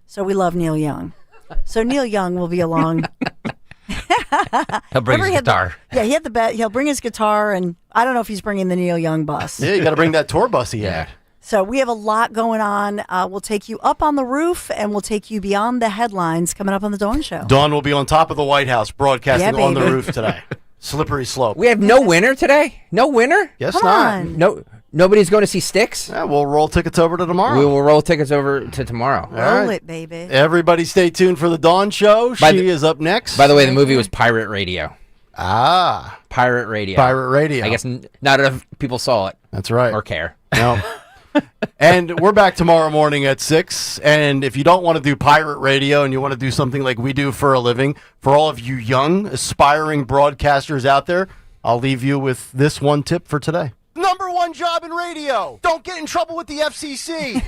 So we love Neil Young. So Neil Young will be along. He'll bring his guitar. He had the bet. He'll bring his guitar, and I don't know if he's bringing the Neil Young bus. Yeah, you got to bring that tour bus he had. So we have a lot going on. We'll take you up on the roof, and we'll take you beyond the headlines coming up on the Dawn Show. Dawn will be on top of the White House broadcasting Yeah, on the baby. roof today. Slippery slope. We have no winner today? No winner? Yes, Come not. on. No. Nobody's going to see Styx? Yeah, we'll roll tickets over to tomorrow. We will roll tickets over to tomorrow. Roll it, baby. Everybody stay tuned for the Dawn Show. She is up next. By the way, the movie was Pirate Radio. Ah. Pirate Radio. Pirate Radio. I guess not enough people saw it. That's right. Or care. No. And we're back tomorrow morning at 6. And if you don't want to do pirate radio and you want to do something like we do for a living, for all of you young, aspiring broadcasters out there, I'll leave you with this one tip for today. Number one job in radio. Don't get in trouble with the FCC.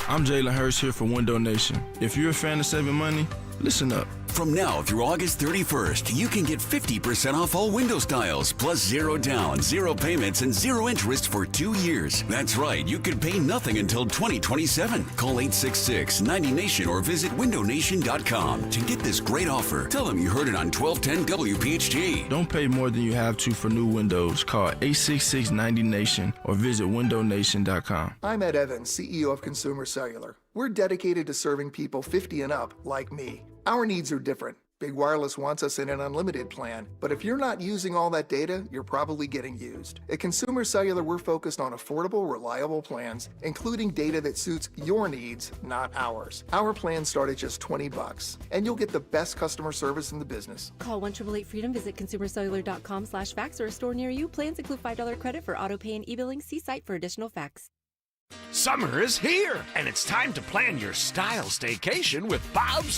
I'm Jalen Hurst here for Window Nation. If you're a fan of saving money, listen up. From now through August 31st, you can get 50% off all window styles, plus 0 down, 0 payments, and 0 interest for 2 years. That's right, you could pay nothing until 2027. Call 866-90NATION or visit windownation.com to get this great offer. Tell them you heard it on 1210 WPHT. Don't pay more than you have to for new windows. Call 866-90NATION or visit windownation.com. I'm Ed Evans, CEO of Consumer Cellular. We're dedicated to serving people 50 and up like me. Our needs are different. Big Wireless wants us in an unlimited plan, but if you're not using all that data, you're probably getting used. At Consumer Cellular, we're focused on affordable, reliable plans, including data that suits your needs, not ours. Our plans start at just $20, and you'll get the best customer service in the business. Call 1-888-FREEDOM, visit consumercellular.com/facts or a store near you. Plans include $5 credit for auto pay and e-billing. See site for additional facts. Summer is here, and it's time to plan your style staycation with Bob's